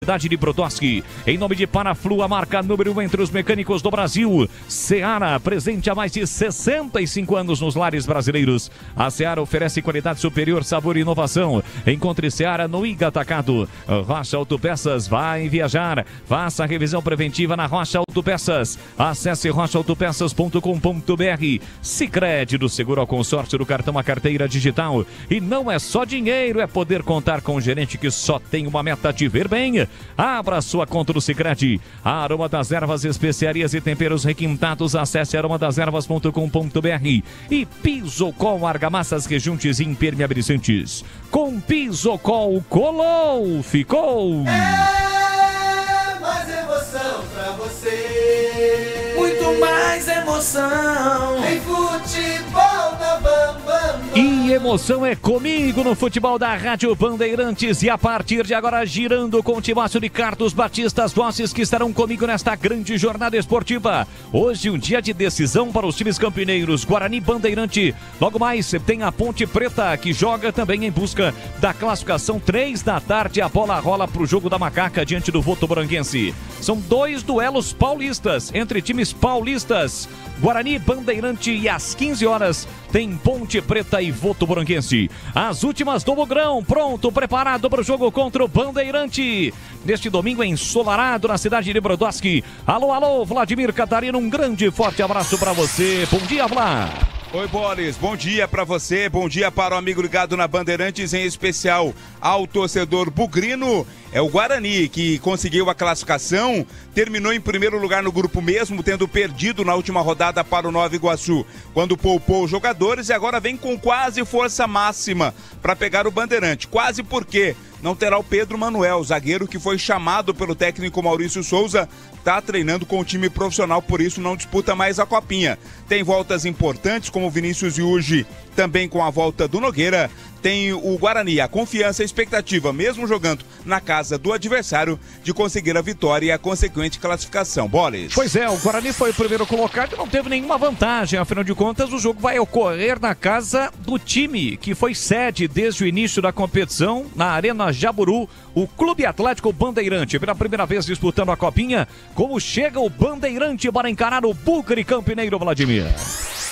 Cidade de Brodowski, em nome de Paraflu, a marca número 1 entre os mecânicos do Brasil. Seara, presente há mais de 65 anos nos lares brasileiros. A Seara oferece qualidade superior, sabor e inovação. Encontre Seara no Iga Atacado. Rocha Autopeças, vai viajar. Faça a revisão preventiva na Rocha Autopeças. Acesse rochaautopeças.com.br. Sicredi, do seguro ao consórcio do cartão a carteira digital. E não é só dinheiro, é poder contar com um gerente que só tem uma meta de ver bem. Abra sua conta no Sicredi. Aroma das Ervas, especiarias e temperos requintados. Acesse aromadas-ervas.com.br. E Pisocol, argamassas, rejuntes e impermeabilizantes. Com Pisocol, colou, ficou. É mais emoção pra você. Muito mais emoção. Em futebol na Bambam. E emoção é comigo no futebol da Rádio Bandeirantes. E a partir de agora, girando com o timaço de Carlos Batista, as vozes que estarão comigo nesta grande jornada esportiva. Hoje, um dia de decisão para os times campineiros. Guarani, Bandeirante. Logo mais, tem a Ponte Preta, que joga também em busca da classificação. 3 da tarde, a bola rola para o jogo da Macaca diante do Votoranguense. São 2 duelos paulistas, entre times paulistas. Guarani, Bandeirante, e às 15 horas tem Ponte Preta e Votoranguense. As últimas do Mugrão, pronto, preparado para o jogo contra o Bandeirante. Neste domingo ensolarado na cidade de Brodowski. Alô, alô, Vladimir Catarino, um grande e forte abraço para você. Bom dia, Vlad. Oi, Boris, bom dia para você, bom dia para o amigo ligado na Bandeirantes, em especial ao torcedor bugrino. É o Guarani que conseguiu a classificação, terminou em primeiro lugar no grupo mesmo, tendo perdido na última rodada para o Nova Iguaçu, quando poupou os jogadores, e agora vem com quase força máxima para pegar o Bandeirante. Quase porque não terá o Pedro Manuel, zagueiro que foi chamado pelo técnico Maurício Souza, está treinando com o time profissional, por isso não disputa mais a Copinha. Tem voltas importantes como o Vinícius Yuji, também com a volta do Nogueira. Tem o Guarani, a confiança e a expectativa, mesmo jogando na casa do adversário, de conseguir a vitória e a consequente classificação. Boris. Pois é, o Guarani foi o primeiro colocado e não teve nenhuma vantagem. Afinal de contas, o jogo vai ocorrer na casa do time que foi sede desde o início da competição, na Arena Jaburu, o Clube Atlético Bandeirante. Pela primeira vez disputando a Copinha, como chega o Bandeirante para encarar o Bugre Campineiro, Vladimir?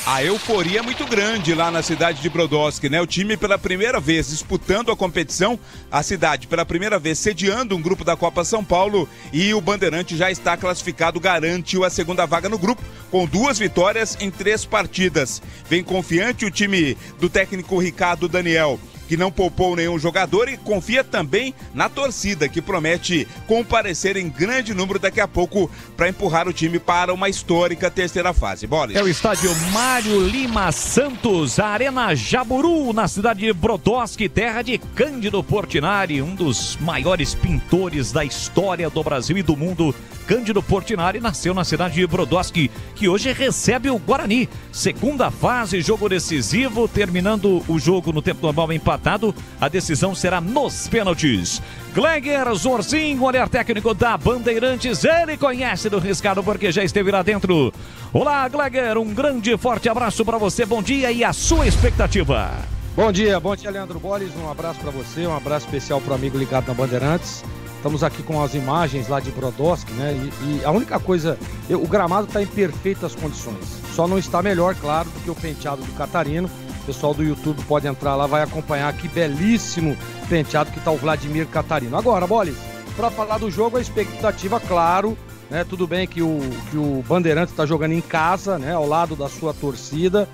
A euforia é muito grande lá na cidade de Brodowski, né? O time pela primeira vez disputando a competição, a cidade pela primeira vez sediando um grupo da Copa São Paulo, e o Bandeirante já está classificado, garantiu a segunda vaga no grupo, com 2 vitórias em 3 partidas. Vem confiante o time do técnico Ricardo Daniel, que não poupou nenhum jogador, e confia também na torcida, que promete comparecer em grande número daqui a pouco para empurrar o time para uma histórica terceira fase. Boris. É o estádio Mário Lima Santos, a Arena Jaburu, na cidade de Brodowski, terra de Cândido Portinari, um dos maiores pintores da história do Brasil e do mundo. Cândido Portinari nasceu na cidade de Brodowski, que hoje recebe o Guarani. Segunda fase, jogo decisivo, terminando o jogo no tempo normal empatado. A decisão será nos pênaltis. Gleger Zorzinho, olhar técnico da Bandeirantes, ele conhece do riscado porque já esteve lá dentro. Olá, Gleger, um grande e forte abraço para você, bom dia e a sua expectativa. Bom dia, Leandro Bolis, um abraço para você, um abraço especial para o amigo ligado na Bandeirantes. Estamos aqui com as imagens lá de Brodowski, né? E a única coisa, o gramado está em perfeitas condições. Só não está melhor, claro, do que o penteado do Catarino. O pessoal do YouTube pode entrar lá, vai acompanhar que belíssimo penteado que está o Vladimir Catarino. Agora, Bolis, para falar do jogo, a expectativa, claro, né? Tudo bem que o Bandeirante está jogando em casa, né? Ao lado da sua torcida.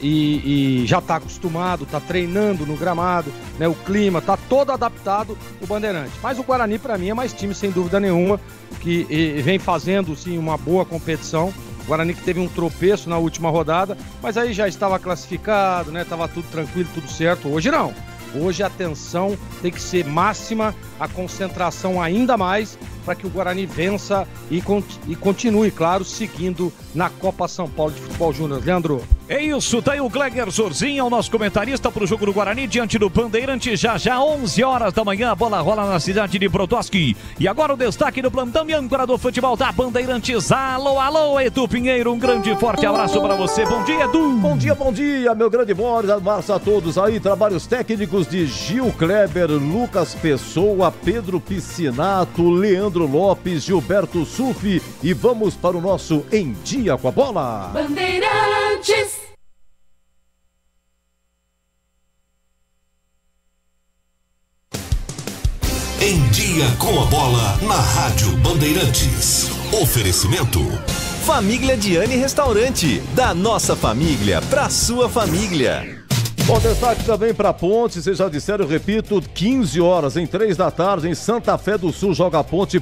E já está acostumado, está treinando no gramado, né? O clima está todo adaptado, o Bandeirante. Mas o Guarani, para mim, é mais time, sem dúvida nenhuma, que vem fazendo, sim, uma boa competição. O Guarani que teve um tropeço na última rodada, mas aí já estava classificado, né? Estava tudo tranquilo, tudo certo. Hoje não. Hoje a atenção tem que ser máxima, a concentração ainda mais, para que o Guarani vença e continue, claro, seguindo na Copa São Paulo de Futebol Júnior. Leandro. É isso, tá aí o Gleger Zorzinho, o nosso comentarista para o jogo do Guarani, diante do Bandeirante, já 11 horas da manhã, a bola rola na cidade de Brodowski. E agora o destaque do plantão e âncora do futebol da Bandeirantes. Alô, Edu Pinheiro, um grande e forte abraço para você. Bom dia, Edu. Bom dia, meu grande Boris, abraço a todos aí, trabalhos técnicos de Gil Kleber, Lucas Pessoa, Pedro Piscinato, Leandro Lopes, Gilberto Sufi, e vamos para o nosso Em Dia com a Bola. Bandeirantes. Em Dia com a Bola, na Rádio Bandeirantes. Oferecimento Família Diani Restaurante, da nossa família pra sua família. Bom, destaque também para Ponte, vocês já disseram, eu repito, 15 horas, em 3 da tarde, em Santa Fé do Sul, joga Ponte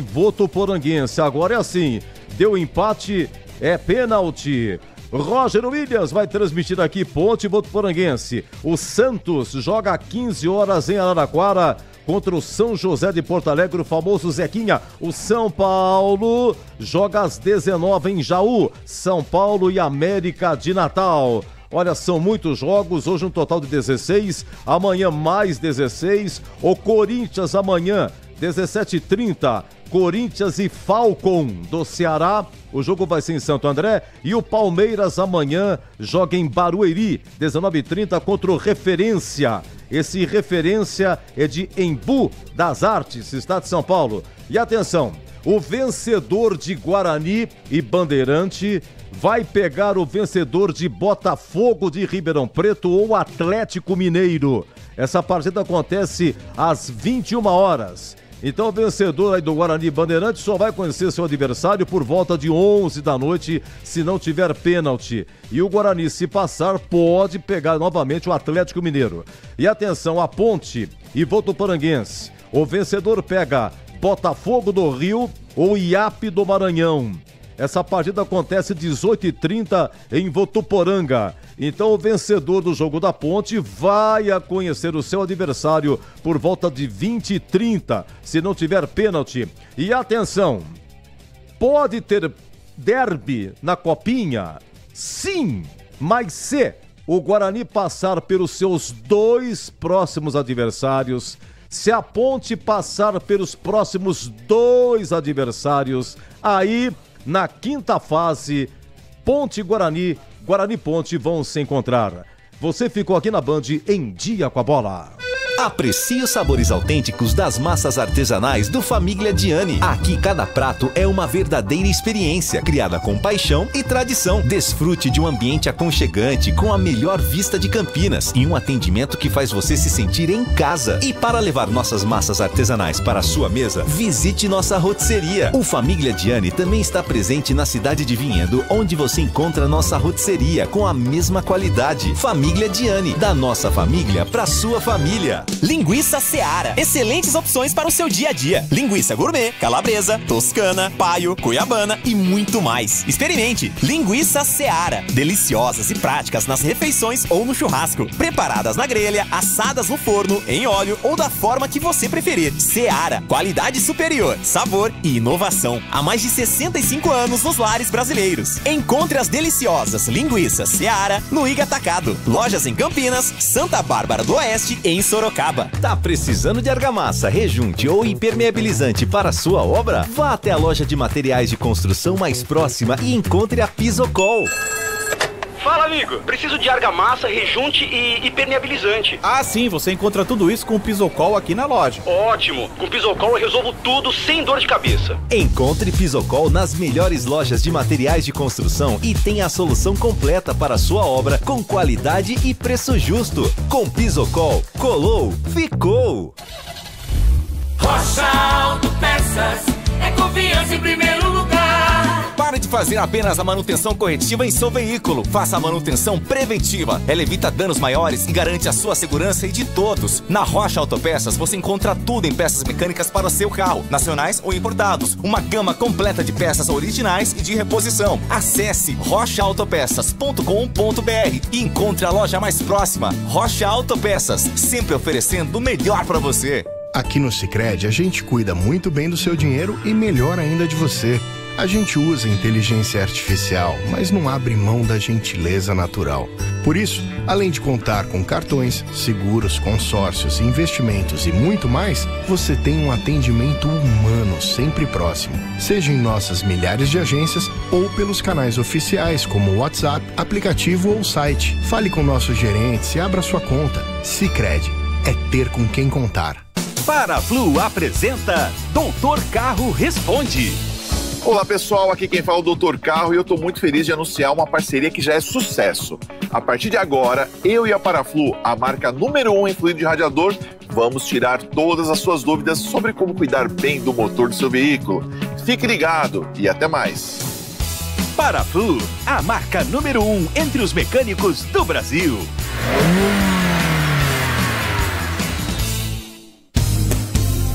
Votuporanguense. Agora é assim, deu empate, é pênalti. Roger Williams vai transmitir aqui Ponte Votuporanguense. O Santos joga às 15 horas em Araraquara contra o São José de Porto Alegre, o famoso Zequinha. O São Paulo joga às 19 em Jaú. São Paulo e América de Natal. Olha, são muitos jogos, hoje um total de 16, amanhã mais 16. O Corinthians amanhã, 17h30, Corinthians e Falcon do Ceará. O jogo vai ser em Santo André. E o Palmeiras amanhã joga em Barueri, 19h30, contra o Referência. Esse Referência é de Embu das Artes, estado de São Paulo. E atenção, o vencedor de Guarani e Bandeirante vai pegar o vencedor de Botafogo de Ribeirão Preto ou Atlético Mineiro. Essa partida acontece às 21 horas. Então o vencedor aí do Guarani Bandeirante só vai conhecer seu adversário por volta de 11 da noite, se não tiver pênalti. E o Guarani, se passar, pode pegar novamente o Atlético Mineiro. E atenção, a Ponte e Votuporanguense. O vencedor pega Botafogo do Rio ou IAP do Maranhão. Essa partida acontece 18h30 em Votuporanga. Então o vencedor do jogo da Ponte vai a conhecer o seu adversário por volta de 20h30, se não tiver pênalti. E atenção, pode ter derby na Copinha? Sim, mas se o Guarani passar pelos seus 2 próximos adversários, se a Ponte passar pelos próximos 2 adversários, aí na quinta fase, Ponte e Guarani, Guarani e Ponte vão se encontrar. Você ficou aqui na Band Em Dia com a Bola. Aprecie os sabores autênticos das massas artesanais do Família Diani. Aqui cada prato é uma verdadeira experiência, criada com paixão e tradição. Desfrute de um ambiente aconchegante com a melhor vista de Campinas e um atendimento que faz você se sentir em casa. E para levar nossas massas artesanais para a sua mesa, visite nossa rotisseria. O Família Diani também está presente na cidade de Vinhedo, onde você encontra nossa rotisseria com a mesma qualidade. Família Diani, da nossa família para sua família. Linguiça Seara. Excelentes opções para o seu dia a dia. Linguiça gourmet, calabresa, toscana, paio, cuiabana e muito mais. Experimente. Linguiça Seara. Deliciosas e práticas nas refeições ou no churrasco. Preparadas na grelha, assadas no forno, em óleo ou da forma que você preferir. Seara. Qualidade superior, sabor e inovação. Há mais de 65 anos nos lares brasileiros. Encontre as deliciosas linguiças Seara no Iga Atacado. Lojas em Campinas, Santa Bárbara do Oeste e em Sorocaba. Tá precisando de argamassa, rejunte ou impermeabilizante para a sua obra? Vá até a loja de materiais de construção mais próxima e encontre a Pisocol. Fala, amigo. Preciso de argamassa, rejunte e impermeabilizante. Ah, sim. Você encontra tudo isso com o Pisocol aqui na loja. Ótimo. Com o Pisocol eu resolvo tudo sem dor de cabeça. Encontre Pisocol nas melhores lojas de materiais de construção e tenha a solução completa para a sua obra com qualidade e preço justo. Com Pisocol, colou, ficou. Rocha Autopeças é confiança em primeiro lugar. Pare de fazer apenas a manutenção corretiva em seu veículo. Faça a manutenção preventiva. Ela evita danos maiores e garante a sua segurança e de todos. Na Rocha Autopeças você encontra tudo em peças mecânicas para o seu carro, nacionais ou importados. Uma gama completa de peças originais e de reposição. Acesse rochaautopeças.com.br e encontre a loja mais próxima. Rocha Autopeças, sempre oferecendo o melhor para você. Aqui no Sicredi a gente cuida muito bem do seu dinheiro e melhor ainda de você. A gente usa inteligência artificial, mas não abre mão da gentileza natural. Por isso, além de contar com cartões, seguros, consórcios, investimentos e muito mais, você tem um atendimento humano sempre próximo. Seja em nossas milhares de agências ou pelos canais oficiais como o WhatsApp, aplicativo ou site. Fale com nossos gerentes e abra sua conta. Sicredi é ter com quem contar. Paraflu apresenta Doutor Carro Responde. Olá pessoal, aqui quem fala é o Dr. Carro e eu estou muito feliz de anunciar uma parceria que já é sucesso. A partir de agora, eu e a Paraflu, a marca número 1 em fluido de radiador, vamos tirar todas as suas dúvidas sobre como cuidar bem do motor do seu veículo. Fique ligado e até mais. Paraflu, a marca número 1 entre os mecânicos do Brasil.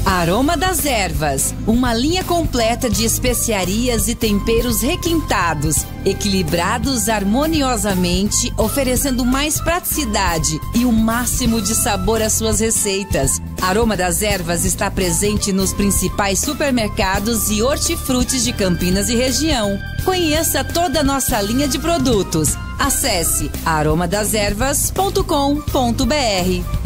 Aroma das Ervas, uma linha completa de especiarias e temperos requintados, equilibrados harmoniosamente, oferecendo mais praticidade e o máximo de sabor às suas receitas. Aroma das Ervas está presente nos principais supermercados e hortifrutis de Campinas e região. Conheça toda a nossa linha de produtos. Acesse aromadeservas.com.br.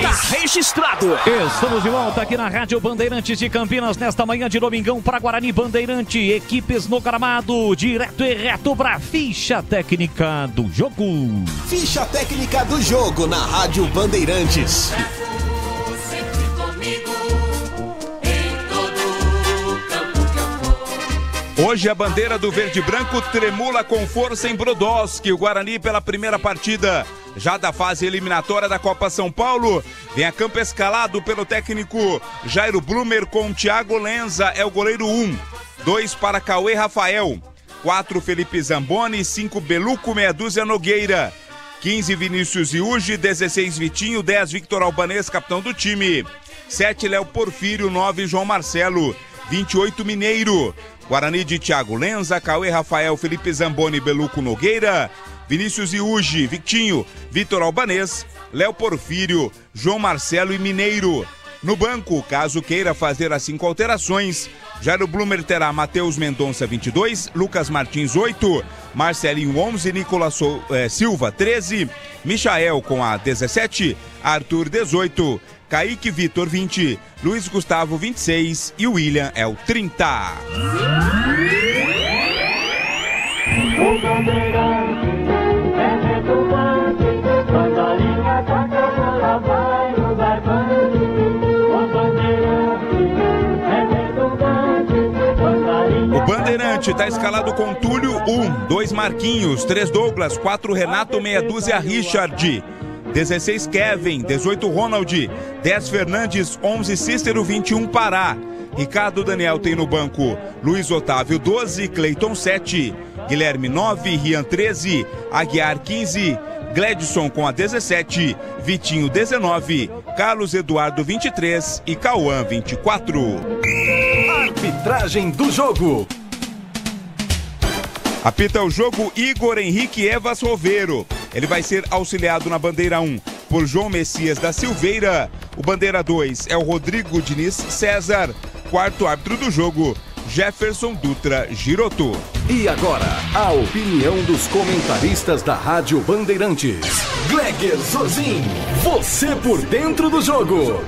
Tá registrado. Estamos de volta aqui na Rádio Bandeirantes de Campinas nesta manhã de domingão para Guarani Bandeirante. Equipes no gramado, direto e reto para ficha técnica do jogo. Ficha técnica do jogo na Rádio Bandeirantes. Hoje a bandeira do verde e branco tremula com força em Brodowski. O Guarani pela primeira partida já da fase eliminatória da Copa São Paulo. Vem a campo escalado pelo técnico Jairo Blumer com Thiago Lenza, é o goleiro 1. 2 para Cauê Rafael. 4 Felipe Zamboni, 5 Beluco, meia dúzia Nogueira. 15 Vinícius Iuge, 16 Vitinho, 10 Victor Albanês, capitão do time. 7 Léo Porfírio, 9 João Marcelo, 28 Mineiro. Guarani de Thiago Lenza, Cauê Rafael, Felipe Zamboni, Beluco Nogueira, Vinícius Iuge, Victinho, Vitor Albanês, Léo Porfírio, João Marcelo e Mineiro. No banco, caso queira fazer as 5 alterações, Jairo Blumer terá Matheus Mendonça 22, Lucas Martins 8, Marcelinho 11, Nicolas Silva 13, Michael com a 17, Arthur 18, Kaique Vitor 20, Luiz Gustavo 26 e o William é o 30. O Bandeirante está escalado com Túlio 1, 2 Marquinhos, 3 Douglas, 4 Renato, meia dúzia Richard, 16 Kevin, 18 Ronald, 10 Fernandes, 11 Cícero, 21 Pará. Ricardo Daniel tem no banco Luiz Otávio 12, Cleiton 7, Guilherme 9, Rian 13, Aguiar 15, Gledson com a 17, Vitinho 19, Carlos Eduardo 23 e Cauã 24. Arbitragem do jogo. Apita o jogo Igor Henrique Evas Roveiro. Ele vai ser auxiliado na bandeira 1 por João Messias da Silveira. O bandeira 2 é o Rodrigo Diniz César. Quarto árbitro do jogo, Jefferson Dutra Giroto. E agora, a opinião dos comentaristas da Rádio Bandeirantes. Gleger Zorzin, você por dentro do jogo.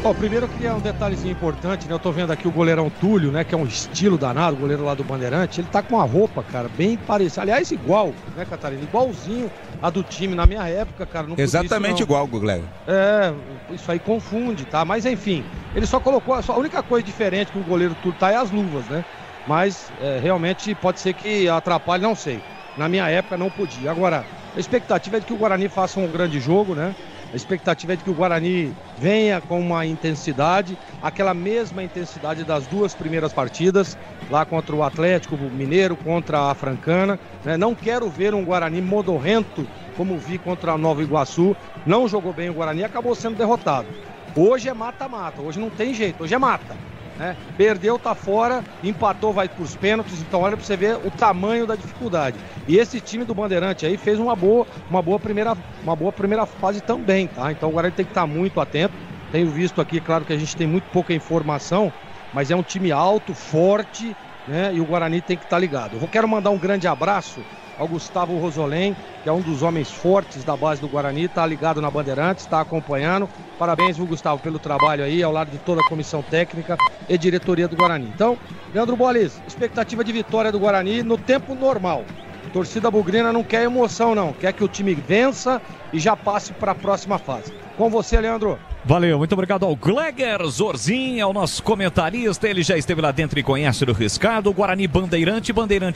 Bom, primeiro eu queria um detalhezinho importante, né? Eu tô vendo aqui o goleirão Túlio, né? Que é um estilo danado, o goleiro lá do Bandeirante. Ele tá com uma roupa, cara, bem parecida. Aliás, igual, né, Catarina? Igualzinho a do time na minha época, cara. Não exatamente isso, igual, Guilherme. É, isso aí confunde, tá? Mas enfim, ele só colocou... A única coisa diferente que o goleiro Túlio tá é as luvas, né? Mas realmente pode ser que atrapalhe, não sei. Na minha época não podia. Agora, a expectativa é de que o Guarani faça um grande jogo, né? A expectativa é de que o Guarani venha com uma intensidade, aquela mesma intensidade das 2 primeiras partidas, lá contra o Atlético Mineiro, contra a Francana, né? Não quero ver um Guarani modorrento, como vi contra a Nova Iguaçu. Não jogou bem o Guarani e acabou sendo derrotado. Hoje é mata-mata, hoje não tem jeito, hoje é mata. né? Perdeu, tá fora, empatou, vai pros pênaltis, então olha pra você ver o tamanho da dificuldade. E esse time do Bandeirante aí fez uma boa primeira fase também, tá? Então o Guarani tem que estar muito atento. Tenho visto aqui, claro que a gente tem muito pouca informação, mas é um time alto, forte, né? E o Guarani tem que estar ligado. Eu quero mandar um grande abraço ao Gustavo Rosolém, que é um dos homens fortes da base do Guarani, está ligado na Bandeirantes, está acompanhando. Parabéns, viu, Gustavo, pelo trabalho aí, ao lado de toda a comissão técnica e diretoria do Guarani. Então, Leandro Bolis, expectativa de vitória do Guarani no tempo normal. Torcida bugrina não quer emoção, não. Quer que o time vença e já passe para a próxima fase. Com você, Leandro. Valeu, muito obrigado ao Gleger Zorzin, é o nosso comentarista, ele já esteve lá dentro e conhece do riscado. O Guarani Bandeirante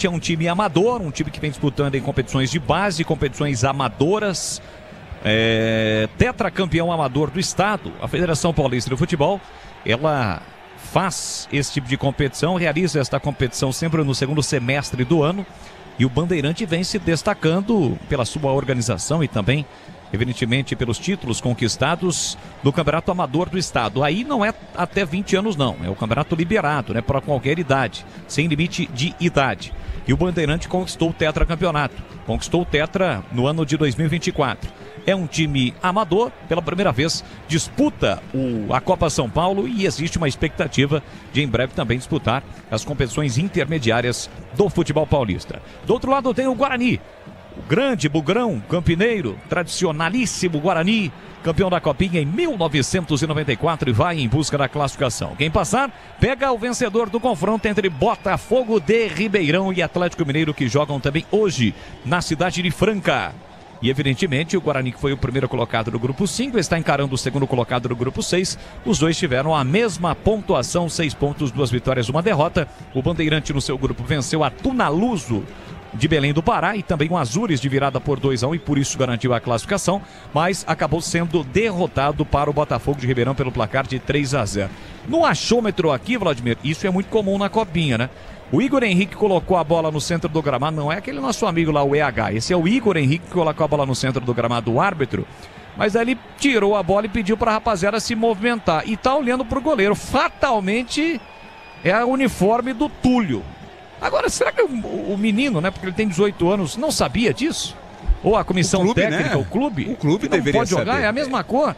é um time amador, um time que vem disputando em competições de base, competições amadoras, tetracampeão amador do estado. A Federação Paulista de Futebol, ela faz esse tipo de competição, realiza esta competição sempre no segundo semestre do ano, e o Bandeirante vem se destacando pela sua organização e também, evidentemente, pelos títulos conquistados no Campeonato Amador do Estado. Aí não é até 20 anos, não. É o campeonato liberado, né? Para qualquer idade, sem limite de idade. E o Bandeirante conquistou o tetracampeonato. Conquistou o tetra no ano de 2024. É um time amador, pela primeira vez disputa a Copa São Paulo e existe uma expectativa de em breve também disputar as competições intermediárias do futebol paulista. Do outro lado tem o Guarani. O grande bugrão campineiro, tradicionalíssimo Guarani, campeão da Copinha em 1994 e vai em busca da classificação. Quem passar, pega o vencedor do confronto entre Botafogo de Ribeirão e Atlético Mineiro, que jogam também hoje na cidade de Franca. E evidentemente o Guarani, que foi o primeiro colocado do grupo 5, está encarando o segundo colocado do grupo 6. Os dois tiveram a mesma pontuação, 6 pontos, 2 vitórias, 1 derrota. O Bandeirante no seu grupo venceu a Tunaluso de Belém do Pará e também o Azures de virada por 2-1 e por isso garantiu a classificação, mas acabou sendo derrotado para o Botafogo de Ribeirão pelo placar de 3-0. No achômetro aqui, Vladimir, isso é muito comum na Copinha, né? O Igor Henrique colocou a bola no centro do gramado, não é aquele nosso amigo lá, o EH, esse é o Igor Henrique que colocou a bola no centro do gramado do árbitro, mas aí ele tirou a bola e pediu para a rapaziada se movimentar e tá olhando pro goleiro, fatalmente é o uniforme do Túlio. Agora, será que o menino, né, porque ele tem 18 anos, não sabia disso? Ou a comissão técnica, né? O clube deveria pode jogar, saber. É a mesma cor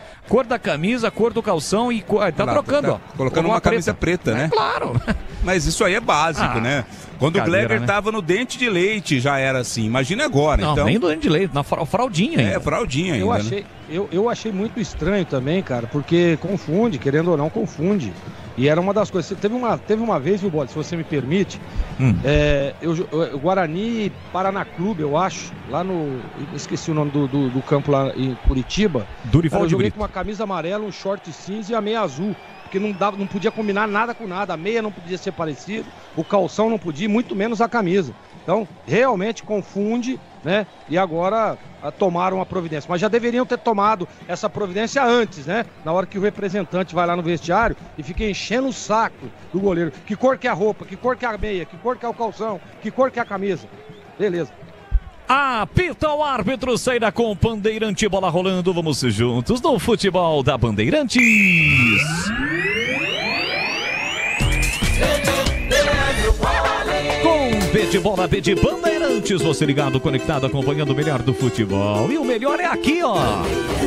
da camisa, cor do calção e tá trocando, ó. Colocando uma camisa preta, né? Claro. Mas isso aí é básico, né? Quando o Gleger tava no dente de leite já era assim, imagina agora. Não, então... nem do dente de leite, na fraldinha ainda. Fraldinha ainda. Eu achei muito estranho também, cara, porque confunde, querendo ou não, confunde. E era uma das coisas. Teve uma vez, viu, Bola, se você me permite, o Guarani Paraná Clube, eu acho, lá no. Esqueci o nome do campo lá em Curitiba. Durival eu joguei com uma camisa amarela, um short cinza e a meia azul. Porque não podia combinar nada com nada. A meia não podia ser parecido, o calção não podia, muito menos a camisa. Então, realmente confunde, né? E agora tomaram a providência. Mas já deveriam ter tomado essa providência antes, né? Na hora que o representante vai lá no vestiário e fica enchendo o saco do goleiro. Que cor que é a roupa? Que cor que é a meia? Que cor que é o calção? Que cor que é a camisa? Beleza. Apita o árbitro, saída com Bandeirante, bola rolando, vamos juntos no futebol da Bandeirantes. Com B de bola, B de Bandeirantes, você ligado, conectado, acompanhando o melhor do futebol. E o melhor é aqui, ó,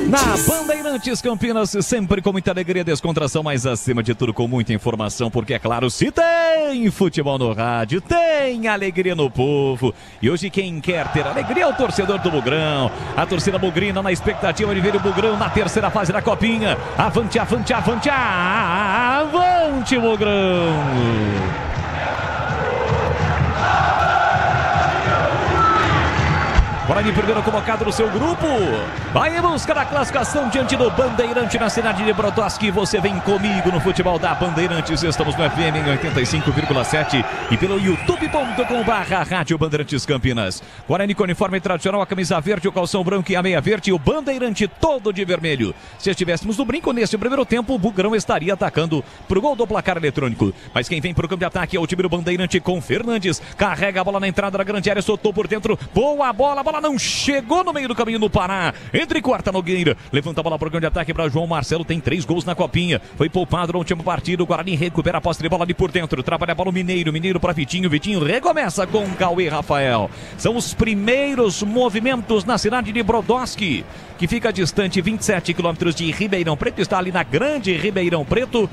na Bandeirantes Campinas, sempre com muita alegria, descontração, mas acima de tudo com muita informação, porque é claro, se tem futebol no rádio, tem alegria no povo. E hoje quem quer ter alegria é o torcedor do Bugrão. A torcida bugrina na expectativa de ver o Bugrão na terceira fase da Copinha. Avante, avante, avante, avante, Bugrão! Guarani, primeiro colocado no seu grupo, vai em busca da classificação diante do Bandeirante na cidade de Brodowski. Você vem comigo no futebol da Bandeirantes. Estamos no FM em 85,7 e pelo youtube.com/Rádio Bandeirantes Campinas. Guarani com uniforme tradicional, a camisa verde, o calção branco e a meia verde, e o Bandeirante todo de vermelho. Se estivéssemos no brinco neste primeiro tempo, o Bugrão estaria atacando pro gol do placar eletrônico. Mas quem vem pro campo de ataque é o time do Bandeirante com Fernandes. Carrega a bola na entrada da grande área, soltou por dentro. Boa bola, bola bola não chegou no meio do caminho no Pará. Entre quarta Nogueira, levanta a bola para o grande ataque para João Marcelo, tem 3 gols na copinha. Foi poupado no último partido, o Guarani recupera a posse de bola ali por dentro, trabalha a bola o Mineiro para Vitinho recomeça com o Cauê Rafael. São os primeiros movimentos na cidade de Brodowski, que fica distante 27 quilômetros de Ribeirão Preto, está ali na grande Ribeirão Preto,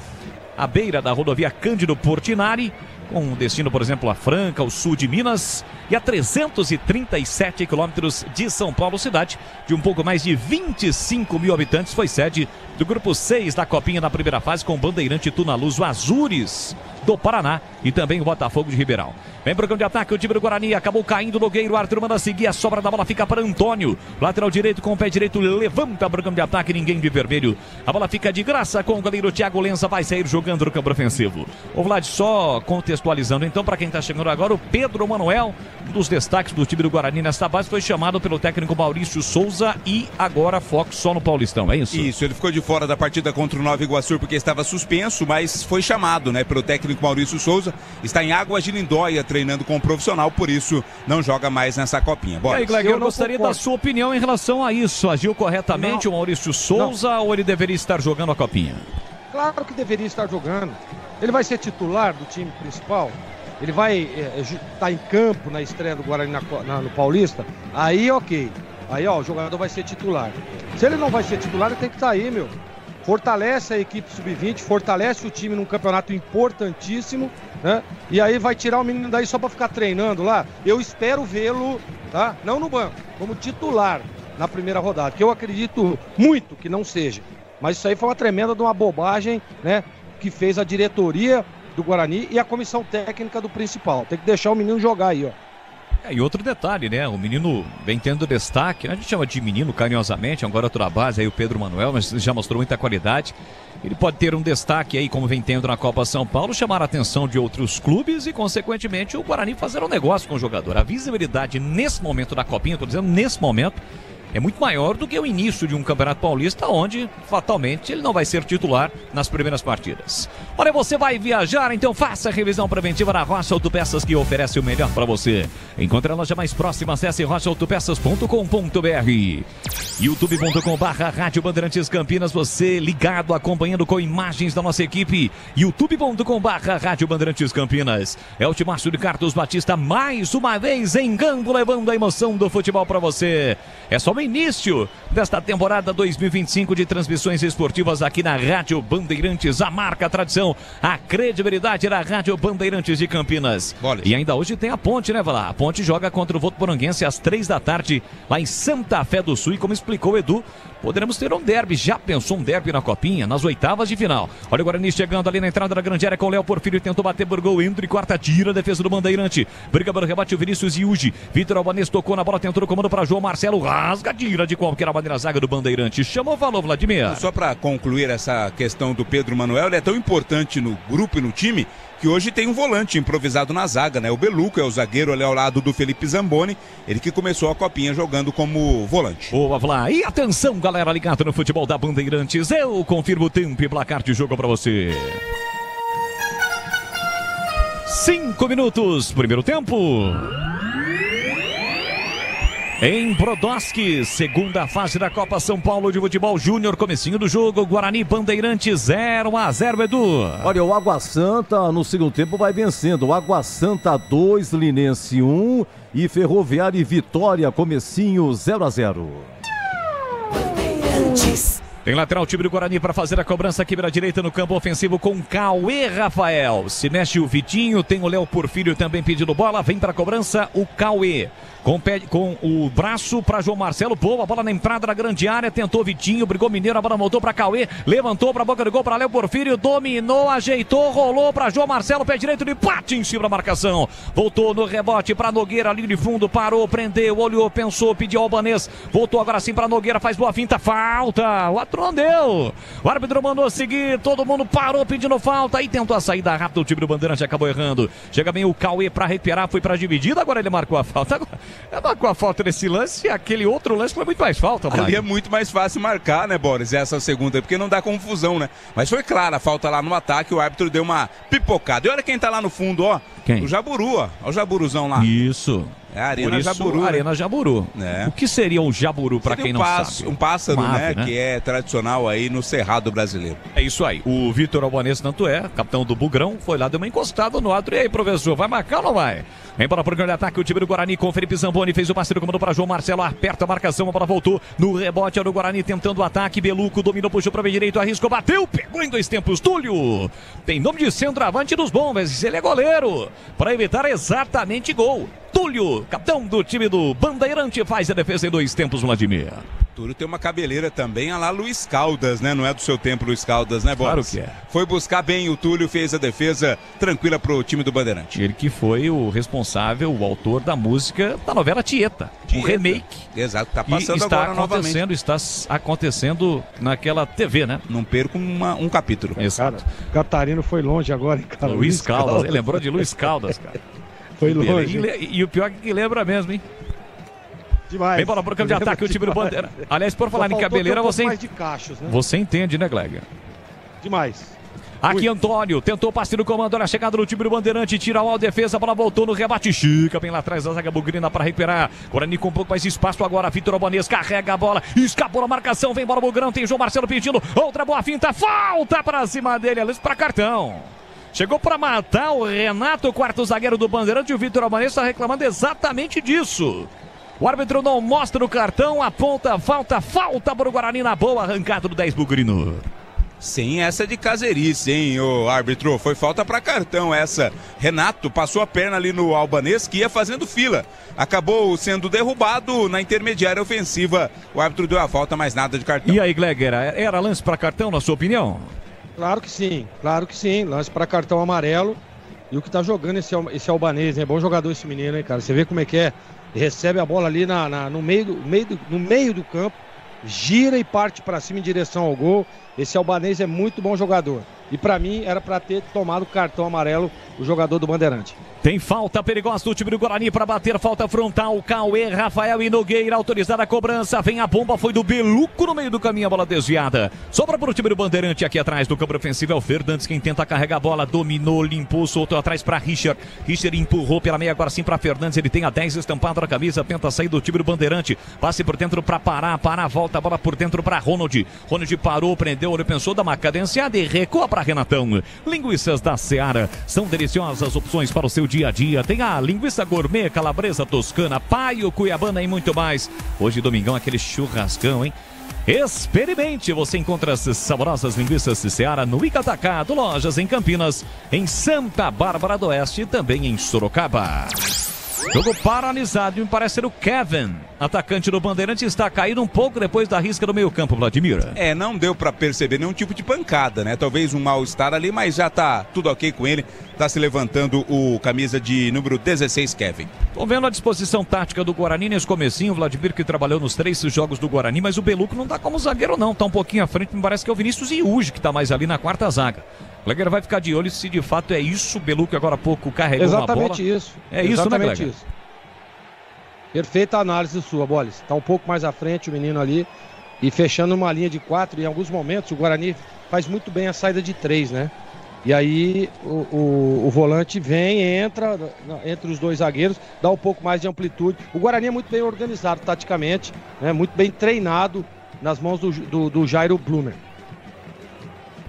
à beira da rodovia Cândido Portinari, com destino, por exemplo, a Franca, o sul de Minas, e a 337 quilômetros de São Paulo, cidade de um pouco mais de 25 mil habitantes. Foi sede do grupo 6 da Copinha na primeira fase, com Bandeirante, Tunaluz, o Azures do Paraná e também o Botafogo de Ribeirão. Vem pro campo de ataque, o time do Guarani acabou caindo no Nogueira, o Arthur manda seguir, a sobra da bola fica para Antônio, lateral direito com o pé direito, levanta pro campo de ataque, ninguém de vermelho, a bola fica de graça com o goleiro Thiago Lenza, vai sair jogando no campo ofensivo. O Vlad, só contextualizando então para quem tá chegando agora, o Pedro Manuel, um dos destaques do time do Guarani nesta base, foi chamado pelo técnico Maurício Souza e agora foco só no Paulistão, é isso? Isso, ele ficou de fora da partida contra o Nova Iguaçu porque estava suspenso, mas foi chamado, né, pelo técnico Maurício Souza, está em Águas de Lindóia treinando com o profissional, por isso não joga mais nessa copinha. Bora. E aí, Gleger, eu gostaria da sua opinião em relação a isso. Agiu corretamente o Maurício Souza ou ele deveria estar jogando a copinha? Claro que deveria estar jogando. Ele vai ser titular do time principal? Ele vai estar em campo na estreia do Guarani no Paulista? Aí ok. Aí ó, o jogador vai ser titular. Se ele não vai ser titular, ele tem que estar aí, meu. Fortalece a equipe sub-20, fortalece o time num campeonato importantíssimo, né? E aí vai tirar o menino daí só para ficar treinando lá. Eu espero vê-lo, tá? Não no banco, como titular na primeira rodada, que eu acredito muito que não seja. Mas isso aí foi uma tremenda de uma bobagem, né? Que fez a diretoria do Guarani e a comissão técnica do principal. Tem que deixar o menino jogar aí, ó. E outro detalhe, né? O menino vem tendo destaque, a gente chama de menino carinhosamente, é um garoto da base, aí o Pedro Manuel, mas já mostrou muita qualidade. Ele pode ter um destaque aí, como vem tendo na Copa São Paulo, chamar a atenção de outros clubes e, consequentemente, o Guarani fazer um negócio com o jogador. A visibilidade nesse momento da Copinha, estou dizendo nesse momento, é muito maior do que o início de um Campeonato Paulista, onde, fatalmente, ele não vai ser titular nas primeiras partidas. Olha, você vai viajar, então faça a revisão preventiva na Rocha Autopeças, que oferece o melhor para você. Encontre a loja mais próxima, acesse rochaautopeças.com.br. youtube.com/Rádio Bandeirantes Campinas, você ligado, acompanhando com imagens da nossa equipe. youtube.com/Rádio Bandeirantes Campinas. É o Timaço de Carlos Batista, mais uma vez em campo, levando a emoção do futebol para você. É só o início desta temporada 2025 de transmissões esportivas aqui na Rádio Bandeirantes, a marca, a tradição, a credibilidade da Rádio Bandeirantes de Campinas. E ainda hoje tem a Ponte, né, Valá? A Ponte joga contra o Votuporanguense às 3 da tarde, lá em Santa Fé do Sul, e como explicou o Edu, poderemos ter um derby. Já pensou um derby na Copinha, nas oitavas de final? Olha o Guarani chegando ali na entrada da grande área com o Léo Porfírio, tentou bater por gol, entre quarta, tira a defesa do Bandeirante, briga pelo rebate o Vinícius Iugi, Vitor Albanês tocou na bola, tentou o comando para João Marcelo, rasga, tira de qualquer maneira a zaga do Bandeirante, chamou, falou, Vladimir. Só para concluir essa questão do Pedro Manuel, ele é tão importante no grupo e no time, que hoje tem um volante improvisado na zaga, né? O Beluco é o zagueiro ali ao lado do Felipe Zamboni, ele que começou a Copinha jogando como volante. Boa, Vlá. E atenção, galera ligada no futebol da Bandeirantes, eu confirmo o tempo e placar de jogo para você. 5 minutos, primeiro tempo. Em Brodowski, segunda fase da Copa São Paulo de Futebol Júnior, comecinho do jogo, Guarani Bandeirante 0-0, Edu. Olha, o Água Santa no segundo tempo vai vencendo, o Água Santa 2, Linense 1 e Ferroviária e Vitória, comecinho 0-0. Bandeirantes. Tem lateral, time do Guarani para fazer a cobrança aqui pela direita no campo ofensivo com Cauê Rafael. Se mexe o Vitinho, tem o Léo Porfírio também pedindo bola, vem para a cobrança o Cauê. Com o braço para João Marcelo, boa bola na entrada da grande área, tentou Vitinho, brigou Mineiro, a bola voltou para Cauê, levantou para a boca do gol para Léo Porfírio, dominou, ajeitou, rolou para João Marcelo, pé direito de bate em cima da marcação, voltou no rebote para Nogueira, ali de fundo, parou, prendeu, olhou, pensou, pediu ao Albanês, voltou agora sim para Nogueira, faz boa finta, falta, o árbitro não deu, o árbitro mandou seguir, todo mundo parou pedindo falta, e tentou a saída rápida, o time do Bandeirante acabou errando, chega bem o Cauê para recuperar, foi para a dividida, agora ele marcou a falta, marcou a falta nesse lance, aquele outro lance foi muito mais falta, Ali é muito mais fácil marcar, né, Boris, essa segunda, porque não dá confusão, né? Mas foi clara a falta lá no ataque, o árbitro deu uma pipocada. E olha quem tá lá no fundo, ó. Quem? O Jaburu, ó. Olha o Jaburuzão lá. Isso. É a Arena Por isso, Jaburu. Arena Jaburu. É. O que seria um jaburu, para quem não sabe? Um pássaro, Uma ave, né? Que é tradicional aí no Cerrado brasileiro. É isso aí. O Vitor Albanese Nantué, capitão do Bugrão, foi lá, deu uma encostada no ato. E aí, professor, vai marcar ou não vai? Vem para o programa de ataque, o time do Guarani com Felipe Zamboni, fez o parceiro, comandou para João Marcelo, aperta a marcação, a bola voltou no rebote, era o Guarani tentando o ataque, Beluco dominou, puxou para o direito, arriscou, bateu, pegou em 2 tempos, Túlio. Tem nome de centroavante dos bons, mas ele é goleiro, para evitar exatamente gol. Túlio, capitão do time do Bandeirante, faz a defesa em 2 tempos, Vladimir. Túlio tem uma cabeleira também, a lá Luiz Caldas, né? Não é do seu tempo, Luiz Caldas, né, Boris? Claro que é. Foi buscar bem o Túlio, fez a defesa tranquila pro time do Bandeirante. Ele que foi o responsável, o autor da música da novela Tieta. O remake. Exato, tá passando está agora novamente. Está acontecendo naquela TV, né? Não perco um capítulo. Exato. Catarino foi longe agora, hein, cara? Luiz Caldas, ele lembrou de Luiz Caldas, cara. Foi longe. E o pior é que lembra mesmo, hein? Demais. Vem bola pro campo de ataque, o time do Bandeira. Aliás, por falar em cabeleira, você... mais de cachos, né? Você entende, né, Glega? Demais. Aqui Antônio, tentou o passe no comando, olha a chegada do time do Bandeirante, tira a defesa, a bola voltou no rebate, Chica, bem lá atrás, a zaga bugrina para recuperar, Guarani com um pouco mais de espaço agora, Vitor Albanês carrega a bola, escapou a marcação, vem bola Bugrão, tem João Marcelo pedindo, outra boa finta, falta para cima dele, Aliás, para cartão. Chegou para matar o Renato, o quarto zagueiro do Bandeirante, e o Vitor Albanês está reclamando exatamente disso. O árbitro não mostra o cartão, aponta, falta para o Guarani na boa, arrancado do 10 bugrino. Sem essa de caseirice, hein, o árbitro. Foi falta para cartão essa. Renato passou a perna ali no Albanês, que ia fazendo fila. Acabou sendo derrubado na intermediária ofensiva. O árbitro deu a falta, mas nada de cartão. E aí, Gleger, era lance para cartão, na sua opinião? Claro que sim. Lance para cartão amarelo. E o que tá jogando esse Albanês, né? Bom jogador esse menino, hein, cara? Você vê como é que é. Ele recebe a bola ali no meio do campo. Gira e parte para cima em direção ao gol. Esse Albanês é muito bom jogador. E para mim era para ter tomado cartão amarelo o jogador do Bandeirante. Tem falta perigosa do time do Guarani para bater, falta frontal, Cauê, Rafael e Nogueira, autorizada a cobrança, vem a bomba, foi do Beluco no meio do caminho, a bola desviada, sobra para o time do Bandeirante aqui atrás do campo ofensivo, é o Fernandes quem tenta carregar a bola, dominou, limpou, soltou atrás para Richard, empurrou pela meia, agora sim para Fernandes, ele tem a 10 estampado na camisa, tenta sair do time do Bandeirante, passe por dentro para Pará, volta a bola por dentro para Ronald parou, prendeu, ele pensou, dá uma cadenciada e recua para Renatão. Linguiças da Seara, são deliciosas opções para o seu dia a dia. Tem a linguiça gourmet, calabresa toscana, paio, cuiabana e muito mais. Hoje, domingão, aquele churrascão, hein? Experimente! Você encontra as saborosas linguiças Seara no Icatacado, lojas em Campinas, em Santa Bárbara do Oeste e também em Sorocaba. Jogo paralisado, me parece ser o Kevin, atacante do Bandeirante, está caído um pouco depois da risca do meio campo, Vladimir. Não deu pra perceber nenhum tipo de pancada, né? Talvez um mal-estar ali, mas já tá tudo ok com ele. Tá se levantando o camisa de número 16, Kevin. Tô vendo a disposição tática do Guarani nesse comecinho, o Vladimir que trabalhou nos 3 jogos do Guarani, mas o Beluco não tá como zagueiro não, tá um pouquinho à frente, me parece que é o Vinícius Iuge que tá mais ali na quarta zaga. O Gleger vai ficar de olho se de fato é isso. O Beluco agora há pouco carregou uma bola. Exatamente isso. É isso, né, Gleger? Isso. Perfeita análise sua, Bolis. Tá um pouco mais à frente o menino ali e fechando uma linha de 4. Em alguns momentos o Guarani faz muito bem a saída de 3, né? E aí o volante vem, entra entre os 2 zagueiros, dá um pouco mais de amplitude. O Guarani é muito bem organizado taticamente, né? Muito bem treinado nas mãos do Jairo Blumer.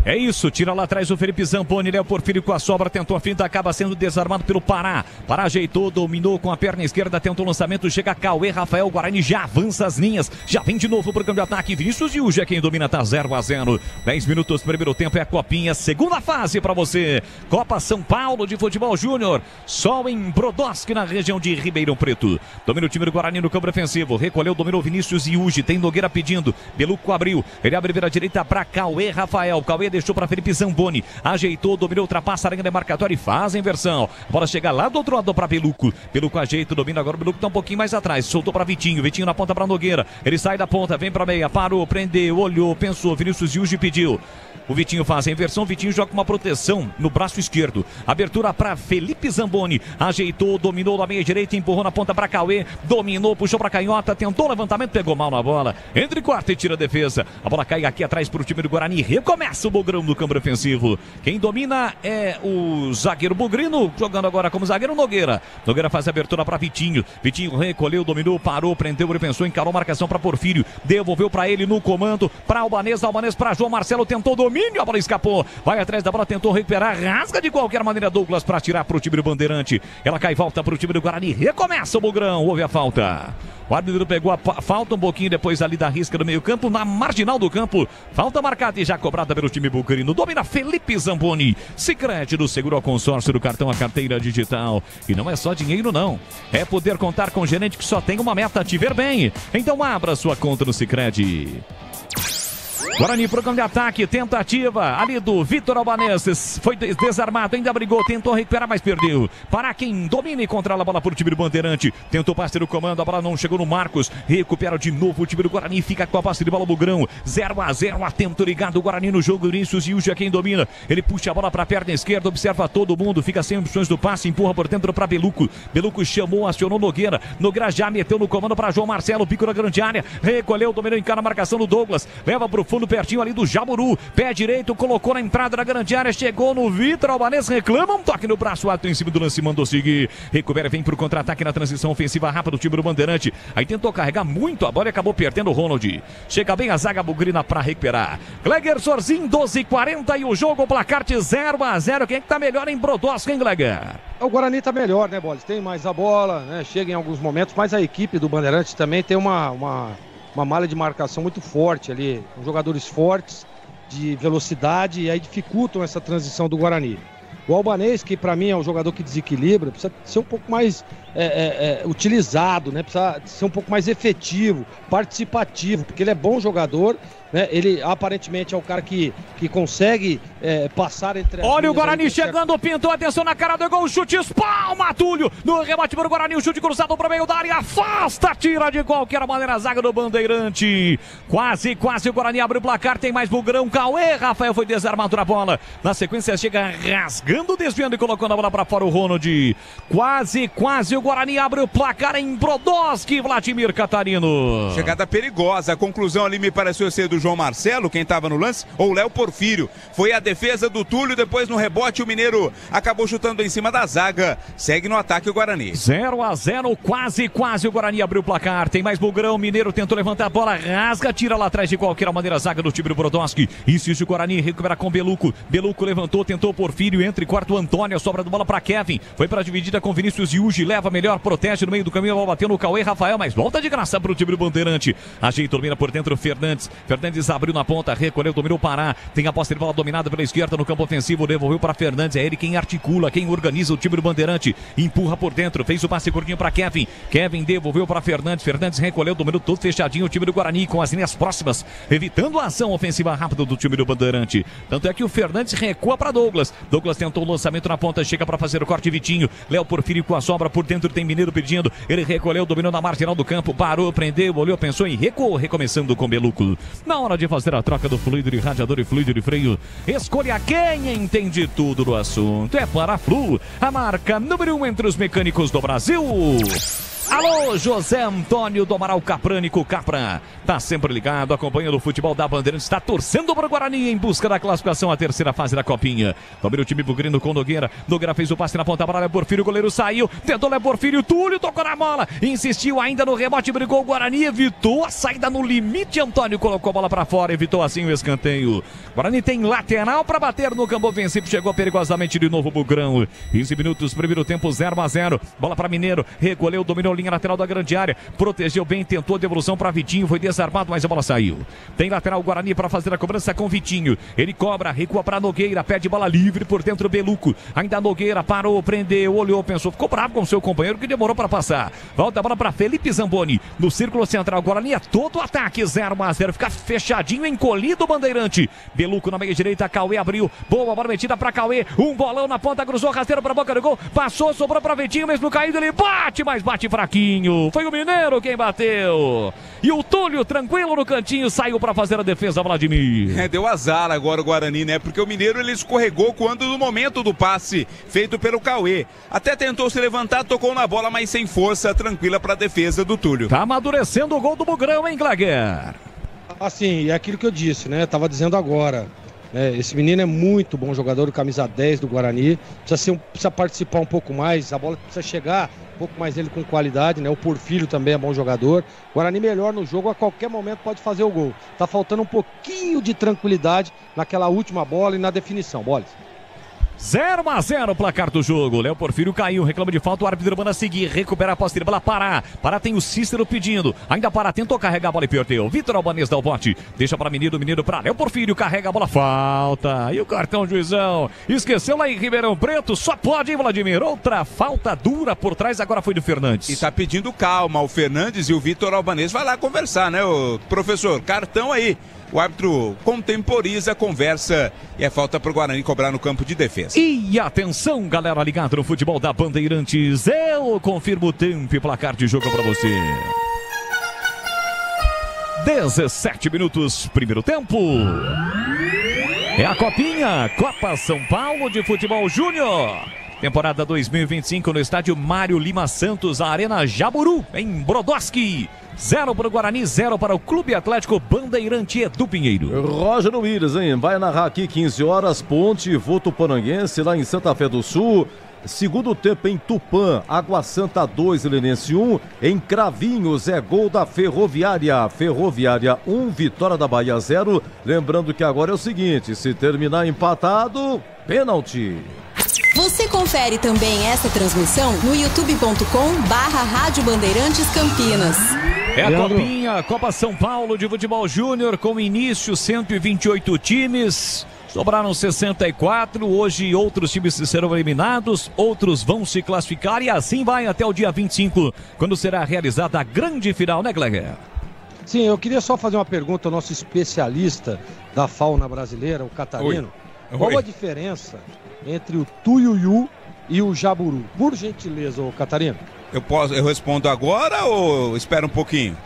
É isso, tira lá atrás o Felipe Zamboni, Léo Porfírio com a sobra, tentou a finta, acaba sendo desarmado pelo Pará. Pará ajeitou, dominou com a perna esquerda, tentou o lançamento, chega Cauê, Rafael, Guarani já avança as linhas, já vem de novo pro campo de ataque, Vinícius e o Gé quem domina, tá 0-0. 10 minutos, primeiro tempo é a copinha, segunda fase pra você. Copa São Paulo de Futebol Júnior, sol em Brodowski na região de Ribeirão Preto. Domina o time do Guarani no campo defensivo, recolheu, dominou Vinícius e Uji, tem Nogueira pedindo, Beluco abriu, ele abre vira direita pra Cauê, Rafael, Cauê deixou para Felipe Zamboni, ajeitou, dominou, ultrapassa a linha demarcatória e faz a inversão. A bola chega lá do outro lado para Beluco. Beluco ajeita, domina agora, o Beluco tá um pouquinho mais atrás, soltou para Vitinho na ponta para Nogueira. Ele sai da ponta, vem para meia, parou, prendeu, olhou, pensou, Vinícius Yuji pediu. O Vitinho faz a inversão, o Vitinho joga com uma proteção no braço esquerdo. Abertura para Felipe Zamboni. Ajeitou, dominou da meia direita, empurrou na ponta para Cauê. Dominou, puxou para canhota, tentou o levantamento, pegou mal na bola. Entre quarta e tira a defesa. A bola cai aqui atrás para o time do Guarani. Recomeça o Bugrão no campo ofensivo. Quem domina é o zagueiro Bugrino, jogando agora como zagueiro Nogueira. Nogueira faz a abertura para Vitinho. Vitinho recolheu, dominou, parou, prendeu, ele pensou, encarou marcação para Porfírio. Devolveu para ele no comando, para Albanês para João Marcelo, tentou domínio, a bola escapou. Vai atrás da bola, tentou recuperar, rasga de qualquer maneira Douglas para tirar para o time do Bandeirante. Ela cai e volta para o time do Guarani. Recomeça o Bugrão, houve a falta. O árbitro pegou a falta um pouquinho depois ali da risca do meio campo, na marginal do campo. Falta marcada e já cobrada pelo time bugrino. Domina Felipe Zamboni. Sicredi do seguro ao consórcio do cartão, a carteira digital. E não é só dinheiro não. É poder contar com gerente que só tem uma meta, te ver bem. Então abra sua conta no Sicredi. Guarani, programa de ataque, tentativa ali do Vitor Albanês, foi desarmado, ainda brigou, tentou recuperar, mas perdeu. Para quem domina e controla a bola por o time do Bandeirante, tentou passe do comando, a bola não chegou no Marcos, recupera de novo o time do Guarani, fica com a passe de bola Bugrão, 0-0, atento ligado o Guarani no jogo, Vinícius Yúgia quem domina, ele puxa a bola para a perna esquerda, observa todo mundo, fica sem opções do passe, empurra por dentro para Beluco, Beluco chamou, acionou Nogueira, Nogueira já meteu no comando para João Marcelo, pico na grande área, recolheu, dominou, encara a marcação do Douglas, leva para o fundo pertinho ali do Jaburu, pé direito, colocou na entrada da grande área, chegou no Vitor Albanês, reclama um toque no braço alto em cima do lance, mandou seguir, recupera, vem pro contra-ataque na transição ofensiva rápida do time do Bandeirante, aí tentou carregar muito a bola e acabou perdendo o Ronald, chega bem a zaga bugrina para recuperar, Gleger Sorzin, 12:40 e o jogo, o placar de 0-0, quem é que tá melhor em Brodowski, hein, Gleger? O Guarani tá melhor, né, Bolis? Tem mais a bola, né, chega em alguns momentos, mas a equipe do Bandeirante também tem uma malha de marcação muito forte ali, com jogadores fortes, de velocidade, e aí dificultam essa transição do Guarani. O Albanês, que para mim é um jogador que desequilibra, precisa ser um pouco mais utilizado, né? Precisa ser um pouco mais efetivo, participativo, porque ele é bom jogador, né? Ele aparentemente é o cara que consegue passar entre as Olha o Guarani chegando, pintou, atenção na cara do gol, chute, espalma, Túlio, no rebate para o Guarani, o chute cruzado para o meio da área, afasta, tira de qualquer maneira a zaga do Bandeirante, quase o Guarani abre o placar, tem mais Bugrão, Cauê, Rafael foi desarmado na bola, na sequência chega rasgando, desviando e colocando a bola para fora o Ronald, quase o Guarani abre o placar em Brodowski, Vladimir Catarino. Chegada perigosa, a conclusão ali me pareceu ser do João Marcelo, quem estava no lance, ou Léo Porfírio. Foi a defesa do Túlio, depois no rebote o Mineiro acabou chutando em cima da zaga. Segue no ataque o Guarani. 0-0, quase o Guarani abriu o placar. Tem mais Bugrão, Mineiro tentou levantar a bola, rasga, tira lá atrás de qualquer maneira a zaga do time do Brodowski. Insiste o Guarani, recupera com Beluco. Beluco levantou, tentou Porfírio, entre quarto Antônio, a sobra de bola para Kevin. Foi para a dividida com Vinícius Yuji, leva melhor, protege no meio do caminho, a bola bateu no Cauê, Rafael, mas volta de graça para o time do Bandeirante. Ajeita, domina por dentro Fernandes. Fernandes abriu na ponta, recolheu, dominou o Pará. Tem a posse de bola dominada pela esquerda no campo ofensivo, devolveu para Fernandes. É ele quem articula, quem organiza o time do Bandeirante. Empurra por dentro, fez o passe curtinho para Kevin. Kevin devolveu para Fernandes. Fernandes recolheu, dominou todo fechadinho o time do Guarani com as linhas próximas, evitando a ação ofensiva rápida do time do Bandeirante. Tanto é que o Fernandes recua para Douglas. Douglas tentou o lançamento na ponta, chega para fazer o corte Vitinho. Léo Porfírio com a sobra por dentro, tem Mineiro pedindo. Ele recolheu, dominou na marginal do campo, parou, prendeu, olhou, pensou e recuou, recomeçando com Beluco. Na hora de fazer a troca do fluido de radiador e fluido de freio, escolha quem entende tudo do assunto. É Paraflu, a marca número 1 entre os mecânicos do Brasil. Alô, José Antônio do Amaral Caprânico, Capra. Tá sempre ligado, acompanhando o futebol da Bandeirantes, está torcendo para o Guarani em busca da classificação à terceira fase da Copinha. Domina o time bugrino com Nogueira. Nogueira fez o passe na ponta para Léo Porfírio, o goleiro saiu, tentou Léo Porfírio, Túlio tocou na bola, insistiu ainda no rebote, brigou o Guarani, evitou a saída no limite. Antônio colocou a bola para fora, evitou assim o escanteio. Guarani tem lateral para bater no campo ofensivo, chegou perigosamente de novo Bugrão. 15 minutos, primeiro tempo, 0-0. Bola para Mineiro, recolheu, dominou linha lateral da grande área, protegeu bem, tentou a devolução para Vitinho, foi desarmado, mas a bola saiu. Tem lateral Guarani para fazer a cobrança com Vitinho. Ele cobra, recua para Nogueira, pede bola livre por dentro Beluco. Ainda Nogueira parou, prendeu, olhou, pensou, ficou bravo com seu companheiro que demorou para passar. Volta a bola para Felipe Zamboni. No círculo central, Guarani é todo o ataque, 0-0. Fica fechadinho, encolhido o Bandeirante. Beluco na meia direita, Cauê abriu, boa bola metida para Cauê. Um bolão na ponta, cruzou rasteiro para a boca do gol, passou, sobrou para Vitinho, mesmo caído, ele bate, mas bate fraco. fraquinho. Foi o Mineiro quem bateu. E o Túlio, tranquilo no cantinho, saiu para fazer a defesa, Vladimir. Deu azar agora o Guarani, né? Porque o Mineiro ele escorregou quando no momento do passe feito pelo Cauê. Até tentou se levantar, tocou na bola, mas sem força, tranquila para a defesa do Túlio. Tá amadurecendo o gol do Bugrão, hein, Glaguer? Assim, é aquilo que eu disse, né? Tava dizendo agora. Esse menino é muito bom jogador, camisa 10 do Guarani. Precisa participar um pouco mais, a bola precisa chegar um pouco mais ele com qualidade, né? O Porfírio também é bom jogador. Guarani melhor no jogo, a qualquer momento pode fazer o gol. Tá faltando um pouquinho de tranquilidade naquela última bola e na definição. Bolas. 0-0 placar do jogo. Léo Porfírio caiu, reclama de falta, o árbitro manda seguir, recuperar a posse de bola, Pará. Pará tem o Cícero pedindo, ainda Pará tentou carregar a bola e perdeu. Vitor Albanês dá o bote, deixa para Menino para Léo Porfírio, carrega a bola, falta. E o cartão juizão, esqueceu lá em Ribeirão Preto, só pode, hein, Vladimir? Outra falta dura por trás, agora foi do Fernandes. E tá pedindo calma o Fernandes e o Vitor Albanês vai lá conversar, né, o professor? Cartão aí. O árbitro contemporiza a conversa e é falta para o Guarani cobrar no campo de defesa. E atenção, galera ligada no futebol da Bandeirantes. Eu confirmo o tempo e placar de jogo para você. 17 minutos, primeiro tempo. É a Copinha, Copa São Paulo de Futebol Júnior. Temporada 2025 no estádio Mário Lima Santos, a Arena Jaburu, em Brodowski. 0 para o Guarani, 0 para o Clube Atlético Bandeirante do Pinheiro. Roger Willis, hein? Vai narrar aqui 15 horas, Ponte Votuporanguense, lá em Santa Fé do Sul. Segundo tempo em Tupã, Água Santa 2, Linense 1. Em Cravinhos é gol da Ferroviária. Ferroviária 1, Vitória da Bahia 0. Lembrando que agora é o seguinte, se terminar empatado, pênalti. Você confere também essa transmissão no youtube.com/Rádio Bandeirantes Campinas. É a Copinha, Copa São Paulo de Futebol Júnior, com início 128 times. Sobraram 64, hoje outros times serão eliminados, outros vão se classificar e assim vai até o dia 25, quando será realizada a grande final, né, Gleger? Sim, eu queria só fazer uma pergunta ao nosso especialista da fauna brasileira, o Catarino. Oi. Qual a diferença entre o tuiuiu e o jaburu? Por gentileza, ô Catarino. Eu respondo agora ou espera um pouquinho?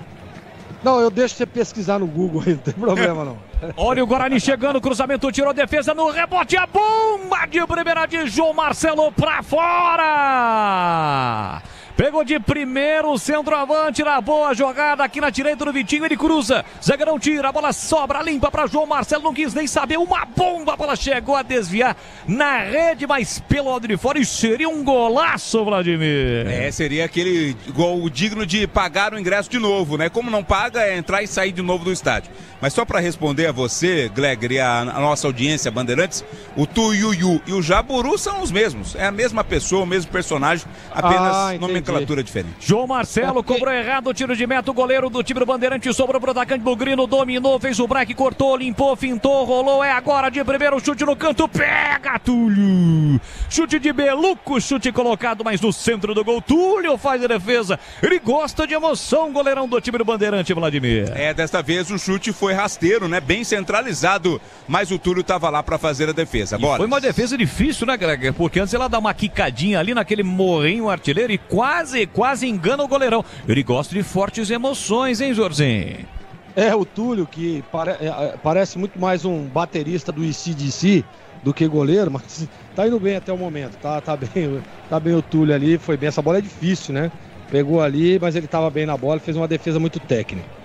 Não, eu deixo você pesquisar no Google aí, não tem problema não. Olha o Guarani chegando, cruzamento, tirou a defesa no rebote, a bomba de primeira de João Marcelo pra fora! Pegou de primeiro, centroavante na boa jogada aqui na direita do Vitinho, ele cruza, zagueirão tira, a bola sobra, limpa para João Marcelo, não quis nem saber, uma bomba, a bola chegou a desviar na rede, mas pelo lado de fora, e seria um golaço, Vladimir. Seria aquele gol digno de pagar o ingresso de novo, né? Como não paga, é entrar e sair de novo do estádio. Mas só para responder a você, Gleger, e a nossa audiência, Bandeirantes, o tuiuiu e o jaburu são os mesmos, é a mesma pessoa, o mesmo personagem, apenas nomenclatura diferente. João Marcelo cobrou errado o tiro de meta, o goleiro do time do Bandeirante sobrou pro atacante Bugrino, dominou, fez o break, cortou, limpou, fintou, rolou, é agora de primeiro, chute no canto, pega Túlio, chute de Beluco, chute colocado mais no centro do gol, Túlio faz a defesa, ele gosta de emoção, goleirão do time do Bandeirante, Vladimir. Desta vez o chute foi rasteiro, né, bem centralizado, mas o Túlio tava lá para fazer a defesa. Foi uma defesa difícil, né, Greger, porque antes ela dá uma quicadinha ali naquele morrinho artilheiro e quase engana o goleirão. Ele gosta de fortes emoções, hein, Jorginho? O Túlio, que parece muito mais um baterista do AC/DC do que goleiro, mas tá indo bem até o momento, tá bem o Túlio ali, foi bem, essa bola é difícil, né? Pegou ali, mas ele tava bem na bola, fez uma defesa muito técnica.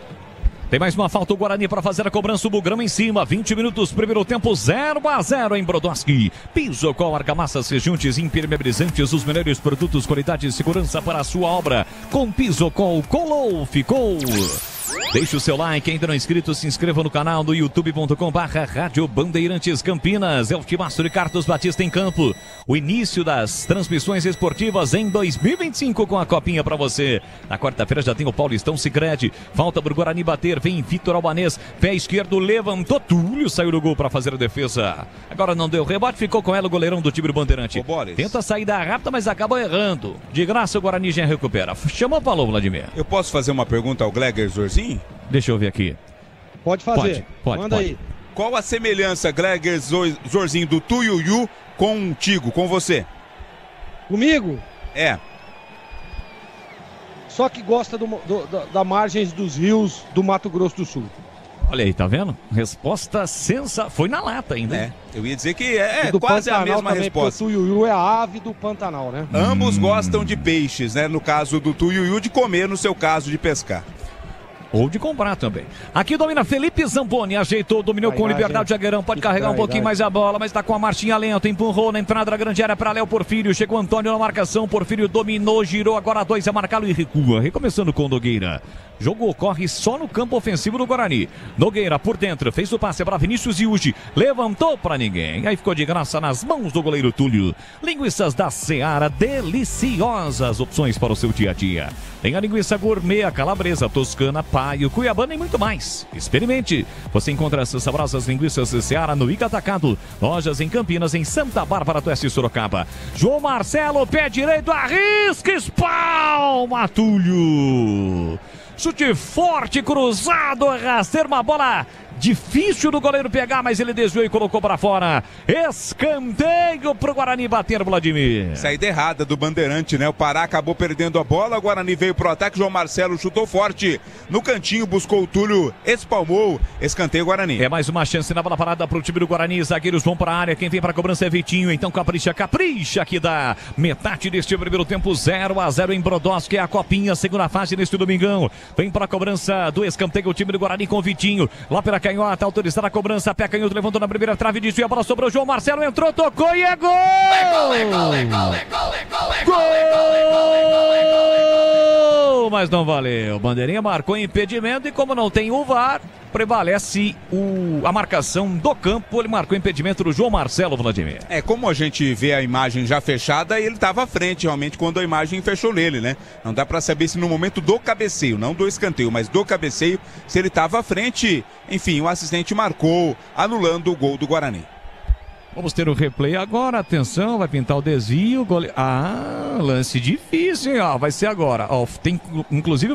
Tem mais uma falta, o Guarani para fazer a cobrança, o Bugrão em cima, 20 minutos, primeiro tempo, 0-0 em Brodowski. Pisocol, argamassas, rejuntes, impermeabilizantes, os melhores produtos, qualidade e segurança para a sua obra. Com Pisocol, colou, ficou. Deixe o seu like, ainda não é inscrito, se inscreva no canal do youtube.com/Rádio Bandeirantes Campinas. É o timaço de Carlos Batista em campo. O início das transmissões esportivas em 2025 com a Copinha para você. Na quarta-feira já tem o Paulistão Sicredi. Falta pro Guarani bater, vem Vitor Albanês, pé esquerdo, levantou, Túlio saiu do gol para fazer a defesa. Agora não deu rebote, ficou com ela o goleirão do time do Bandeirante. Tenta saída rápida, mas acaba errando. De graça o Guarani já recupera. Chamou, falou, Vladimir. Eu posso fazer uma pergunta ao Gleger Zorzinho? Deixa eu ver aqui. Pode fazer. Pode. Manda aí. Qual a semelhança, Gleger Zorzinho, do tuiuiu contigo, com você? Comigo? só que gosta da margens dos rios do Mato Grosso do Sul. Olha aí, tá vendo? Resposta foi na lata ainda. É, eu ia dizer que é do quase Pantanal a mesma também, resposta. O tuiuiu é a ave do Pantanal, né? Ambos gostam de peixes, né? No caso do tuiuiu, de comer, no seu caso de pescar. Ou de comprar também. Aqui domina Felipe Zamboni, ajeitou, dominou com liberdade. Jagueirão pode carregar um pouquinho mais a bola, mas tá com a marchinha lenta, empurrou na entrada da grande área para Léo Porfírio. Chegou Antônio na marcação, Porfírio dominou, girou, agora 2 a marcá-lo e recua. Recomeçando com Nogueira. Jogo ocorre só no campo ofensivo do Guarani. Nogueira por dentro, fez o passe para Vinícius Yuji, levantou para ninguém. Aí ficou de graça nas mãos do goleiro Túlio. Linguiças da Seara, deliciosas opções para o seu dia a dia. Tem a linguiça gourmet, a calabresa, toscana, paio, cuiabana e muito mais. Experimente. Você encontra essas saborosas linguiças da Seara no Ica Atacado. Lojas em Campinas, em Santa Bárbara do Oeste e Sorocaba. João Marcelo, pé direito, arrisca, espalma, Túlio. Chute forte, cruzado, rasteiro, uma bola difícil do goleiro pegar, mas ele desviou e colocou para fora. Escanteio pro Guarani bater, Vladimir. Saída errada do Bandeirante, né? O Pará acabou perdendo a bola, o Guarani veio pro ataque, João Marcelo chutou forte no cantinho, buscou o Túlio, espalmou, escanteio Guarani. É mais uma chance na bola parada pro time do Guarani, zagueiros vão para a área, quem vem para a cobrança é Vitinho, então capricha aqui da metade deste primeiro tempo, 0-0 em Brodowski, é a copinha, segunda fase neste domingão. Vem para a cobrança do escanteio o time do Guarani com Vitinho, lá pela canhota, autorizada a cobrança, pé canhoto, levantou na primeira trave, desvia a bola sobre o João Marcelo, entrou, tocou e é gol! Gol! Mas não valeu, Bandeirinha marcou impedimento e como não tem o VAR, prevalece a marcação do campo, ele marcou impedimento do João Marcelo, Vladimir. É, como a gente vê a imagem já fechada, ele estava à frente realmente quando a imagem fechou nele, né? Não dá para saber se no momento do cabeceio, não do escanteio, mas do cabeceio, se ele estava à frente. Enfim, o assistente marcou, anulando o gol do Guarani. Vamos ter o replay agora, atenção, vai pintar o desvio, lance difícil, hein, ó, vai ser agora, ó, tem inclusive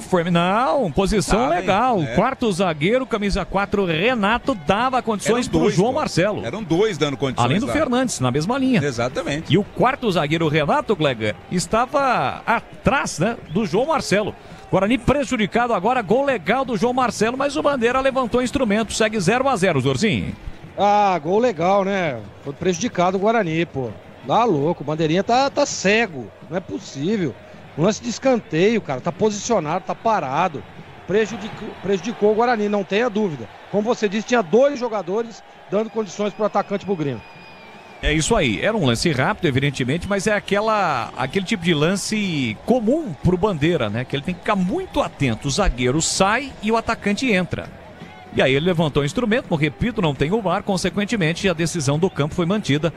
posição legal, quarto zagueiro, camisa 4, Renato, dava condições pro João Marcelo. Eram 2 dando condições. Além do Fernandes, na mesma linha. Exatamente. E o quarto zagueiro, Renato Gleger, estava atrás, né, do João Marcelo. Guarani prejudicado agora, gol legal do João Marcelo, mas o Bandeira levantou o instrumento, segue 0-0, Zorzinho. Gol legal, né? Foi prejudicado o Guarani, pô. Dá louco, o Bandeirinha tá cego. Não é possível. Um lance de escanteio, cara. Tá posicionado, tá parado. Prejudicou o Guarani, não tenha dúvida. Como você disse, tinha 2 jogadores dando condições pro atacante bugrino. É isso aí, era um lance rápido, evidentemente, mas é aquele tipo de lance comum pro Bandeira, né? Que ele tem que ficar muito atento. O zagueiro sai e o atacante entra. E aí ele levantou o instrumento, como repito, não tem o VAR, consequentemente a decisão do campo foi mantida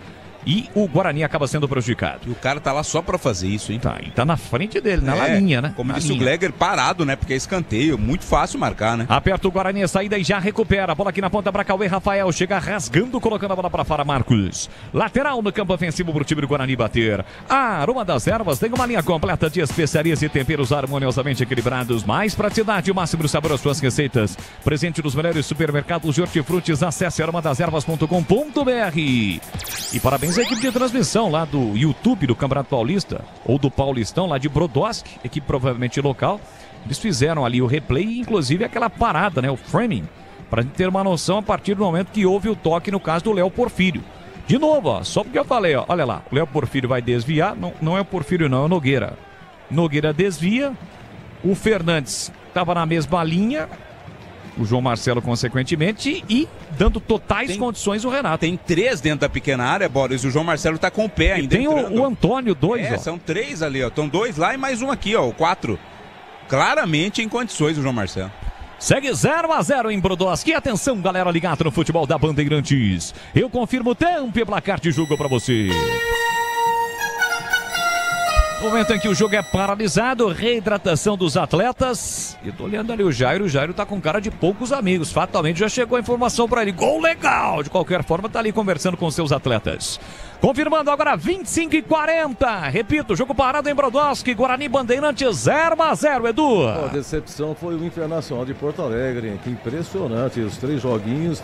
e o Guarani acaba sendo prejudicado. E o cara tá lá só pra fazer isso, hein? Tá, e tá na frente dele, na linha, né? Como disse o Gleger, parado, né? Porque é escanteio, muito fácil marcar, né? Aperta o Guarani, a saída e já recupera. A bola aqui na ponta pra Cauê, Rafael chega rasgando, colocando a bola pra fora, Marcos. Lateral no campo ofensivo pro time do Guarani bater. A Aroma das Ervas tem uma linha completa de especiarias e temperos harmoniosamente equilibrados. Mais praticidade, o máximo sabor às suas receitas. Presente nos melhores supermercados de hortifrutis. Acesse aromadeservas.com.br. E parabéns à equipe de transmissão lá do YouTube do Campeonato Paulista, ou do Paulistão lá de Brodowski, equipe provavelmente local. Eles fizeram ali o replay, inclusive aquela parada, né, o framing, para a gente ter uma noção a partir do momento que houve o toque no caso do Léo Porfírio. De novo, ó, só porque eu falei, ó, olha lá, o Léo Porfírio vai desviar, não é o Porfírio não, é o Nogueira. Nogueira desvia, o Fernandes estava na mesma linha, o João Marcelo consequentemente, e dando totais condições o Renato. Tem 3 dentro da pequena área, Boris, e o João Marcelo tá com o pé ainda. E tem o Antônio, 2, ó. São 3 ali, ó, estão 2 lá e mais um aqui, ó, o 4. Claramente em condições o João Marcelo. Segue 0-0 em Brodowski. Atenção, galera ligada no futebol da Bandeirantes. Eu confirmo o tempo e placar de jogo pra você. Momento em que o jogo é paralisado, reidratação dos atletas. Eu tô olhando ali o Jairo tá com cara de poucos amigos. Fatalmente já chegou a informação pra ele. Gol legal! De qualquer forma, tá ali conversando com seus atletas. Confirmando agora 25:40. Repito, jogo parado em Brodowski. Guarani Bandeirantes 0-0, Edu. A decepção foi o Internacional de Porto Alegre. Que impressionante. Os 3 joguinhos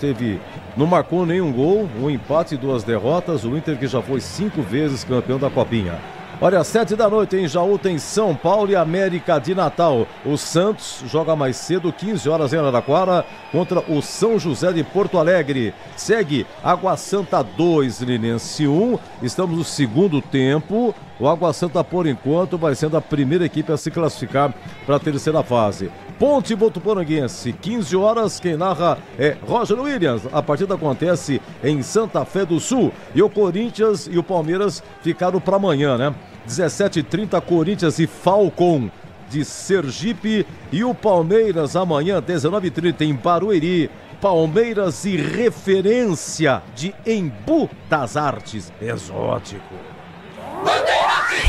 não marcou nenhum gol. Um empate e 2 derrotas. O Inter que já foi 5 vezes campeão da Copinha. Olha, às 7 da noite em Jaú tem São Paulo e América de Natal. O Santos joga mais cedo, 15 horas em Araraquara, contra o São José de Porto Alegre. Segue Água Santa 2, Linense 1. Estamos no segundo tempo. O Água Santa, por enquanto, vai sendo a primeira equipe a se classificar para a terceira fase. Ponte Votuporanguense, 15 horas, quem narra é Roger Williams. A partida acontece em Santa Fé do Sul. E o Corinthians e o Palmeiras ficaram para amanhã, né? 17h30, Corinthians e Falcon de Sergipe. E o Palmeiras amanhã, 19h30, em Barueri. Palmeiras e Referência de Embu das Artes. Exótico.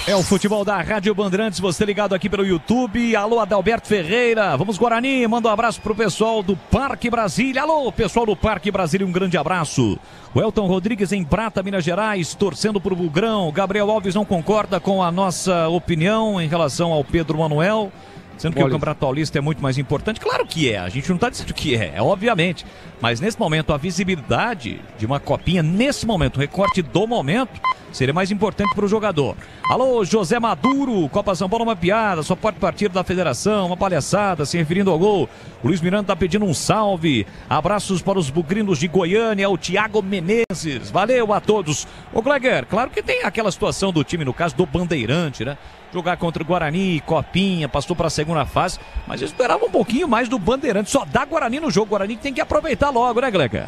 É o futebol da Rádio Bandeirantes, você ligado aqui pelo YouTube. Alô, Adalberto Ferreira, vamos Guarani, manda um abraço pro pessoal do Parque Brasília. Alô, pessoal do Parque Brasília, um grande abraço. O Elton Rodrigues em Prata, Minas Gerais, torcendo pro Bugrão. Gabriel Alves não concorda com a nossa opinião em relação ao Pedro Manuel, sendo que o Campeonato Paulista é muito mais importante. Claro que é, a gente não está dizendo que é obviamente. Mas nesse momento, a visibilidade de uma copinha, nesse momento, o recorte do momento, seria mais importante para o jogador. Alô, José Maduro, Copa São Paulo uma piada, só pode partir da federação, uma palhaçada, se referindo ao gol. O Luiz Miranda está pedindo um salve. Abraços para os bugrinos de Goiânia, o Thiago Menezes. Valeu a todos. Ô, Gleger, claro que tem aquela situação do time, no caso do Bandeirante, né? Jogar contra o Guarani, Copinha, passou para a segunda fase, mas eu esperava um pouquinho mais do Bandeirante. Só dá Guarani no jogo, Guarani tem que aproveitar logo, né, Gleger?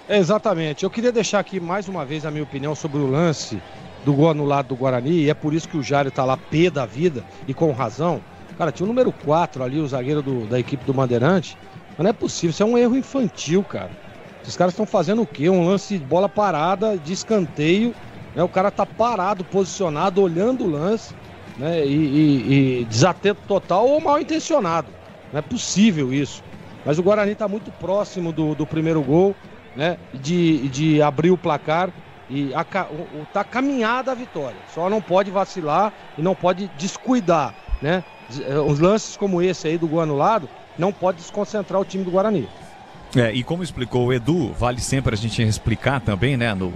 Exatamente. Eu queria deixar aqui mais uma vez a minha opinião sobre o lance do gol anulado do Guarani, e é por isso que o Jário tá lá pé da vida, e com razão. Cara, tinha o número 4 ali, o zagueiro da equipe do Bandeirante, mas não é possível, isso é um erro infantil, cara. Esses caras estão fazendo o quê? Um lance de bola parada, de escanteio, né? O cara tá parado, posicionado, olhando o lance, né? E desatento total ou mal intencionado. Não é possível isso. Mas o Guarani tá muito próximo do primeiro gol, né? De abrir o placar. E tá caminhada a vitória. Só não pode vacilar e não pode descuidar, né? Os lances como esse aí do gol anulado não pode desconcentrar o time do Guarani. E como explicou o Edu, vale sempre a gente explicar também, né? No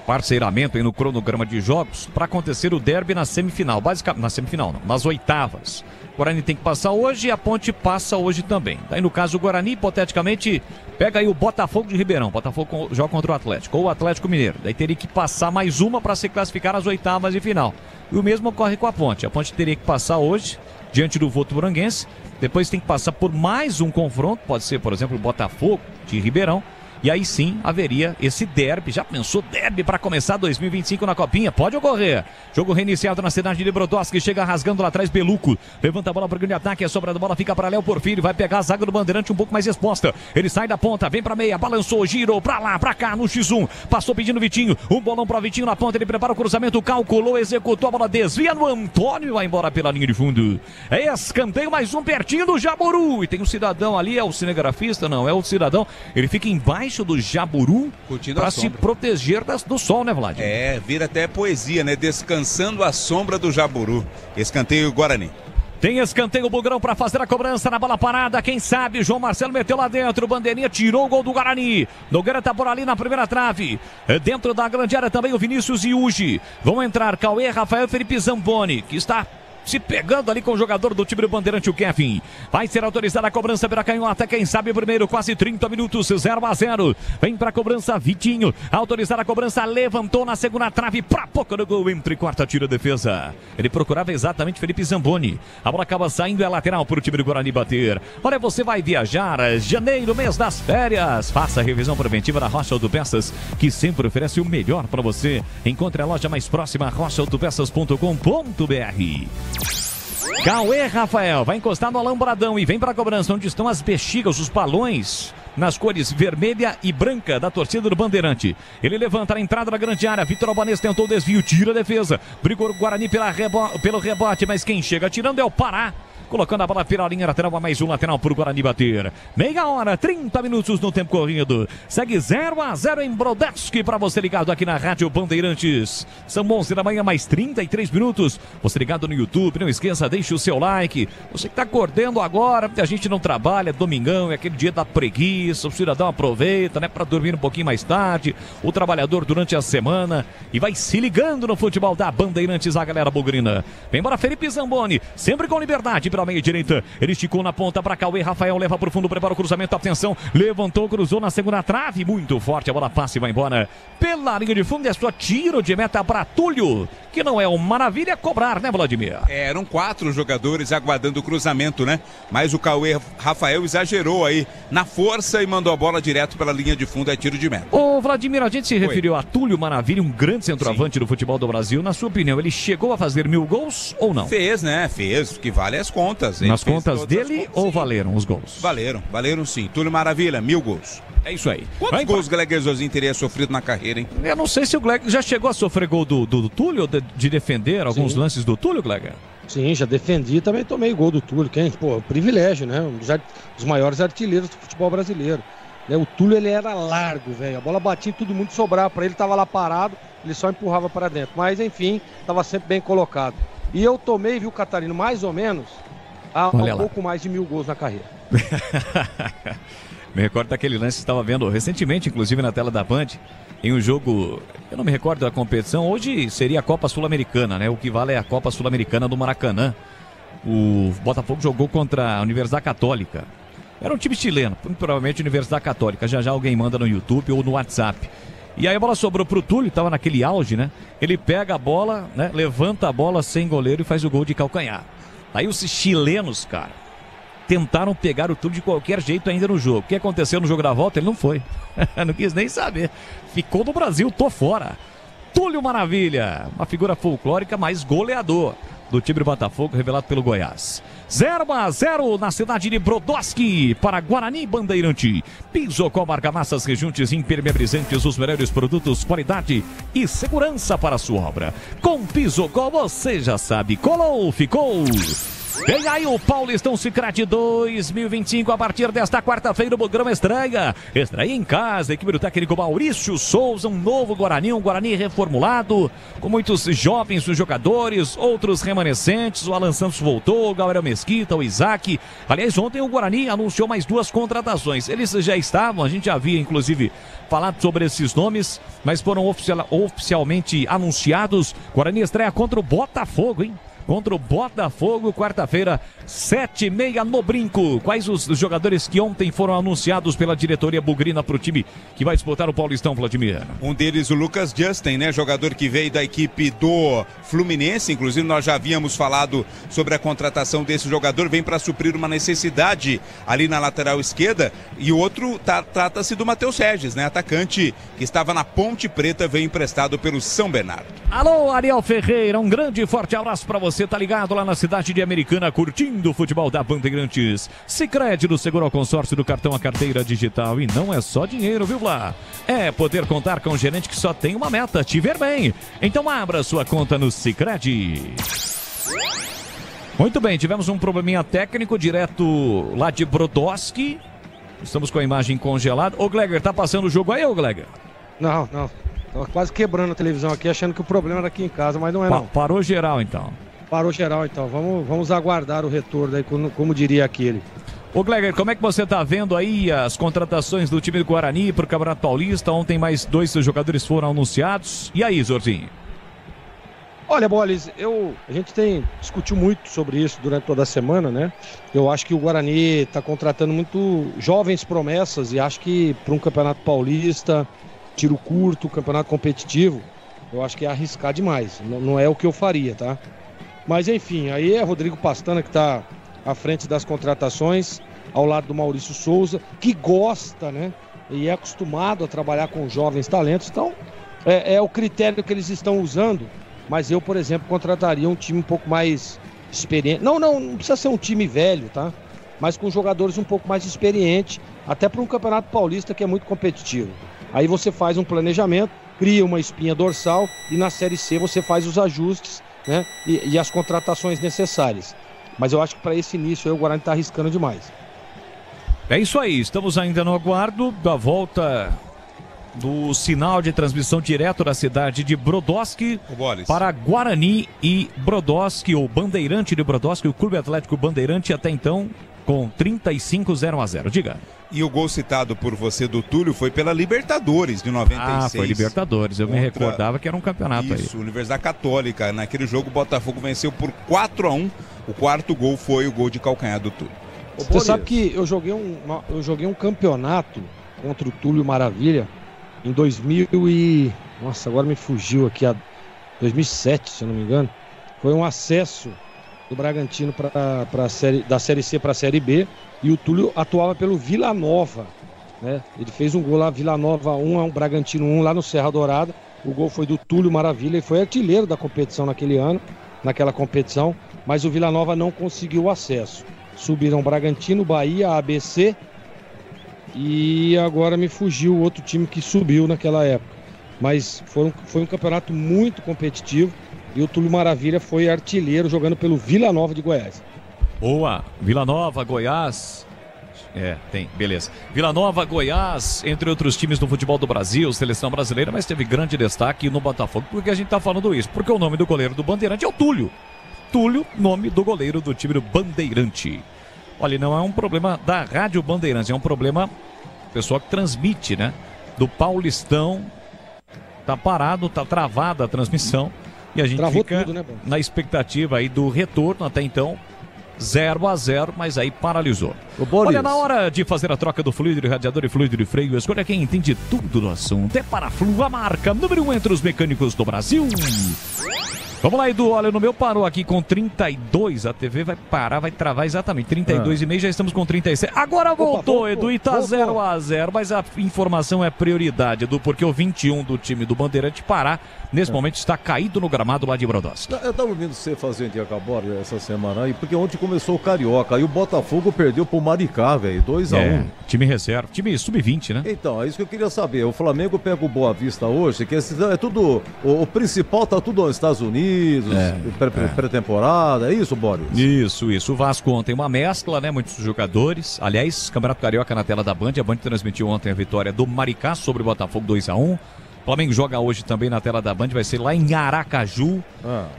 parceiramento e no cronograma de jogos, para acontecer o derby na semifinal. Basicamente, na semifinal não, nas oitavas. O Guarani tem que passar hoje e a Ponte passa hoje também. Daí no caso o Guarani, hipoteticamente, pega aí o Botafogo de Ribeirão. Botafogo joga contra o Atlético, ou o Atlético Mineiro. Daí teria que passar mais uma para se classificar às oitavas de final. E o mesmo ocorre com a Ponte. A Ponte teria que passar hoje, diante do Votuporanguense. Depois tem que passar por mais um confronto, pode ser, por exemplo, o Botafogo de Ribeirão. E aí sim haveria esse derby. Já pensou derby para começar 2025 na Copinha? Pode ocorrer. Jogo reiniciado na cidade de Brodowski. Chega rasgando lá atrás Beluco. Levanta a bola para o grande ataque. A sobra da bola fica para Léo Porfírio. Vai pegar a zaga do Bandeirante um pouco mais exposta. Ele sai da ponta, vem para meia, balançou, girou para lá, para cá no X1. Passou pedindo Vitinho. Um bolão para Vitinho na ponta. Ele prepara o cruzamento, calculou, executou a bola, desvia no Antônio. Vai embora pela linha de fundo. É escanteio, mais um pertinho do Jaburu. E tem um cidadão ali, é o cinegrafista? Não, é o cidadão. Ele fica embaixo do Jaburu para se proteger do sol, né, Vlad? Vira até poesia, né? Descansando à sombra do Jaburu. Escanteio Guarani. Tem escanteio Bugrão para fazer a cobrança na bola parada. Quem sabe? João Marcelo meteu lá dentro. O Bandeirinha tirou o gol do Guarani. Nogueira tá por ali na primeira trave. Dentro da grande área também o Vinícius e Uji. Vão entrar Cauê, Rafael e Felipe Zamboni, que está se pegando ali com o jogador do time do Bandeirante, o Kevin. Vai ser autorizada a cobrança pela canhota. Quem sabe primeiro, quase 30 minutos, 0-0. Vem pra cobrança, Vitinho. Autorizada a cobrança, levantou na segunda trave. Pra pouco do gol, entre quarta, tira a defesa. Ele procurava exatamente Felipe Zamboni. A bola acaba saindo, é lateral pro time do Guarani bater. Olha, você vai viajar, janeiro, mês das férias. Faça a revisão preventiva da Rocha Autopeças, que sempre oferece o melhor para você. Encontre a loja mais próxima, rochaautopeças.com.br. Cauê Rafael vai encostar no alambradão e vem para a cobrança, onde estão as bexigas, os balões nas cores vermelha e branca da torcida do Bandeirante. Ele levanta na entrada da grande área. Vitor Albanês tentou o desvio, tira a defesa. Brigou o Guarani pelo rebote, mas quem chega tirando é o Pará. colocando a bola pela linha lateral, mais um lateral para o Guarani bater. Meia hora, 30 minutos no tempo corrido. Segue 0-0 em Brodowski para você ligado aqui na Rádio Bandeirantes. São 11 da manhã, mais 33 minutos. Você ligado no YouTube, não esqueça, deixe o seu like. Você que está acordando agora, a gente não trabalha, domingão, é aquele dia da preguiça, o cidadão aproveita, né, para dormir um pouquinho mais tarde, o trabalhador durante a semana, e vai se ligando no futebol da Bandeirantes, a galera bugrina. Vem embora Felipe Zamboni, sempre com liberdade pela meia direita, ele esticou na ponta para Cauê, Rafael leva para o fundo, prepara o cruzamento, atenção, levantou, cruzou na segunda trave, muito forte, a bola passa e vai embora pela linha de fundo, é só tiro de meta para Túlio, que não é uma maravilha cobrar, né, Vladimir? Eram 4 jogadores aguardando o cruzamento, né? Mas o Cauê Rafael exagerou aí na força e mandou a bola direto pela linha de fundo, é tiro de meta. Ô Vladimir, a gente se referiu a Túlio Maravilha, um grande centroavante do futebol do Brasil. Na sua opinião, ele chegou a fazer 1000 gols ou não? Fez, né? Fez, que vale as contas. Nas contas dele ou valeram os gols? Valeram sim. Túlio Maravilha, 1000 gols. É isso aí. Quantos gols o Gleger Zosin teria sofrido na carreira, hein? Eu não sei se o Gleger já chegou a sofrer gol do Túlio, de defender alguns lances do Túlio, Gleger? Sim, já defendi, também tomei gol do Túlio, privilégio, né? Um dos maiores artilheiros do futebol brasileiro. O Túlio, ele era largo, velho. A bola batia em todo mundo, sobrava pra ele, tava lá parado, ele só empurrava para dentro. Mas, enfim, tava sempre bem colocado. E eu tomei, viu, Catarino, mais ou menos, um pouco mais de 1000 gols na carreira. Me recordo daquele lance que estava vendo recentemente, inclusive na tela da Band, em um jogo, eu não me recordo da competição, hoje seria a Copa Sul-Americana, né? O que vale é a Copa Sul-Americana do Maracanã. O Botafogo jogou contra a Universidade Católica. Era um time chileno, provavelmente Universidade Católica. Já alguém manda no YouTube ou no WhatsApp. E aí a bola sobrou pro Túlio, estava naquele auge, né? Ele pega a bola, né? Levanta a bola sem goleiro e faz o gol de calcanhar. Aí os chilenos, cara, tentaram pegar o Túlio de qualquer jeito ainda no jogo. O que aconteceu no jogo da volta? Ele não foi. Não quis nem saber. Ficou no Brasil, tô fora. Túlio Maravilha, uma figura folclórica, mas goleador do time do Botafogo, revelado pelo Goiás. 0-0 na cidade de Brodowski para Guarani Bandeirante. Pisocol, argamassas, rejuntes, impermeabilizantes, os melhores produtos, qualidade e segurança para a sua obra. Com Pisocol você já sabe, colou, ficou. Vem aí o Paulistão Sicredi 2025 a partir desta quarta-feira. O programa estreia em casa. A equipe do técnico Maurício Souza, um novo Guarani, um Guarani reformulado, com muitos jovens jogadores, outros remanescentes. O Alan Santos voltou, o Gabriel Mesquita, o Isaac. Aliás, ontem o Guarani anunciou mais 2 contratações. Eles já estavam, a gente já havia inclusive falado sobre esses nomes, mas foram oficialmente anunciados. Guarani estreia contra o Botafogo, hein? Contra o Botafogo, quarta-feira, 7h30 no Brinco. Quais os jogadores que ontem foram anunciados pela diretoria bugrina para o time que vai disputar o Paulistão, Vladimir? Um deles, o Lucas Justin, né? Jogador que veio da equipe do Fluminense. Inclusive, nós já havíamos falado sobre a contratação desse jogador. Vem para suprir uma necessidade ali na lateral esquerda. E o outro trata-se do Matheus Regis, né? Atacante que estava na Ponte Preta, veio emprestado pelo São Bernardo. Alô, Ariel Ferreira, um grande e forte abraço para você. Tá ligado lá na cidade de Americana, curtindo o futebol da Bandeirantes. Sicredi do seguro ao consórcio do cartão à carteira digital. E não é só dinheiro, viu, Blá? É poder contar com um gerente que só tem uma meta, te ver bem. Então abra sua conta no Sicredi. Muito bem, tivemos um probleminha técnico direto lá de Brodowski. Estamos com a imagem congelada. Ô, Gleger, tá passando o jogo aí, ô, Gleger? Não. Tava quase quebrando a televisão aqui, achando que o problema era aqui em casa, mas não é não. Parou geral, então. Parou geral, então. Vamos aguardar o retorno aí, como diria aquele. Ô, Gleger, como é que você tá vendo aí as contratações do time do Guarani para o Campeonato Paulista? Ontem mais 2 jogadores foram anunciados. E aí, Zorzinho? Olha, Bolis, a gente discutiu muito sobre isso durante toda a semana, né? Eu acho que o Guarani está contratando muito jovens promessas e acho que para um Campeonato Paulista, tiro curto, campeonato competitivo, eu acho que é arriscar demais. Não é o que eu faria, tá? Mas enfim, aí é Rodrigo Pastana que está à frente das contratações, ao lado do Maurício Souza, que gosta, né? E é acostumado a trabalhar com jovens talentos. Então, é o critério que eles estão usando. Mas eu, por exemplo, contrataria um time um pouco mais experiente. Não precisa ser um time velho, tá? Mas com jogadores um pouco mais experientes, até para um Campeonato Paulista que é muito competitivo. Aí você faz um planejamento, cria uma espinha dorsal e na Série C você faz os ajustes, né? E as contratações necessárias. Mas eu acho que para esse início aí o Guarani está arriscando demais. É isso aí, estamos ainda no aguardo da volta do sinal de transmissão direto da cidade de Brodowski para Guarani e Brodowski, ou Bandeirante de Brodowski, o Clube Atlético Bandeirante até então com 35-0-0. Diga. E o gol citado por você do Túlio foi pela Libertadores de 96. Ah, foi Libertadores, eu me recordava que era um campeonato aí. Isso, Universidade Católica. Naquele jogo o Botafogo venceu por 4-1. O quarto gol foi o gol de calcanhar do Túlio. Você sabe que eu joguei um campeonato contra o Túlio Maravilha em 2000 e... Nossa, agora me fugiu aqui, 2007, se eu não me engano. Foi um acesso do Bragantino da Série C para a Série B, e o Túlio atuava pelo Vila Nova, né? Ele fez um gol lá, Vila Nova 1, Bragantino 1, lá no Serra Dourada. O gol foi do Túlio Maravilha e foi artilheiro da competição naquele ano, naquela competição, mas o Vila Nova não conseguiu o acesso. Subiram Bragantino, Bahia, ABC, e agora me fugiu o outro time que subiu naquela época. Mas foi um campeonato muito competitivo e o Túlio Maravilha foi artilheiro jogando pelo Vila Nova de Goiás. Boa, Vila Nova, Goiás. Beleza. Vila Nova, Goiás, entre outros times do futebol do Brasil, seleção brasileira, mas teve grande destaque no Botafogo. Por que a gente tá falando isso? Porque o nome do goleiro do Bandeirante é o Túlio. Túlio, nome do goleiro do time do Bandeirante. Olha, não é um problema da Rádio Bandeirantes, é um problema pessoal que transmite, né? Do Paulistão. Tá parado, tá travada a transmissão. E a gente fica tudo, né, na expectativa aí do retorno. Até então, 0-0, mas aí paralisou. Olha, na hora de fazer a troca do fluido de radiador e fluido de freio, escolha quem entende tudo do assunto. É Paraflu, a marca número 1 entre os mecânicos do Brasil. Vamos lá, Edu, olha, no meu parou aqui com 32, a TV vai parar, vai travar exatamente, 32,5, já estamos com 36. Agora voltou, Edu, e tá 0-0, mas a informação é prioridade, Edu, porque o 21 do time do Bandeirante Pará, nesse momento, está caído no gramado lá de Brodowski. Eu tava ouvindo você fazer de Acabora essa semana aí, porque ontem começou o Carioca, e o Botafogo perdeu pro Maricá, velho, 2-1. Time reserva, time sub-20, né? Então, é isso que eu queria saber, o Flamengo pega o Boa Vista hoje, que é tudo, o principal tá tudo nos Estados Unidos, pré-temporada, é isso, Boris? Isso. O Vasco ontem uma mescla, né? Muitos jogadores. Aliás, Campeonato Carioca na tela da Band. A Band transmitiu ontem a vitória do Maricá sobre o Botafogo 2-1. O Flamengo joga hoje também na tela da Band, vai ser lá em Aracaju.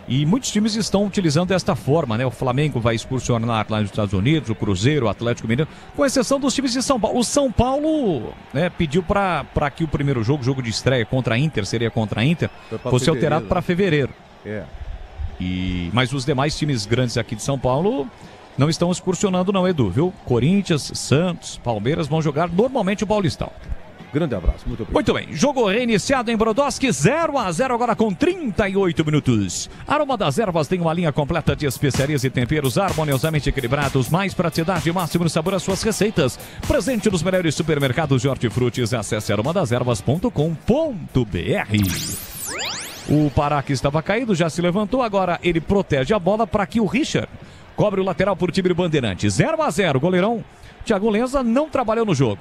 E muitos times estão utilizando desta forma, né? O Flamengo vai excursionar lá nos Estados Unidos, o Cruzeiro, o Atlético Mineiro, com exceção dos times de São Paulo. O São Paulo, né, pediu para que o primeiro jogo de estreia contra a Inter, seria contra a Inter, fosse alterado para fevereiro. Mas os demais times grandes aqui de São Paulo não estão excursionando não, Edu, viu? Corinthians, Santos, Palmeiras vão jogar normalmente o Paulistão. Grande abraço, muito obrigado. Muito bem, jogo reiniciado em Brodowski, 0-0 agora com 38 minutos. Aroma das Ervas tem uma linha completa de especiarias e temperos harmoniosamente equilibrados, mais praticidade e máximo sabor às suas receitas. Presente nos melhores supermercados de hortifrutis, acesse aromadeservas.com.br. O Pará que estava caído já se levantou, agora ele protege a bola para que o Richard cobre o lateral por time do Bandeirante. 0-0, goleirão Thiago Lenza não trabalhou no jogo.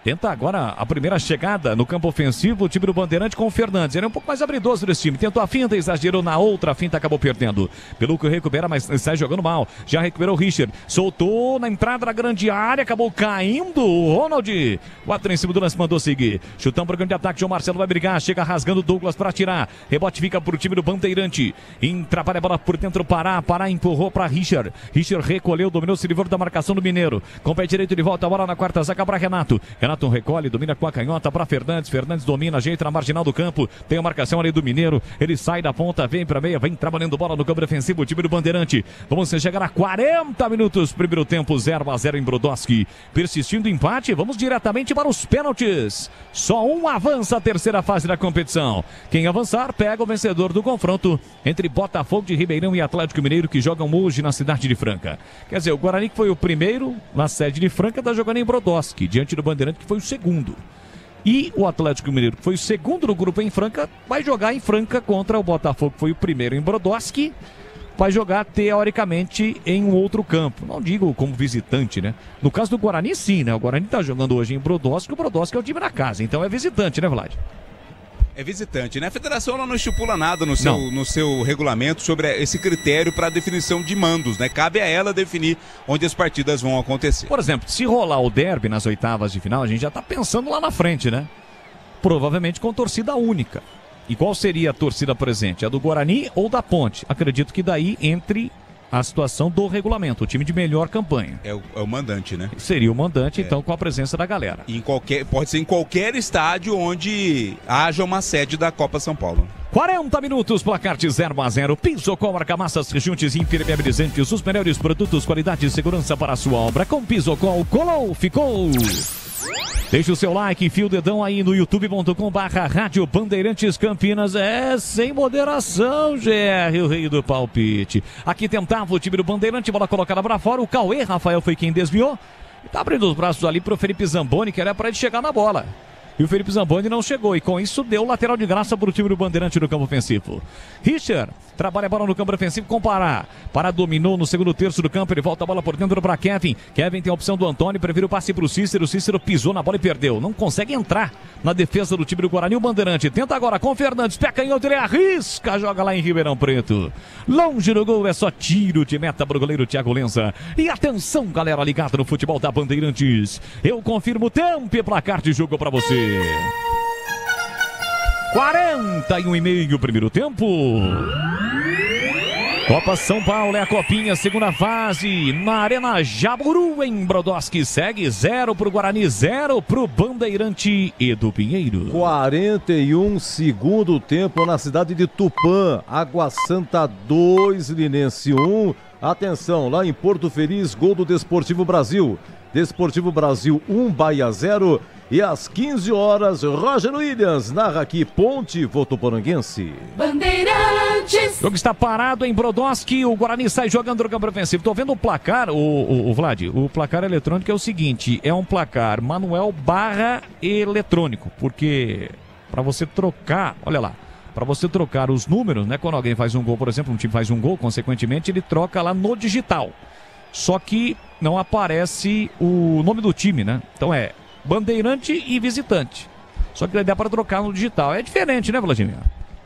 Tenta agora a primeira chegada no campo ofensivo, o time do Bandeirante com o Fernandes. Ele é um pouco mais habilidoso desse time. Tentou a finta, exagerou na outra finta, acabou perdendo. Peluco recupera, mas sai jogando mal. Já recuperou o Richard. Soltou na entrada da grande área, acabou caindo. O Ronald, 4 em cima do lance, mandou seguir. Chutão para o grande ataque, João Marcelo vai brigar. Chega rasgando Douglas para tirar. Rebote fica para o time do Bandeirante. Trabalha a bola por dentro, Pará empurrou para Richard. Richard recolheu, dominou, se livrou da marcação do Mineiro. Com o pé direito de volta, a bola na quarta zaga para Renato. Renato recolhe, domina com a canhota para Fernandes. Fernandes domina, ajeita na marginal do campo. Tem a marcação ali do Mineiro. Ele sai da ponta, vem para meia, vem trabalhando bola no campo defensivo. O time do Bandeirante. Vamos chegar a 40 minutos. Primeiro tempo, 0-0 em Brodowski. Persistindo o empate, vamos diretamente para os pênaltis. Só um avança a terceira fase da competição. Quem avançar, pega o vencedor do confronto entre Botafogo de Ribeirão e Atlético Mineiro, que jogam hoje na cidade de Franca. Quer dizer, o Guarani, que foi o primeiro na sede de Franca, está jogando em Brodowski, diante do Bandeirante, que foi o segundo. E o Atlético Mineiro, que foi o segundo no grupo em Franca, vai jogar em Franca contra o Botafogo, que foi o primeiro em Brodowski. Vai jogar, teoricamente, em um outro campo. Não digo como visitante, né? No caso do Guarani, sim, né? O Guarani está jogando hoje em Brodowski, o Brodowski é o time da casa, então é visitante, né, Vlad? É visitante, né? A federação ela não estipula nada no seu regulamento sobre esse critério para definição de mandos, né? Cabe a ela definir onde as partidas vão acontecer. Por exemplo, se rolar o derby nas oitavas de final, a gente já tá pensando lá na frente, né? Provavelmente com torcida única. E qual seria a torcida presente? A do Guarani ou da Ponte? Acredito que daí entre a situação do regulamento, o time de melhor campanha. É o mandante, né? Seria o mandante, então, com a presença da galera. E pode ser em qualquer estádio onde haja uma sede da Copa São Paulo. 40 minutos, placar de 0-0. Pisocol, arcamassas, rejuntes impermeabilizantes, os melhores produtos, qualidade e segurança para a sua obra. Com Pisocol, colou, ficou. Deixa o seu like, enfia o dedão aí no youtube.com/Rádio Bandeirantes Campinas. É sem moderação, GR, o rei do palpite. Aqui tentava o time do Bandeirante, bola colocada para fora. O Cauê Rafael foi quem desviou. E tá abrindo os braços ali pro Felipe Zamboni, que era para ele chegar na bola. E o Felipe Zamboni não chegou. E com isso deu lateral de graça para o time do Bandeirante no campo ofensivo. Richard trabalha a bola no campo ofensivo com Pará. Pará dominou no segundo terço do campo. Ele volta a bola por dentro para Kevin. Kevin tem a opção do Antônio. Prefere o passe para o Cícero. Cícero pisou na bola e perdeu. Não consegue entrar na defesa do time do Guarani. O Bandeirante tenta agora com o Fernandes. Pé canhoto, ele arrisca. Joga lá em Ribeirão Preto. Longe do gol. É só tiro de meta para o goleiro Thiago Lenza. E atenção, galera ligada no futebol da Bandeirantes. Eu confirmo o tempo e placar de jogo para você. 41,5 primeiro tempo. Copa São Paulo é a copinha, segunda fase, na Arena Jaburu, em Brodowski. Segue 0 pro Guarani, 0 pro Bandeirante Edu Pinheiro. 41 segundo tempo na cidade de Tupã. Água Santa 2, Linense 1. Atenção, lá em Porto Feliz, gol do Desportivo Brasil. Desportivo Brasil 1, Bahia 0. E às 15 horas, Roger Williams narra aqui Ponte Votuporanguense. Bandeirantes. O jogo está parado em Brodowski, o Guarani sai jogando no campo ofensivo. Tô vendo o placar, o Vlad, o placar eletrônico é o seguinte, é um placar manual / eletrônico, porque para você trocar, olha lá, para você trocar os números, né, quando alguém faz um gol, por exemplo, um time faz um gol, consequentemente ele troca lá no digital. Só que não aparece o nome do time, né? Então é Bandeirante e visitante. Só que dá para trocar no digital. É diferente, né, Vladimir?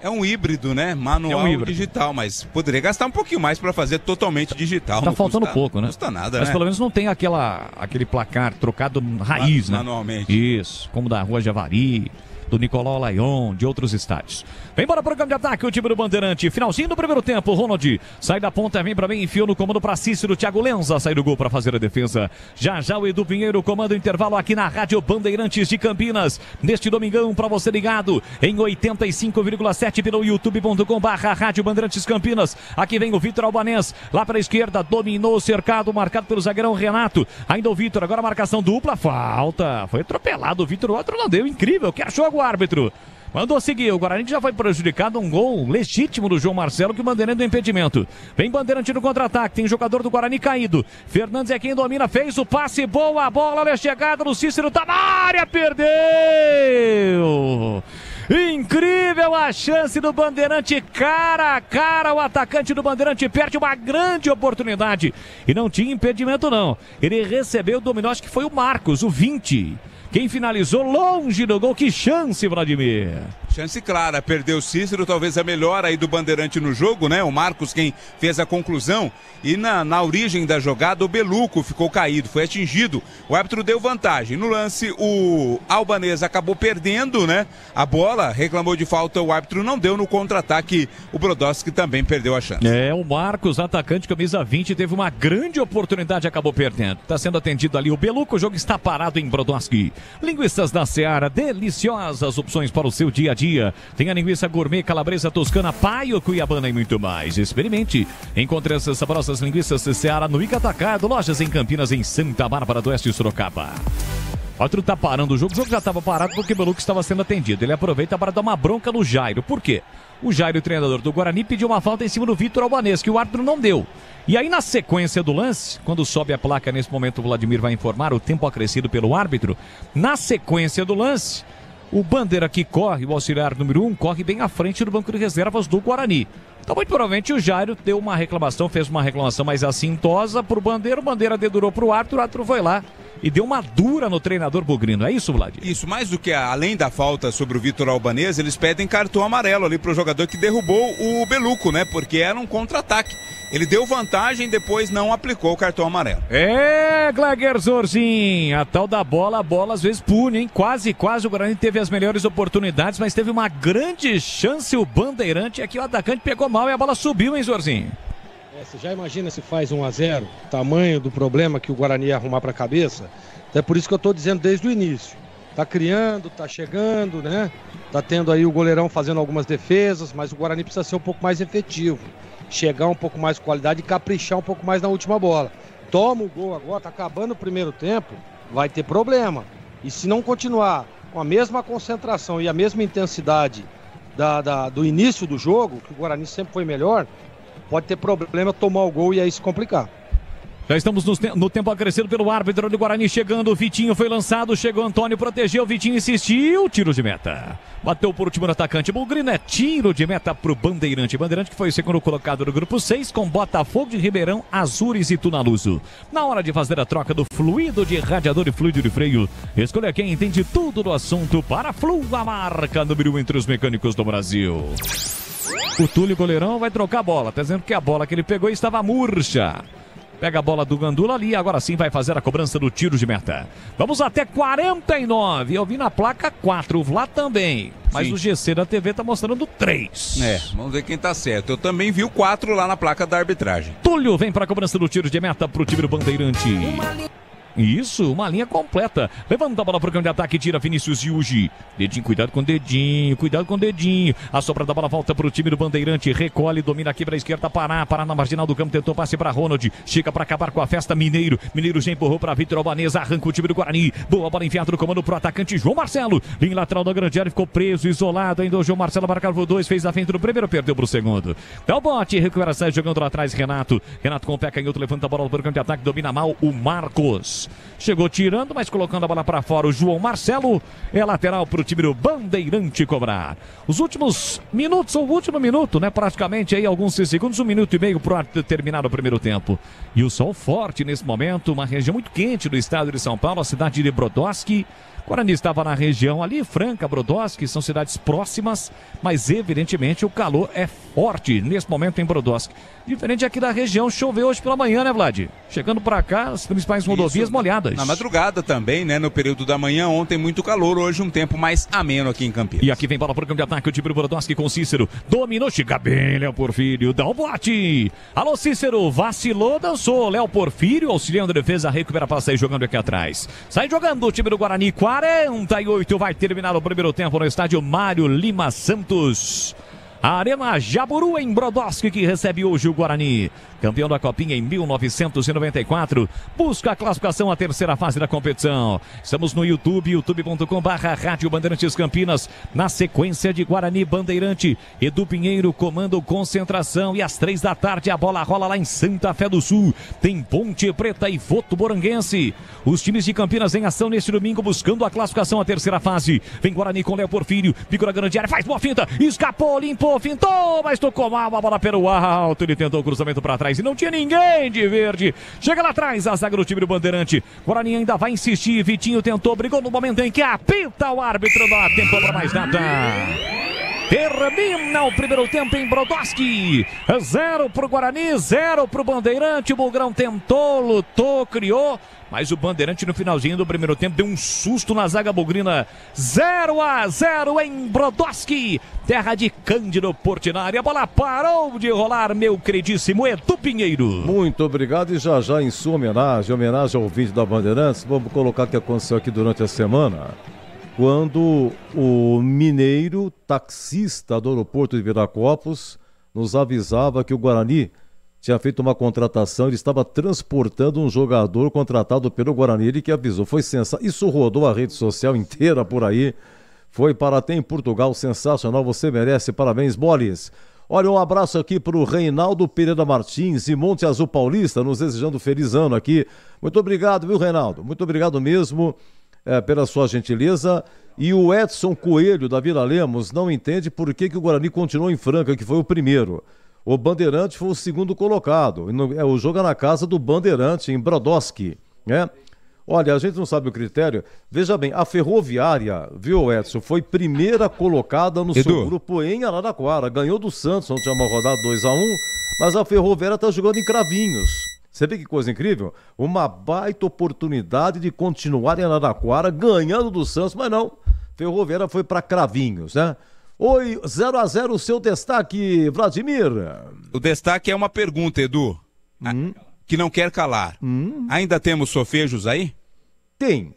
É um híbrido, né? Manual e digital, mas poderia gastar um pouquinho mais para fazer totalmente digital. Tá faltando pouco, né? Não custa nada, mas né? pelo menos não tem aquele placar trocado raiz, né? Manualmente. Isso, como da Rua Javari, do Nicolau Laion, de outros estádios. Vem para o campo de ataque, o time do Bandeirante. Finalzinho do primeiro tempo, Ronald sai da ponta, vem para mim, enfiou no comando para Cícero, Thiago Lenza sai do gol para fazer a defesa. Já o Edu Pinheiro comanda o intervalo aqui na Rádio Bandeirantes de Campinas. Neste domingão, para você ligado em 85,7 pelo youtube.com/Rádio Bandeirantes Campinas. Aqui vem o Vitor Albanês, lá para a esquerda, dominou o cercado, marcado pelo zagueirão Renato. Ainda o Vitor, agora a marcação dupla, falta. Foi atropelado o Vitor, o outro não deu, incrível, que achou o árbitro. Mandou seguir, o Guarani já foi prejudicado, um gol legítimo do João Marcelo que o Bandeirante do impedimento. Vem Bandeirante no contra-ataque, tem jogador do Guarani caído. Fernandes é quem domina, fez o passe, boa bola, olha a chegada do Cícero, tá na área, perdeu! Incrível a chance do Bandeirante, cara a cara, o atacante do Bandeirante perde uma grande oportunidade. E não tinha impedimento não, ele recebeu, dominou, acho que foi o Marcos, o 20. Quem finalizou longe do gol, que chance, Vladimir. Chance clara, perdeu o Cícero, talvez a melhor aí do Bandeirante no jogo, né? O Marcos quem fez a conclusão. E na origem da jogada, o Beluco ficou caído, foi atingido. O árbitro deu vantagem. No lance, o Albanês acabou perdendo, né? A bola, reclamou de falta, o árbitro não deu. No contra-ataque, o Brodowski também perdeu a chance. É, o Marcos, atacante camisa 20, teve uma grande oportunidade e acabou perdendo. Está sendo atendido ali o Beluco, o jogo está parado em Brodowski. Linguiças da Seara, deliciosas opções para o seu dia a dia. Tem a linguiça gourmet, calabresa, toscana, paio, cuiabana e muito mais. Experimente. Encontre essas saborosas linguiças da Seara no Ica Atacado, lojas em Campinas, em Santa Bárbara do Oeste e Sorocaba. O outro tá parando o jogo já estava parado porque o Beluco estava sendo atendido. Ele aproveita para dar uma bronca no Jairo. Por quê? O Jairo, o treinador do Guarani, pediu uma falta em cima do Vitor Albanês, que o árbitro não deu. E aí, na sequência do lance, quando sobe a placa, nesse momento o Vladimir vai informar o tempo acrescido pelo árbitro. Na sequência do lance, o Bandeira que corre, o auxiliar número 1, corre bem à frente do banco de reservas do Guarani. Então, muito provavelmente, o Jairo fez uma reclamação mais assintosa pro Bandeira, o Bandeira dedurou pro árbitro, o árbitro foi lá e deu uma dura no treinador bugrino. É isso, Vlad? Isso, mais do que além da falta sobre o Vitor Albanese, eles pedem cartão amarelo ali pro jogador que derrubou o Beluco, né? Porque era um contra-ataque. Ele deu vantagem, depois não aplicou o cartão amarelo. Gleger Zorzin, a tal da bola, a bola às vezes pune, hein? Quase o Guarani teve as melhores oportunidades, mas teve uma grande chance o Bandeirante, aqui o atacante pegou mal e a bola subiu, hein, Zorzin? Você já imagina se faz 1-0, tamanho do problema que o Guarani ia arrumar para a cabeça? É por isso que eu estou dizendo desde o início. Tá criando, tá chegando, né? Tá tendo aí o goleirão fazendo algumas defesas, mas o Guarani precisa ser um pouco mais efetivo. Chegar um pouco mais de qualidade e caprichar um pouco mais na última bola. Toma o gol agora, tá acabando o primeiro tempo, vai ter problema. E se não continuar com a mesma concentração e a mesma intensidade do início do jogo, que o Guarani sempre foi melhor, pode ter problema tomar o gol e aí se complicar. Já estamos no tempo acrescido pelo árbitro do Guarani chegando, o Vitinho foi lançado, chegou Antônio, protegeu, o Vitinho insistiu, tiro de meta. Bateu por último no atacante Bugrino, é tiro de meta pro Bandeirante. Bandeirante que foi o segundo colocado do grupo 6 com Botafogo de Ribeirão, Azures e Tunaluso. Na hora de fazer a troca do fluido de radiador e fluido de freio, escolha quem entende tudo do assunto para Flu, a marca número 1 entre os mecânicos do Brasil. O Túlio goleirão vai trocar a bola, tá dizendo que a bola que ele pegou estava murcha. Pega a bola do Gandula ali, agora sim vai fazer a cobrança do tiro de meta. Vamos até 49. Eu vi na placa 4, o Vlad também. Mas sim, o GC da TV tá mostrando 3. Vamos ver quem tá certo. Eu também vi o 4 lá na placa da arbitragem. Túlio vem para a cobrança do tiro de meta pro time do Bandeirante. Isso, uma linha completa. Levanta a bola pro campo de ataque, tira Vinícius Yuji. Dedinho, cuidado com o dedinho. A sobra da bola volta pro time do Bandeirante. Recolhe, domina aqui pra esquerda, Pará na marginal do campo, tentou passe pra Ronald. Chega pra acabar com a festa, Mineiro já empurrou pra Vitor Albanese, arranca o time do Guarani. Boa bola enfiada no comando pro atacante João Marcelo. Linha lateral da grande área, ficou preso, isolado. Ainda o João Marcelo marcava o 2, fez a frente no primeiro, perdeu pro segundo. Dá o bote, recuperação, jogando lá atrás, Renato com o pé canhoto, levanta a bola pro campo de ataque, domina mal o Marcos. Chegou tirando, mas colocando a bola para fora o João Marcelo. É lateral para o time do Bandeirante cobrar. Os últimos minutos, ou o último minuto, né? Praticamente aí alguns segundos, 1 minuto e meio para terminar o primeiro tempo. E o sol forte nesse momento, uma região muito quente do estado de São Paulo, a cidade de Brodowski. Guarani estava na região ali, Franca, Brodowski, são cidades próximas, mas evidentemente o calor é forte nesse momento em Brodowski. Diferente aqui da região, choveu hoje pela manhã, né, Vlad? Chegando para cá, as principais rodovias molhadas. Na madrugada também, né, no período da manhã, ontem muito calor, hoje um tempo mais ameno aqui em Campinas. E aqui vem bola para o campo de ataque, o time do Brodowski com Cícero, dominou, chega bem, Léo Porfírio, dá um bote. Alô, Cícero, vacilou, dançou, Léo Porfírio, auxiliando a defesa, recupera para sair jogando aqui atrás. Sai jogando o time do Guarani, 48 vai terminar o primeiro tempo no estádio Mário Lima Santos. A Arena Jaburu em Brodowski, que recebe hoje o Guarani. Campeão da Copinha em 1994. Busca a classificação à terceira fase da competição. Estamos no YouTube, youtube.com/Rádio Bandeirantes Campinas. Na sequência de Guarani Bandeirante. Edu Pinheiro comanda o concentração. E às 3 da tarde a bola rola lá em Santa Fé do Sul. Tem Ponte Preta e Votuporanguense. Os times de Campinas em ação neste domingo, buscando a classificação à terceira fase. Vem Guarani com Léo Porfírio. Vigora grande área, faz boa finta. Escapou, limpou, fintou, mas tocou mal a bola pelo alto. Ele tentou o cruzamento para trás e não tinha ninguém de verde. Chega lá atrás a zaga do time do Bandeirante. Guarani ainda vai insistir. Vitinho tentou, brigou no momento em que apita o árbitro. Não há tempo para mais nada. Termina o primeiro tempo em Brodowski. 0 pro Guarani, 0 pro Bandeirante. O Bugrão tentou, lutou, criou, mas o Bandeirante no finalzinho do primeiro tempo deu um susto na zaga bugrina. 0-0 em Brodowski, terra de Cândido Portinari. A bola parou de rolar, meu queridíssimo Edu Pinheiro. Muito obrigado, e já em sua homenagem ao vídeo da Bandeirantes, vamos colocar o que aconteceu aqui durante a semana. Quando o mineiro taxista do aeroporto de Viracopos nos avisava que o Guarani tinha feito uma contratação, ele estava transportando um jogador contratado pelo Guarani, ele que avisou, foi sensacional, isso rodou a rede social inteira por aí, foi para até em Portugal, sensacional, você merece, parabéns, Bolis. Olha, um abraço aqui para o Reinaldo Pereira Martins e Monte Azul Paulista, nos desejando feliz ano aqui, muito obrigado, viu, Reinaldo, muito obrigado mesmo. Pela sua gentileza. E o Edson Coelho da Vila Lemos não entende por que o Guarani continuou em Franca, que foi o primeiro. O Bandeirante foi o segundo colocado. O jogo é na casa do Bandeirante, em Brodowski, né? Olha, a gente não sabe o critério. Veja bem, a Ferroviária, viu, Edson, foi primeira colocada no seu grupo em Araraquara. Ganhou do Santos, não tinha uma rodada 2-1, mas a Ferroviária está jogando em Cravinhos. Você vê que coisa incrível? Uma baita oportunidade de continuar em Araraquara, ganhando do Santos, mas não. Ferroviária foi para Cravinhos, né? Oi, 0-0 o seu destaque, Vladimir. O destaque é uma pergunta, Edu. Que não quer calar. Ainda temos sofejos aí? Tem.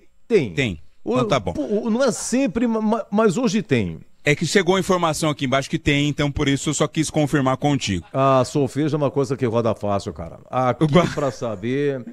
Então tá bom. Não é sempre, mas hoje tem. É que chegou a informação aqui embaixo que tem, então por isso eu só quis confirmar contigo. Ah, solfejo é uma coisa que roda fácil, cara. Aqui pra saber...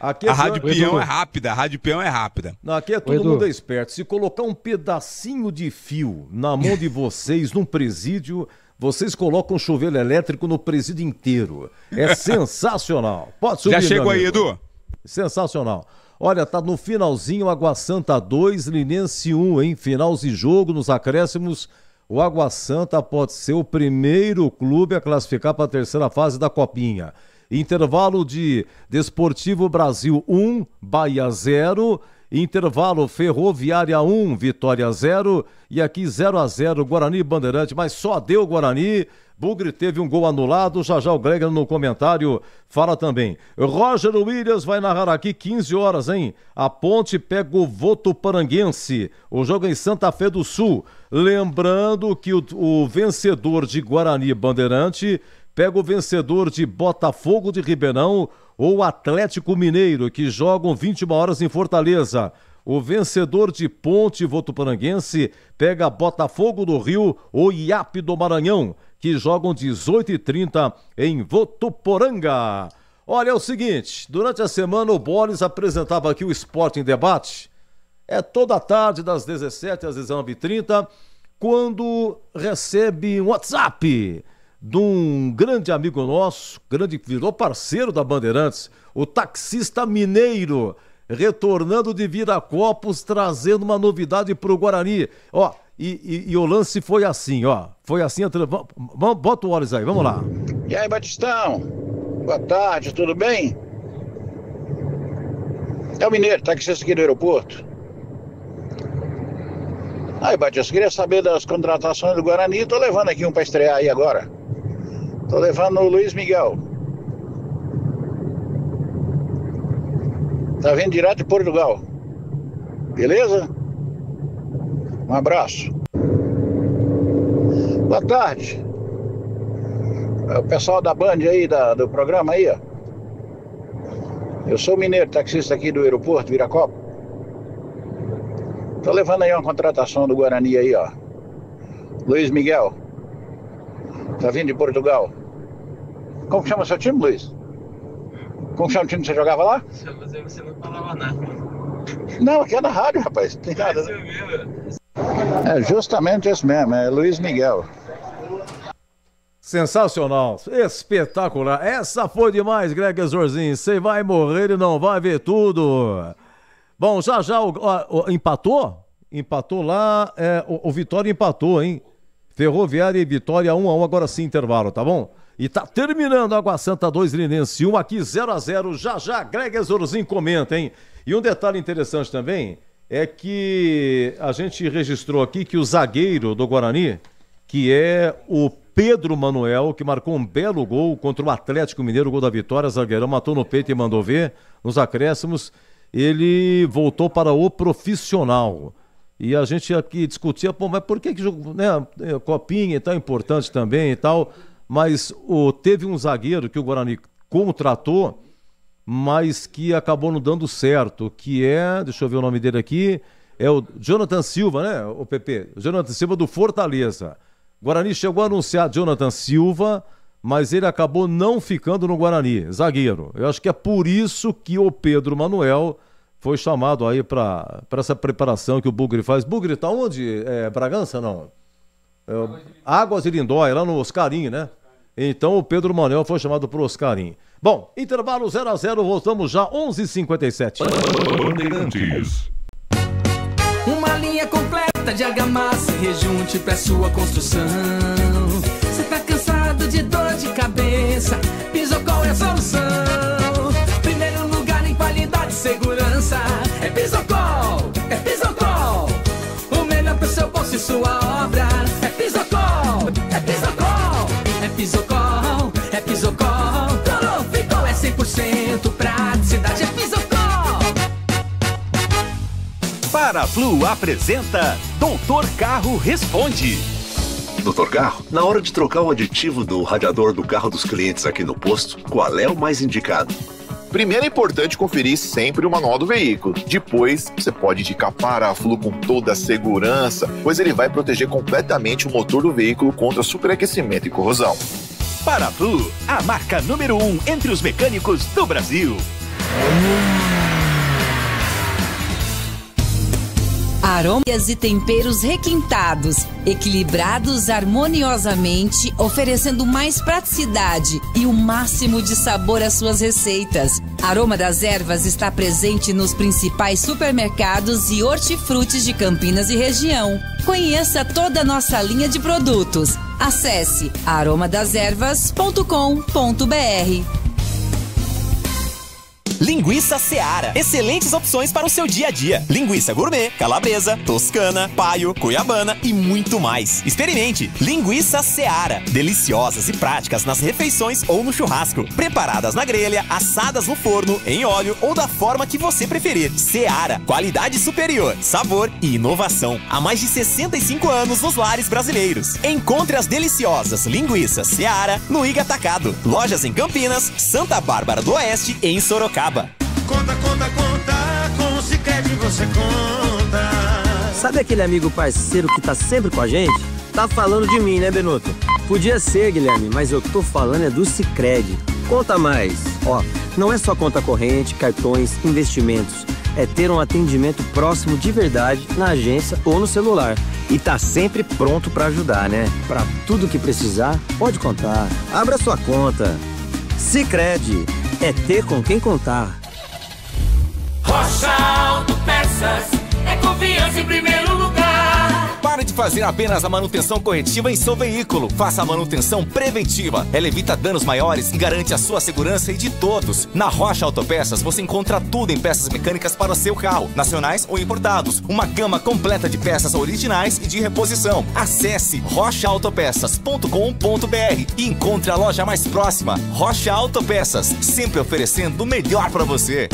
Aqui a Rádio Peão é rápida, a Rádio Peão é rápida. Não, aqui é todo mundo esperto. Se colocar um pedacinho de fio na mão de vocês num presídio... Vocês colocam um chuveiro elétrico no presídio inteiro. É sensacional. Pode subir, já chegou aí, Edu? Sensacional. Olha, tá no finalzinho, Água Santa 2, Linense 1, hein? Finais de jogo, nos acréscimos. O Água Santa pode ser o primeiro clube a classificar para a terceira fase da Copinha. Intervalo de Desportivo Brasil 1, Bahia 0. Intervalo Ferroviária 1, Vitória 0. E aqui 0-0 Guarani e Bandeirante, mas só deu Guarani. Bugre teve um gol anulado. Já o Greger no comentário fala também. Roger Williams vai narrar aqui 15 horas, hein? A Ponte pega o Votuporanguense. O jogo é em Santa Fé do Sul. Lembrando que o vencedor de Guarani e Bandeirante pega o vencedor de Botafogo de Ribeirão ou Atlético Mineiro, que jogam 21 horas em Fortaleza. O vencedor de Ponte Votuporanguense pega Botafogo do Rio ou IAP do Maranhão, que jogam 18h30 em Votuporanga. Olha, é o seguinte, durante a semana o Bolis apresentava aqui o Esporte em Debate. É toda tarde, das 17 às 19h30, quando recebe um WhatsApp de um grande amigo nosso, virou parceiro da Bandeirantes, o taxista mineiro, retornando de Viracopos, trazendo uma novidade para o Guarani. Ó, e o lance foi assim, ó. Foi assim, bota o olhos aí, vamos lá. E aí, Batistão? Boa tarde, tudo bem? É o Mineiro, taxista aqui do aeroporto. Aí, Batista, queria saber das contratações do Guarani. Tô levando aqui um para estrear aí agora. Tô levando o Luiz Miguel. Tá vindo direto de Portugal. Beleza? Um abraço. Boa tarde. É o pessoal da Band aí, do programa aí, ó. Eu sou o Mineiro, taxista aqui do aeroporto, Viracopos. Tô levando aí uma contratação do Guarani aí, ó. Luiz Miguel. Tá vindo de Portugal. Como chama seu time, Luiz? Como chama o time que você jogava lá? Você não falava nada. Não, aqui é na rádio, rapaz. Não tem nada. É justamente esse mesmo, é Luiz Miguel. Sensacional, espetacular. Essa foi demais, Greg Zorzinho. Você vai morrer e não vai ver tudo. Bom, já empatou? Empatou lá, o Vitória empatou, hein? Ferroviária e Vitória 1-1, agora sim intervalo, tá bom? E tá terminando Água Santa 2, Linense 1, aqui 0-0, já Greg Zorzinho comenta, hein? E um detalhe interessante também é que a gente registrou aqui que o zagueiro do Guarani, que é o Pedro Manuel, que marcou um belo gol contra o Atlético Mineiro, o gol da vitória, zagueirão, matou no peito e mandou ver, nos acréscimos, ele voltou para o profissional. E a gente aqui discutia, pô, mas por que jogo, né, Copinha é tão importante também e tal, mas teve um zagueiro que o Guarani contratou, mas que acabou não dando certo, que é, deixa eu ver o nome dele aqui, é o Jonathan Silva, né, o PP? Jonathan Silva do Fortaleza. Guarani chegou a anunciar Jonathan Silva, mas ele acabou não ficando no Guarani, zagueiro. Eu acho que é por isso que o Pedro Manuel foi chamado aí para essa preparação que o Bugre faz. Bugre tá onde? Bragança, não? Águas de Lindóia, lá no Oscarim, né? Então o Pedro Manuel foi chamado pro Oscarim. Bom, intervalo 0-0, voltamos já 11h57. Bandeirantes. Uma linha completa de argamassa e rejunte para sua construção. Você tá cansado de dor de cabeça? Pisocol é a solução. Primeiro lugar em qualidade e segurança. sua obra. É Pisocol, é Pisocol, é Pisocol, é Pisocol. Cloroficol é 100% praticidade, é Pisocol. Paraflu apresenta Doutor Carro Responde. Doutor Carro, na hora de trocar o aditivo do radiador do carro dos clientes aqui no posto, qual é o mais indicado? Primeiro é importante conferir sempre o manual do veículo. Depois, você pode indicar Paraflu com toda a segurança, pois ele vai proteger completamente o motor do veículo contra superaquecimento e corrosão. Paraflu, a marca número 1 entre os mecânicos do Brasil. Aromas e temperos requintados, equilibrados harmoniosamente, oferecendo mais praticidade e o máximo de sabor às suas receitas. Aroma das Ervas está presente nos principais supermercados e hortifrutis de Campinas e região. Conheça toda a nossa linha de produtos. Acesse aromadeservas.com.br. Linguiça Seara. Excelentes opções para o seu dia a dia. Linguiça gourmet, calabresa, toscana, paio, cuiabana e muito mais. Experimente. Linguiça Seara. Deliciosas e práticas nas refeições ou no churrasco. Preparadas na grelha, assadas no forno, em óleo ou da forma que você preferir. Seara. Qualidade superior, sabor e inovação. Há mais de 65 anos nos lares brasileiros. Encontre as deliciosas linguiças Seara no Iga Atacado. Lojas em Campinas, Santa Bárbara do Oeste e em Sorocaba. Conta, conta, conta, com o Sicredi você conta. Sabe aquele amigo parceiro que tá sempre com a gente? Tá falando de mim, né, Benuto? Podia ser, Guilherme, mas eu tô falando é do Sicredi. Conta mais. Ó, não é só conta corrente, cartões, investimentos. É ter um atendimento próximo de verdade na agência ou no celular. E tá sempre pronto pra ajudar, né? Pra tudo que precisar, pode contar. Abra sua conta. Sicredi. É ter com quem contar. Rocha Autopeças, é confiança em primeiro lugar. Pare de fazer apenas a manutenção corretiva em seu veículo. Faça a manutenção preventiva. Ela evita danos maiores e garante a sua segurança e de todos. Na Rocha Autopeças você encontra tudo em peças mecânicas para o seu carro, nacionais ou importados. Uma gama completa de peças originais e de reposição. Acesse rochaautopeças.com.br e encontre a loja mais próxima. Rocha Autopeças, sempre oferecendo o melhor para você.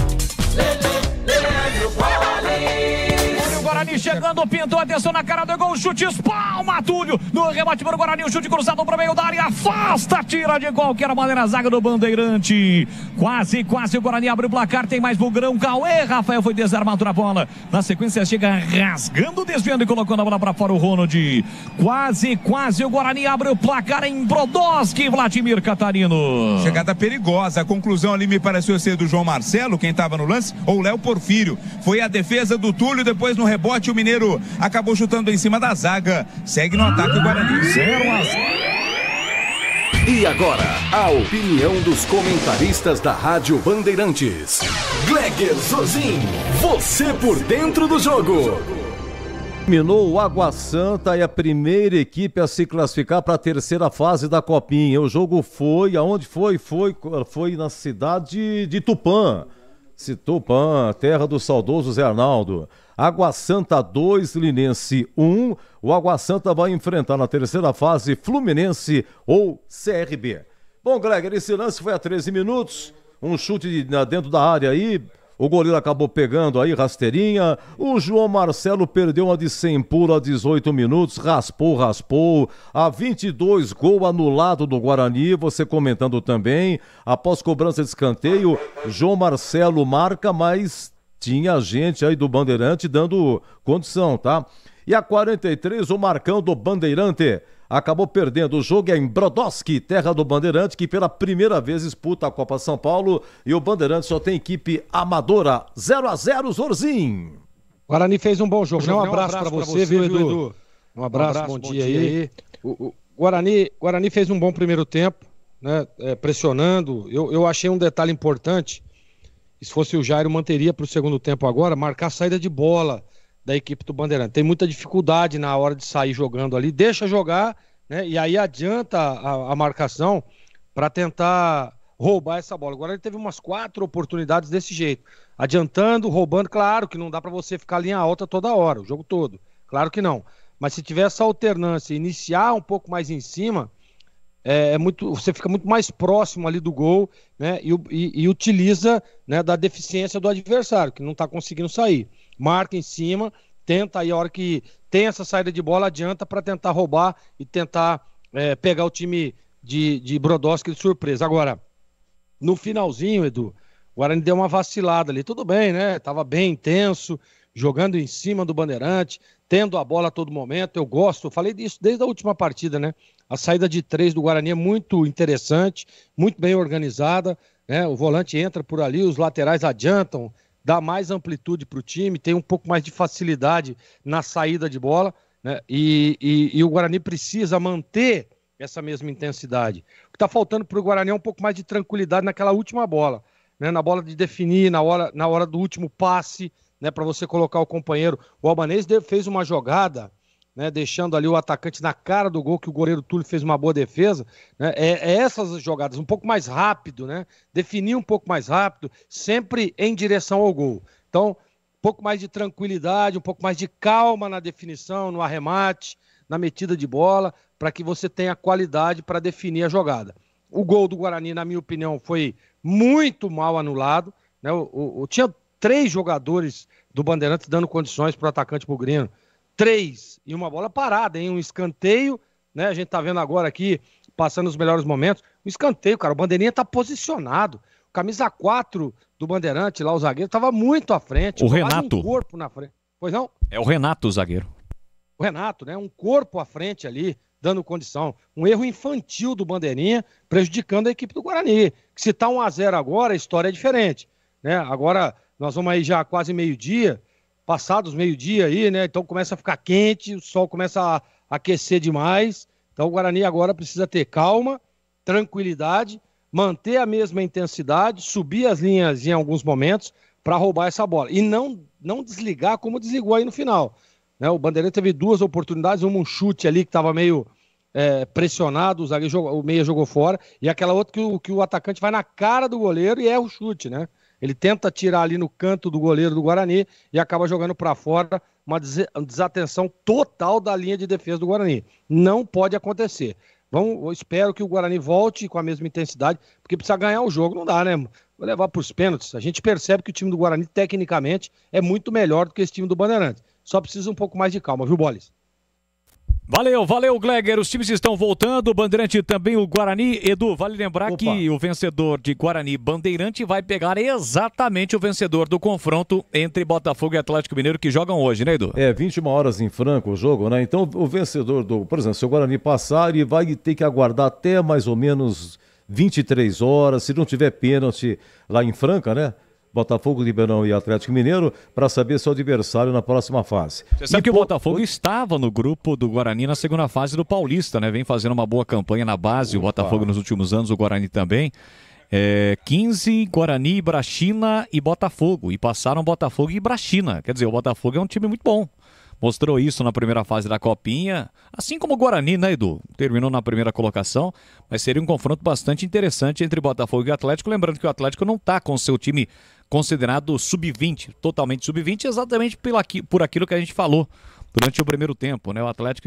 Olha o Guarani chegando, pintou, atenção na cara do gol, chute, espalma, Túlio, no rebate para o Guarani, o chute cruzado para o meio da área, afasta, tira de qualquer maneira a zaga do Bandeirante, quase o Guarani abre o placar, tem mais Bugrão, Cauê, Rafael foi desarmado na bola, na sequência chega rasgando, desviando e colocando a bola para fora o Ronald, quase o Guarani abre o placar em Brodowski, Vladimir Catarino. Chegada perigosa, a conclusão ali me pareceu ser do João Marcelo, quem estava no lance, ou Léo Porfírio, foi a defesa do Túlio, depois no rebote o Mineiro acabou chutando em cima da zaga, segue no ataque o Guarani, 0-0. E agora, a opinião dos comentaristas da Rádio Bandeirantes. Gleger Zozin, você por dentro do jogo. Terminou o Água Santa e a primeira equipe a se classificar para a terceira fase da Copinha. O jogo foi, aonde foi? Foi na cidade de Tupã. Tupã, terra do saudoso Zé Arnaldo. Água Santa 2, Linense 1. O Água Santa vai enfrentar na terceira fase Fluminense ou CRB. Bom, Gleger, esse lance foi a 13 minutos. Um chute dentro da área aí. O goleiro acabou pegando aí, rasteirinha. O João Marcelo perdeu uma de 100 puro a 18 minutos. Raspou. A 22, gol anulado do Guarani. Você comentando também. Após cobrança de escanteio, João Marcelo marca, mas tinha gente aí do Bandeirante dando condição, tá? E a 43, o Marcão do Bandeirante acabou perdendo. O jogo é em Brodowski, terra do Bandeirante, que pela primeira vez disputa a Copa São Paulo, e o Bandeirante só tem equipe amadora. 0-0, Zorzin. Guarani fez um bom jogo. Um abraço para você, viu, Edu? Um abraço, bom dia aí. O Guarani fez um bom primeiro tempo, né? Pressionando. Eu achei um detalhe importante. Se fosse o Jairo, manteria para o segundo tempo agora, marcar a saída de bola da equipe do Bandeirante. Tem muita dificuldade na hora de sair jogando ali, deixa jogar, né? E aí adianta a marcação para tentar roubar essa bola. Agora ele teve umas 4 oportunidades desse jeito, adiantando, roubando. Claro que não dá para você ficar linha alta toda hora, o jogo todo, claro que não, Mas se tiver essa alternância, iniciar um pouco mais em cima, você fica muito mais próximo ali do gol, né? E utiliza, né, da deficiência do adversário, que não está conseguindo sair. Marca em cima, tenta aí a hora que tem essa saída de bola, adianta para tentar roubar e tentar pegar o time de Brodowski de surpresa. Agora, no finalzinho, Edu, o Guarani deu uma vacilada ali. Tudo bem, né? Tava bem intenso, jogando em cima do Bandeirante, tendo a bola a todo momento. Eu gosto, eu falei disso desde a última partida, né? A saída de 3 do Guarani é muito interessante, muito bem organizada, né? O volante entra por ali, os laterais adiantam, dá mais amplitude para o time, tem um pouco mais de facilidade na saída de bola, né? E o Guarani precisa manter essa mesma intensidade. O que está faltando para o Guarani é um pouco mais de tranquilidade naquela última bola, né? Na bola de definir, na hora do último passe, né? Para você colocar o companheiro. O Albanês fez uma jogada, né, deixando ali o atacante na cara do gol, que o goleiro Túlio fez uma boa defesa, né? Essas jogadas um pouco mais rápido, né? Definir um pouco mais rápido, sempre em direção ao gol. Então, um pouco mais de tranquilidade, um pouco mais de calma na definição, no arremate, na metida de bola, para que você tenha qualidade para definir a jogada. O gol do Guarani, na minha opinião, foi muito mal anulado, né? Tinha 3 jogadores do Bandeirantes dando condições para o atacante Bugrino. 3, e uma bola parada, hein? Um escanteio, né? A gente tá vendo agora aqui, passando os melhores momentos. Um escanteio, cara, o Bandeirinha tá posicionado. O camisa 4 do Bandeirante, lá o zagueiro, tava muito à frente. O Renato. Um corpo na frente. Pois não? É o Renato, o zagueiro. O Renato, né? Um corpo à frente ali, dando condição. Um erro infantil do Bandeirinha, prejudicando a equipe do Guarani. Que se tá 1-0 agora, a história é diferente, né? Agora, nós vamos aí já quase meio-dia, passados meio-dia aí, né? Então começa a ficar quente, o sol começa a aquecer demais. Então o Guarani agora precisa ter calma, tranquilidade, manter a mesma intensidade, subir as linhas em alguns momentos para roubar essa bola. E não desligar como desligou aí no final, né? O Bandeirante teve 2 oportunidades, um chute ali que estava meio pressionado, o meia jogou fora, e aquela outra que o atacante vai na cara do goleiro e erra o chute, né? Ele tenta tirar ali no canto do goleiro do Guarani e acaba jogando para fora, uma desatenção total da linha de defesa do Guarani. Não pode acontecer. Eu espero que o Guarani volte com a mesma intensidade, porque precisa ganhar o jogo, não dá, né? Vou levar para os pênaltis. A gente percebe que o time do Guarani, tecnicamente, é muito melhor do que esse time do Bandeirantes. Só precisa um pouco mais de calma, viu, Bolis? Valeu, Gleger. Os times estão voltando. O Bandeirante também, o Guarani. Edu, vale lembrar que o vencedor de Guarani Bandeirante vai pegar exatamente o vencedor do confronto entre Botafogo e Atlético Mineiro, que jogam hoje, né, Edu? 21 horas em Franca o jogo, né? Então o vencedor por exemplo, se o Guarani passar, ele vai ter que aguardar até mais ou menos 23 horas, se não tiver pênalti lá em Franca, né? Botafogo, Ribeirão e Atlético Mineiro, para saber seu adversário na próxima fase. Você sabe que o Botafogo estava no grupo do Guarani na segunda fase do Paulista, né? Vem fazendo uma boa campanha na base, o Botafogo nos últimos anos, o Guarani também. 15, Guarani, Ibrachina e Botafogo. E passaram Botafogo e Ibrachina. Quer dizer, o Botafogo é um time muito bom. Mostrou isso na primeira fase da Copinha, assim como o Guarani, né, Edu? Terminou na primeira colocação, mas seria um confronto bastante interessante entre Botafogo e Atlético. Lembrando que o Atlético não está com seu time considerado sub-20, totalmente sub-20, exatamente por aquilo que a gente falou durante o primeiro tempo, né? O Atlético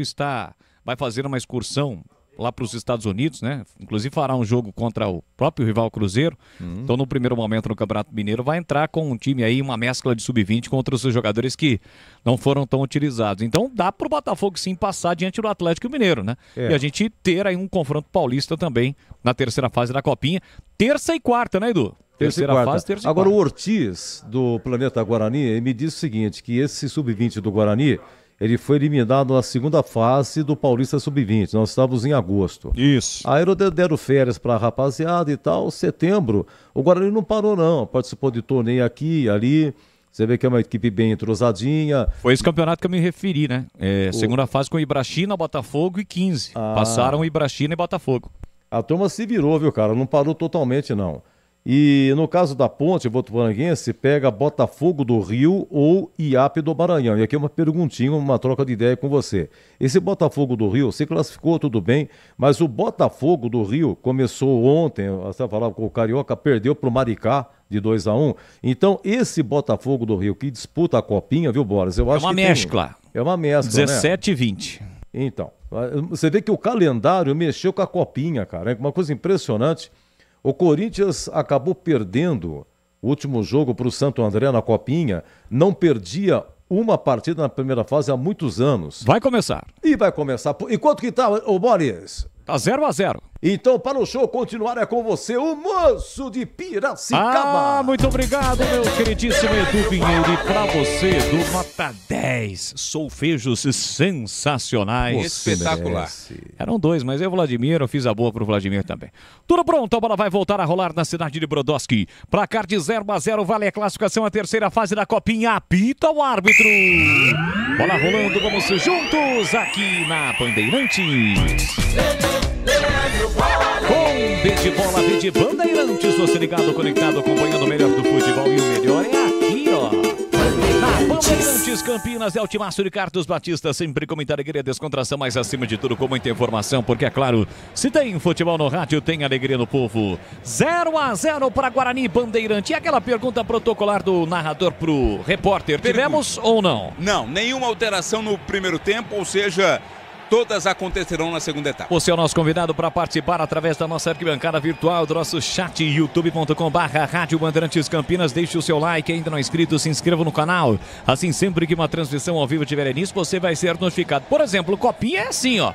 vai fazer uma excursão lá para os Estados Unidos, né? Inclusive fará um jogo contra o próprio rival Cruzeiro. Então, no primeiro momento no Campeonato Mineiro, vai entrar com um time aí, uma mescla de sub-20 contra os jogadores que não foram tão utilizados. Então, dá para o Botafogo sim passar diante do Atlético Mineiro, né? E a gente ter aí um confronto paulista também na terceira fase da Copinha. Terça e quarta, né, Edu? Terceira fase, terça e Agora, quarta. o Ortiz, do Planeta Guarani, ele me disse o seguinte, que esse sub-20 do Guarani, ele foi eliminado na segunda fase do Paulista Sub-20. Nós estávamos em agosto. Isso. Aí deram férias para a rapaziada e tal. Setembro, o Guarani não parou, não. Participou de torneio aqui e ali. Você vê que é uma equipe bem entrosadinha. Foi esse campeonato que eu me referi, né? Segunda fase com Ibrachina, Botafogo e 15. Passaram Ibrachina e Botafogo. A turma se virou, viu, cara? Não parou totalmente, não. E no caso da Ponte Votuporanguense, pega Botafogo do Rio ou IAP do Maranhão. E aqui uma perguntinha, uma troca de ideia com você. Esse Botafogo do Rio se classificou, tudo bem, mas o Botafogo do Rio começou ontem, você falava com o Carioca, perdeu para o Maricá de 2-1. Então, esse Botafogo do Rio que disputa a Copinha, viu, Boris? Eu acho uma que mescla. É uma mescla, 17 e 20. Então, você vê que o calendário mexeu com a Copinha, cara. É uma coisa impressionante. O Corinthians acabou perdendo o último jogo para o Santo André na Copinha. Não perdia uma partida na primeira fase há muitos anos. Vai começar. E vai começar. E quanto que tá, ô Boris? Tá 0-0. Então, para o show continuar, é com você, o moço de Piracicaba. Ah, muito obrigado, meu queridíssimo Edu Pinheiro. E para você, do Nota 10, solfejos sensacionais. Espetacular. Eram 2, mas eu, Vladimir, eu fiz a boa pro Vladimir também. Tudo pronto, a bola vai voltar a rolar na cidade de Brodowski. Placar de 0-0, vale a classificação, a terceira fase da Copinha. Apita o árbitro. Bola rolando, vamos juntos aqui na Bandeirantes. Com B de bola, B de Bandeirantes, você ligado, conectado, acompanhando o melhor do futebol. E o melhor é aqui, ó. Na Bandeirantes Campinas, é o Timaço de Carlos Batista, sempre com muita alegria, descontração, mas acima de tudo com muita informação, porque é claro, se tem futebol no rádio, tem alegria no povo. 0-0 para Guarani e Bandeirante. E aquela pergunta protocolar do narrador pro repórter, tivemos ou não? Não, nenhuma alteração no primeiro tempo, ou seja, todas acontecerão na segunda etapa. Você é o nosso convidado para participar através da nossa arquibancada virtual, do nosso chat, youtube.com/Rádio Bandeirantes Campinas. Deixe o seu like, ainda não é inscrito, se inscreva no canal. Assim, sempre que uma transmissão ao vivo tiver início, você vai ser notificado. Por exemplo, Copinha é assim, ó.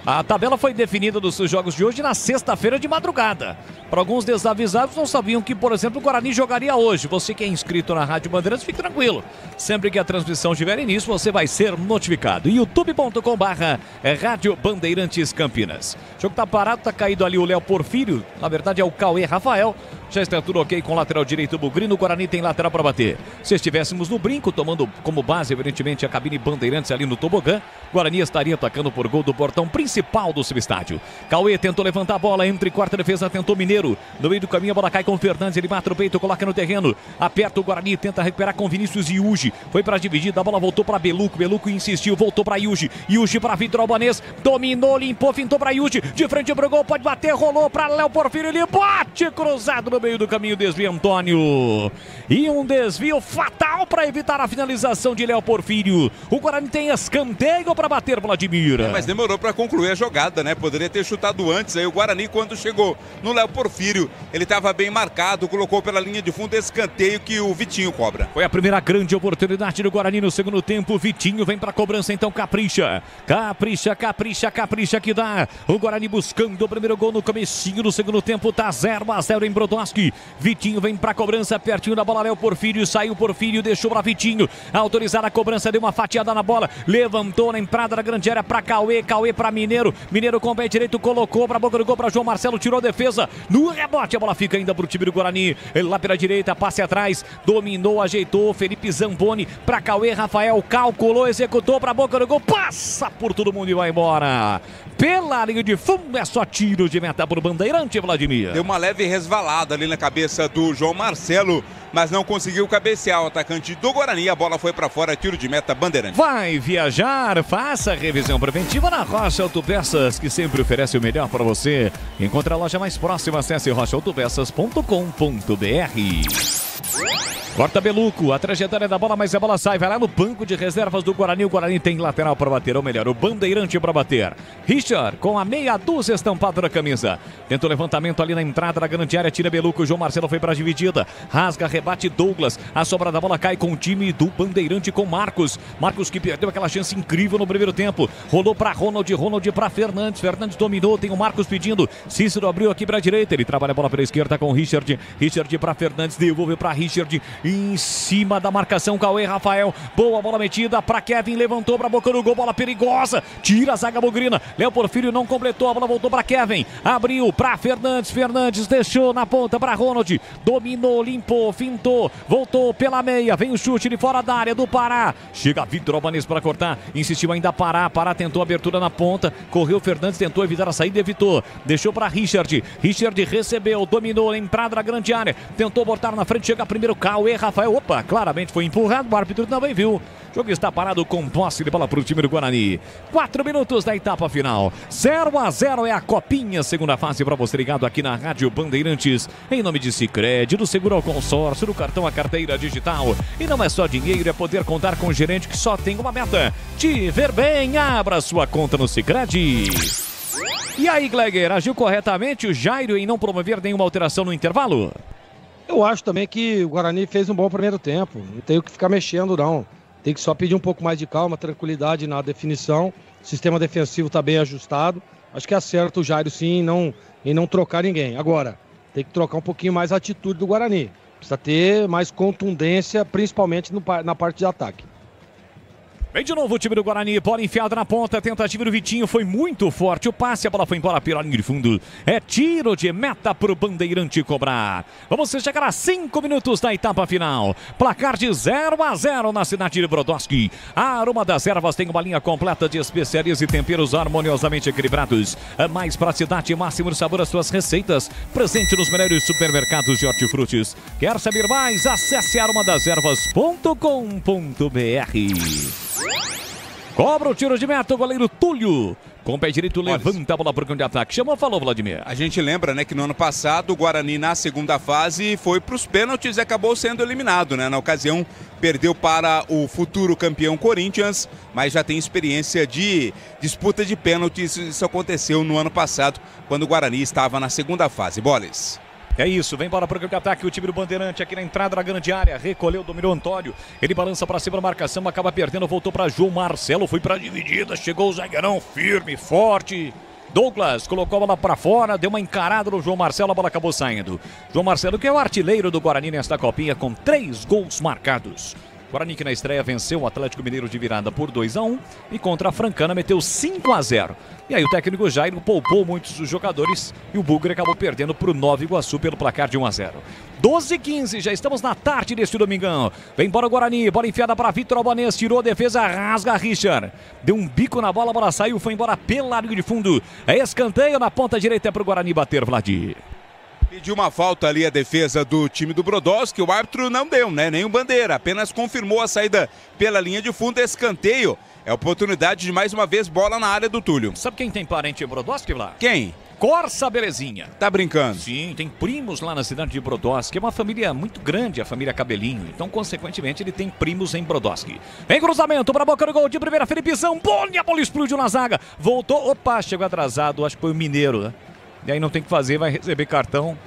A tabela foi definida dos jogos de hoje na sexta-feira de madrugada. Para alguns desavisados, não sabiam que, por exemplo, o Guarani jogaria hoje. Você que é inscrito na Rádio Bandeirantes, fique tranquilo. Sempre que a transmissão tiver início, você vai ser notificado. youtube.com/Rádio Bandeirantes Campinas. O jogo tá parado, tá caído ali o Léo Porfírio. Na verdade é o Cauê Rafael. Já está tudo ok com o lateral direito Bugrino. O Guarani tem lateral para bater. Se estivéssemos no brinco, tomando como base, evidentemente, a cabine Bandeirantes ali no tobogã, Guarani estaria atacando por gol do portão principal do subestádio. Cauê tentou levantar a bola, entre quarta defesa, tentou Mineiro. No meio do caminho, a bola cai com o Fernandes, ele mata o peito, coloca no terreno. Aperta o Guarani, tenta recuperar com Vinícius e Yuji. Foi para dividida, a bola voltou para Beluco. Beluco insistiu, voltou para Yuji. Yuji para Vitor Albanês, dominou, limpou, fintou para Yuji. De frente pro gol, pode bater, rolou para Léo Porfírio, ele bate cruzado no meio do caminho, desvio Antônio. E um desvio fatal para evitar a finalização de Léo Porfírio. O Guarani tem escanteio para bater, Vladimir. Mas demorou para concluir a jogada, né? Poderia ter chutado antes. Aí o Guarani, quando chegou no Léo Porfírio, ele estava bem marcado, colocou pela linha de fundo escanteio que o Vitinho cobra. Foi a primeira grande oportunidade do Guarani no segundo tempo. Vitinho vem para a cobrança, então capricha. Capricha, capricha, capricha que dá. O Guarani buscando o primeiro gol no comecinho do segundo tempo. Tá 0-0 em Brodowski. Vitinho vem para a cobrança, pertinho da bola, Léo Porfírio. Saiu Porfírio, deixou para Vitinho. Autorizada a cobrança, deu uma fatiada na bola. Levantou na entrada da grande área para Cauê. Cauê para Mineiro. Mineiro com o pé direito, colocou para a boca do gol para João Marcelo. Tirou a defesa. No rebote, a bola fica ainda para o time do Guarani. Ele lá pela direita, passe atrás. Dominou, ajeitou. Felipe Zamboni para Cauê. Rafael calculou, executou para a boca do gol. Passa por todo mundo e vai embora. Pela linha de fundo, é só tiro de meta por Bandeirante, Vladimir. Deu uma leve resvalada ali na cabeça do João Marcelo, mas não conseguiu cabecear o atacante do Guarani. A bola foi para fora, tiro de meta Bandeirante. Vai viajar, faça revisão preventiva na Rocha Autopeças, que sempre oferece o melhor para você. Encontre a loja mais próxima, acesse rochaautopeças.com.br. Corta Beluco, a trajetória da bola, mas a bola sai, vai lá no banco de reservas do Guarani. O Guarani tem lateral para bater, ou melhor, o Bandeirante para bater. Richard com a meia dúzia estampada na camisa. Tenta o levantamento ali na entrada da grande área, tira Beluco, João Marcelo foi para a dividida. Rasga, rebate Douglas. A sobra da bola cai com o time do Bandeirante com Marcos. Marcos que perdeu aquela chance incrível no primeiro tempo. Rolou para Ronald, Ronald para Fernandes. Fernandes dominou, tem o Marcos pedindo. Cícero abriu aqui para a direita, ele trabalha a bola pela esquerda com o Richard. Richard para Fernandes, devolveu para Richard. em cima da marcação, Cauê Rafael, boa bola metida para Kevin, levantou para a boca do gol, bola perigosa, tira a zaga bugrina, Léo Porfírio não completou, a bola voltou para Kevin, abriu para Fernandes, Fernandes deixou na ponta para Ronald, dominou, limpou, fintou, voltou pela meia, vem o chute de fora da área do Pará, chega Vitor Albanês para cortar, insistiu ainda Pará, tentou abertura na ponta, correu Fernandes, tentou evitar a saída, evitou, deixou para Richard recebeu, dominou, entrada na grande área, tentou botar na frente, chega primeiro Cauê Rafael, opa, claramente foi empurrado, o árbitro também viu. O jogo está parado com posse de bola para o time do Guarani. 4 minutos da etapa final. 0-0 é a copinha, segunda fase para você ligado aqui na Rádio Bandeirantes. Em nome de Sicredi, do seguro ao consórcio, do cartão à carteira digital. E não é só dinheiro, é poder contar com um gerente que só tem uma meta: te ver bem. Abra sua conta no Sicredi. E aí, Gleger, agiu corretamente o Jairo em não promover nenhuma alteração no intervalo? Eu acho também que o Guarani fez um bom primeiro tempo. Não tem o que ficar mexendo, não. Tem que só pedir um pouco mais de calma, tranquilidade na definição. O sistema defensivo está bem ajustado. Acho que acerta o Jairo, sim, em não trocar ninguém. Agora, tem que trocar um pouquinho mais a atitude do Guarani. Precisa ter mais contundência, principalmente na parte de ataque. Vem de novo o time do Guarani, bola enfiada na ponta, tentativa do Vitinho, foi muito forte o passe, a bola foi embora pela linha de fundo. É tiro de meta para o Bandeirante cobrar. Vamos chegar a 5 minutos da etapa final. Placar de 0-0 na cidade de Brodowski. A Aroma das Ervas tem uma linha completa de especiarias e temperos harmoniosamente equilibrados. A mais praticidade e máximo de sabor às suas receitas. Presente nos melhores supermercados de hortifrutis. Quer saber mais? Acesse aromadas-ervas.com.br. Cobra o tiro de meta, o goleiro Túlio. Com o pé direito, levanta a bola para o campo de ataque. Chamou, falou, Vladimir. A gente lembra, né, que no ano passado o Guarani na segunda fase foi para os pênaltis e acabou sendo eliminado, né? Na ocasião, perdeu para o futuro campeão Corinthians, mas já tem experiência de disputa de pênaltis. Isso aconteceu no ano passado, quando o Guarani estava na segunda fase. Boles. É isso, vem bola para o campo de ataque, o time do Bandeirante aqui na entrada da grande área, recolheu, dominou Antônio, ele balança para cima da marcação, acaba perdendo, voltou para João Marcelo, foi para a dividida, chegou o zagueirão firme, forte, Douglas colocou a bola para fora, deu uma encarada no João Marcelo, a bola acabou saindo. João Marcelo, que é o artilheiro do Guarani nesta copinha, com 3 gols marcados. Guarani que na estreia venceu o Atlético Mineiro de virada por 2-1 e contra a Francana meteu 5-0. E aí o técnico Jairo poupou muitos dos jogadores e o Bugre acabou perdendo para o Nova Iguaçu pelo placar de 1-0. 12h15, já estamos na tarde deste domingão. Vem embora o Guarani, bola enfiada para Vitor Albanês, tirou a defesa, rasga Richard. Deu um bico na bola, a bola saiu, foi embora pela linha de fundo. É escanteio na ponta direita para o Guarani bater, Vladir. Pediu uma falta ali a defesa do time do Brodowski, o árbitro não deu, né? Nenhum bandeira, apenas confirmou a saída pela linha de fundo, escanteio. É oportunidade de mais uma vez bola na área do Túlio. Sabe quem tem parente em Brodowski lá? Quem? Corsa Belezinha. Tá brincando? Sim, tem primos lá na cidade de Brodowski. É uma família muito grande, a família Cabelinho. Então, consequentemente, ele tem primos em Brodowski. Vem cruzamento para a boca do gol de primeira, Felipezão. A bola explodiu na zaga. Voltou, opa, chegou atrasado. Acho que foi o Mineiro, né? E aí não tem o que fazer, vai receber cartão.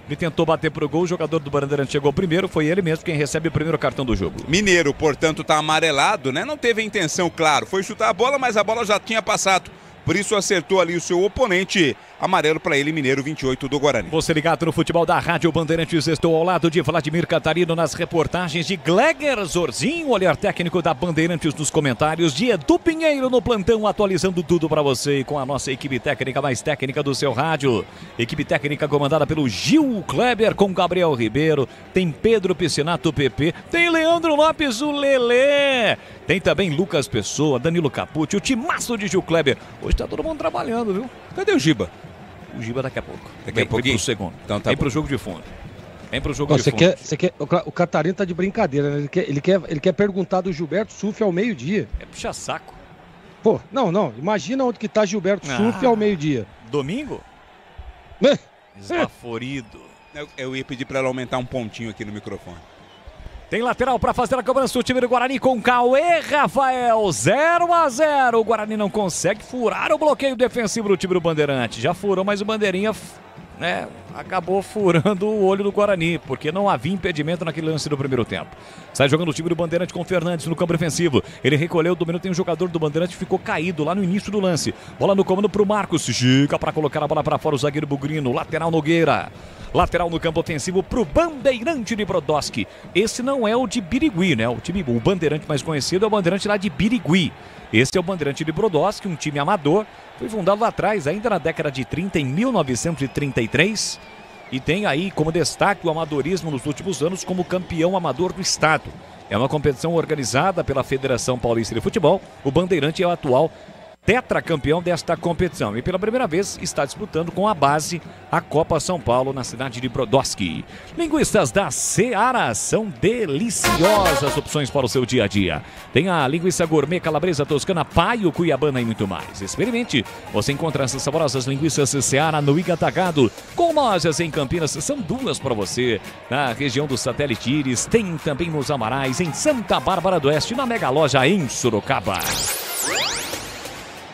Ele tentou bater pro gol, o jogador do Bandeirante chegou primeiro, foi ele mesmo quem recebe o primeiro cartão do jogo. Mineiro, portanto, tá amarelado, né? Não teve a intenção, claro. Foi chutar a bola, mas a bola já tinha passado. Por isso acertou ali o seu oponente. Amarelo para ele, Mineiro 28 do Guarani. Você ligado no futebol da Rádio Bandeirantes. Estou ao lado de Vladimir Catarino nas reportagens, de Gleger Zorzinho, olhar técnico da Bandeirantes nos comentários, de Edu Pinheiro no plantão, atualizando tudo para você e com a nossa equipe técnica mais técnica do seu rádio. Equipe técnica comandada pelo Gil Kleber com Gabriel Ribeiro. Tem Pedro Piscinato, PP. Tem Leandro Lopes, o Lelê. Tem também Lucas Pessoa, Danilo Capucci, o timaço de Gil Kleber. Hoje tá todo mundo trabalhando, viu? Cadê o Giba? O Giba daqui a pouco. Daqui a pouquinho? Vem pro segundo. Então tá vem bom. pro jogo de fundo. Vem pro jogo de fundo. O Catarino tá de brincadeira, né? Ele quer perguntar do Gilberto Suff ao meio-dia. É puxa saco. Pô, não. Imagina onde que tá Gilberto Suff ao meio-dia. Domingo? Esbaforido. Eu ia pedir para ela aumentar um pontinho aqui no microfone. Tem lateral para fazer a cobrança do time do Guarani com Cauê Rafael, 0-0. O Guarani não consegue furar o bloqueio defensivo do time do Bandeirante. Já furou, mas o Bandeirinha, né, acabou furando o olho do Guarani, porque não havia impedimento naquele lance do primeiro tempo. Sai jogando o time do Bandeirante com Fernandes no campo defensivo. Ele recolheu, dominou, tem um jogador do Bandeirante que ficou caído lá no início do lance. Bola no comando pro Marcos, chega para colocar a bola para fora o zagueiro Bugrino, lateral Nogueira. Lateral no campo ofensivo pro Bandeirante de Brodowski. Esse não é o de Birigui, né? O Bandeirante mais conhecido é o Bandeirante lá de Birigui. Esse é o Bandeirante de Brodowski, um time amador. Foi fundado lá atrás, ainda na década de 30, em 1933. E tem aí como destaque o amadorismo nos últimos anos como campeão amador do estado. É uma competição organizada pela Federação Paulista de Futebol. O Bandeirante é o atual tetracampeão desta competição e pela primeira vez está disputando com a base a Copa São Paulo na cidade de Brodowski. Linguiças da Seara são deliciosas opções para o seu dia a dia. Tem a linguiça gourmet, calabresa, toscana, paio, cuiabana e muito mais. Experimente. Você encontra essas saborosas linguiças Seara no Iga Atacado, com lojas em Campinas. São duas para você na região do Satélite Íris. Tem também nos Amarais, em Santa Bárbara do Oeste, na Mega Loja em Sorocaba.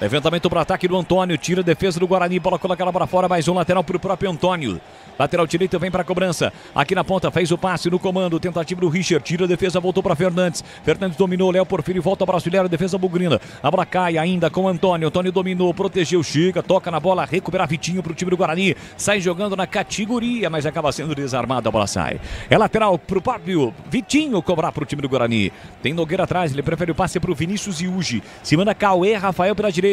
Levantamento para ataque do Antônio, tira a defesa do Guarani, bola colocada para fora, mais um lateral para o próprio Antônio. Lateral direito vem para a cobrança, aqui na ponta fez o passe no comando, tentativa do Richard, tira a defesa, voltou para Fernandes. Fernandes dominou, Léo Porfírio volta para auxiliar a defesa bugrina. A bola cai ainda com o Antônio, Antônio dominou, protegeu, chega, toca na bola, recuperar Vitinho para o time do Guarani. Sai jogando na categoria, mas acaba sendo desarmado, a bola sai. É lateral para o próprio Vitinho cobrar para o time do Guarani. Tem Nogueira atrás, ele prefere o passe para o Vinícius Iugi. Se manda Cauê Rafael pela direita.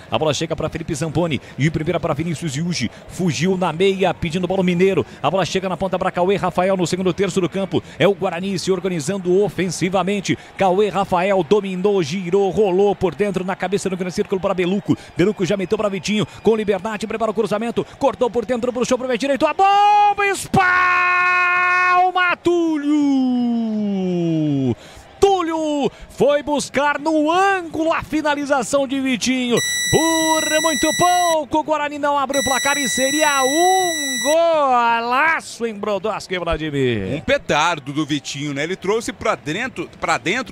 A bola chega para Felipe Zamponi e primeira para Vinícius Iugi. Fugiu na meia, pedindo bola Mineiro. A bola chega na ponta para Cauê Rafael no segundo terço do campo. É o Guarani se organizando ofensivamente. Cauê Rafael dominou, girou, rolou por dentro na cabeça do grande círculo para Beluco. Beluco já meteu para Vitinho com liberdade, prepara o cruzamento. Cortou por dentro, puxou para o pé direito. A bomba espalma Túlio. Túlio foi buscar no ângulo a finalização de Vitinho. Por muito pouco, o Guarani não abre o placar e seria um golaço em Brodowski, Vladimir. Um petardo do Vitinho, né? Ele trouxe pra dentro,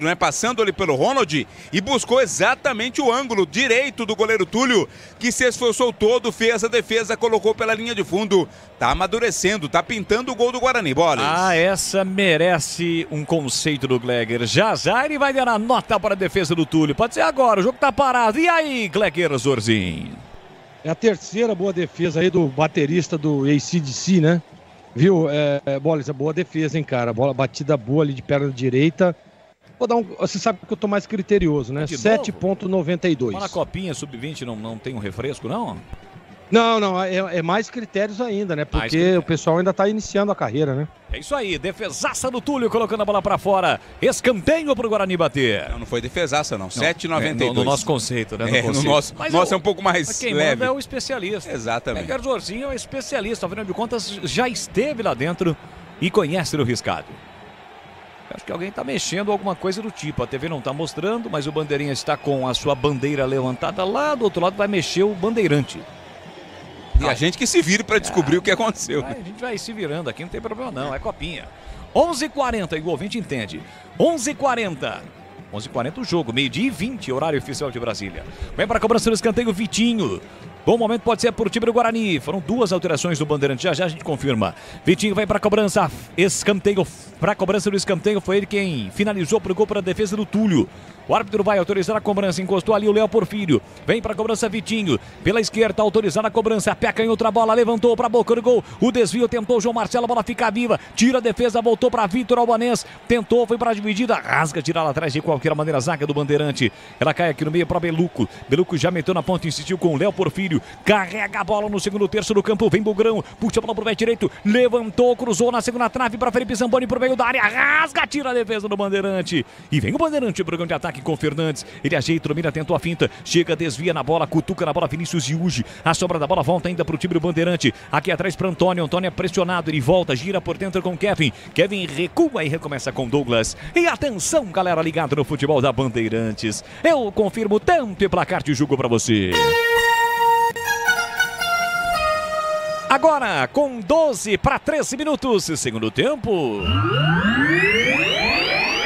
né? Passando ali pelo Ronald e buscou exatamente o ângulo direito do goleiro Túlio, que se esforçou todo, fez a defesa, colocou pela linha de fundo. Tá amadurecendo, tá pintando o gol do Guarani, Bolas. Ah, essa merece um conceito do Gleger. Já ele vai dar a nota para a defesa do Túlio. Pode ser agora, o jogo tá parado. E aí, Gleger Zorzin? É a terceira boa defesa aí do baterista do AC/DC, né? Viu, Bolas, é boa defesa, hein, cara? Bola batida boa ali de perna direita. Vou dar você sabe que eu tô mais criterioso, né? 7,92. Mas na copinha sub-20 não tem um refresco, não? Não, é mais critérios ainda, né? Porque o pessoal ainda tá iniciando a carreira, né? É isso aí, defesaça do Túlio, colocando a bola pra fora. Escanteio pro Guarani bater. Não foi defesaça, não. 7,92. No nosso conceito, né? No nosso é um pouco mais quem leve. manda é o especialista. Exatamente. O Zorzinho é o especialista, afinal de contas, já esteve lá dentro e conhece o riscado. Acho que alguém está mexendo alguma coisa do tipo. A TV não está mostrando, mas o bandeirinha está com a sua bandeira levantada lá do outro lado, vai mexer o bandeirante. E a gente que se vire para descobrir o que aconteceu. A gente vai se virando aqui, não tem problema não, é copinha. 11h40, e o ouvinte entende. 11h40 o jogo, meio-dia e 20, horário oficial de Brasília. Vem para a cobrança do escanteio, Vitinho. Bom momento pode ser para o time do Guarani. Foram duas alterações do Bandeirante. Já a gente confirma. Vitinho vai para a cobrança. Escanteio. Para a cobrança do escanteio. Foi ele quem finalizou para o gol para a defesa do Túlio. O árbitro vai autorizar a cobrança. Encostou ali o Léo Porfírio. Vem para a cobrança Vitinho. Pela esquerda, autorizada a cobrança. Peca em outra bola. Levantou para a boca do gol. O desvio tentou João Marcelo. A bola fica viva. Tira a defesa. Voltou para Vitor Albanês. Tentou. Foi para a dividida. Rasga. Tirar lá atrás de qualquer maneira a zaga do Bandeirante. Ela cai aqui no meio para Beluco. Beluco já meteu na ponta. Insistiu com o Léo Porfírio. Carrega a bola no segundo terço do campo. Vem Bugrão. Puxa a bola pro pé direito. Levantou. Cruzou na segunda trave para Felipe Zamboni pro meio da área. Rasga. Tira a defesa do Bandeirante. E vem o Bandeirante. O programa de ataque com Fernandes. Ele ajeita, domina, tentou a finta. Chega, desvia na bola. Cutuca na bola. Vinícius Iugi. A sobra da bola volta ainda pro time do Bandeirante. Aqui atrás para Antônio. Antônio é pressionado. Ele volta. Gira por dentro com Kevin. Kevin recua e recomeça com Douglas. E atenção, galera ligada no futebol da Bandeirantes. Eu confirmo tanto e placar de jogo para você. Agora, com 12 para 13 minutos, segundo tempo.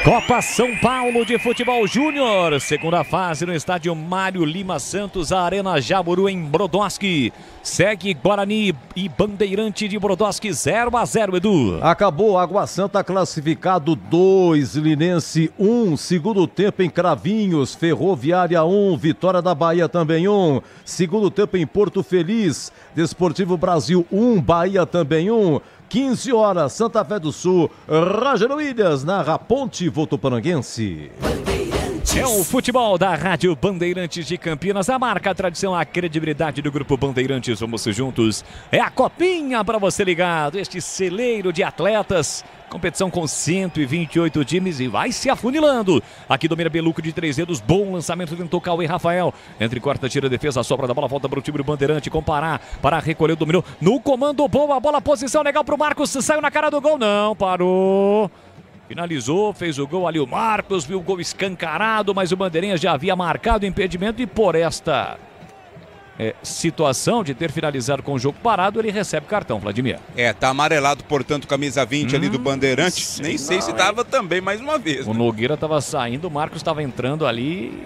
Copa São Paulo de Futebol Júnior, segunda fase no estádio Mário Lima Santos, a Arena Jaburu em Brodowski. Segue Guarani e Bandeirante de Brodowski 0-0, Edu. Acabou, Água Santa classificado 2, Linense 1, segundo tempo em Cravinhos, Ferroviária 1, Vitória da Bahia também 1, segundo tempo em Porto Feliz, Desportivo Brasil 1, Bahia também 1, 15 horas, Santa Fé do Sul, Roger Williams narra Ponte Votuporanguense. É o futebol da Rádio Bandeirantes de Campinas, a marca, a tradição, a credibilidade do Grupo Bandeirantes. Vamos juntos. É a copinha para você ligado, este celeiro de atletas. Competição com 128 times e vai se afunilando. Aqui domina Beluco de 3 dedos. Bom lançamento, tentou Cauê Rafael. Entre quarta, tira a defesa, a sobra da bola, volta para o time do Bandeirante. Com Pará recolher, dominou. No comando, boa bola, posição legal para o Marcos. Saiu na cara do gol, não, parou. Finalizou, fez o gol ali o Marcos, viu o gol escancarado, mas o Bandeirinhas já havia marcado o impedimento e por esta situação de ter finalizado com o jogo parado, ele recebe cartão, Vladimir. Tá amarelado, portanto, camisa 20 ali do Bandeirante. Nem sei se tava também mais uma vez. O Nogueira tava saindo, o Marcos estava entrando ali.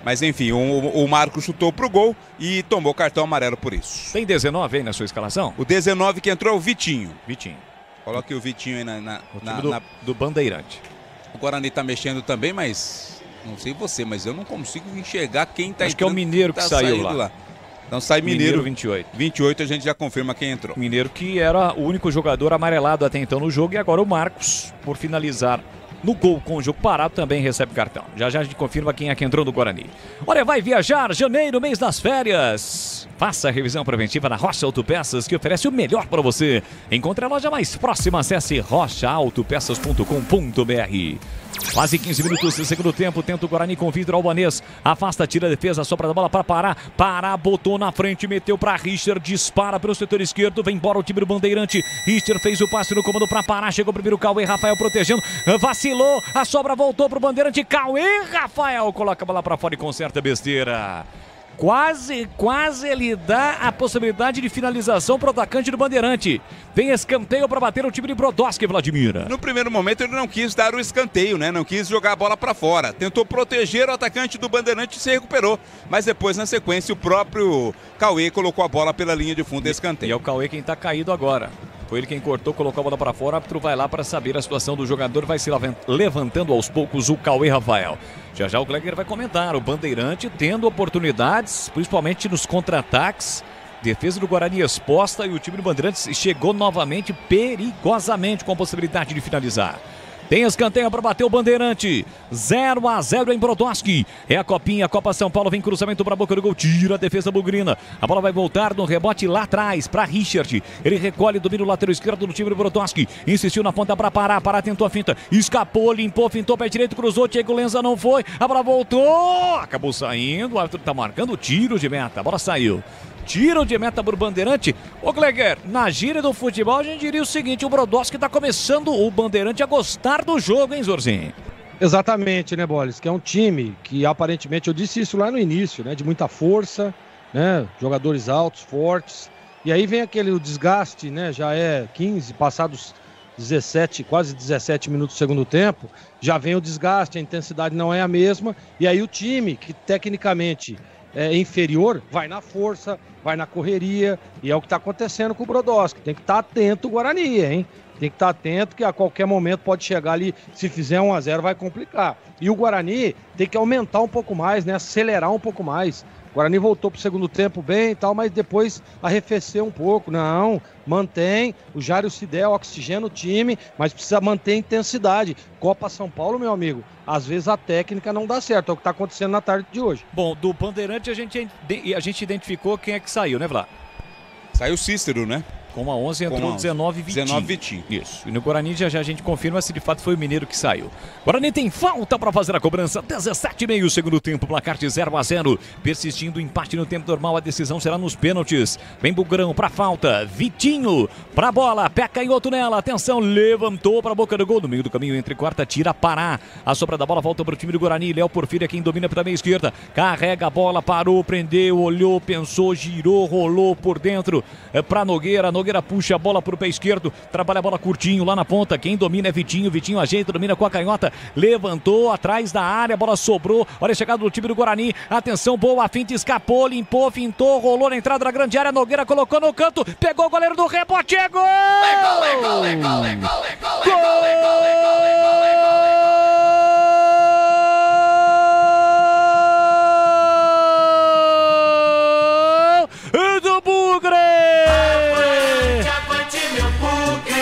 Mas enfim, o Marcos chutou pro gol e tomou cartão amarelo por isso. Tem 19 aí na sua escalação? O 19 que entrou é o Vitinho. Vitinho. Coloque o Vitinho aí do Bandeirante. O Guarani tá mexendo também, mas não sei você, mas eu não consigo enxergar quem tá entrando. Acho que é o Mineiro que saiu lá. Então sai Mineiro 28. 28 a gente já confirma quem entrou. Mineiro que era o único jogador amarelado até então no jogo e agora o Marcos, por finalizar no gol com o jogo parado, também recebe cartão. Já a gente confirma quem é que entrou no Guarani. Olha, vai viajar, janeiro, mês das férias. Faça a revisão preventiva na Rocha Autopeças, que oferece o melhor para você. Encontre a loja mais próxima, acesse rochaautopeças.com.br. Quase 15 minutos do segundo tempo, tenta o Guarani com vidro albanês. Afasta, tira a defesa, sobra da bola para Pará. Pará botou na frente, meteu para Richter, dispara pelo setor esquerdo, vem embora o time do Bandeirante. Richter fez o passe no comando para Pará, chegou primeiro o Cauê Rafael protegendo, vacilou, a sobra voltou pro Bandeirante. Cauê Rafael coloca a bola para fora e conserta a besteira. Quase ele dá a possibilidade de finalização para o atacante do Bandeirante. Tem escanteio para bater o time de Brodowski, Vladimir. No primeiro momento ele não quis dar o escanteio, né? Não quis jogar a bola para fora. Tentou proteger o atacante do Bandeirante e se recuperou. Mas depois, na sequência, o próprio Cauê colocou a bola pela linha de fundo do escanteio. E é o Cauê quem está caído agora. Foi ele quem cortou, colocou a bola para fora. O árbitro vai lá para saber a situação do jogador. Vai se levantando aos poucos o Cauê Rafael. Já o Gleger vai comentar. O Bandeirante tendo oportunidades, principalmente nos contra-ataques. Defesa do Guarani exposta e o time do Bandeirantes chegou novamente perigosamente com a possibilidade de finalizar. Tem escanteio para bater o Bandeirante. 0-0 em Brodowski. É a copinha, a Copa São Paulo. Vem cruzamento para a boca do gol. Tira a defesa bugrina. A bola vai voltar no rebote lá atrás para Richard. Ele recolhe, domina o lateral esquerdo do time do Brodowski. Insistiu na ponta para Pará. Pará tentou a finta. Escapou, limpou, fintou, pé direito, cruzou. Diego Lenza não foi. A bola voltou. Acabou saindo. O árbitro está marcando tiro de meta. A bola saiu. Tiro de meta por Bandeirante. Ô Gleger, na gíria do futebol a gente diria o seguinte: o Brodowski está começando o Bandeirante a gostar do jogo, hein, Zorzinho? Exatamente, né, Bolis? Que é um time que aparentemente, eu disse isso lá no início, né, de muita força, né, jogadores altos, fortes. E aí vem aquele desgaste, né, já é 15, passados 17, quase 17 minutos do segundo tempo, já vem o desgaste, a intensidade não é a mesma. E aí o time que tecnicamente inferior vai na força, vai na correria, e é o que está acontecendo com o Brodowski. Tem que estar atento o Guarani, hein? Tem que estar atento que a qualquer momento pode chegar ali, se fizer 1-0 vai complicar. E o Guarani tem que aumentar um pouco mais, né? Acelerar um pouco mais. O Guarani voltou para o segundo tempo bem e tal, mas depois arrefeceu um pouco. Não, mantém, o Jário Cidel oxigena o time, mas precisa manter a intensidade. Copa São Paulo, meu amigo, às vezes a técnica não dá certo, é o que está acontecendo na tarde de hoje. Bom, do Bandeirante a gente identificou quem é que saiu, né, Vlá? Saiu o Cícero, né? Com a 11 entrou 19 Vitinho. 19 Vitinho. Isso. E no Guarani já a gente confirma se de fato foi o Mineiro que saiu. Guarani tem falta para fazer a cobrança. 17,5 segundo tempo, placar de 0-0. Persistindo o empate no tempo normal, a decisão será nos pênaltis. Vem Bugrão para falta. Vitinho para a bola. Pé canhoto nela. Atenção, levantou para a boca do gol. No meio do caminho entre quarta, tira Pará. A sobra da bola volta para o time do Guarani. Léo Porfírio é quem domina pela meia esquerda. Carrega a bola, parou, prendeu, olhou, pensou, girou, rolou por dentro para Nogueira. Nogueira puxa a bola para o pé esquerdo, trabalha a bola curtinho lá na ponta, quem domina é Vitinho, Vitinho ajeita, domina com a canhota, levantou atrás da área, a bola sobrou, olha a chegada do time do Guarani, atenção, boa finta, escapou, limpou, fintou, rolou na entrada da grande área, Nogueira colocou no canto, pegou o goleiro do rebote, é gol! Avante, meu bugre!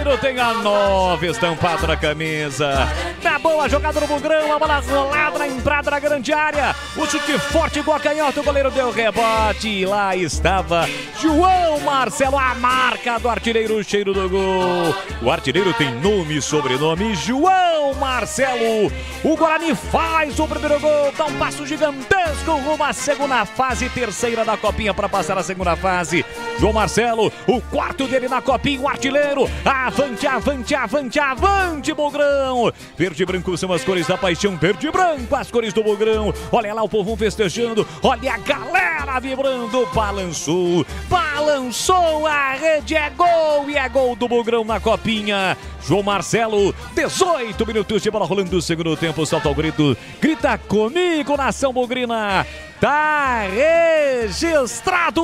Bugrino tem a 9 estampada na camisa. Tá boa a jogada do Bugrão, a bola rolada na entrada da grande área. O chute forte com a canhota, o goleiro deu rebote. E lá estava João Marcelo, a marca do artilheiro, cheiro do gol. O artilheiro tem nome e sobrenome, João Marcelo. O Guarani faz o primeiro gol, dá um passo gigantesco rumo à segunda fase, terceira da Copinha para passar a segunda fase. João Marcelo, o quarto dele na Copinha, o artilheiro. Avante, avante, avante, avante, Bugrão. Verde e branco são as cores da paixão, verde e branco as cores do Bugrão. Olha lá o povo festejando, olha a galera vibrando. Balançou, balançou a rede, é gol, e é gol do Bugrão na Copinha. João Marcelo, 18 minutos de bola rolando do segundo tempo, solta o grito, grita comigo, nação bugrina. Tá registrado.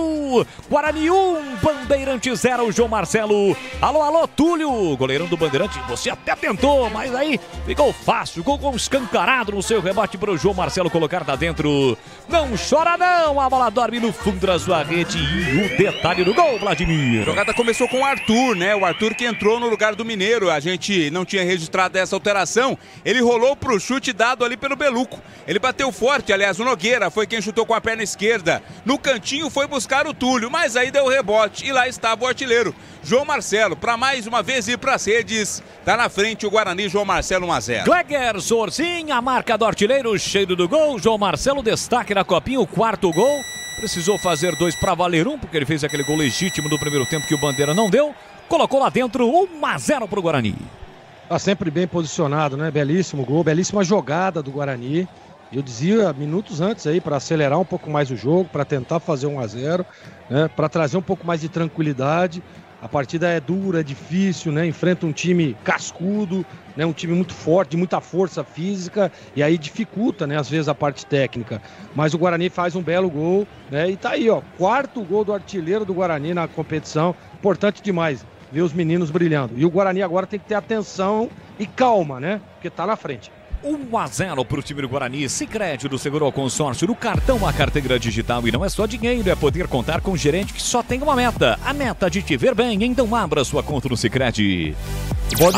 Guarani 1, Bandeirante 0, João Marcelo. Alô, alô, Túlio, goleirão do Bandeirante. Você até tentou, mas aí ficou fácil. Gol com escancarado no seu rebate para o João Marcelo colocar lá dentro. Não chora não, a bola dorme no fundo da sua rede. E o detalhe do gol, Vladimir. A jogada começou com o Arthur, né? O Arthur que entrou no lugar do Mineiro. A gente não tinha registrado essa alteração. Ele rolou pro chute dado ali pelo Beluco. Ele bateu forte, aliás, o Nogueira foi quem chutou com a perna esquerda. No cantinho foi buscar o Túlio, mas aí deu rebote e lá estava o artilheiro, João Marcelo, para mais uma vez ir para as redes. Tá na frente o Guarani, João Marcelo 1-0. Gleger Sorzinho, a marca do artilheiro, cheiro do gol. João Marcelo, destaque na Copinha, o quarto gol. Precisou fazer 2 para valer 1, porque ele fez aquele gol legítimo do primeiro tempo que o Bandeira não deu. Colocou lá dentro 1-0 para o Guarani. Tá sempre bem posicionado, né? Belíssimo gol, belíssima jogada do Guarani. Eu dizia minutos antes aí para acelerar um pouco mais o jogo, para tentar fazer 1-0, né? Para trazer um pouco mais de tranquilidade. A partida é dura, é difícil, né? Enfrenta um time cascudo, né? Um time muito forte, de muita força física, e aí dificulta, né? Às vezes a parte técnica. Mas o Guarani faz um belo gol, né? E tá aí, ó, quarto gol do artilheiro do Guarani na competição. Importante demais ver os meninos brilhando. E o Guarani agora tem que ter atenção e calma, né? Porque tá na frente. 1-0 para o time do Guarani. Sicredi do Seguro ao Consórcio, do cartão à carteira digital. E não é só dinheiro, é poder contar com um gerente que só tem uma meta. A meta de te ver bem. Então abra sua conta no Sicredi.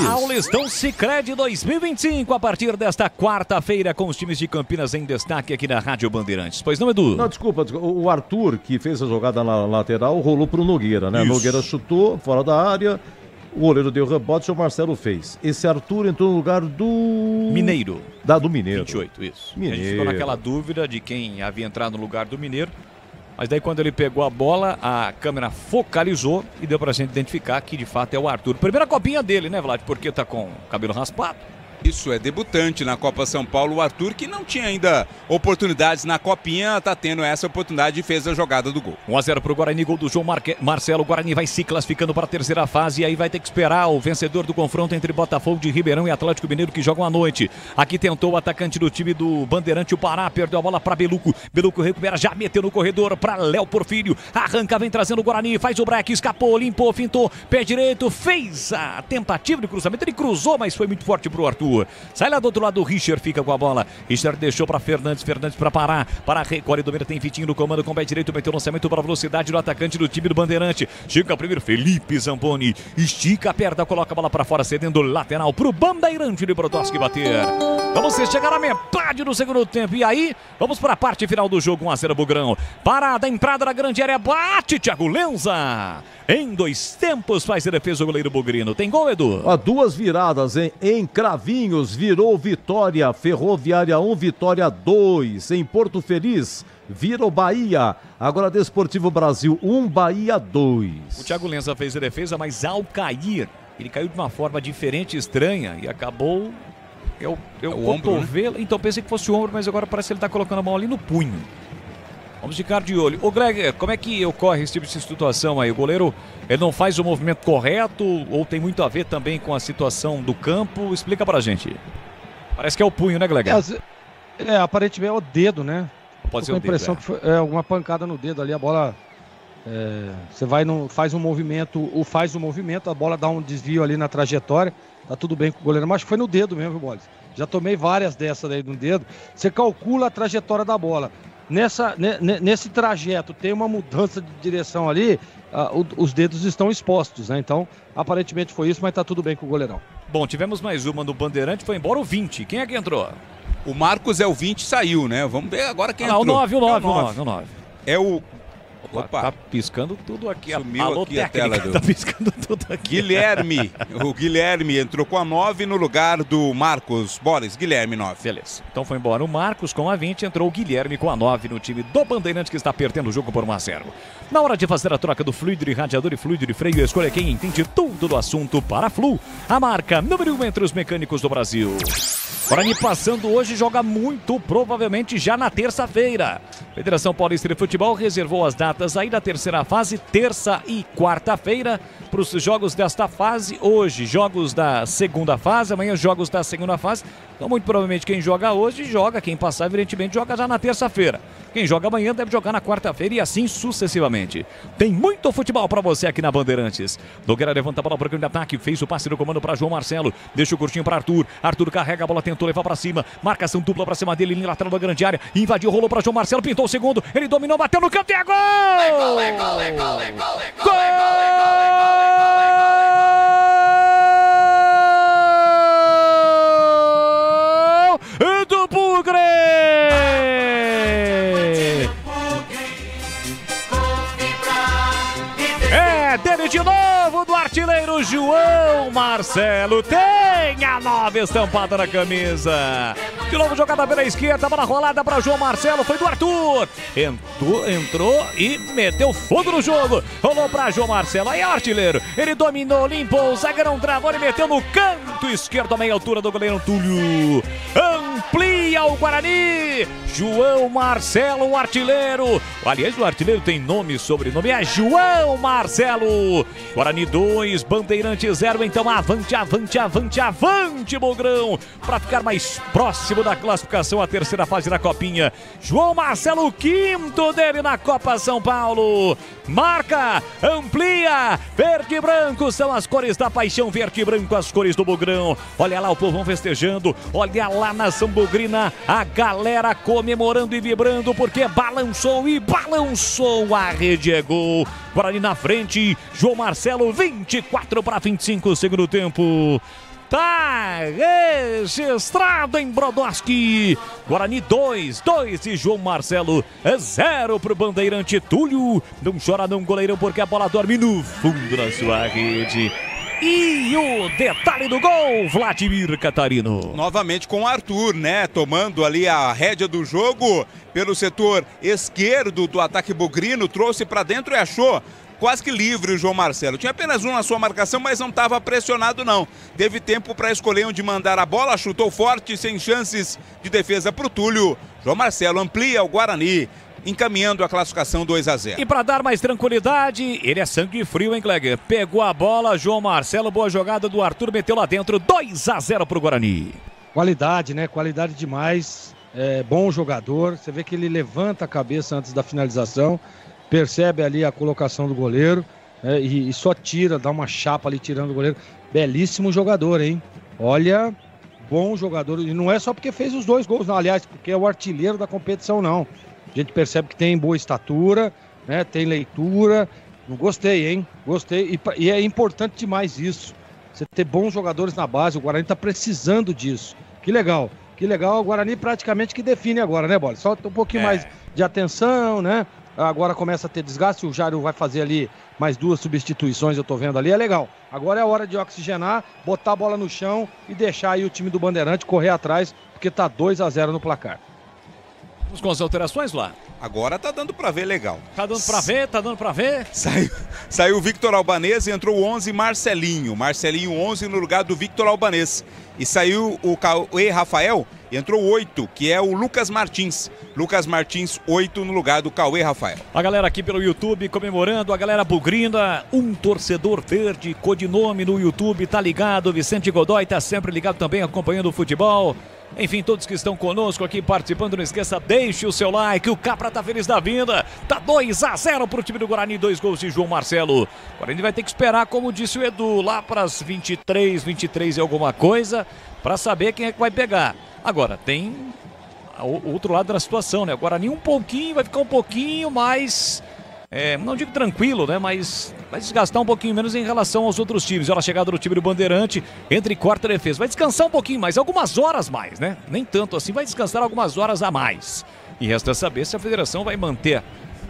Paulistão Sicredi 2025, a partir desta quarta-feira, com os times de Campinas em destaque aqui na Rádio Bandeirantes. Pois não, Edu? Não, desculpa. O Arthur, que fez a jogada na lateral, rolou pro Nogueira, né? Isso. Nogueira chutou fora da área. O goleiro deu rebote e o Marcelo fez. Esse Arthur entrou no lugar do... Mineiro. Do Mineiro. 28, isso. Mineiro. A gente ficou naquela dúvida de quem havia entrado no lugar do Mineiro. Mas daí quando ele pegou a bola, a câmera focalizou e deu pra gente identificar que de fato é o Arthur. Primeira copinha dele, né, Vlad? Porque tá com o cabelo raspado. Isso, é debutante na Copa São Paulo, o Arthur, que não tinha ainda oportunidades na Copinha, tá tendo essa oportunidade e fez a jogada do gol. 1-0 pro Guarani, gol do João Marcelo. O Guarani vai se classificando para a terceira fase e aí vai ter que esperar o vencedor do confronto entre Botafogo de Ribeirão e Atlético Mineiro, que jogam à noite. Aqui tentou o atacante do time do Bandeirante, o Pará, perdeu a bola para Beluco. Beluco recupera, já meteu no corredor para Léo Porfírio. Arranca, vem trazendo o Guarani, faz o break, escapou, limpou, fintou, pé direito, fez a tentativa de cruzamento. Ele cruzou, mas foi muito forte pro Arthur. Sai lá do outro lado, o Richard fica com a bola. Richard deixou para Fernandes, Fernandes para Pará. Pará recolhe, domina, tem Vitinho no comando com o pé direito, meteu o lançamento para a velocidade do atacante do time do Bandeirante. Chega primeiro Felipe Zamboni, estica a perna, coloca a bola para fora, cedendo lateral pro Bandeirante de Brodowski bater. Vamos chegar à metade do segundo tempo e aí vamos para a parte final do jogo. 1-0 Bugrão. Parada, entrada na grande área, bate Thiago Lenza. Em 2 tempos faz a defesa o goleiro bugrino. Tem gol, Edu? 2 viradas em Cravinhos, virou Vitória. Ferroviária 1, Vitória 2. Em Porto Feliz, virou Bahia. Agora Desportivo Brasil 1, Bahia 2. O Thiago Lenza fez a defesa, mas ao cair, ele caiu de uma forma diferente, estranha, e acabou... Eu cotovelo, né? Então pensei que fosse o ombro, mas agora parece que ele está colocando a mão ali no punho. Vamos ficar de olho. Ô Greg, como é que ocorre esse tipo de situação aí? O goleiro, ele não faz o movimento correto ou tem muito a ver também com a situação do campo? Explica pra gente. Parece que é o punho, né, Greg? Aparentemente é o dedo, né? Pode ser o dedo. Com a impressão que foi alguma pancada no dedo ali, a bola... você faz um movimento, a bola dá um desvio ali na trajetória, tá tudo bem com o goleiro, mas acho que foi no dedo mesmo, viu, Bolis? Já tomei várias dessas aí no dedo. Você calcula a trajetória da bola. Nesse trajeto tem uma mudança de direção ali os dedos estão expostos, né? Então, aparentemente foi isso, mas tá tudo bem com o goleirão. Bom, tivemos mais uma no Bandeirante, foi embora o 20. Quem é que entrou? O Marcos é o 20, saiu, né? Vamos ver agora quem entrou. O 9. É o... Opa, tá piscando tudo aqui. Sumiu Alô, aqui técnica, a tela do... Tá piscando tudo aqui. Guilherme. O Guilherme entrou com a 9 no lugar do Marcos Boris. Guilherme, 9. Beleza. Então foi embora o Marcos com a 20, entrou o Guilherme com a 9 no time do Bandeirante, que está perdendo o jogo por 1-0. Na hora de fazer a troca do fluido de radiador e fluido de freio, escolha quem entende tudo do assunto para a Flu, a marca número 1 entre os mecânicos do Brasil. Guarani passando hoje, joga muito provavelmente já na terça-feira. Federação Paulista de Futebol reservou as datas aí da terceira fase, terça e quarta-feira, para os jogos desta fase. Hoje, jogos da segunda fase, amanhã jogos da segunda fase. Então, muito provavelmente quem joga hoje, joga. Quem passar, evidentemente, joga já na terça-feira. Quem joga amanhã deve jogar na quarta-feira e assim sucessivamente. Tem muito futebol para você aqui na Bandeirantes. Nogueira levanta a bola para o grande ataque, fez o passe do comando para João Marcelo, deixa o curtinho para Arthur. Arthur carrega a bola, tentou levar para cima, marcação dupla para cima dele, linha lateral da grande área, invadiu, rolou para João Marcelo, pintou o segundo, ele dominou, bateu no canto e é gol! Gol! Do Bugre! É dele de novo, do artilheiro João Marcelo. Tem a 9 estampada na camisa. De novo jogada pela esquerda, bola rolada para João Marcelo, foi do Arthur. Entrou e meteu fogo no jogo. Rolou para João Marcelo, aí é o artilheiro. Ele dominou, limpou, o zagueirão travou e meteu no canto esquerdo, a meia altura do goleiro Túlio. Amplia o Guarani. João Marcelo, o artilheiro. Aliás, o artilheiro tem nome e sobrenome, é João Marcelo. Guarani 2, Bandeirante 0. Então avante, avante, avante, avante, Bogrão, para ficar mais próximo da classificação, a terceira fase da Copinha. João Marcelo, o quinto dele na Copa São Paulo. Marca, amplia, verde e branco são as cores da paixão, verde e branco as cores do Bogrão. Olha lá o povão festejando, olha lá na São Bugrina, a galera comemorando e vibrando, porque balançou e balançou, a rede é gol. Guarani na frente, João Marcelo, 24 para 25, segundo tempo. Tá registrado em Brodowski. Guarani 2 e João Marcelo 0 pro Bandeirante. Túlio não chora não, goleirão, porque a bola dorme no fundo da sua rede. E o detalhe do gol, Vladimir Catarino. Novamente com o Arthur, né? Tomando ali a rédea do jogo pelo setor esquerdo do ataque bugrino. Trouxe para dentro e achou quase que livre o João Marcelo. Tinha apenas um na sua marcação, mas não estava pressionado não. Teve tempo para escolher onde mandar a bola, chutou forte, sem chances de defesa para o Túlio. João Marcelo amplia o Guarani, encaminhando a classificação 2-0. E para dar mais tranquilidade, ele é sangue frio, hein, Cleger? Pegou a bola, João Marcelo, boa jogada do Arthur, meteu lá dentro, 2-0 pro Guarani. Qualidade, né? Qualidade demais. É bom jogador. Você vê que ele levanta a cabeça antes da finalização, percebe ali a colocação do goleiro, e só tira, dá uma chapa ali tirando o goleiro. Belíssimo jogador, hein? Olha, bom jogador. E não é só porque fez os 2 gols, não. Aliás, porque é o artilheiro da competição, não. A gente percebe que tem boa estatura, né? Tem leitura. Gostei, hein? Gostei. E é importante demais isso. Você ter bons jogadores na base. O Guarani está precisando disso. Que legal. Que legal. O Guarani praticamente que define agora, né, Bola? Só um pouquinho mais de atenção, né? Agora começa a ter desgaste. O Jário vai fazer ali mais 2 substituições, eu tô vendo ali. É legal. Agora é a hora de oxigenar, botar a bola no chão e deixar aí o time do Bandeirante correr atrás, porque tá 2-0 no placar. Vamos com as alterações lá. Agora tá dando pra ver legal. Tá dando pra ver. Saiu o Victor Albanês e entrou o 11 Marcelinho. Marcelinho 11 no lugar do Victor Albanês. E saiu o Cauê Rafael e entrou o 8, que é o Lucas Martins. Lucas Martins 8 no lugar do Cauê Rafael. A galera aqui pelo YouTube comemorando, a galera bugrina, um torcedor verde, codinome no YouTube, tá ligado. Vicente Godoy tá sempre ligado também, acompanhando o futebol. Enfim, todos que estão conosco aqui participando, não esqueça, deixe o seu like, o Capra tá feliz da vida. Tá 2-0 pro time do Guarani, 2 gols de João Marcelo. O Guarani vai ter que esperar, como disse o Edu, lá pras 23 e alguma coisa, para saber quem é que vai pegar. Agora, tem o outro lado da situação, né? O Guarani vai ficar um pouquinho mais não digo tranquilo, né? Mas vai desgastar um pouquinho menos em relação aos outros times. Olha a chegada do time do Bandeirante, entre quarta e defesa. Vai descansar um pouquinho mais, algumas horas mais, né? Nem tanto assim, vai descansar algumas horas a mais. E resta saber se a federação vai manter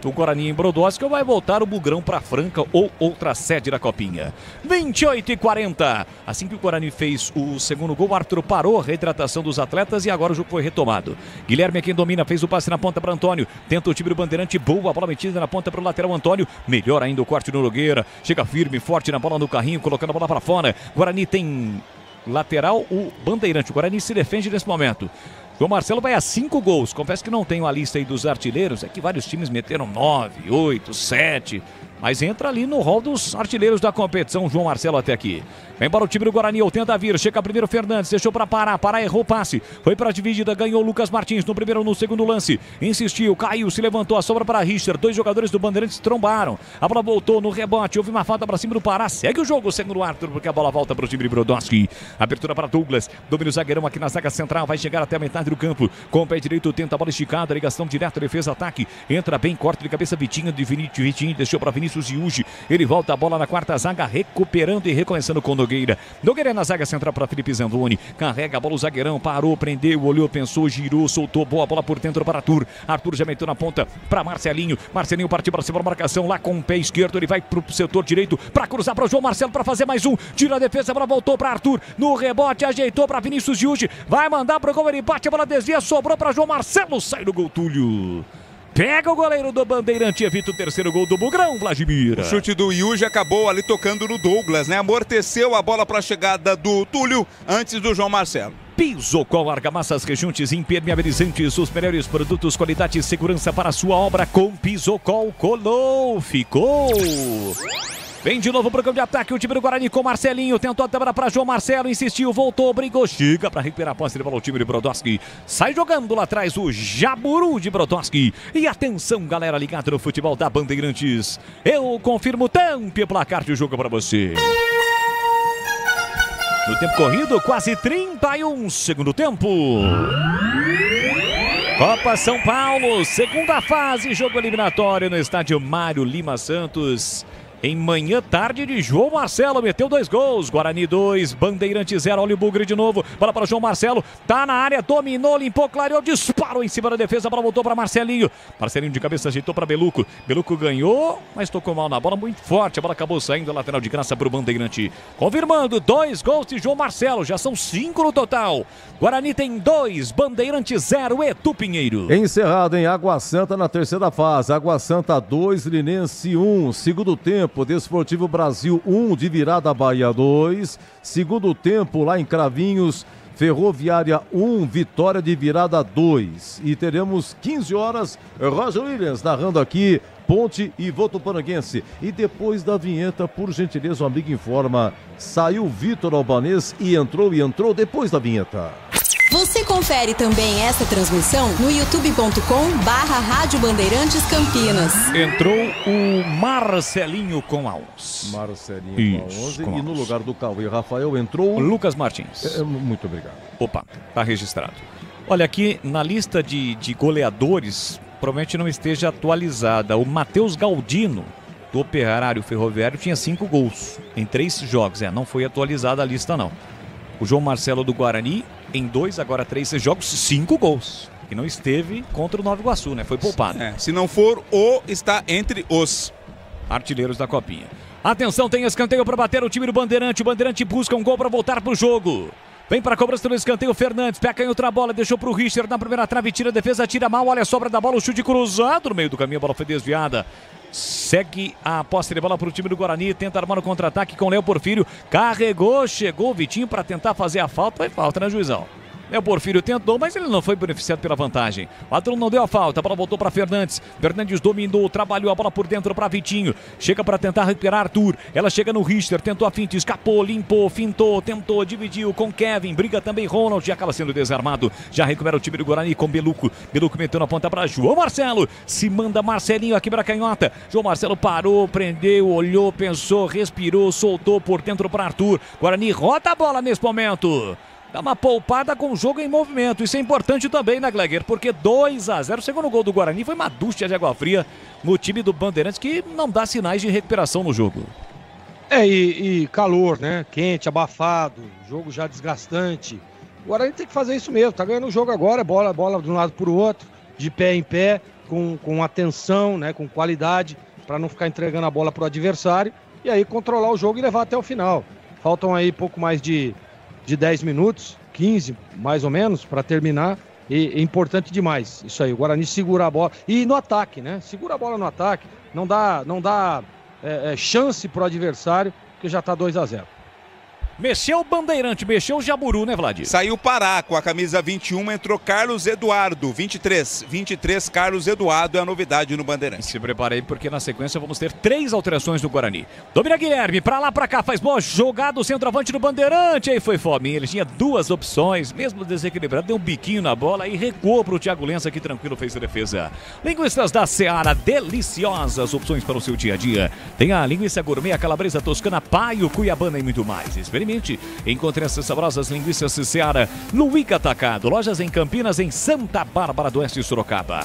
o Guarani em Brodowski ou vai voltar o Bugrão para Franca ou outra sede da Copinha. 28:40. Assim que o Guarani fez o segundo gol, o Arthur parou a retratação dos atletas e agora o jogo foi retomado. Guilherme é quem domina, fez o passe na ponta para Antônio. Tenta o time do Bandeirante, boa, a bola metida na ponta para o lateral Antônio. Melhor ainda o corte do Nogueira. Chega firme, forte na bola no carrinho, colocando a bola para fora. Guarani tem lateral, o Bandeirante. O Guarani se defende nesse momento. João Marcelo vai a 5 gols. Confesso que não tenho a lista aí dos artilheiros. É que vários times meteram 9, 8, 7. Mas entra ali no rol dos artilheiros da competição, João Marcelo até aqui. Vem para o time do Guarani, tenta vir, chega primeiro Fernandes, deixou para Pará, Pará errou o passe, foi para a dividida, ganhou o Lucas Martins no primeiro ou no segundo lance, insistiu, caiu, se levantou, a sobra para Richter, 2 jogadores do Bandeirantes trombaram, a bola voltou no rebote, houve uma falta para cima do Pará, segue o jogo, segundo o Arthur, porque a bola volta para o time de Brodowski, abertura para Douglas, domina o zagueirão aqui na zaga central, vai chegar até a metade do campo, com o pé direito, tenta a bola esticada, ligação direta, defesa, ataque, entra bem, corte de cabeça, Vitinho, deixou para Vinícius Yuji. Ele volta a bola na quarta zaga, recuperando e recomeçando com Nogueira. Nogueira na zaga central para Felipe Zandoni. Carrega a bola o zagueirão, parou, prendeu, olhou, pensou, girou, soltou, boa bola por dentro para Arthur. Arthur já meteu na ponta para Marcelinho. Marcelinho partiu para cima da marcação, lá com o pé esquerdo, ele vai para o setor direito para cruzar para o João Marcelo para fazer mais um. Tira a defesa, a bola voltou para Arthur. No rebote, ajeitou para Vinícius Yuji. Vai mandar para o gol, ele bate, a bola desvia, sobrou para João Marcelo. Sai do gol, Túlio. Pega o goleiro do Bandeirante, evita o terceiro gol do Bugrão, Vladimir. O chute do Yuji acabou ali tocando no Douglas, né? Amorteceu a bola para a chegada do Túlio antes do João Marcelo. Pisocol, argamassas, rejuntes, impermeabilizantes, os melhores produtos, qualidade e segurança para a sua obra com Pisocol. Colou, ficou. Vem de novo pro campo de ataque, o time do Guarani com Marcelinho, tentou a câmera para João Marcelo, insistiu, voltou, brigou, chega para recuperar a posse de bola o time de Brodowski. Sai jogando lá atrás o Jaburu de Brodowski. E atenção, galera ligada no futebol da Bandeirantes. Eu confirmo tampe placar de jogo para você. No tempo corrido, quase 31 segundo tempo. Copa São Paulo, segunda fase, jogo eliminatório no estádio Mário Lima Santos. Em manhã, tarde de João Marcelo, meteu 2 gols, Guarani 2, Bandeirante 0, olha o Bugre de novo, bola para o João Marcelo, tá na área, dominou, limpou, clareou, disparou em cima da defesa, a bola voltou para Marcelinho, Marcelinho de cabeça ajeitou para Beluco, Beluco ganhou, mas tocou mal na bola, muito forte, a bola acabou saindo, lateral de graça para o Bandeirante, confirmando, 2 gols de João Marcelo, já são 5 no total, Guarani tem 2, Bandeirante 0, Etu Pinheiro. Encerrado em Água Santa na terceira fase, Água Santa 2, Linense 1, segundo tempo, Desportivo Brasil 1, de virada Bahia 2, segundo tempo lá em Cravinhos, Ferroviária 1, Vitória de virada 2. E teremos 15 horas, Roger Williams narrando aqui, Ponte e Votuporanguense. E depois da vinheta, por gentileza, o amigo informa, saiu Vitor Albanês e entrou depois da vinheta. Você confere também esta transmissão no youtube.com/Rádio Bandeirantes Campinas. Entrou o Marcelinho com a 11. Marcelinho com a 11. E no lugar do Cauê Rafael entrou o Lucas Martins. Muito obrigado. Opa, tá registrado. Olha, aqui na lista de goleadores, provavelmente não esteja atualizada. O Matheus Galdino, do Operário Ferroviário, tinha 5 gols em 3 jogos. Não foi atualizada a lista, não. O João Marcelo do Guarani, em 2, agora 3 jogos, 5 gols. E não esteve contra o Nova Iguaçu, né? Foi poupado. Se não for está entre os artilheiros da Copinha. Atenção, tem escanteio para bater o time do Bandeirante. O Bandeirante busca um gol para voltar pro jogo. Vem para a cobrança do escanteio, Fernandes, pega em outra bola, deixou para o Richter na primeira trave, tira a defesa, tira mal, olha a sobra da bola, o chute cruzado no meio do caminho, a bola foi desviada. Segue a posse de bola para o time do Guarani, tenta armar o contra-ataque com Léo Porfírio, carregou, chegou o Vitinho para tentar fazer a falta, foi falta, né, juizão? O Porfírio tentou, mas ele não foi beneficiado pela vantagem. O Arthur não deu a falta, a bola voltou para Fernandes. Fernandes dominou, trabalhou a bola por dentro para Vitinho. Chega para tentar recuperar Arthur. Ela chega no Richter, tentou a finta, escapou, limpou, fintou, tentou, dividiu com Kevin. Briga também Ronald e acaba sendo desarmado. Já recupera o time do Guarani com Beluco. Beluco meteu na ponta para João Marcelo. Se manda Marcelinho aqui para a canhota. João Marcelo parou, prendeu, olhou, pensou, respirou, soltou por dentro para Arthur. Guarani rota a bola nesse momento. Dá uma poupada com o jogo em movimento. Isso é importante também, né, Gleger? Porque 2-0, o segundo gol do Guarani foi uma ducha de água fria no time do Bandeirantes, que não dá sinais de recuperação no jogo. E calor, né? Quente, abafado, jogo já desgastante. O Guarani tem que fazer isso mesmo, tá ganhando o jogo agora, bola de um lado pro outro, de pé em pé, com atenção, né? Com qualidade, para não ficar entregando a bola pro adversário e aí controlar o jogo e levar até o final. Faltam aí pouco mais de 10 minutos, 15 mais ou menos, para terminar. E é importante demais isso aí, o Guarani segura a bola. E no ataque, né? Segura a bola no ataque, não dá chance pro adversário, porque já tá 2-0. Mexeu o Bandeirante, mexeu o Jaburu, né, Vlad? Saiu o Pará com a camisa 21, entrou Carlos Eduardo, 23, Carlos Eduardo é a novidade no Bandeirante. Se prepare aí, porque na sequência vamos ter 3 alterações do Guarani. Domina Guilherme, pra lá, pra cá, faz boa jogada, o centroavante do Bandeirante, aí foi fominha, ele tinha 2 opções, mesmo desequilibrado, deu um biquinho na bola e recuou pro Thiago Lença, que tranquilo fez a defesa. Linguiças da Seara, deliciosas opções para o seu dia a dia. Tem a linguiça gourmet, a calabresa toscana, paio, cuiabana e muito mais. Experimente. Encontre essas saborosas linguiças Seara no Ica Atacado. Lojas em Campinas, em Santa Bárbara do Oeste, Sorocaba.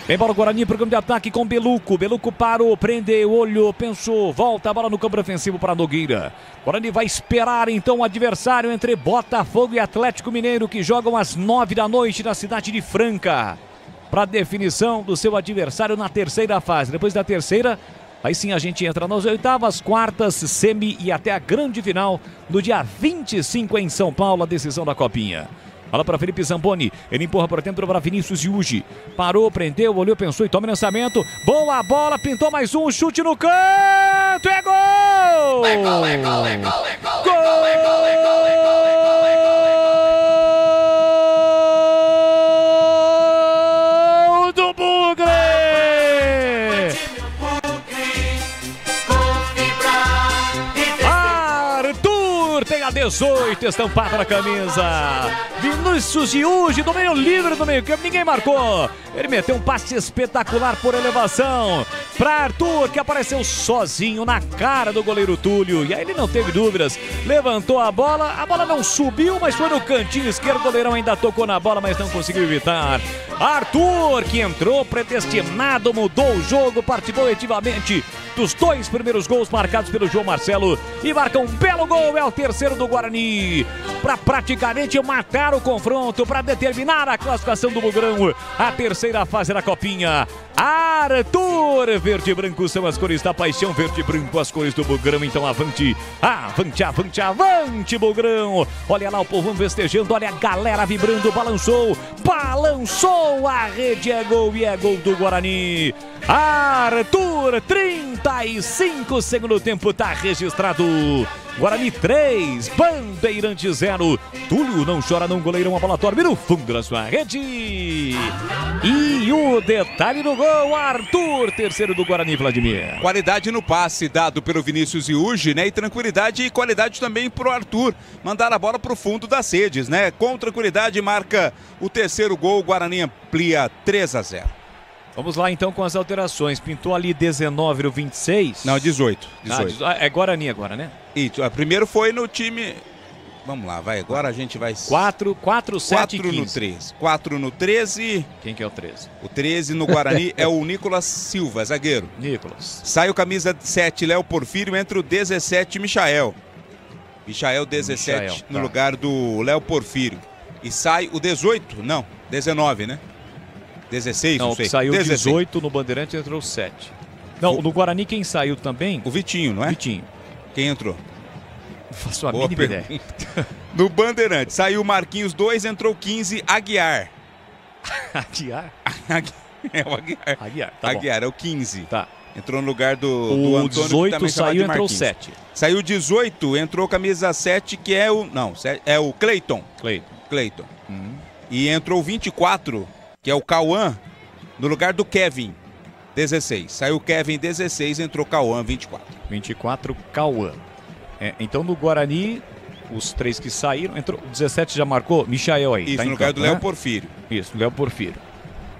Vem bola o Guarani, programa de ataque com Beluco. Beluco parou, prendeu, olhou, pensou, volta a bola no campo ofensivo para Nogueira. Guarani vai esperar então o adversário entre Botafogo e Atlético Mineiro, que jogam às 9 da noite na cidade de Franca, para definição do seu adversário na terceira fase. Depois da terceira, aí sim a gente entra nas oitavas, quartas, semi e até a grande final no dia 25 em São Paulo, a decisão da Copinha. Bola para Felipe Zamboni, ele empurra por dentro para Vinícius Yuji. Parou, prendeu, olhou, pensou e toma o lançamento. Boa bola, pintou mais um, chute no canto, é gol! É gol, é gol, é gol, é gol! Gol! Do Bugre! Tem a 18 estampada na camisa. Vinícius Yuji, domínio livre do meio campo, ninguém marcou. Ele meteu um passe espetacular por elevação para Arthur, que apareceu sozinho na cara do goleiro Túlio. E aí ele não teve dúvidas, levantou a bola não subiu, mas foi no cantinho esquerdo. O goleirão ainda tocou na bola, mas não conseguiu evitar. Arthur, que entrou predestinado, mudou o jogo, participou ativamente dos 2 primeiros gols marcados pelo João Marcelo e marca um belo gol, é o terceiro do Guarani, para praticamente matar o confronto, para determinar a classificação do Bugrão, a terceira fase da Copinha. Arthur, verde e branco são as cores da paixão, verde e branco as cores do Bugrão, então avante, avante, avante, avante Bugrão. Olha lá o povão festejando, olha a galera vibrando, balançou, a rede, é gol e é gol do Guarani. Arthur, 35, segundo tempo, tá registrado. Guarani 3, Bandeirante 0. Túlio não chora não, goleirão, a bola torme no fundo da sua rede. E o detalhe no gol, Arthur, terceiro do Guarani, Vladimir. Qualidade no passe dado pelo Vinícius Yuji, né? E tranquilidade e qualidade também pro Arthur. Mandar a bola pro fundo das redes, né? Com tranquilidade marca o terceiro gol, o Guarani amplia 3-0. Vamos lá então com as alterações. Pintou ali 19 no 26. Não, 18. É Guarani agora, né? Isso, primeiro foi no time... Vamos lá, vai. Agora a gente vai... 4, 7 e 15. 4 no 13. 4 no 13. Quem que é o 13? O 13 no Guarani é o Nicolas Silva, zagueiro. Nicolas. Sai o camisa 7, Léo Porfírio, entra o 17, Michael. Michael 17 no lugar do Léo Porfírio. E sai o 18, não, 19, né? 16, não sei. Saiu 16. 18 no Bandeirante, entrou 7. Não, no Guarani quem saiu também? O Vitinho, não é? Vitinho. Quem entrou? Não faço a mínima ideia. No Bandeirante, saiu Marquinhos 2, entrou 15, Aguiar. Aguiar? É o Aguiar. Aguiar, tá Aguiar, bom. é o 15. Tá. Entrou no lugar do Antônio, 18 que também saiu, entrou Marquinhos. 7. Saiu 18, entrou camisa 7, que é o... Não, é o Cleiton. Cleiton. E entrou 24, que é o Cauã, no lugar do Kevin, 16. Saiu o Kevin, 16, entrou Cauã, 24. 24, Cauã. Então no Guarani, os 3 que saíram, entrou, 17 já marcou, Michael aí. Isso, tá no lugar campo, do Léo Porfírio. Isso, Léo Porfírio.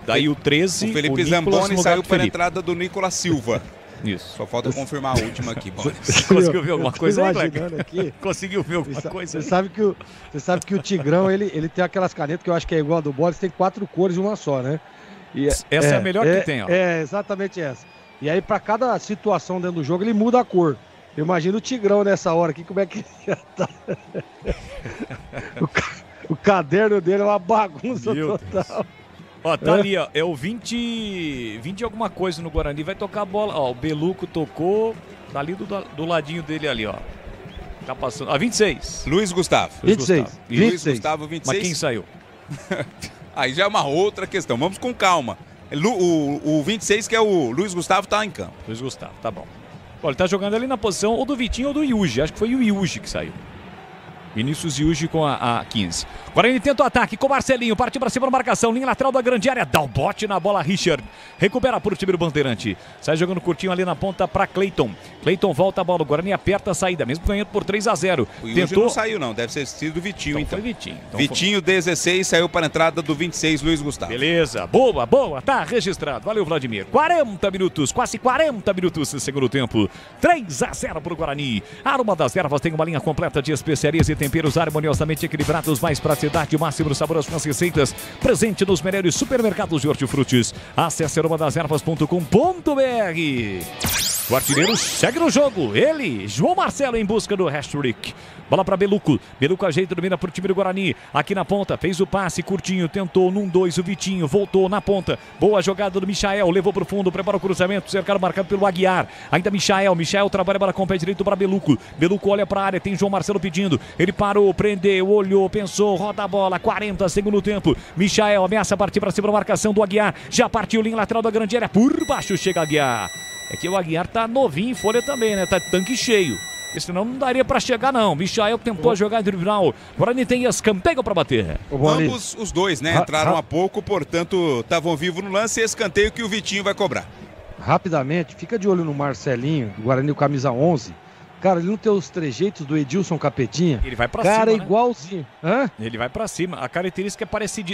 Daí o 13, o Felipe o Zamboni saiu para a Felipe. entrada do Nicolas Silva. Isso. Só falta confirmar a última aqui, Boris. Conseguiu ver alguma coisa aí, Cleber? Aqui. Conseguiu ver alguma coisa? Você sabe que o Tigrão, ele tem aquelas canetas que eu acho que é igual a do Boris, tem 4 cores de uma só, né? E essa é a melhor que tem, ó. É, exatamente essa. E aí, pra cada situação dentro do jogo, ele muda a cor. Eu imagino o Tigrão nessa hora aqui, como é que já tá. O caderno dele é uma bagunça total. Ó, tá ali, ó. É o 20 alguma coisa no Guarani. Vai tocar a bola. Ó, o Beluco tocou. Tá ali do ladinho dele ali, ó. Tá passando. 26. Luiz Gustavo. 26. Luiz Gustavo, 26. Mas quem saiu? Aí já é uma outra questão. Vamos com calma. O 26, que é o Luiz Gustavo, tá em campo. Luiz Gustavo, tá bom. Olha, ele tá jogando ali na posição ou do Vitinho ou do Yuji. Acho que foi o Yuji que saiu. Vinícius Yuji com a 15. Guarani tenta o ataque com Marcelinho. Partiu para cima da marcação. Linha lateral da grande área. Dá o bote na bola, Richard. Recupera por time do Bandeirante. Sai jogando curtinho ali na ponta para Cleiton. Cleiton volta a bola. O Guarani aperta a saída, mesmo ganhando por 3-0. O Yuji não saiu, não. Deve ter sido do Vitinho, então. Foi Vitinho. Então Vitinho, 16, saiu para a entrada do 26, Luiz Gustavo. Beleza. Boa, boa. Tá registrado. Valeu, Vladimir. 40 minutos, quase 40 minutos no segundo tempo. 3-0 para o Guarani. A Aroma das Ervas tem uma linha completa de especiarias e temperos harmoniosamente equilibrados, mais praticidade, máximo sabor às suas receitas. Presente nos melhores supermercados de hortifrutis. Acesse aromadeservas.com.br. O artilheiro segue no jogo. Ele, João Marcelo, em busca do hat-trick. Bola para Beluco. Beluco ajeita, domina para o time do Guarani. Aqui na ponta, fez o passe curtinho, tentou num 2 o Vitinho, voltou na ponta. Boa jogada do Michael, levou para o fundo, prepara o cruzamento, cercado marcado pelo Aguiar. Ainda Michael trabalha para com o pé direito para Beluco. Beluco olha para a área, tem João Marcelo pedindo. Ele parou, prendeu, olhou, pensou, roda a bola, 40 segundo tempo. Michael ameaça partir para cima da marcação do Aguiar. Já partiu, linha lateral da grande área, por baixo chega Aguiar. É que o Aguiar tá novinho em folha também, né? Tá tanque cheio. Porque senão não daria pra chegar, não. Michael tentou jogar no final. Guarani tem escanteio pra bater. Ambos os dois, né? Entraram há pouco, portanto, estavam vivos no lance. Escanteio que o Vitinho vai cobrar. Rapidamente, fica de olho no Marcelinho, do Guarani, o camisa 11. Cara, ele não tem os trejeitos do Edilson Capetinha. Ele vai pra cima, cara, né? Igualzinho. Hã? Ele vai pra cima. A característica é parecida.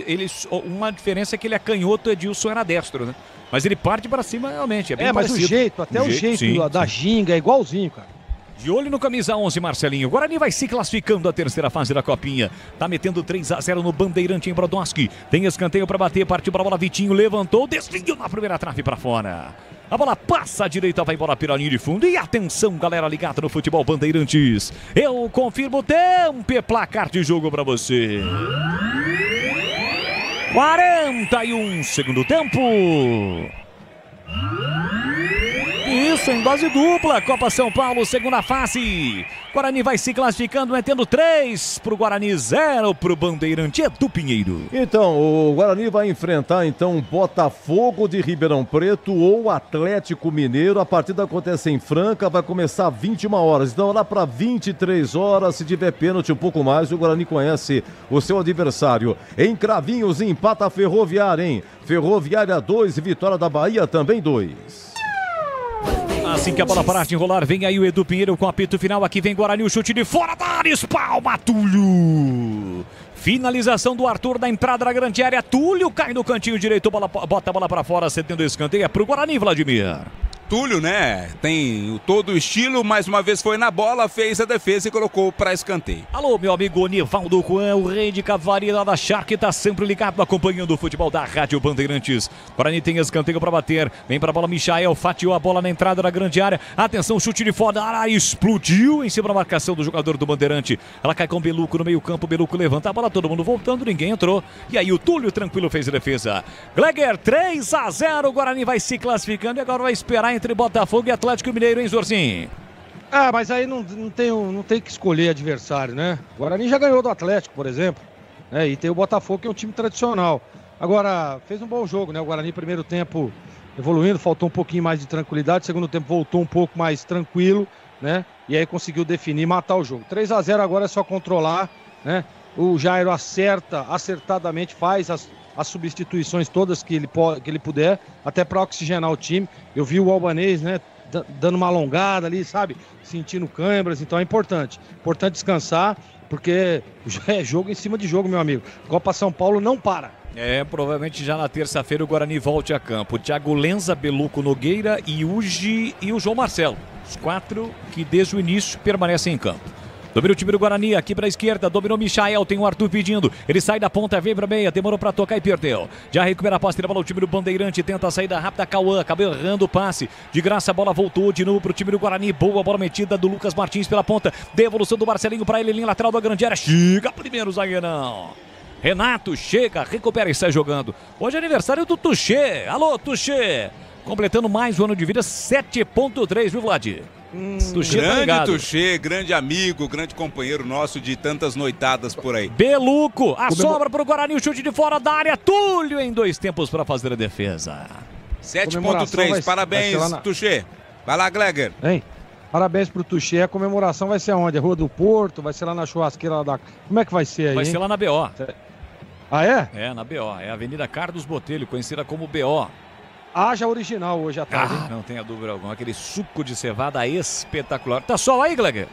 Uma diferença é que ele é canhoto, o Edilson era destro, né? Mas ele parte pra cima realmente. É bem mas parecido. o jeito, até o jeito sim, da ginga é igualzinho, cara. De olho no camisa 11, Marcelinho. O Guarani vai se classificando à terceira fase da Copinha. Tá metendo 3-0 no Bandeirante em Brodowski. Tem escanteio para bater, partiu para a bola, Vitinho levantou, desviou na primeira trave para fora. A bola passa à direita, vai embora pela linha de fundo. E atenção, galera ligada no futebol Bandeirantes. Eu confirmo o tempo e placar de jogo para você. 41 segundo tempo. Isso, em dose dupla. Copa São Paulo, segunda fase. Guarani vai se classificando, metendo 3 pro Guarani, 0 pro Bandeirante do Pinheiro. Então, o Guarani vai enfrentar, então, Botafogo de Ribeirão Preto ou Atlético Mineiro. A partida acontece em Franca, vai começar às 21 horas. Então, lá para 23 horas, se tiver pênalti um pouco mais, o Guarani conhece o seu adversário. Em Cravinhos, empata a Ferroviária, hein? Ferroviária 2, Vitória da Bahia também 2. Assim que a bola parar de enrolar, vem aí o Edu Pinheiro com o apito final. Aqui vem Guarani, o chute de fora da área, espalma Túlio. Finalização do Arthur da entrada da grande área. Túlio cai no cantinho direito, bota a bola para fora, cedendo o escanteio. É pro Guarani, Vladimir. Túlio, né? Tem todo o estilo, mais uma vez foi na bola, fez a defesa e colocou para escanteio. Alô, meu amigo Nivaldo Juan, o rei de cavalaria lá da Shark, tá sempre ligado, acompanhando o futebol da Rádio Bandeirantes. Guarani tem escanteio para bater, vem para a bola, Michael fatiou a bola na entrada da grande área. Atenção, chute de fora da área, explodiu em cima da marcação do jogador do Bandeirante. Ela cai com o Beluco no meio campo, Beluco levanta a bola, todo mundo voltando, ninguém entrou. E aí o Túlio tranquilo fez a defesa. Gleger, 3-0, o Guarani vai se classificando e agora vai esperar entre Botafogo e Atlético Mineiro, hein, Zorzinho? Ah, mas aí não tem que escolher adversário, né? O Guarani já ganhou do Atlético, por exemplo. Né? E tem o Botafogo, que é um time tradicional. Agora, fez um bom jogo, né? O Guarani, primeiro tempo, evoluindo, faltou um pouquinho mais de tranquilidade. Segundo tempo, voltou um pouco mais tranquilo, né? E aí conseguiu definir, matar o jogo. 3-0 agora é só controlar, né? O Jairo acertadamente faz as substituições todas que ele puder, até para oxigenar o time. Eu vi o Albanês, né, dando uma alongada ali, sabe, sentindo câimbras, então é importante descansar, porque já é jogo em cima de jogo, meu amigo. Copa São Paulo não para. Provavelmente já na terça-feira o Guarani volte a campo. Thiago Lenza, Beluco Nogueira, Yuji e o João Marcelo. Os 4 que desde o início permanecem em campo. Domina o time do Guarani, aqui para a esquerda, dominou Michael, tem o Arthur pedindo, ele sai da ponta, vem para meia, demorou para tocar e perdeu. Já recupera a posse, tira a bola o time do Bandeirante, tenta a saída rápida, Cauã, acabou errando o passe, de graça a bola voltou de novo para o time do Guarani, boa bola metida do Lucas Martins pela ponta, devolução do Marcelinho para ele, linha lateral da grande área, chega primeiro o zagueirão. Renato chega, recupera e sai jogando. Hoje é aniversário do Tuxê, alô Tuxê, completando mais um ano de vida, 7.3, viu Vlad? Tuxê, grande tá Tuxê, grande amigo, grande companheiro nosso de tantas noitadas por aí. Beluco, a sobra para o Guarani, o chute de fora da área, Túlio em 2 tempos para fazer a defesa. 7.3, parabéns Tuxê. Vai lá, Gleger. Hein? Parabéns pro Tuxê, a comemoração vai ser aonde? A Rua do Porto, vai ser lá na churrasqueira lá da... Como é que vai ser aí, Vai ser lá na BO. Ah, é? É, na BO, é a Avenida Carlos Botelho, conhecida como BO. Haja original hoje à tarde, hein? Não tenha dúvida alguma. Aquele suco de cevada espetacular. Tá sol aí, Gleger?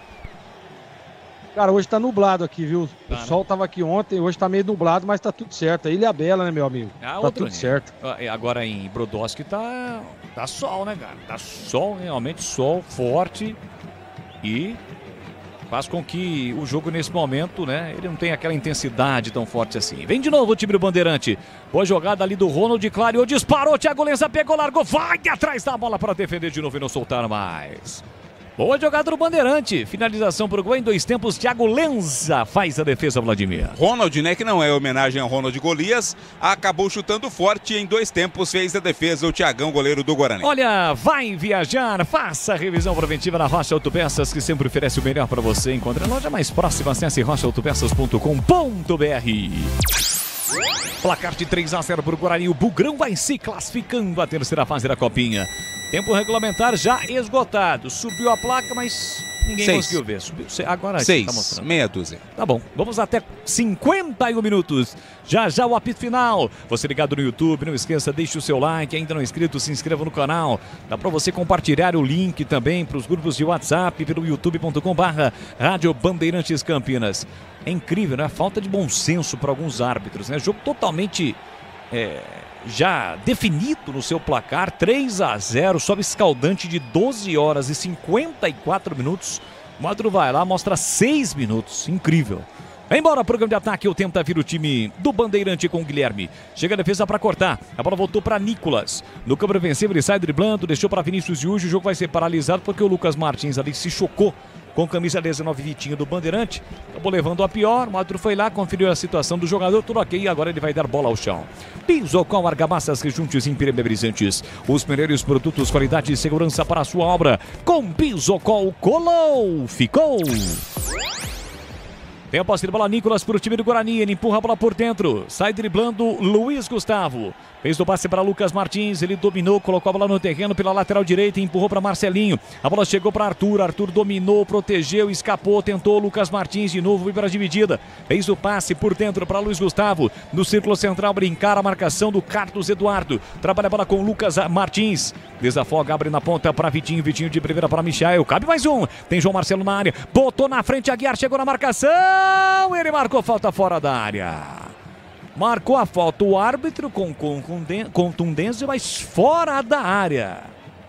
Cara, hoje tá nublado aqui, viu? O sol tava aqui ontem, hoje tá meio nublado, mas tá tudo certo. Ilha Bela, né, meu amigo? Tá tudo certo. Agora em Brodowski tá sol, né, cara? Tá sol, realmente sol forte. E faz com que o jogo nesse momento, né, ele não tenha aquela intensidade tão forte assim. Vem de novo o time do Bandeirante. Boa jogada ali do Ronald, clareou, disparou, Thiago Lenza pegou, largou, vai atrás da bola para defender de novo e não soltar mais. Boa jogada do Bandeirante, finalização para o gol em 2 tempos, Thiago Lenza faz a defesa, Vladimir. Ronald, né, que não é homenagem ao Ronald Golias, acabou chutando forte em 2 tempos, fez a defesa o Thiagão, goleiro do Guarani. Olha, vai viajar, faça a revisão preventiva na Rocha Autopeças, que sempre oferece o melhor para você. Encontre a loja mais próxima, acesse rochaautopeças.com.br. Placar de 3-0 para o Guarani, o Bugrão vai se classificando à terceira fase da Copinha. Tempo regulamentar já esgotado. Subiu a placa, mas ninguém conseguiu ver. Subiu, agora 6, tá mostrando. meia dúzia. Tá bom, vamos até 51 minutos. Já o apito final. Você ligado no YouTube, não esqueça, deixe o seu like. Ainda não é inscrito, se inscreva no canal. Dá para você compartilhar o link também para os grupos de WhatsApp pelo youtube.com/Rádio Bandeirantes Campinas. É incrível, né? Falta de bom senso para alguns árbitros, né? Jogo totalmente já definido no seu placar, 3-0, sobe escaldante de 12 horas e 54 minutos. O Maduro vai lá, mostra 6 minutos, incrível. Vai embora, programa de ataque, o tenta vir o time do Bandeirante com o Guilherme. Chega a defesa para cortar, a bola voltou para Nicolas. No câmara venceu, ele sai driblando, deixou para Vinícius e hoje o jogo vai ser paralisado porque o Lucas Martins ali se chocou com camisa 19 Vitinho do Bandeirante. Acabou levando a pior, o Maduro foi lá, conferiu a situação do jogador, tudo ok, e agora ele vai dar bola ao chão. Pisocol, argamassas, rejuntes impermeabilizantes. Os melhores produtos, qualidade e segurança para a sua obra. Com Pisocol, colou, ficou. Tem a posse de bola, Nicolas para o time do Guarani, ele empurra a bola por dentro, sai driblando Luiz Gustavo. Fez o passe para Lucas Martins, ele dominou, colocou a bola no terreno pela lateral direita e empurrou para Marcelinho. A bola chegou para Arthur dominou, protegeu, escapou, tentou Lucas Martins de novo, foi para a dividida. Fez o passe por dentro para Luiz Gustavo, no círculo central, brincar a marcação do Carlos Eduardo. Trabalha a bola com Lucas Martins, desafoga, abre na ponta para Vitinho, Vitinho de primeira para Michael, cabe mais um. Tem João Marcelo na área, botou na frente, Aguiar chegou na marcação, ele marcou falta fora da área. Marcou a falta o árbitro com contundência, mas fora da área.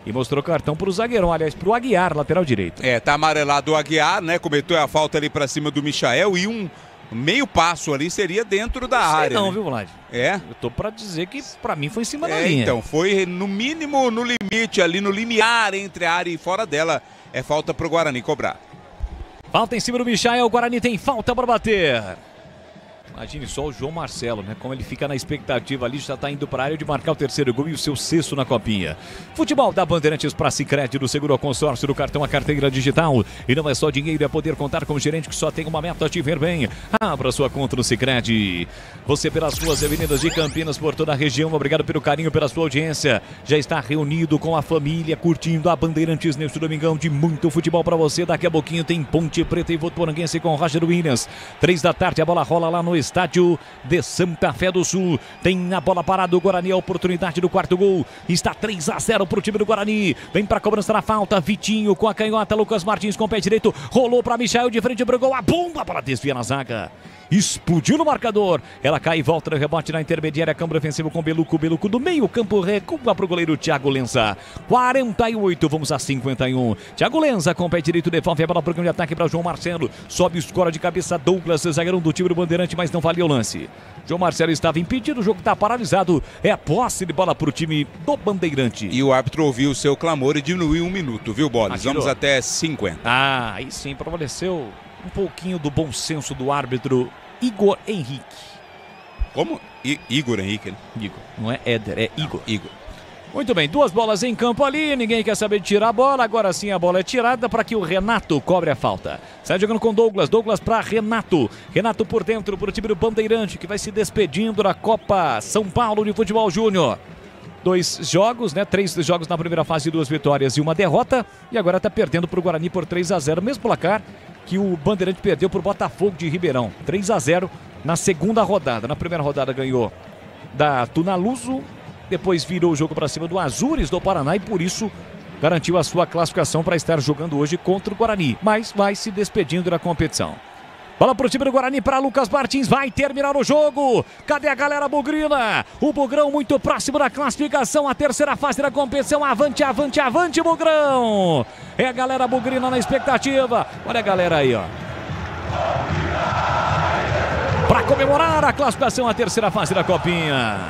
E mostrou cartão para o zagueirão, aliás, para o Aguiar, lateral direito. Tá amarelado o Aguiar, né? Cometeu a falta ali para cima do Michael e um meio passo ali seria dentro da área. Não, né? Viu, Vlad? Eu tô para dizer que para mim foi em cima da linha. Então, foi no mínimo no limite ali, no limiar entre a área e fora dela. É falta para o Guarani cobrar. Falta em cima do Michael, o Guarani tem falta para bater. Imagine só o João Marcelo, né? Como ele fica na expectativa ali, já tá indo para a área de marcar o terceiro gol e o seu sexto na Copinha. Futebol da Bandeirantes para Sicredi, do seguro ao consórcio, do cartão a carteira digital. E não é só dinheiro, é poder contar com um gerente que só tem uma meta, te ver bem. Abra sua conta no Sicredi. Você pelas ruas e avenidas de Campinas, por toda a região, obrigado pelo carinho, pela sua audiência. Já está reunido com a família, curtindo a Bandeirantes neste domingão de muito futebol para você. Daqui a pouquinho tem Ponte Preta e Votuporanguense com Roger Williams. 3 da tarde, a bola rola lá no estádio de Santa Fé do Sul. Tem a bola parada, o Guarani, a oportunidade do quarto gol. Está 3-0 para o time do Guarani. Vem para a cobrança da falta, Vitinho com a canhota, Lucas Martins com o pé direito, rolou para Michael de frente para o gol, a bomba, para desvia na zaga. explodiu no marcador. Ela cai e volta no rebote na intermediária. Câmbio ofensivo com Beluco do meio campo. Recua para o goleiro Thiago Lenza. 48, vamos a 51. Thiago Lenza com o pé direito devolve a bola para o grande ataque para João Marcelo. Sobe, escora de cabeça Douglas, zagueirão do time do Bandeirante, mas não valia o lance. João Marcelo estava impedido, o jogo está paralisado. É a posse de bola para o time do Bandeirante. E o árbitro ouviu o seu clamor e diminuiu 1 minuto, viu, Bolis? Atirou. Vamos até 50. Ah, aí sim, prevaleceu um pouquinho do bom senso do árbitro Igor Henrique. Como? Igor Henrique, né? Igor, não é Éder, é Igor. Muito bem, 2 bolas em campo ali, ninguém quer saber de tirar a bola, agora sim a bola é tirada para que o Renato cobre a falta. Sai jogando com Douglas para Renato. Renato por dentro para o time do Bandeirante, que vai se despedindo da Copa São Paulo de Futebol Júnior. 2 jogos, né? 3 jogos na primeira fase, 2 vitórias e 1 derrota. E agora está perdendo para o Guarani por 3-0, mesmo placar que o Bandeirante perdeu para o Botafogo de Ribeirão. 3-0 na segunda rodada. Na primeira rodada ganhou da Tunaluso, depois virou o jogo para cima do Azures do Paraná e por isso garantiu a sua classificação para estar jogando hoje contra o Guarani. Mas vai se despedindo da competição. Bola pro time do Guarani para Lucas Martins, vai terminar o jogo. Cadê a galera bugrina? O Bugrão muito próximo da classificação, a terceira fase da competição. Avante, Bugrão! É a galera bugrina na expectativa. Olha a galera aí, ó. Para comemorar a classificação, a terceira fase da Copinha.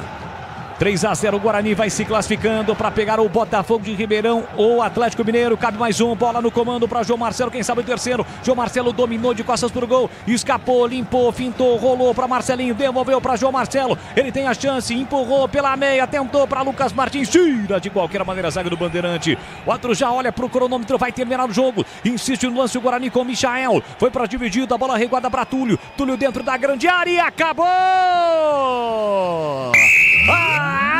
3-0, o Guarani vai se classificando para pegar o Botafogo de Ribeirão ou Atlético Mineiro. Cabe mais um, bola no comando para João Marcelo, quem sabe o terceiro. João Marcelo dominou de costas pro gol, escapou, limpou, fintou, rolou para Marcelinho, devolveu para João Marcelo. Ele tem a chance, empurrou pela meia, tentou para Lucas Martins, tira de qualquer maneira a zaga do Bandeirante. O outro já olha pro cronômetro, vai terminar o jogo. Insiste no lance o Guarani com o Michael. Foi para dividida, a bola reguada para Túlio. Túlio dentro da grande área e acabou!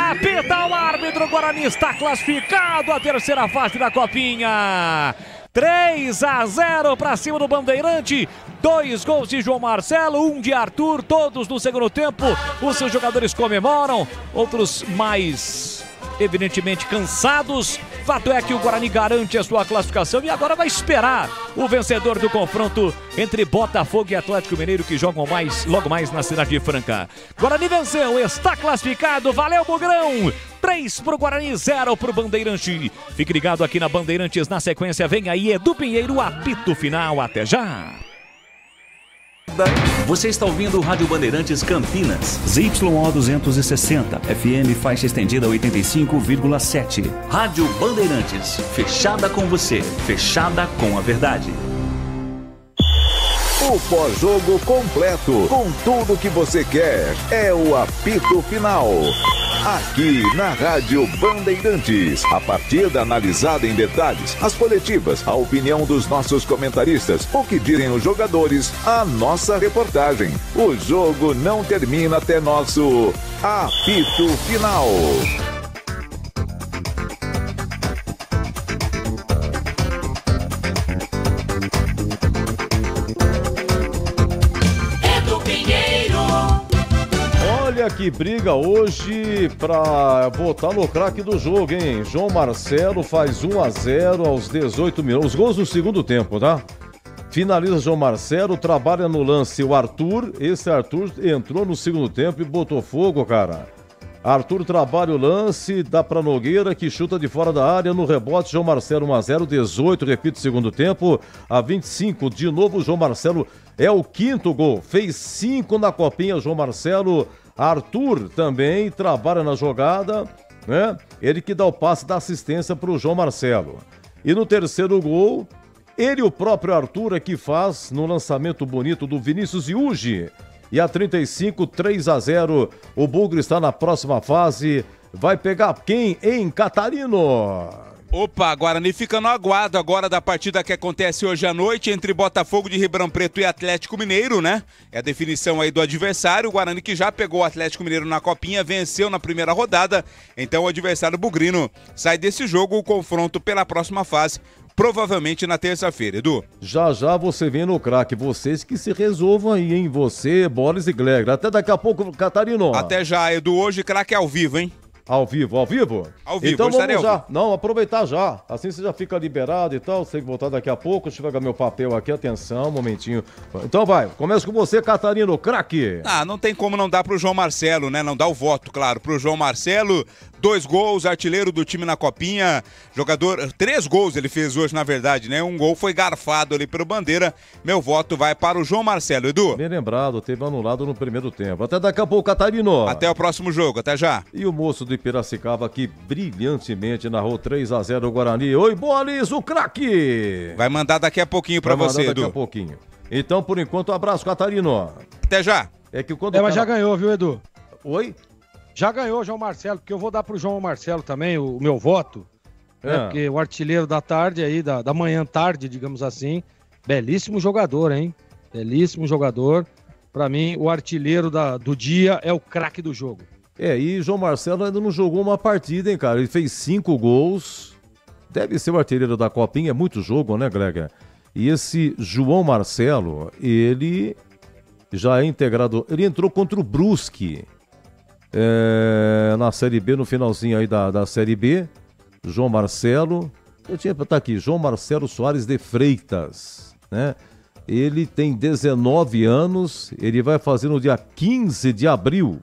Apita o árbitro, o Guarani está classificado à terceira fase da Copinha. 3-0 para cima do Bandeirante. 2 gols de João Marcelo, 1 de Arthur, todos no segundo tempo. Os seus jogadores comemoram, outros mais evidentemente cansados. Fato é que o Guarani garante a sua classificação e agora vai esperar o vencedor do confronto entre Botafogo e Atlético Mineiro, que jogam logo mais na cidade de Franca. Guarani venceu, está classificado, valeu Bugrão! 3 pro Guarani, 0 pro Bandeirante. Fique ligado aqui na Bandeirantes, na sequência vem aí Edu Pinheiro, apito final, até já! Você está ouvindo o Rádio Bandeirantes Campinas, ZYO 260, FM faixa estendida 85,7. Rádio Bandeirantes, fechada com você, fechada com a verdade. O pós-jogo completo, com tudo que você quer, é o apito final. Aqui na Rádio Bandeirantes, a partida analisada em detalhes, as coletivas, a opinião dos nossos comentaristas, o que dizem os jogadores, a nossa reportagem. O jogo não termina até nosso apito final. Olha que briga hoje pra botar no craque do jogo, hein? João Marcelo faz 1-0 aos 18 minutos. Os gols do segundo tempo, tá? Finaliza João Marcelo, trabalha no lance o Arthur. Esse Arthur entrou no segundo tempo e botou fogo, cara. Arthur trabalha o lance, dá pra Nogueira, que chuta de fora da área. No rebote, João Marcelo 1-0, 18, repito, segundo tempo. A 25, de novo, João Marcelo é o 5º gol. Fez 5 na Copinha, João Marcelo. Arthur também trabalha na jogada, né? Ele que dá o passe da assistência para o João Marcelo. E no terceiro gol, ele, o próprio Arthur, é que faz no lançamento bonito do Vinícius Iugi. E a 35, 3-0, o Bugre está na próxima fase. Vai pegar quem em Catarino? Opa, Guarani fica no aguardo agora da partida que acontece hoje à noite entre Botafogo de Ribeirão Preto e Atlético Mineiro, né? É a definição aí do adversário, o Guarani que já pegou o Atlético Mineiro na Copinha, venceu na primeira rodada, então o adversário bugrino sai desse jogo, o confronto pela próxima fase, provavelmente na terça-feira, Edu. Já já você vem no craque, vocês que se resolvam aí, hein? Você, Boris e Glegler. Até daqui a pouco, Catarino. Até já, Edu, hoje craque ao vivo, hein? Ao vivo? Ao vivo, então vamos estarei já. Não, aproveitar já. Assim você já fica liberado e tal. Você tem que voltar daqui a pouco. Deixa eu pegar meu papel aqui. Atenção, um momentinho. Então vai. Começa com você, Catarino, craque. Não tem como não dar pro João Marcelo, né? Não dá o voto, claro, pro João Marcelo. 2 gols, artilheiro do time na Copinha. Jogador, 3 gols ele fez hoje, na verdade, né? Um gol foi garfado ali pelo Bandeira. Meu voto vai para o João Marcelo. Edu? Bem lembrado, teve anulado no primeiro tempo. Até daqui a pouco, Catarino. Até o próximo jogo, até já. E o moço do Piracicaba que brilhantemente narrou 3-0 o Guarani. Oi, Bolis, o craque! Vai mandar daqui a pouquinho pra você, Edu. Daqui a pouquinho. Então, por enquanto, um abraço, Catarino. Até já. É que quando mas já ganhou, viu, Edu? Oi? Já ganhou o João Marcelo, porque eu vou dar pro João Marcelo também o meu voto. Né? Porque o artilheiro da tarde aí, da manhã tarde, digamos assim, belíssimo jogador, hein? Belíssimo jogador. Pra mim, o artilheiro do dia é o craque do jogo. E João Marcelo ainda não jogou uma partida, hein, cara? Ele fez 5 gols. Deve ser o artilheiro da Copinha, é muito jogo, né, Greg? E esse João Marcelo, ele já é integrado. Ele entrou contra o Brusque na Série B, no finalzinho aí da Série B. João Marcelo. Tá aqui, João Marcelo Soares de Freitas, né? Ele tem 19 anos, ele vai fazer no dia 15 de abril.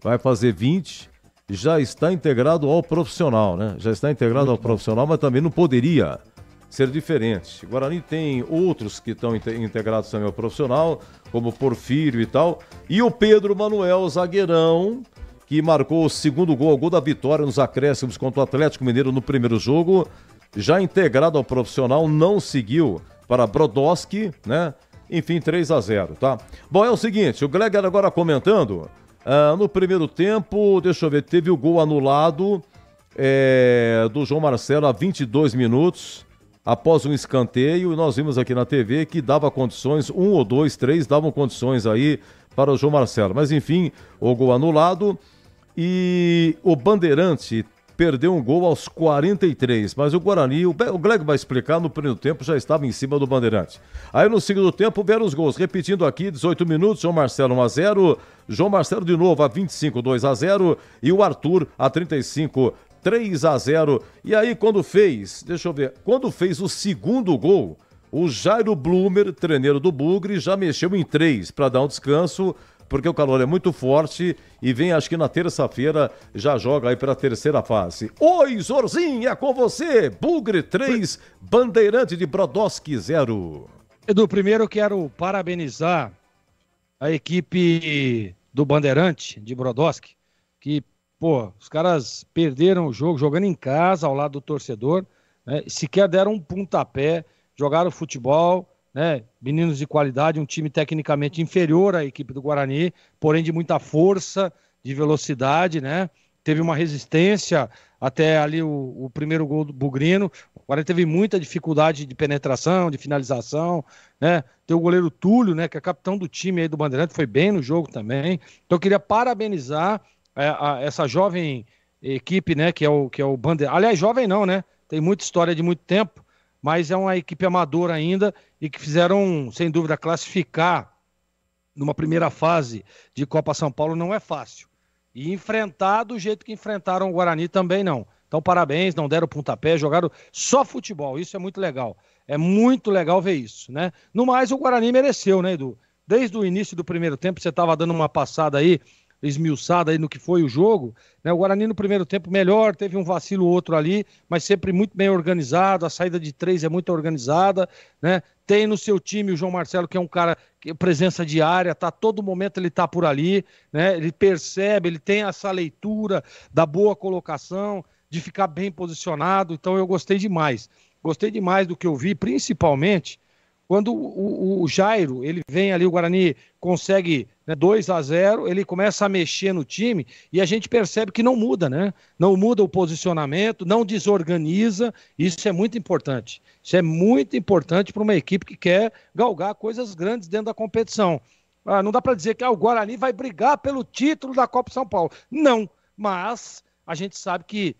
Vai fazer 20, já está integrado ao profissional, né? Já está integrado ao profissional, mas também não poderia ser diferente. Guarani tem outros que estão integrados também ao profissional, como Porfírio e tal. E o Pedro Manuel, zagueirão, que marcou o segundo gol, o gol da vitória nos acréscimos contra o Atlético Mineiro no primeiro jogo, já integrado ao profissional, não seguiu para Brodowski, né? Enfim, 3-0, tá? Bom, é o seguinte, o Greg agora comentando... no primeiro tempo, deixa eu ver, teve o gol anulado do João Marcelo a 22 minutos, após um escanteio, e nós vimos aqui na TV que dava condições, 1 ou 2, 3 davam condições aí para o João Marcelo. Mas enfim, o gol anulado e o Bandeirante perdeu um gol aos 43, mas o Guarani, o Greg vai explicar, no primeiro tempo já estava em cima do Bandeirante. Aí no segundo tempo vieram os gols, repetindo aqui, 18 minutos, João Marcelo 1-0, João Marcelo de novo a 25, 2-0, e o Arthur a 35, 3-0. E aí quando fez, deixa eu ver, quando fez o segundo gol, o Jairo Blumer, treneiro do Bugre, já mexeu em 3 para dar um descanso, porque o calor é muito forte e vem, acho que na terça-feira, já joga aí para a terceira fase. Oi, Zorzinho, é com você! Bugre 3, Bandeirante de Brodowski 0. Edu, primeiro eu quero parabenizar a equipe do Bandeirante de Brodowski, que, os caras perderam o jogo jogando em casa, ao lado do torcedor, né? Sequer deram um pontapé, jogaram futebol, né? Meninos de qualidade, um time tecnicamente inferior à equipe do Guarani, porém de muita força, de velocidade, né? Teve uma resistência até ali o primeiro gol do Bugrino. O Guarani teve muita dificuldade de penetração, de finalização, né? Tem o goleiro Túlio, né? Que é capitão do time aí do Bandeirante, foi bem no jogo também. Então eu queria parabenizar essa jovem equipe, né? Que é o Bandeirante. Aliás, jovem não, né? Tem muita história de muito tempo, mas é uma equipe amadora ainda e que fizeram, sem dúvida, classificar numa primeira fase de Copa São Paulo não é fácil. E enfrentar do jeito que enfrentaram o Guarani também não. Então, parabéns, não deram pontapé, jogaram só futebol, isso é muito legal. É muito legal ver isso, né? No mais, o Guarani mereceu, né, Edu? Desde o início do primeiro tempo, você estava dando uma passada aí, esmiuçada aí no que foi o jogo, né? O Guarani no primeiro tempo melhor, teve um vacilo ou outro ali, mas sempre muito bem organizado, a saída de 3 é muito organizada, né? Tem no seu time o João Marcelo, que é um cara que presença diária, tá, todo momento ele tá por ali, né? Ele percebe, ele tem essa leitura da boa colocação, de ficar bem posicionado, então eu gostei demais do que eu vi, principalmente quando o Jairo, ele vem ali, o Guarani consegue, né, 2-0, ele começa a mexer no time e a gente percebe que não muda, né? Não muda o posicionamento, não desorganiza, isso é muito importante. Isso é muito importante para uma equipe que quer galgar coisas grandes dentro da competição. Não dá para dizer que o Guarani vai brigar pelo título da Copa São Paulo. Não, mas a gente sabe que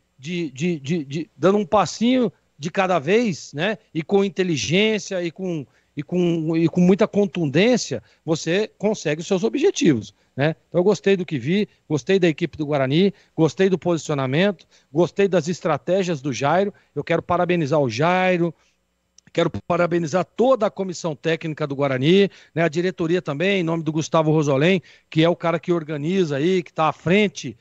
dando um passinho de cada vez, né? E com inteligência e com e com muita contundência, você consegue os seus objetivos, né? Então eu gostei do que vi, gostei da equipe do Guarani, gostei do posicionamento, gostei das estratégias do Jairo. Eu quero parabenizar o Jairo, quero parabenizar toda a comissão técnica do Guarani, né, a diretoria também, em nome do Gustavo Rosolém, que é o cara que organiza aí, que está à frente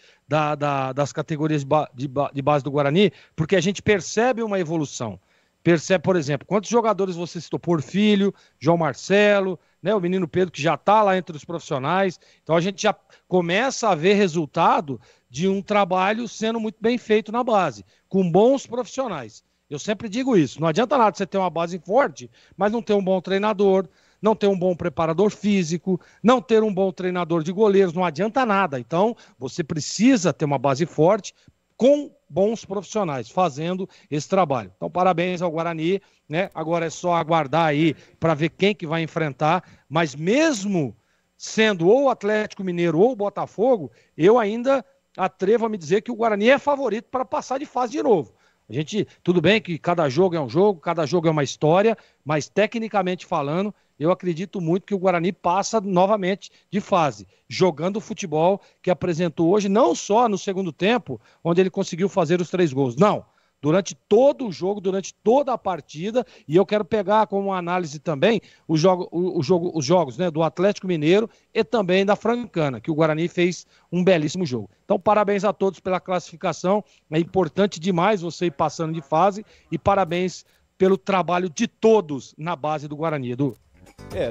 das categorias de base do Guarani, porque a gente percebe uma evolução. Percebe, por exemplo, quantos jogadores você citou? Porfílio, João Marcelo, né, o menino Pedro, que já está lá entre os profissionais. Então a gente já começa a ver resultado de um trabalho sendo muito bem feito na base, com bons profissionais. Eu sempre digo isso, não adianta nada você ter uma base forte, mas não ter um bom treinador, não ter um bom preparador físico, não ter um bom treinador de goleiros, não adianta nada. Então você precisa ter uma base forte, com bons profissionais fazendo esse trabalho. Então, parabéns ao Guarani, né? Agora é só aguardar aí para ver quem que vai enfrentar, mas mesmo sendo ou o Atlético Mineiro ou o Botafogo, eu ainda atrevo a me dizer que o Guarani é favorito para passar de fase de novo. A gente, tudo bem que cada jogo é um jogo, cada jogo é uma história, mas tecnicamente falando, eu acredito muito que o Guarani passa novamente de fase, jogando o futebol que apresentou hoje, não só no segundo tempo, onde ele conseguiu fazer os 3 gols, não. Durante todo o jogo, durante toda a partida, e eu quero pegar como análise também os jogos, né, do Atlético Mineiro e também da Francana, que o Guarani fez um belíssimo jogo. Então, parabéns a todos pela classificação, é importante demais você ir passando de fase, e parabéns pelo trabalho de todos na base do Guarani, Edu.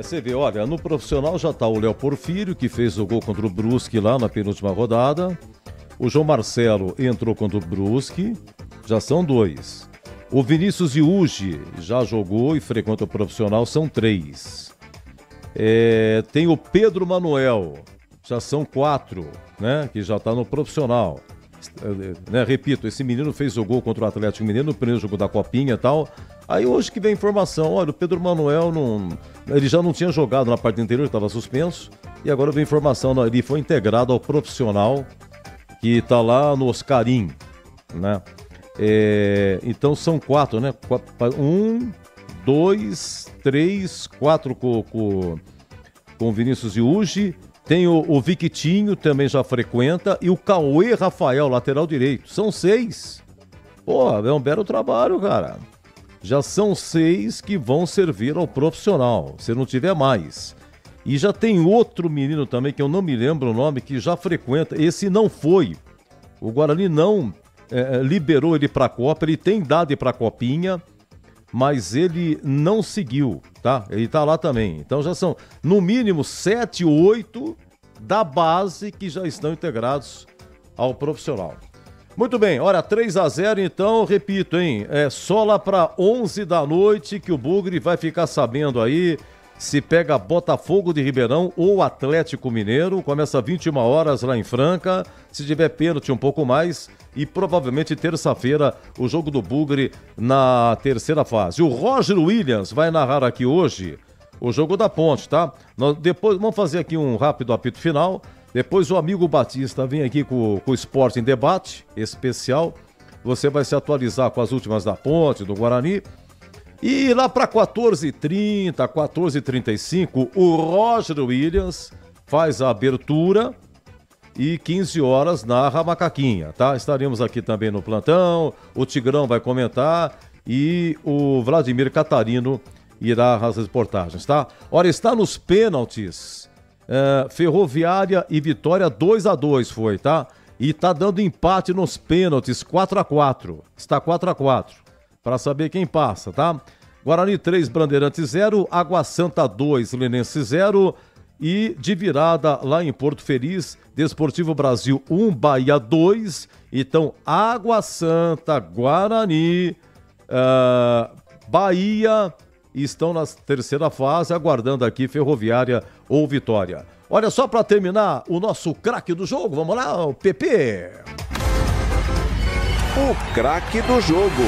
Você vê, olha, no profissional já tá o Léo Porfírio, que fez o gol contra o Brusque lá na penúltima rodada. O João Marcelo entrou contra o Brusque, já são 2. O Vinícius Iugi já jogou e frequenta o profissional, são 3. Tem o Pedro Manuel, já são 4, né, que já tá no profissional. Né, repito, esse menino fez o gol contra o Atlético Mineiro no primeiro jogo da Copinha e tal. Aí hoje que vem a informação, olha, o Pedro Manuel ele já não tinha jogado na parte anterior, estava suspenso, e agora vem a informação, ele foi integrado ao profissional que está lá no Oscarim, né? Então são 4, né? 1, 2, 3, 4 com o Vinícius Iugi. Tem o Victinho, também já frequenta, e o Cauê Rafael, lateral direito. São 6. Pô, é um belo trabalho, cara. Já são 6 que vão servir ao profissional, se não tiver mais. E já tem outro menino também, que eu não me lembro o nome, que já frequenta. Esse não foi. O Guarani não liberou ele para a Copa, ele tem dado para a Copinha, mas ele não seguiu, tá? Ele tá lá também. Então já são, no mínimo, 7, 8 da base que já estão integrados ao profissional. Muito bem, olha, 3-0, então, repito, hein? É só lá para 11 da noite que o Bugre vai ficar sabendo aí se pega Botafogo de Ribeirão ou Atlético Mineiro. Começa 21 horas lá em Franca, se tiver pênalti um pouco mais, e provavelmente terça-feira o jogo do Bugre na terceira fase. O Roger Williams vai narrar aqui hoje o jogo da Ponte, tá? Depois vamos fazer aqui um rápido apito final, depois o amigo Batista vem aqui com o Esporte em Debate especial, você vai se atualizar com as últimas da Ponte, do Guarani. E lá para 14h30, 14h35, o Roger Williams faz a abertura e 15 horas narra a Macaquinha, tá? Estaremos aqui também no plantão, o Tigrão vai comentar e o Vladimir Catarino irá as reportagens, tá? Ora, está nos pênaltis, Ferroviária e Vitória 2-2 foi, tá? E tá dando empate nos pênaltis, 4-4, está 4-4. Para saber quem passa, tá? Guarani 3, Bandeirantes 0, Água Santa 2, Linense 0 e de virada lá em Porto Feliz, Desportivo Brasil 1, Bahia 2. Então, Água Santa, Guarani, Bahia estão na terceira fase, aguardando aqui Ferroviária ou Vitória. Olha, só para terminar, o nosso craque do jogo, vamos lá, o PP. O craque do jogo.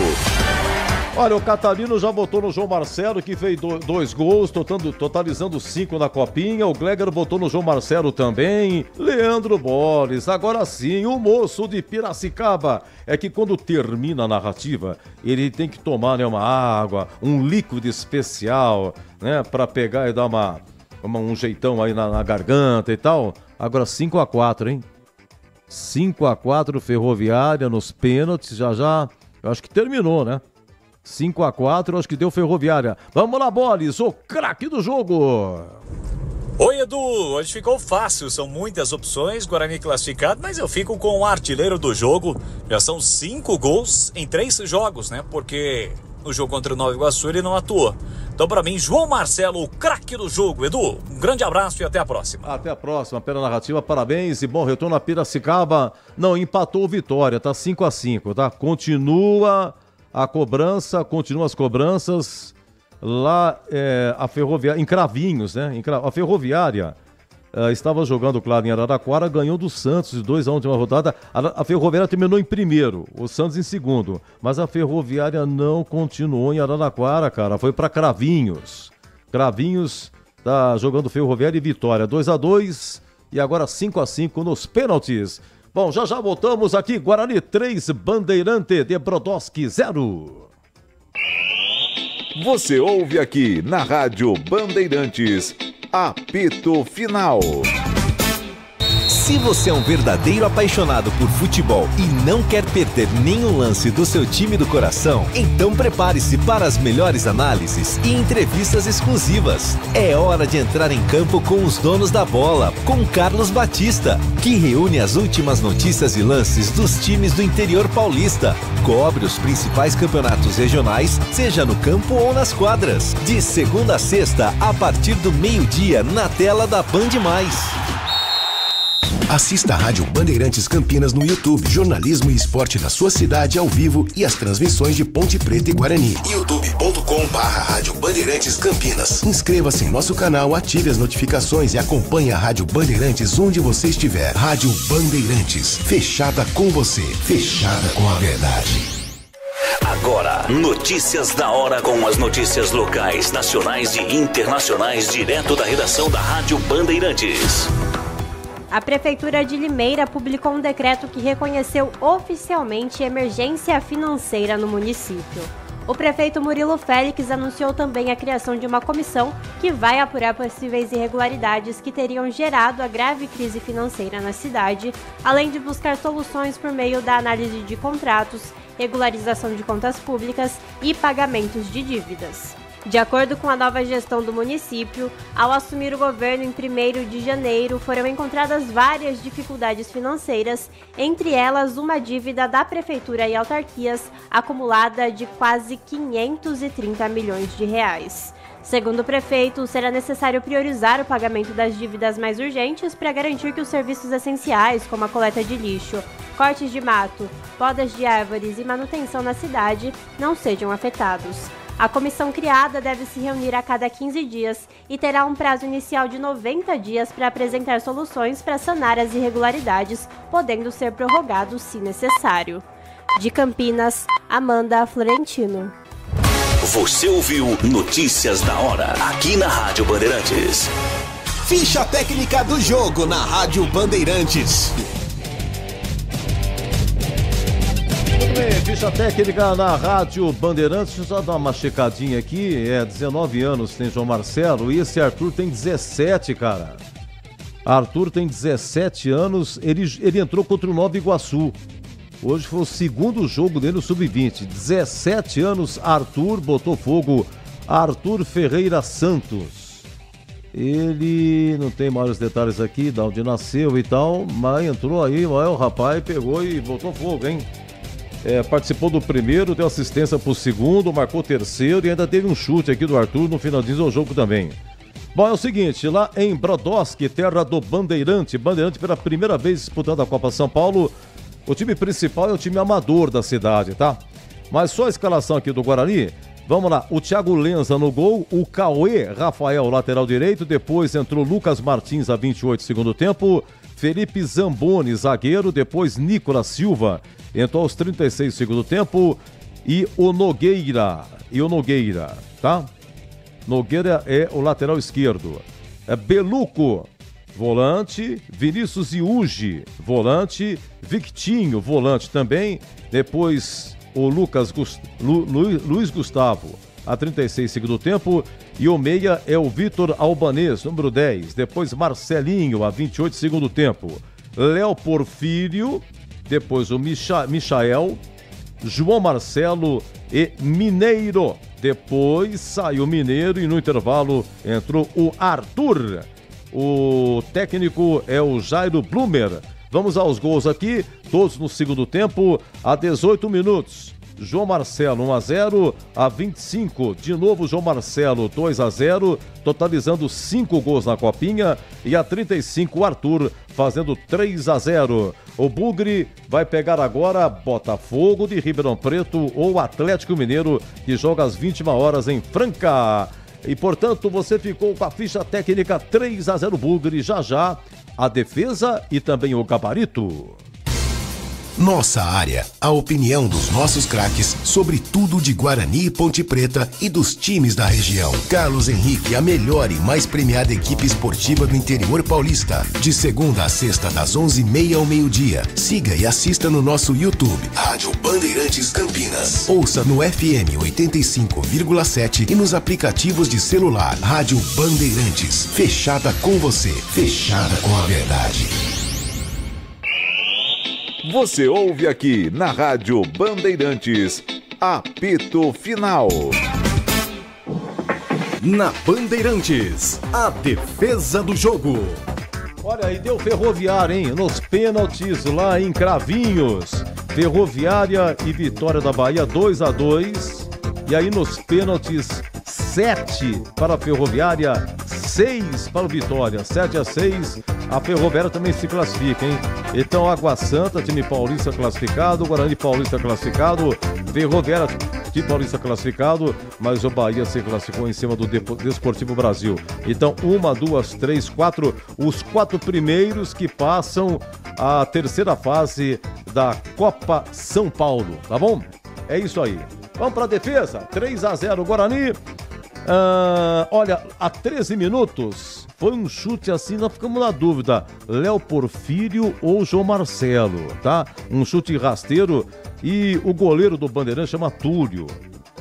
Olha, o Catarino já votou no João Marcelo, que fez 2 gols, totalizando 5 na Copinha. O Gleger votou no João Marcelo também. Leandro Borges, agora sim, o moço de Piracicaba. É que quando termina a narrativa, ele tem que tomar, né, uma água, um líquido especial, né, pra pegar e dar um jeitão aí na garganta e tal. Agora 5-4, hein? 5-4 Ferroviária nos pênaltis, já. Eu acho que terminou, né? 5-4, acho que deu Ferroviária. Vamos lá, Boris, o craque do jogo. Oi, Edu, hoje ficou fácil, são muitas opções, Guarani classificado, mas eu fico com o artilheiro do jogo. Já são 5 gols em 3 jogos, né? Porque no jogo contra o Nova Iguaçu ele não atuou. Então, pra mim, João Marcelo, o craque do jogo. Edu, um grande abraço e até a próxima. Até a próxima, pela narrativa, parabéns e bom retorno a Piracicaba. Não, empatou o Vitória, tá 5-5, tá? Continua a cobrança, continuam as cobranças lá, a Ferroviária, em Cravinhos, né? A Ferroviária estava jogando, claro, em Araraquara, ganhou do Santos de 2-1 na última rodada. A Ferroviária terminou em primeiro, o Santos em segundo, mas a Ferroviária não continuou em Araraquara, cara, foi para Cravinhos. Cravinhos tá jogando Ferroviária e Vitória, 2-2 e agora 5-5 nos pênaltis. Bom, já voltamos aqui, Guarani 3, Bandeirante de Brodowski 0. Você ouve aqui na Rádio Bandeirantes, apito final. Se você é um verdadeiro apaixonado por futebol e não quer perder nenhum lance do seu time do coração, então prepare-se para as melhores análises e entrevistas exclusivas. É hora de entrar em campo com os donos da bola, com Carlos Batista, que reúne as últimas notícias e lances dos times do interior paulista. Cobre os principais campeonatos regionais, seja no campo ou nas quadras. De segunda a sexta, a partir do meio-dia, na tela da Band+. Assista a Rádio Bandeirantes Campinas no YouTube. Jornalismo e esporte da sua cidade ao vivo e as transmissões de Ponte Preta e Guarani. youtube.com/Rádio Bandeirantes Campinas. Inscreva-se em nosso canal, ative as notificações e acompanhe a Rádio Bandeirantes onde você estiver. Rádio Bandeirantes, fechada com você, fechada com a verdade. Agora, notícias da hora com as notícias locais, nacionais e internacionais direto da redação da Rádio Bandeirantes. A Prefeitura de Limeira publicou um decreto que reconheceu oficialmente emergência financeira no município. O prefeito Murilo Félix anunciou também a criação de uma comissão que vai apurar possíveis irregularidades que teriam gerado a grave crise financeira na cidade, além de buscar soluções por meio da análise de contratos, regularização de contas públicas e pagamentos de dívidas. De acordo com a nova gestão do município, ao assumir o governo em 1º de janeiro, foram encontradas várias dificuldades financeiras, entre elas uma dívida da prefeitura e autarquias acumulada de quase 530 milhões de reais. Segundo o prefeito, será necessário priorizar o pagamento das dívidas mais urgentes para garantir que os serviços essenciais, como a coleta de lixo, cortes de mato, podas de árvores e manutenção na cidade, não sejam afetados. A comissão criada deve se reunir a cada 15 dias e terá um prazo inicial de 90 dias para apresentar soluções para sanar as irregularidades, podendo ser prorrogado se necessário. De Campinas, Amanda Florentino. Você ouviu Notícias da Hora, aqui na Rádio Bandeirantes. Ficha técnica do jogo na Rádio Bandeirantes. Muito bem, ficha técnica na Rádio Bandeirantes. Deixa eu só dar uma checadinha aqui. 19 anos tem João Marcelo e esse Arthur tem 17, cara. Arthur tem 17 anos, ele entrou contra o Nova Iguaçu. Hoje foi o segundo jogo dele no Sub-20. 17 anos, Arthur botou fogo. Arthur Ferreira Santos. Ele não tem maiores detalhes aqui, de onde nasceu e tal, mas entrou aí, o rapaz pegou e botou fogo, hein? Participou do primeiro, deu assistência pro segundo, marcou o terceiro e ainda teve um chute aqui do Arthur no finalzinho do jogo também. Bom, é o seguinte, lá em Brodowski, terra do Bandeirante pela primeira vez disputando a Copa São Paulo, o time principal é o time amador da cidade, tá? Mas só a escalação aqui do Guarani, vamos lá, o Thiago Lenza no gol, o Cauê Rafael, lateral direito, depois entrou Lucas Martins a 28 segundo tempo, Felipe Zamboni, zagueiro, depois Nicolas Silva, entrou aos 36 segundo tempo, e o Nogueira. Tá? Nogueira é o lateral esquerdo. Beluco, volante. Vinícius Iugi, volante. Victinho, volante também. Depois o Luiz Gustavo, a 36, segundo tempo. E o meia é o Vitor Albanês, número 10. Depois Marcelinho, a 28, segundo tempo. Léo Porfírio. Depois o Michael, João Marcelo e Mineiro. Depois saiu o Mineiro e no intervalo entrou o Arthur. O técnico é o Jairo Blumer. Vamos aos gols aqui, todos no segundo tempo, a 18 minutos. João Marcelo 1-0, a 25, de novo João Marcelo 2-0, totalizando 5 gols na copinha, e a 35 o Arthur fazendo 3-0. O Bugre vai pegar agora Botafogo de Ribeirão Preto ou Atlético Mineiro, que joga às 21 horas em Franca. E portanto você ficou com a ficha técnica 3-0 Bugre, já a defesa e também o gabarito. Nossa área, a opinião dos nossos craques sobre tudo de Guarani e Ponte Preta e dos times da região. Carlos Henrique, a melhor e mais premiada equipe esportiva do interior paulista. De segunda a sexta, das 11h30 ao meio-dia. Siga e assista no nosso YouTube, Rádio Bandeirantes Campinas. Ouça no FM 85,7 e nos aplicativos de celular. Rádio Bandeirantes, fechada com você, fechada com a verdade. Você ouve aqui na Rádio Bandeirantes, apito final. Na Bandeirantes, a defesa do jogo. Olha aí, deu Ferroviária, hein? Nos pênaltis lá em Cravinhos. Ferroviária e Vitória da Bahia 2-2. E aí nos pênaltis 7 para a Ferroviária, 6 para o Vitória, 7-6. A Ferroviária também se classifica, hein? Então, Água Santa, time paulista classificado, Guarani Paulista classificado, Ferroviária, time paulista classificado, mas o Bahia se classificou em cima do Desportivo Brasil. Então, 1, 2, 3, 4, os 4 primeiros que passam a terceira fase da Copa São Paulo, tá bom? É isso aí. Vamos para a defesa, 3-0 Guarani. Olha, há 13 minutos foi um chute assim, nós ficamos na dúvida, Léo Porfírio ou João Marcelo, tá? Um chute rasteiro e o goleiro do Bandeirante chama Túlio.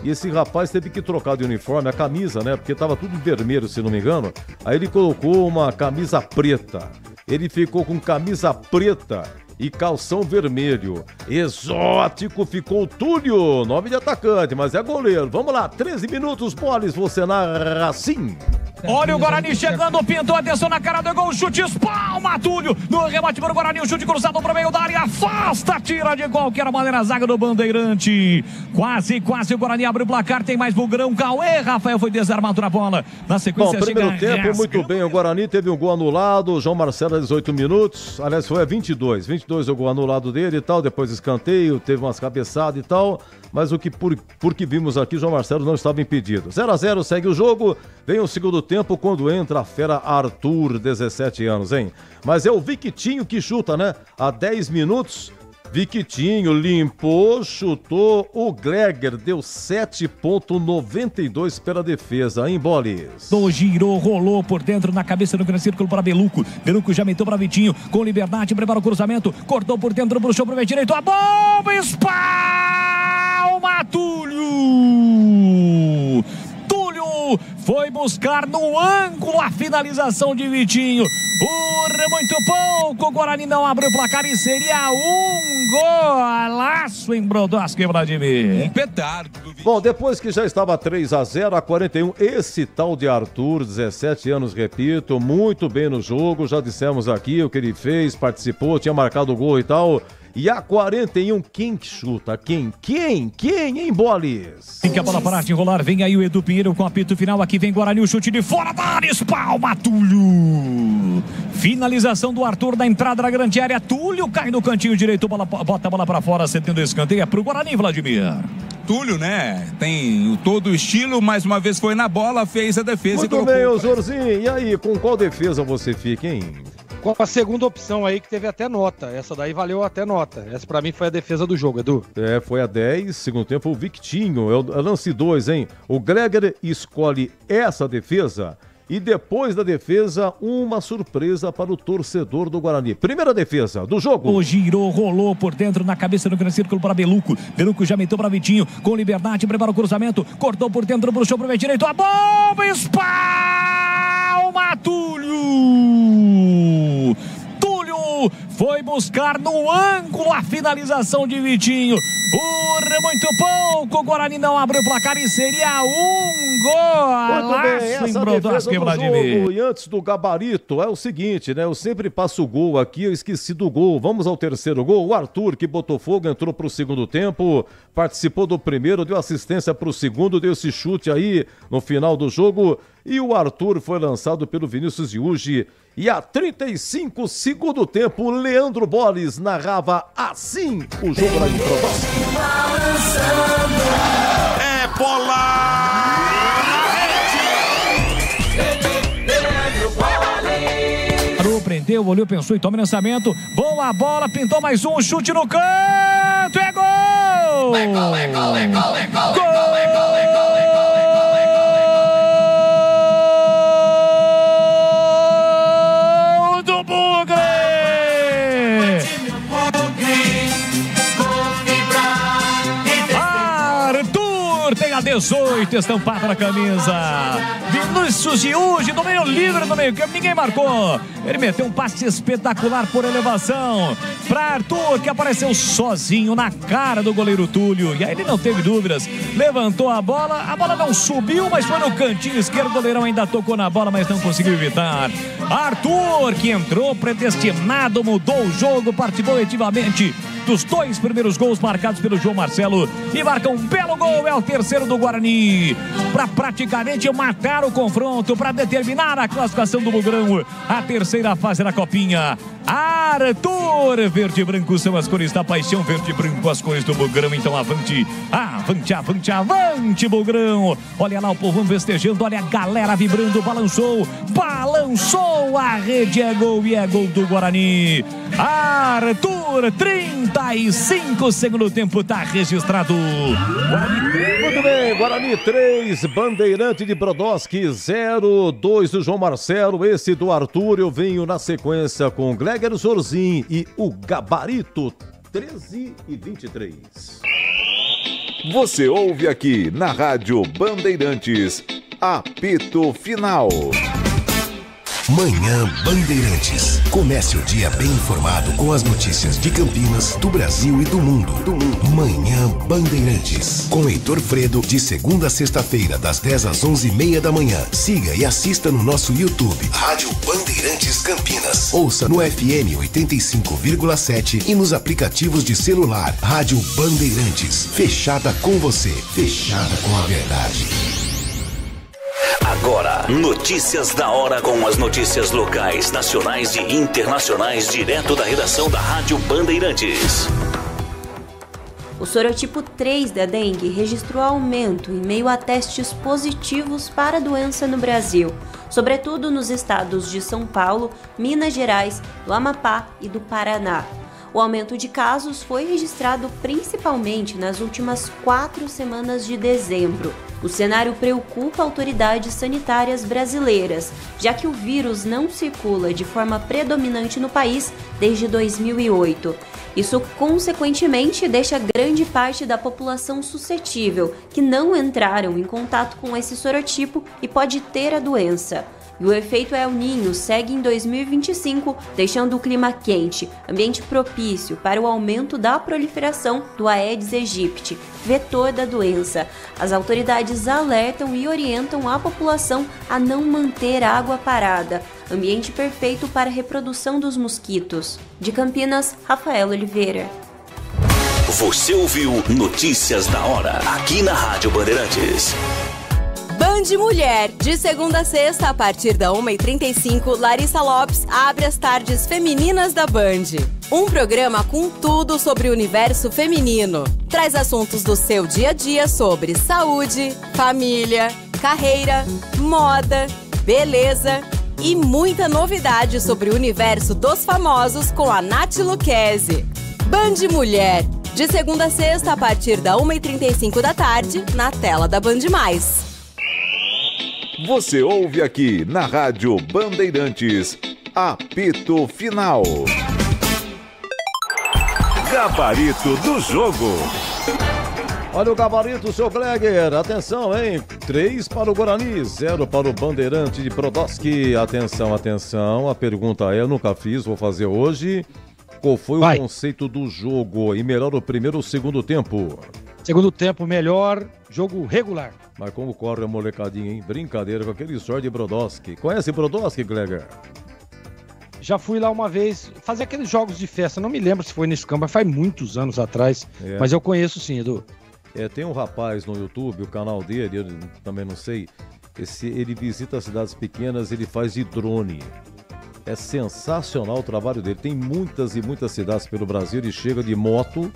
E esse rapaz teve que trocar de uniforme, a camisa, né? Porque tava tudo vermelho, se não me engano. Aí ele colocou uma camisa preta. Ele ficou com camisa preta e calção vermelho. Exótico ficou o Túlio, nome de atacante, mas é goleiro. Vamos lá, 13 minutos, Boles, você narra assim. Olha o Guarani chegando, pintou, atenção na cara do gol, chute, espalma, Túlio, no rebate para o Guarani, o chute cruzado para o meio da área, afasta, tira de qualquer maneira a zaga do Bandeirante. Quase o Guarani abre o placar, tem mais Bugrão, Cauê, Rafael foi desarmado na bola. Na sequência, bom, primeiro tempo, muito bem, o Guarani teve um gol anulado, João Marcelo, 18 minutos, aliás, foi a 22 o gol anulado dele e tal, depois escanteio, teve umas cabeçadas e tal, mas o que por que vimos aqui, João Marcelo não estava impedido. 0-0, segue o jogo, vem o segundo tempo quando entra a fera Arthur, 17 anos, hein? Mas é o Victinho que chuta, né? Há 10 minutos, Victinho limpou, chutou, o Gleger deu 7,92 pela defesa, hein, Boles? Girou, rolou por dentro na cabeça do grande círculo para Beluco. Beluco já meteu para Vitinho, com liberdade, prepara o cruzamento, cortou por dentro, bruxou pro meio direito, a bomba, espalma, Túlio! Foi buscar no ângulo a finalização de Vitinho. Por muito pouco, o Guarani não abre o placar e seria um golaço em Brodowski, Vladimir. Um petardo do Vitinho. Bom, depois que já estava 3-0 a 41, esse tal de Arthur, 17 anos, repito, muito bem no jogo, já dissemos aqui o que ele fez, participou, tinha marcado o gol e tal. E a 41, quem que chuta? Quem, hein, Boles? Tem que a bola parar de rolar, vem aí o Edu Pinheiro com o apito final, aqui vem Guarani, o chute de fora da área, espalma, Túlio! Finalização do Arthur da entrada da grande área, Túlio cai no cantinho direito, bota a bola pra fora, cedendo o escanteio, é pro Guarani, Vladimir. Túlio, né? Tem todo o estilo, mais uma vez foi na bola, fez a defesa muito e colocou. Muito bem, ô Zorzinho, e aí, com qual defesa você fica, hein? Com a segunda opção aí, que teve até nota. Essa daí valeu até nota. Essa pra mim foi a defesa do jogo, Edu. Foi a 10, segundo tempo o Victinho. É o lance 2, hein? O Greger escolhe essa defesa e depois da defesa, uma surpresa para o torcedor do Guarani. Primeira defesa do jogo. O girou, rolou por dentro na cabeça do grande círculo para Beluco. Beluco já meteu para Vitinho, com liberdade, prepara o cruzamento, cortou por dentro, puxou para o meio direito, a bomba, espalma, Túlio! Túlio foi buscar no ângulo a finalização de Vitinho. Por muito pouco, o Guarani não abriu o placar e seria um gol. Muito bem, essa defesa do jogo. E antes do gabarito, é o seguinte, né? Eu sempre passo o gol aqui, eu esqueci do gol. Vamos ao terceiro gol. O Arthur, que botou fogo, entrou pro segundo tempo, participou do primeiro, deu assistência pro segundo, deu esse chute aí no final do jogo. E o Arthur foi lançado pelo Vinícius Yuji. E a 35 segundo tempo, Leandro Boles narrava assim o jogo lá de Prodópolis. É bola! Parou, prendeu, olhou, pensou e toma lançamento. Boa bola, pintou mais um, chute no canto, é gol! É gol, é gol, é gol, é gol, gol! Arthur tem a 18 estampado na camisa. Vinícius Yuji no meio livre, no meio campo, ninguém marcou. Ele meteu um passe espetacular por elevação para Arthur, que apareceu sozinho na cara do goleiro Túlio. E aí ele não teve dúvidas, levantou a bola não subiu, mas foi no cantinho esquerdo. O goleirão ainda tocou na bola, mas não conseguiu evitar. Arthur, que entrou predestinado, mudou o jogo, participou ativamente dos 2 primeiros gols marcados pelo João Marcelo e marca um belo gol, é o terceiro do Guarani, para praticamente matar o confronto, para determinar a classificação do Bugrão, a terceira fase da Copinha. Arthur, verde e branco são as cores da paixão, verde e branco as cores do Bugrão, então avante, avante, avante, avante, Bugrão. Olha lá o povão festejando, olha a galera vibrando, balançou, a rede, é gol e é gol do Guarani. Arthur, 35 segundo tempo, tá registrado. Muito bem, Guarani 3, Bandeirante de Brodowski 0, 2 do João Marcelo, esse do Arthur. Eu venho na sequência com o Gleger Zorzin e o Gabarito 13:23. Você ouve aqui na Rádio Bandeirantes, apito final. Manhã Bandeirantes. Comece o dia bem informado com as notícias de Campinas, do Brasil e do mundo. Manhã Bandeirantes. Com Heitor Fredo, de segunda a sexta-feira, das 10 às 11h30 da manhã. Siga e assista no nosso YouTube, Rádio Bandeirantes Campinas. Ouça no FM 85,7 e nos aplicativos de celular. Rádio Bandeirantes. Fechada com você. Fechada com a verdade. Agora, notícias da hora com as notícias locais, nacionais e internacionais, direto da redação da Rádio Bandeirantes. O sorotipo 3 da dengue registrou aumento em meio a testes positivos para a doença no Brasil, sobretudo nos estados de São Paulo, Minas Gerais, do Amapá e do Paraná. O aumento de casos foi registrado principalmente nas últimas 4 semanas de dezembro. O cenário preocupa autoridades sanitárias brasileiras, já que o vírus não circula de forma predominante no país desde 2008. Isso, consequentemente, deixa grande parte da população suscetível, que não entraram em contato com esse sorotipo e pode ter a doença. E o efeito El Niño segue em 2025, deixando o clima quente, ambiente propício para o aumento da proliferação do Aedes aegypti, vetor da doença. As autoridades alertam e orientam a população a não manter água parada, ambiente perfeito para a reprodução dos mosquitos. De Campinas, Rafael Oliveira. Você ouviu Notícias da Hora, aqui na Rádio Bandeirantes. Band Mulher, de segunda a sexta, a partir da 1h35, Larissa Lopes abre as tardes femininas da Band. Um programa com tudo sobre o universo feminino. Traz assuntos do seu dia a dia sobre saúde, família, carreira, moda, beleza, E muita novidade sobre o universo dos famosos com a Nath Lucchesi. Band Mulher, de segunda a sexta a partir da 1h35 da tarde, na tela da Band+. Você ouve aqui na Rádio Bandeirantes, apito final. Gabarito do jogo. Olha o gabarito, seu Gleger. Atenção, hein? 3 para o Guarani, 0 para o Bandeirante de Brodowski. Atenção, atenção. A pergunta é, eu nunca fiz, vou fazer hoje. Qual foi o conceito do jogo? E melhor o primeiro ou o segundo tempo? Segundo tempo, melhor, jogo regular. Mas como corre a molecadinha, hein? Brincadeira com aquele short de Brodowski. Conhece Brodowski, Gleger? Já fui lá uma vez fazer aqueles jogos de festa. Não me lembro se foi nesse campo, mas faz muitos anos atrás. Mas eu conheço sim, Edu. Tem um rapaz no YouTube, o canal dele, eu também não sei, ele visita cidades pequenas, ele faz de drone. É sensacional o trabalho dele. Tem muitas e muitas cidades pelo Brasil, ele chega de moto,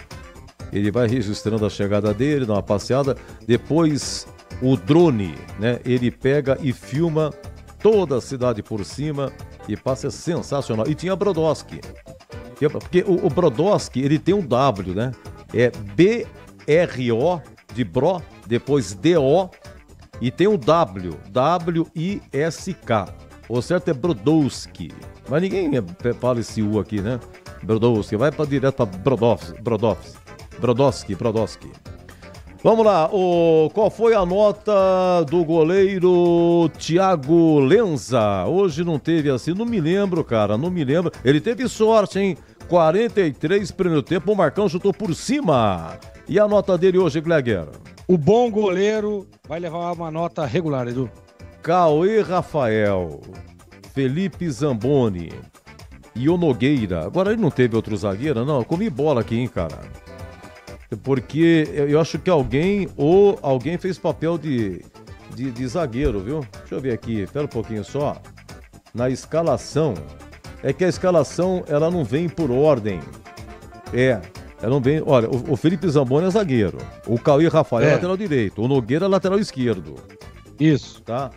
ele vai registrando a chegada dele, dá uma passeada, depois o drone, né, ele pega e filma toda a cidade por cima e passa, é sensacional. E tinha Brodowski, porque o Brodowski, ele tem um W, né, é B-R-O de Bro, depois D-O e tem um W, W-I-S-K. O certo é Brodowski, mas ninguém fala esse U aqui, né? Brodowski, vai direto para Brodowski. Vamos lá, qual foi a nota do goleiro Thiago Lenza? Hoje não teve assim, não me lembro, cara, não me lembro. Ele teve sorte, hein? 43 primeiro tempo, o Marcão chutou por cima. E a nota dele hoje, Gleger? O bom goleiro vai levar uma nota regular, Edu. Cauê Rafael, Felipe Zamboni e o Nogueira. Agora ele não teve outro zagueiro, não. Eu comi bola aqui, hein, cara. Porque eu acho que alguém fez papel de zagueiro, viu? Deixa eu ver aqui, espera um pouquinho só. Na escalação, é que a escalação ela não vem por ordem. Ela não vem. Olha, o Felipe Zamboni é zagueiro. O Cauê Rafael é lateral direito. O Nogueira é lateral esquerdo. Isso. Tá?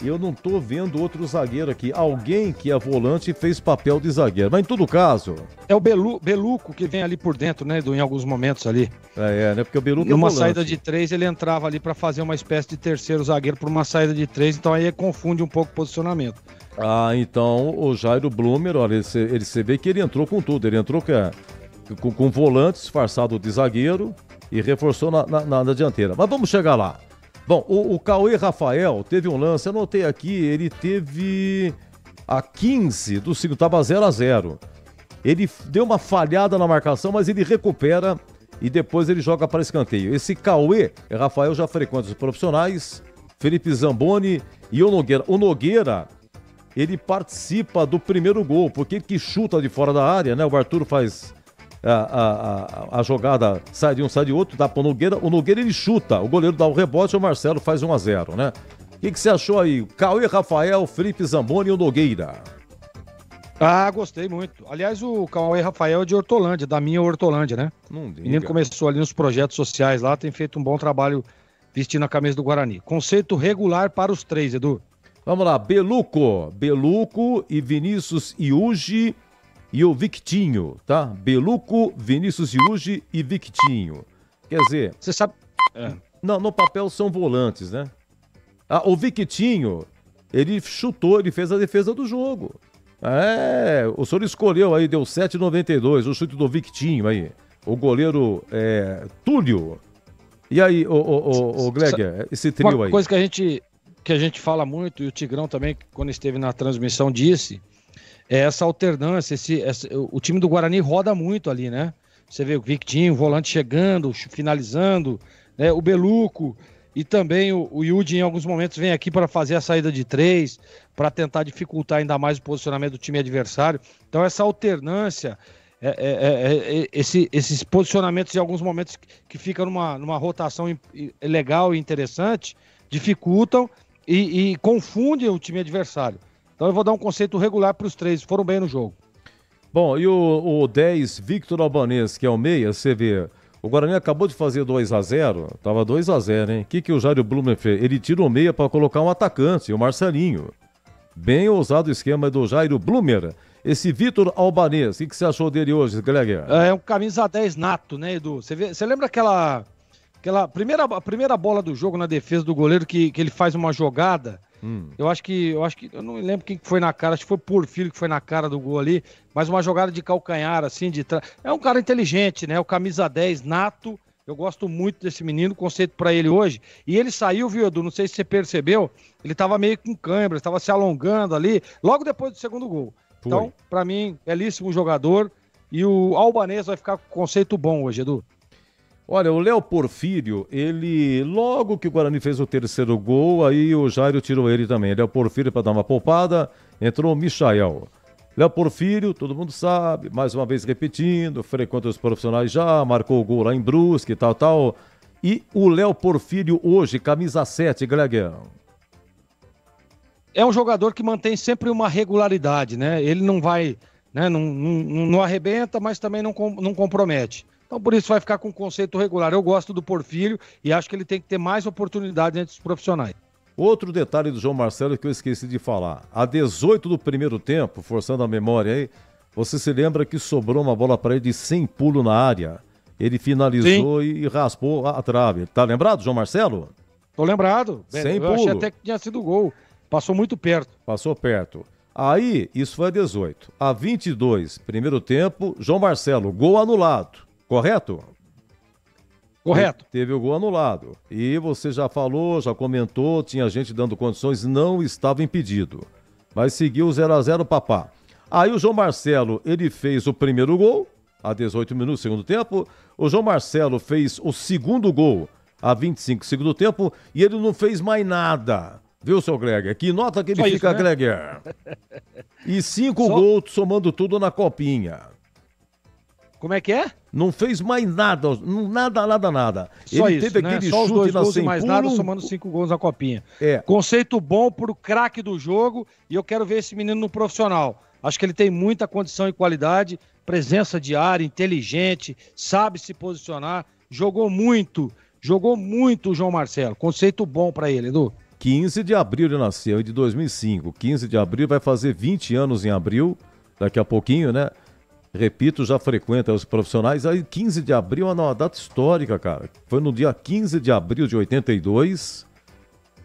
E eu não tô vendo outro zagueiro aqui. Alguém que é volante fez papel de zagueiro. Mas em todo caso... É o Beluco que vem ali por dentro, né, Edu, em alguns momentos ali. Né? Porque o Beluco é numa volante. Saída de 3, ele entrava ali para fazer uma espécie de terceiro zagueiro por uma saída de 3, então aí confunde um pouco o posicionamento. Ah, então o Jairo Blumer, olha, você vê que ele entrou com tudo. Ele entrou com volante disfarçado de zagueiro e reforçou na dianteira. Mas vamos chegar lá. Bom, o Cauê Rafael teve um lance, eu anotei aqui, ele teve a 15 do segundo, estava 0-0. Ele deu uma falhada na marcação, mas ele recupera e depois ele joga para escanteio. Esse Cauê Rafael já frequenta os profissionais, Felipe Zamboni e o Nogueira. O Nogueira, ele participa do primeiro gol, porque ele que chuta de fora da área, né? O Arthur faz... A jogada sai de um, sai de outro, dá para o Nogueira ele chuta, o goleiro dá o rebote, o Marcelo faz 1-0, né? O que você achou aí? Cauê Rafael, Felipe Zamboni e o Nogueira. Ah, gostei muito. Aliás, o Cauê Rafael é de Hortolândia, da minha Hortolândia, né? O menino começou ali nos projetos sociais lá, tem feito um bom trabalho vestindo a camisa do Guarani. Conceito regular para os 3, Edu. Vamos lá, Beluco e Vinícius Iugi e o Victinho, tá? Beluco, Vinícius Iugi e Victinho. Quer dizer... Você sabe... Não, no papel são volantes, né? O Victinho, ele chutou, ele fez a defesa do jogo. O senhor escolheu aí, deu 7,92, o chute do Victinho aí. O goleiro Túlio. E aí, o Gleger, esse trio aí? Uma coisa que a gente fala muito, e o Tigrão também, quando esteve na transmissão, disse... essa alternância, o time do Guarani roda muito ali, né? Você vê o Victinho, o volante chegando, finalizando, né? O Beluco e também o Yudi em alguns momentos vem aqui para fazer a saída de 3, para tentar dificultar ainda mais o posicionamento do time adversário. Então essa alternância, esses posicionamentos em alguns momentos que ficam numa rotação legal e interessante, dificultam e confundem o time adversário. Então eu vou dar um conceito regular para os 3, foram bem no jogo. Bom, e o 10, Victor Albanês, que é o meia, você vê, o Guarani acabou de fazer 2-0, tava 2-0, hein? O que o Jairo Blumer fez? Ele tira o meia para colocar um atacante, o Marcelinho. Bem ousado o esquema do Jairo Blumer. Esse Vitor Albanês, o que você achou dele hoje, Gleger? É um camisa 10 nato, né, Edu? Você lembra aquela primeira bola do jogo na defesa do goleiro que ele faz uma jogada? Eu acho que eu não lembro quem foi na cara, acho que foi o Porfírio que foi na cara do gol ali, mas uma jogada de calcanhar, assim, de trás. É um cara inteligente, né? O camisa 10 nato. Eu gosto muito desse menino, conceito pra ele hoje. E ele saiu, viu, Edu? Não sei se você percebeu, ele tava meio com câimbra, estava se alongando ali, logo depois do segundo gol. Foi. Então, pra mim, belíssimo jogador. E o Albanês vai ficar com conceito bom hoje, Edu. Olha, o Léo Porfírio, ele, logo que o Guarani fez o terceiro gol, aí o Jairo tirou ele também. Léo Porfírio para dar uma poupada, entrou o Michael. Léo Porfírio, todo mundo sabe, mais uma vez repetindo, frequenta os profissionais já, marcou o gol lá em Brusque e tal. E o Léo Porfírio hoje, camisa 7, Gleger. É um jogador que mantém sempre uma regularidade, né? Ele não vai, né? Não arrebenta, mas também não compromete. Então, por isso vai ficar com um conceito regular. Eu gosto do Porfírio e acho que ele tem que ter mais oportunidade entre os profissionais. Outro detalhe do João Marcelo que eu esqueci de falar. A 18 do primeiro tempo, forçando a memória aí, você se lembra que sobrou uma bola para ele sem pulo na área. Ele finalizou e raspou a trave. Tá lembrado, João Marcelo? Tô lembrado. Sem eu pulo. achei até que tinha sido gol. Passou muito perto. Passou perto. Aí, isso foi a 18. A 22, primeiro tempo, João Marcelo, gol anulado. Correto? Correto. Teve o gol anulado. E você já falou, já comentou, tinha gente dando condições, não estava impedido. Mas seguiu 0-0 papá. Aí o João Marcelo, ele fez o primeiro gol, a 18 minutos, segundo tempo. O João Marcelo fez o segundo gol, a 25, segundo tempo. E ele não fez mais nada. Viu, seu Gleger? Que nota que ele Só fica, isso, né? Gleger? E 5 gols, somando tudo na copinha. Como é que é? Não fez mais nada, nada. Só ele isso, teve né? aquele Só os chute dois na gols e sem mais pulo. nada, somando 5 gols na copinha. Conceito bom pro craque do jogo e eu quero ver esse menino no profissional. Acho que ele tem muita condição e qualidade, presença de área, inteligente, sabe se posicionar, jogou muito o João Marcelo. Conceito bom pra ele, Edu. 15 de abril ele nasceu, de 2005. 15 de abril, vai fazer 20 anos em abril, daqui a pouquinho, né? Repito, já frequenta os profissionais. Aí 15 de abril é uma data histórica, cara. Foi no dia 15 de abril de 82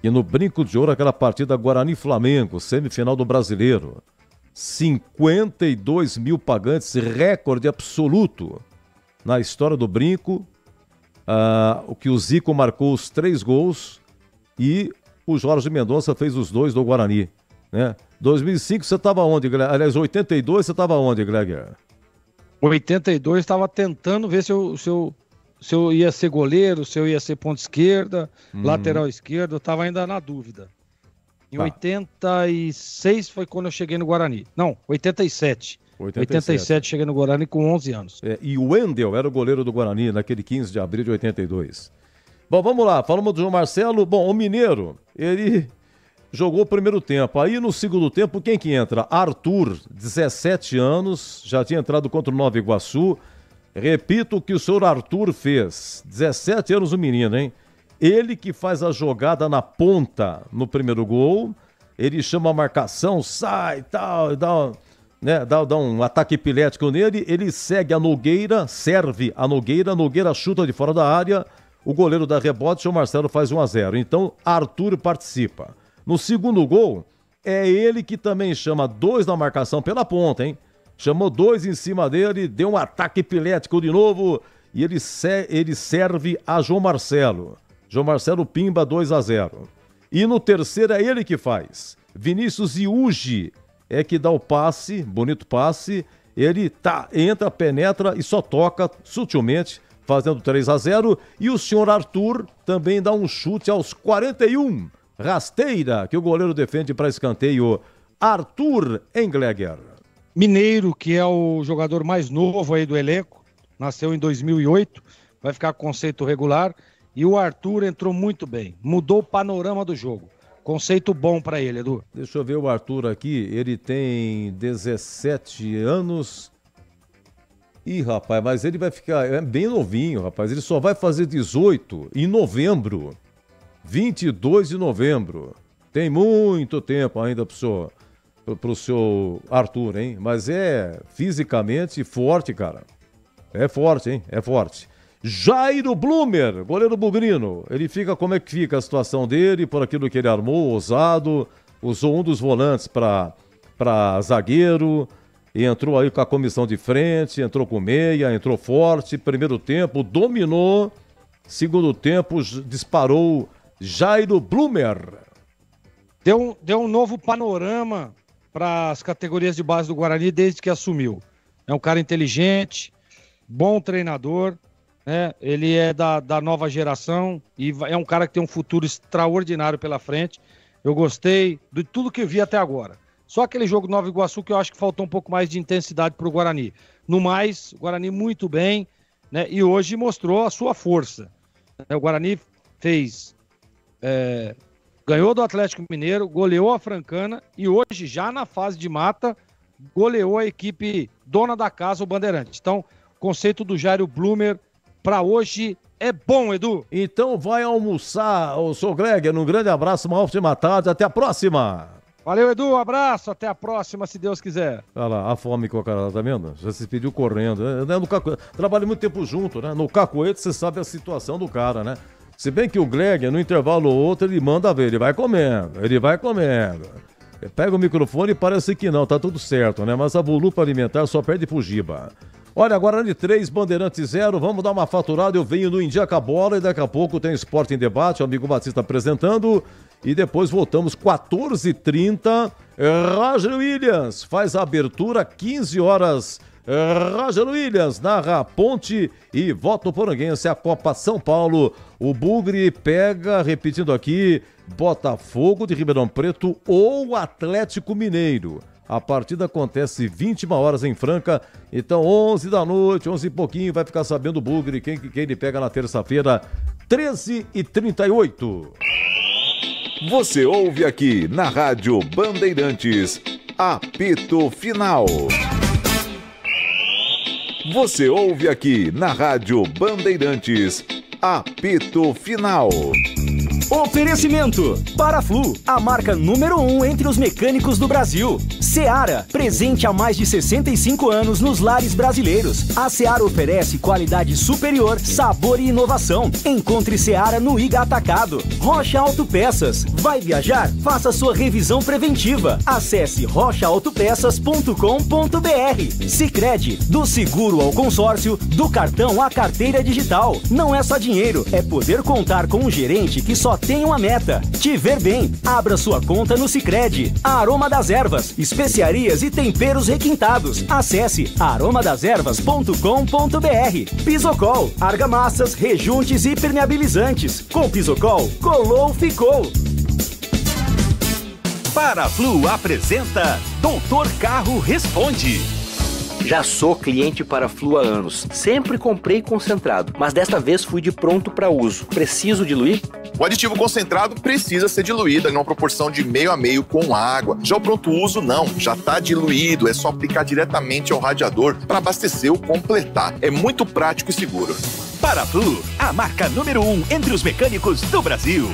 e no Brinco de Ouro aquela partida Guarani-Flamengo, semifinal do Brasileiro. 52 mil pagantes, recorde absoluto na história do Brinco. O que o Zico marcou os 3 gols e o Jorge Mendonça fez os 2 do Guarani, né? 2005 você estava onde, Gleger? Aliás, 82 você estava onde, Gleger? 82 estava tentando ver se eu ia ser goleiro, se eu ia ser ponta esquerda, lateral esquerdo, eu estava ainda na dúvida. Em 86 foi quando eu cheguei no Guarani. Não, 87. 87 cheguei no Guarani com 11 anos. E o Wendel era o goleiro do Guarani naquele 15 de abril de 82. Bom, vamos lá, falamos do João Marcelo. Bom, o Mineiro, ele jogou o primeiro tempo. Aí no segundo tempo, quem que entra? Arthur, 17 anos, já tinha entrado contra o Nova Iguaçu. Repito o que o senhor Arthur fez. 17 anos o menino, hein? Ele que faz a jogada na ponta no primeiro gol. Ele chama a marcação, sai, tal, dá um ataque epilético nele. Ele segue a Nogueira, serve a Nogueira chuta de fora da área. O goleiro dá rebote, o Marcelo faz 1-0. Então, Arthur participa. No segundo gol, é ele que também chama 2 na marcação pela ponta, hein? Chamou 2 em cima dele, deu um ataque epilético de novo e ele serve a João Marcelo. João Marcelo pimba 2-0. E no terceiro é ele que faz. Vinícius Iugi é que dá o passe, bonito passe. Ele entra, penetra e só toca sutilmente, fazendo 3-0. E o senhor Arthur também dá um chute aos 41. Rasteira, que o goleiro defende para escanteio. Arthur Engleger. Mineiro, que é o jogador mais novo aí do elenco, nasceu em 2008, vai ficar com conceito regular. E o Arthur entrou muito bem, mudou o panorama do jogo. Conceito bom para ele, Edu. Deixa eu ver o Arthur aqui, ele tem 17 anos. Ih, rapaz, mas ele vai ficar bem novinho, rapaz. Ele só vai fazer 18 em novembro. 22 de novembro. Tem muito tempo ainda pro seu Arthur, hein? Mas é fisicamente forte, cara. É forte, hein? É forte. Jairo Blumer, goleiro bugrino. Ele fica, como é que fica a situação dele por aquilo que ele armou, ousado, usou um dos volantes para zagueiro, e entrou aí com a comissão de frente, entrou com meia, entrou forte, primeiro tempo, dominou, segundo tempo, disparou Jairo Blumer. Deu um novo panorama para as categorias de base do Guarani desde que assumiu. É um cara inteligente, bom treinador, né? Ele é da nova geração e é um cara que tem um futuro extraordinário pela frente. Eu gostei de tudo que eu vi até agora. Só aquele jogo Nova Iguaçu que eu acho que faltou um pouco mais de intensidade para o Guarani. No mais, o Guarani muito bem, né? E hoje mostrou a sua força. O Guarani ganhou do Atlético Mineiro, goleou a Francana e hoje, já na fase de mata, goleou a equipe dona da casa, o Bandeirantes. Então, o conceito do Jairo Blumer para hoje é bom, Edu. Então vai almoçar, o seu Greg. Um grande abraço, uma ótima tarde, até a próxima. Valeu, Edu, um abraço, até a próxima, se Deus quiser. Olha lá, a fome que o cara tá vendo? Já se pediu correndo. No trabalho muito tempo junto, né? No cacoete você sabe a situação do cara, né? Se bem que o Greg, no intervalo ou outro, ele manda ver, ele vai comendo. Ele pega o microfone e parece que não, tá tudo certo, né? Mas a Volupa Alimentar só perde pro Giba. Olha, Guarani 3, Bandeirantes 0, vamos dar uma faturada, eu venho no Indiaca Bola e daqui a pouco tem Esporte em Debate, o amigo Batista apresentando, e depois voltamos 14h30, Roger Williams faz a abertura, 15 horas, Roger Williams narra Ponte e Votoporanguense, a Copa São Paulo, o Bugre pega, repetindo aqui, Botafogo de Ribeirão Preto ou Atlético Mineiro. A partida acontece 21 horas em Franca, então 11 da noite, 11 e pouquinho, vai ficar sabendo o Bugre, quem ele pega na terça-feira, 13h38. Você ouve aqui na Rádio Bandeirantes, apito final. Você ouve aqui na Rádio Bandeirantes, apito final. Oferecimento: Paraflu, a marca número 1 entre os mecânicos do Brasil. Seara, presente há mais de 65 anos nos lares brasileiros. A Seara oferece qualidade superior, sabor e inovação. Encontre Seara no Iga Atacado. Rocha Autopeças, vai viajar? Faça sua revisão preventiva. Acesse rochaautopeças.com.br. Sicredi, do seguro ao consórcio, do cartão à carteira digital. Não é só dinheiro, é poder contar com um gerente que só tem uma meta: te ver bem. Abra sua conta no Sicredi. Aroma das Ervas, especiarias e temperos requintados. Acesse aromadeservas.com.br. Pisocol, argamassas, rejuntes e permeabilizantes. Com Pisocol, colou, ficou. Paraflu apresenta Doutor Carro Responde. Já sou cliente Paraflu há anos. Sempre comprei concentrado, mas desta vez fui de pronto para uso. Preciso diluir? O aditivo concentrado precisa ser diluído em uma proporção de meio a meio com água. Já o pronto uso não, já está diluído, é só aplicar diretamente ao radiador para abastecer ou completar. É muito prático e seguro. Paraflu, a marca número 1 entre os mecânicos do Brasil.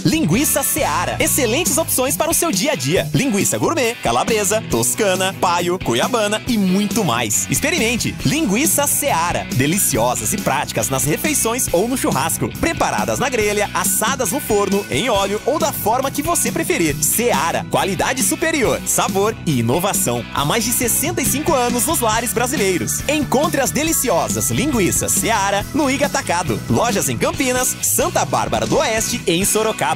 Linguiça Seara. Excelentes opções para o seu dia a dia. Linguiça gourmet, calabresa, toscana, paio, cuiabana e muito mais. Experimente. Linguiça Seara. Deliciosas e práticas nas refeições ou no churrasco. Preparadas na grelha, assadas no forno, em óleo ou da forma que você preferir. Seara. Qualidade superior, sabor e inovação. Há mais de 65 anos nos lares brasileiros. Encontre as deliciosas linguiças Seara no Iga Atacado. Lojas em Campinas, Santa Bárbara do Oeste e em Sorocaba.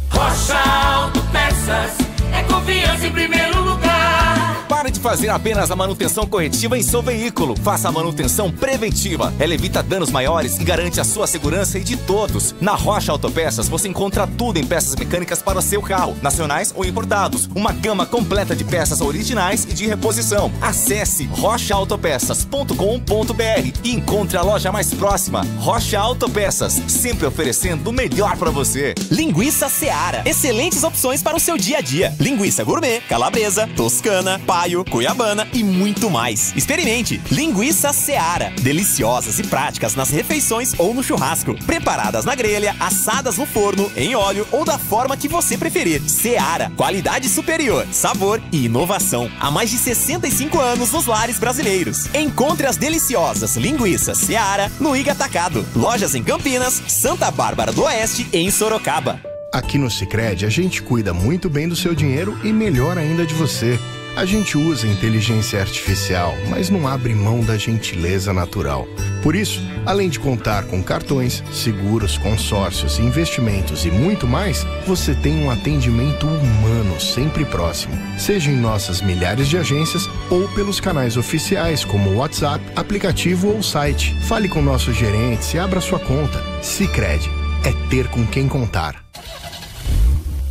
Rocha Autopeças, é confiança em primeiro lugar. Pare de fazer apenas a manutenção corretiva em seu veículo. Faça a manutenção preventiva. Ela evita danos maiores e garante a sua segurança e de todos. Na Rocha Autopeças você encontra tudo em peças mecânicas para o seu carro, nacionais ou importados. Uma gama completa de peças originais e de reposição. Acesse rochaautopeças.com.br e encontre a loja mais próxima. Rocha Autopeças, sempre oferecendo o melhor para você. Linguiça Seara. Excelentes opções para o seu dia a dia. Linguiça gourmet, calabresa, toscana, paio, paio, cuiabana e muito mais. Experimente linguiça Seara, deliciosas e práticas nas refeições ou no churrasco, preparadas na grelha, assadas no forno, em óleo ou da forma que você preferir. Seara, qualidade superior, sabor e inovação. Há mais de 65 anos nos lares brasileiros. Encontre as deliciosas linguiças Seara no Iga Atacado. Lojas em Campinas, Santa Bárbara do Oeste e em Sorocaba. Aqui no Sicredi, a gente cuida muito bem do seu dinheiro e melhor ainda de você. A gente usa inteligência artificial, mas não abre mão da gentileza natural. Por isso, além de contar com cartões, seguros, consórcios, investimentos e muito mais, você tem um atendimento humano sempre próximo. Seja em nossas milhares de agências ou pelos canais oficiais como WhatsApp, aplicativo ou site. Fale com nossos gerentes e abra sua conta. Sicredi é ter com quem contar.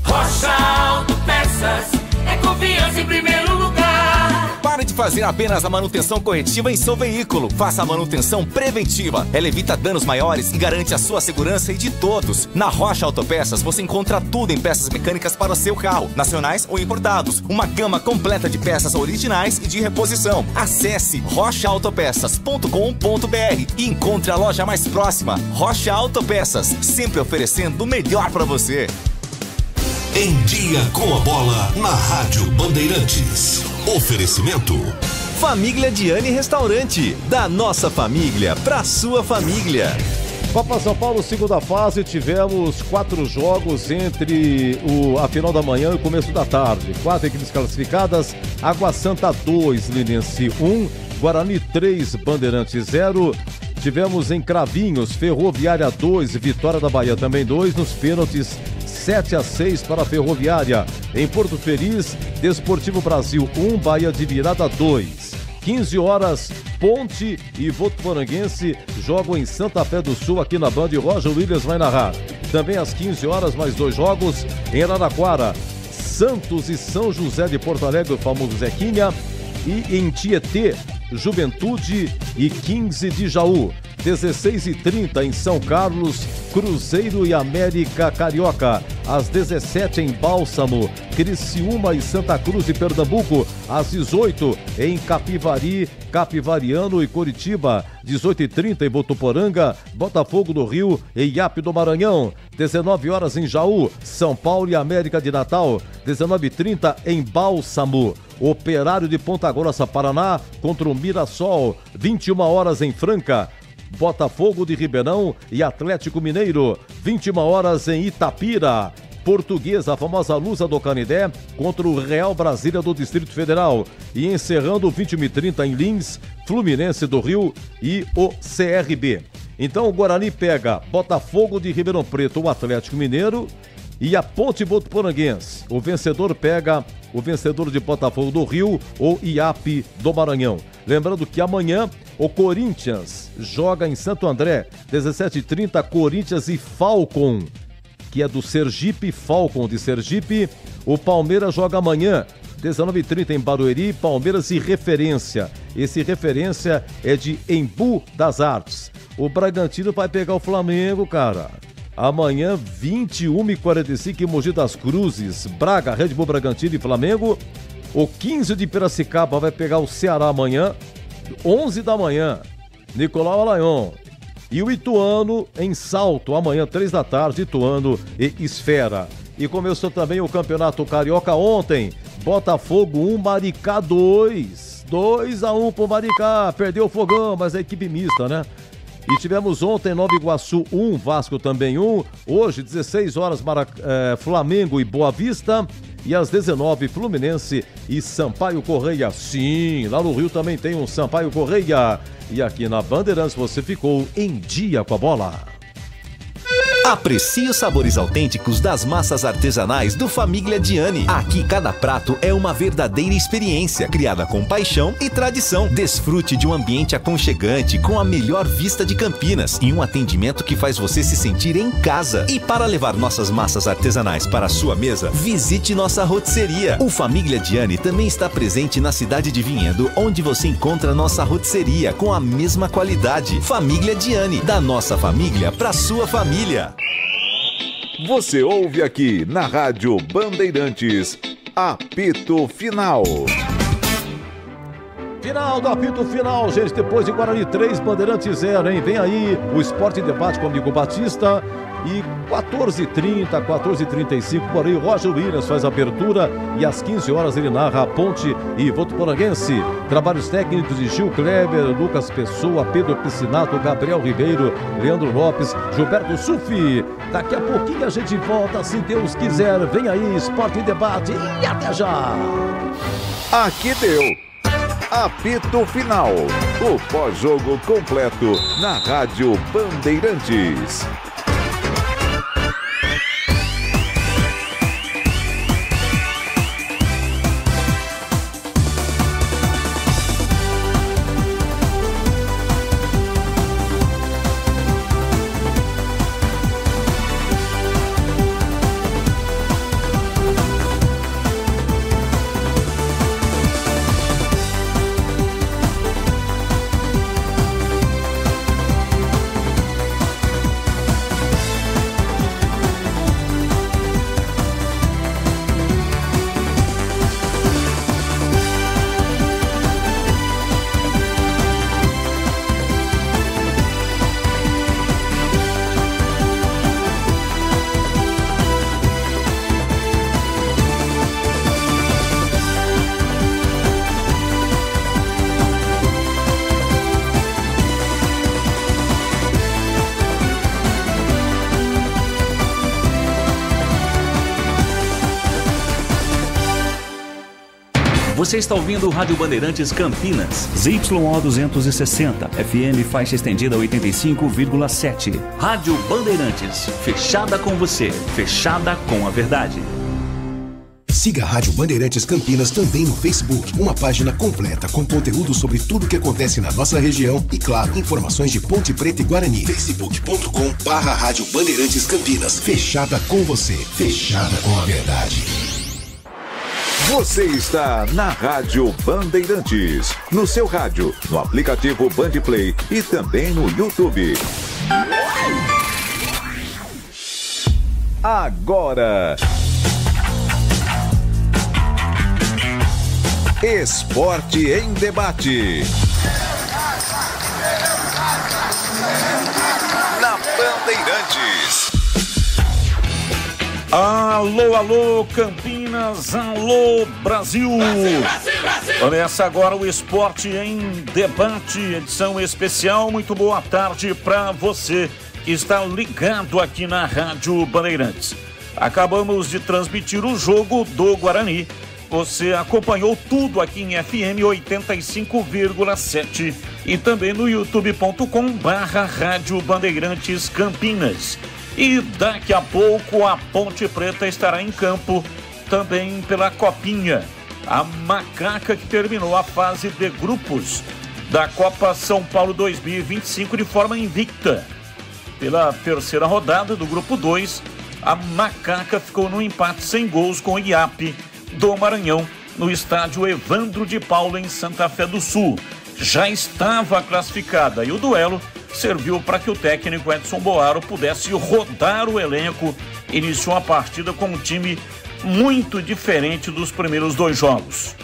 Rocha Autopeças é confiança em primeiro lugar. Pare de fazer apenas a manutenção corretiva em seu veículo. Faça a manutenção preventiva. Ela evita danos maiores e garante a sua segurança e de todos. Na Rocha Autopeças você encontra tudo em peças mecânicas para o seu carro, nacionais ou importados. Uma gama completa de peças originais e de reposição. Acesse rochaautopeças.com.br e encontre a loja mais próxima. Rocha Autopeças, sempre oferecendo o melhor para você. Em Dia com a Bola, na Rádio Bandeirantes. Oferecimento Família Diani Restaurante. Da nossa família pra sua família. Copa São Paulo, segunda fase, tivemos 4 jogos entre a final da manhã e o começo da tarde. 4 equipes classificadas: Água Santa 2, Linense 1, Guarani 3, Bandeirantes 0. Tivemos em Cravinhos, Ferroviária 2, Vitória da Bahia também 2, nos pênaltis 7-6 para a Ferroviária. Em Porto Feliz, Desportivo Brasil 1, Bahia de Virada 2. 15 horas, Ponte e Votuporanguense jogam em Santa Fé do Sul, aqui na Band, e Roger Williams vai narrar. Também às 15 horas, mais 2 jogos em Araraquara, Santos e São José de Porto Alegre, o famoso Zequinha, e em Tietê, Juventude e 15 de Jaú. 16h30 em São Carlos, Cruzeiro e América Carioca. Às 17h em Bálsamo, Criciúma e Santa Cruz de Pernambuco. Às 18h em Capivari, Capivariano e Curitiba. 18h30 em Botuporanga, Botafogo do Rio e Iape do Maranhão. 19 horas em Jaú, São Paulo e América de Natal. 19h30 em Bálsamo, Operário de Ponta Grossa, Paraná contra o Mirassol. 21 horas em Franca, Botafogo de Ribeirão e Atlético Mineiro. 21 horas em Itapira, Portuguesa, a famosa Lusa do Canidé contra o Real Brasília do Distrito Federal. E encerrando 21h30 em Lins, Fluminense do Rio e o CRB. Então o Guarani pega Botafogo de Ribeirão Preto, o Atlético Mineiro e a Ponte Votuporanguense. O vencedor pega o vencedor de Botafogo do Rio ou Iape do Maranhão. Lembrando que amanhã o Corinthians joga em Santo André, 17h30, Corinthians e Falcon, que é do Sergipe, Falcon de Sergipe. O Palmeiras joga amanhã, 19h30 em Barueri, Palmeiras e Referência. Esse Referência é de Embu das Artes. O Bragantino vai pegar o Flamengo, cara. Amanhã, 21h45 em Mogi das Cruzes, Braga, Red Bull Bragantino e Flamengo. O 15 de Piracicaba vai pegar o Ceará amanhã, 11 da manhã, Nicolau Alayon. E o Ituano em Salto, amanhã, 3 da tarde, Ituano e Esfera. E começou também o Campeonato Carioca ontem, Botafogo 1, Maricá 2. 2-1 pro Maricá, perdeu o fogão, mas é equipe mista, né? E tivemos ontem Nova Iguaçu 1, Vasco também 1. Hoje, 16 horas, Flamengo e Boa Vista. E às 19h, Fluminense e Sampaio Correia. Sim, lá no Rio também tem um Sampaio Correia. E aqui na Bandeirantes você ficou em dia com a bola. Aprecie os sabores autênticos das massas artesanais do Família Diani. Aqui cada prato é uma verdadeira experiência, criada com paixão e tradição. Desfrute de um ambiente aconchegante com a melhor vista de Campinas e um atendimento que faz você se sentir em casa. E para levar nossas massas artesanais para a sua mesa, visite nossa rotisseria. O Família Diani também está presente na cidade de Vinhedo, onde você encontra nossa rotisseria com a mesma qualidade. Família Diani, da nossa família para sua família. Você ouve aqui na Rádio Bandeirantes, Apito Final. final do apito final, gente. Depois de Guarani 3, Bandeirantes 0, hein? Vem aí o Esporte em Debate com o amigo Batista. E 14h30, 14h35, porém o Roger Williams faz a abertura e às 15 horas ele narra a Ponte e Votuporanguense. Trabalhos técnicos de Gil Kleber, Lucas Pessoa, Pedro Piscinato, Gabriel Ribeiro, Leandro Lopes, Gilberto Sufi. Daqui a pouquinho a gente volta, se Deus quiser. Vem aí, Esporte em Debate e até já! Aqui deu. Apito Final. O pós-jogo completo na Rádio Bandeirantes. Você está ouvindo o Rádio Bandeirantes Campinas, ZYO 260, FM faixa estendida 85,7. Rádio Bandeirantes, fechada com você, fechada com a verdade. Siga a Rádio Bandeirantes Campinas também no Facebook, uma página completa com conteúdo sobre tudo que acontece na nossa região e, claro, informações de Ponte Preta e Guarani. facebook.com/Rádio Bandeirantes Campinas. Fechada com você, fechada com a verdade. Você está na Rádio Bandeirantes, no seu rádio, no aplicativo Bandplay e também no YouTube. Agora, Esporte em Debate. Na Bandeirantes. Alô, alô, Campinas, alô, Brasil. Começa agora o Esporte em Debate, edição especial. Muito boa tarde para você que está ligado aqui na Rádio Bandeirantes. Acabamos de transmitir o jogo do Guarani. Você acompanhou tudo aqui em FM 85,7 e também no youtube.com/Rádio Bandeirantes Campinas. E daqui a pouco a Ponte Preta estará em campo também pela Copinha. A Macaca que terminou a fase de grupos da Copa São Paulo 2025 de forma invicta. Pela terceira rodada do grupo 2, a Macaca ficou no empate sem gols com o IAP do Maranhão no estádio Evandro de Paula em Santa Fé do Sul. Já estava classificada e o duelo serviu para que o técnico Edson Boaro pudesse rodar o elenco. Iniciou a partida com um time muito diferente dos primeiros dois jogos.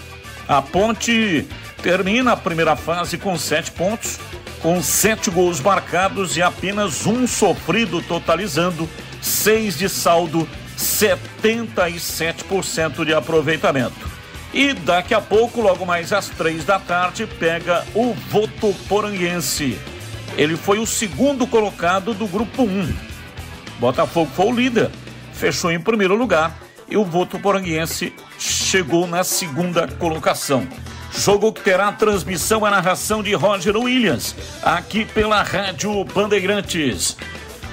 A Ponte termina a primeira fase com 7 pontos, com 7 gols marcados e apenas um sofrido, totalizando 6 de saldo, 77% de aproveitamento. E daqui a pouco, logo mais às 3 da tarde, pega o Votuporanguense. Ele foi o segundo colocado do grupo 1. Botafogo foi o líder, fechou em primeiro lugar e o Votuporanguense chegou na segunda colocação. Jogo que terá transmissão e narração de Roger Williams, aqui pela Rádio Bandeirantes.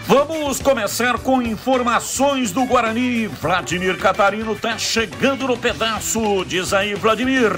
Vamos começar com informações do Guarani. Vladimir Catarino está chegando no pedaço. Diz aí, Vladimir.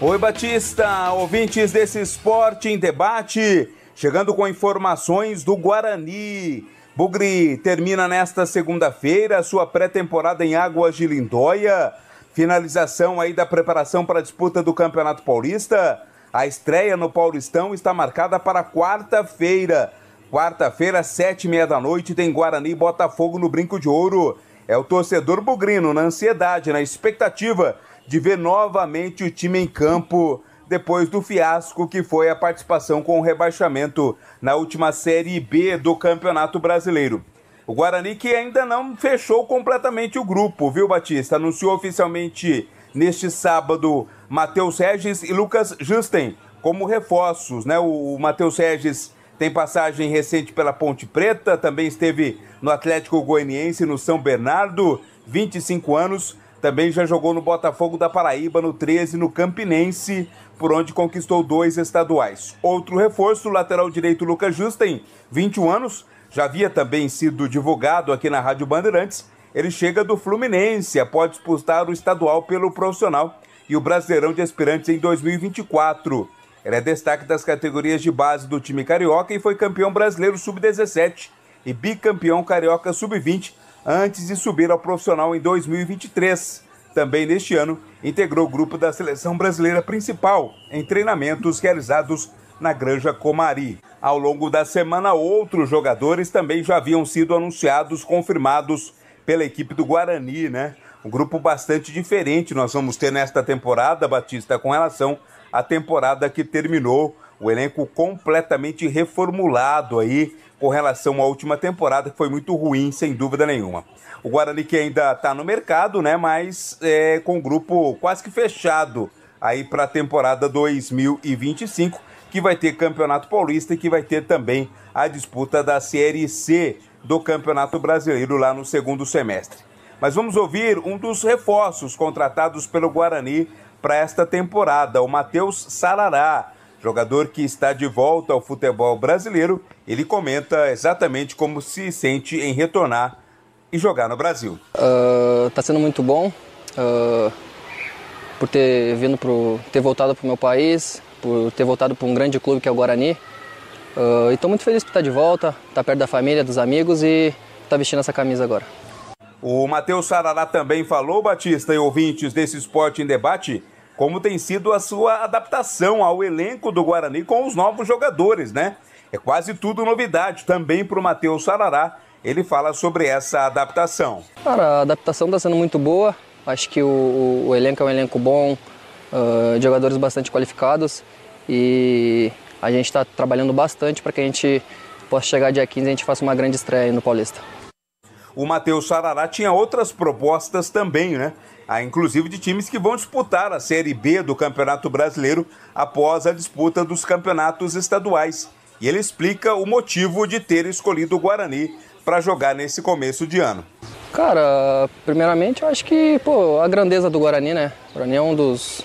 Oi, Batista, ouvintes desse Esporte em Debate. Chegando com informações do Guarani. Bugre termina nesta segunda-feira sua pré-temporada em Águas de Lindóia. Finalização aí da preparação para a disputa do Campeonato Paulista. A estreia no Paulistão está marcada para quarta-feira. Quarta-feira, 7h30 da noite, tem Guarani e Botafogo no Brinco de Ouro. É o torcedor bugrino na ansiedade, na expectativa de ver novamente o time em campo depois do fiasco que foi a participação com o rebaixamento na última Série B do Campeonato Brasileiro. O Guarani que ainda não fechou completamente o grupo, viu, Batista? Anunciou oficialmente neste sábado Matheus Regis e Lucas Justen como reforços, né? O Matheus Regis tem passagem recente pela Ponte Preta, também esteve no Atlético Goianiense, no São Bernardo, 25 anos, também já jogou no Botafogo da Paraíba, no 13, no Campinense, por onde conquistou 2 estaduais. Outro reforço, o lateral direito Lucas Justen, 21 anos, já havia também sido divulgado aqui na Rádio Bandeirantes, ele chega do Fluminense, após disputar o estadual pelo profissional e o Brasileirão de Aspirantes em 2024. Ele é destaque das categorias de base do time carioca e foi campeão brasileiro sub-17 e bicampeão carioca sub-20 antes de subir ao profissional em 2023. Também neste ano, integrou o grupo da seleção brasileira principal em treinamentos realizados na Granja Comari. Ao longo da semana, outros jogadores também já haviam sido anunciados, confirmados pela equipe do Guarani, né? Um grupo bastante diferente nós vamos ter nesta temporada, Batista, com relação à temporada que terminou. O elenco completamente reformulado aí com relação à última temporada, que foi muito ruim, sem dúvida nenhuma. O Guarani que ainda está no mercado, né? Mas com o grupo quase que fechado aí para a temporada 2025, que vai ter Campeonato Paulista e que vai ter também a disputa da Série C do Campeonato Brasileiro lá no segundo semestre. Mas vamos ouvir um dos reforços contratados pelo Guarani para esta temporada, o Matheus Sarará, jogador que está de volta ao futebol brasileiro. Ele comenta exatamente como se sente em retornar e jogar no Brasil. Tá sendo muito bom por ter voltado para o meu país, por ter voltado para um grande clube que é o Guarani. E estou muito feliz por estar de volta, estar perto da família, dos amigos e estar vestindo essa camisa agora. O Matheus Sarará também falou, Batista e ouvintes desse Esporte em Debate, como tem sido a sua adaptação ao elenco do Guarani com os novos jogadores, né? É quase tudo novidade também para o Matheus Sarará. Ele fala sobre essa adaptação. Cara, a adaptação está sendo muito boa. Acho que o elenco é um elenco bom, de jogadores bastante qualificados. E a gente está trabalhando bastante para que a gente possa chegar dia 15 e a gente faça uma grande estreia aí no Paulista. O Matheus Sarará tinha outras propostas também, né? Inclusive de times que vão disputar a Série B do Campeonato Brasileiro após a disputa dos campeonatos estaduais. E ele explica o motivo de ter escolhido o Guarani para jogar nesse começo de ano. Cara, primeiramente eu acho que a grandeza do Guarani, né? O Guarani é um dos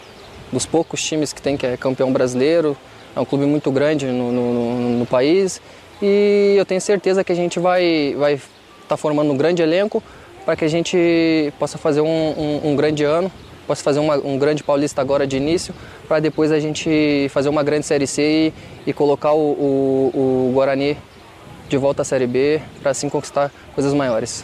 poucos times que é campeão brasileiro, é um clube muito grande no país e eu tenho certeza que a gente vai estar formando um grande elenco para que a gente possa fazer um grande ano, possa fazer um grande Paulista agora de início, para depois a gente fazer uma grande Série C e colocar o Guarani de volta à Série B, para assim conquistar coisas maiores.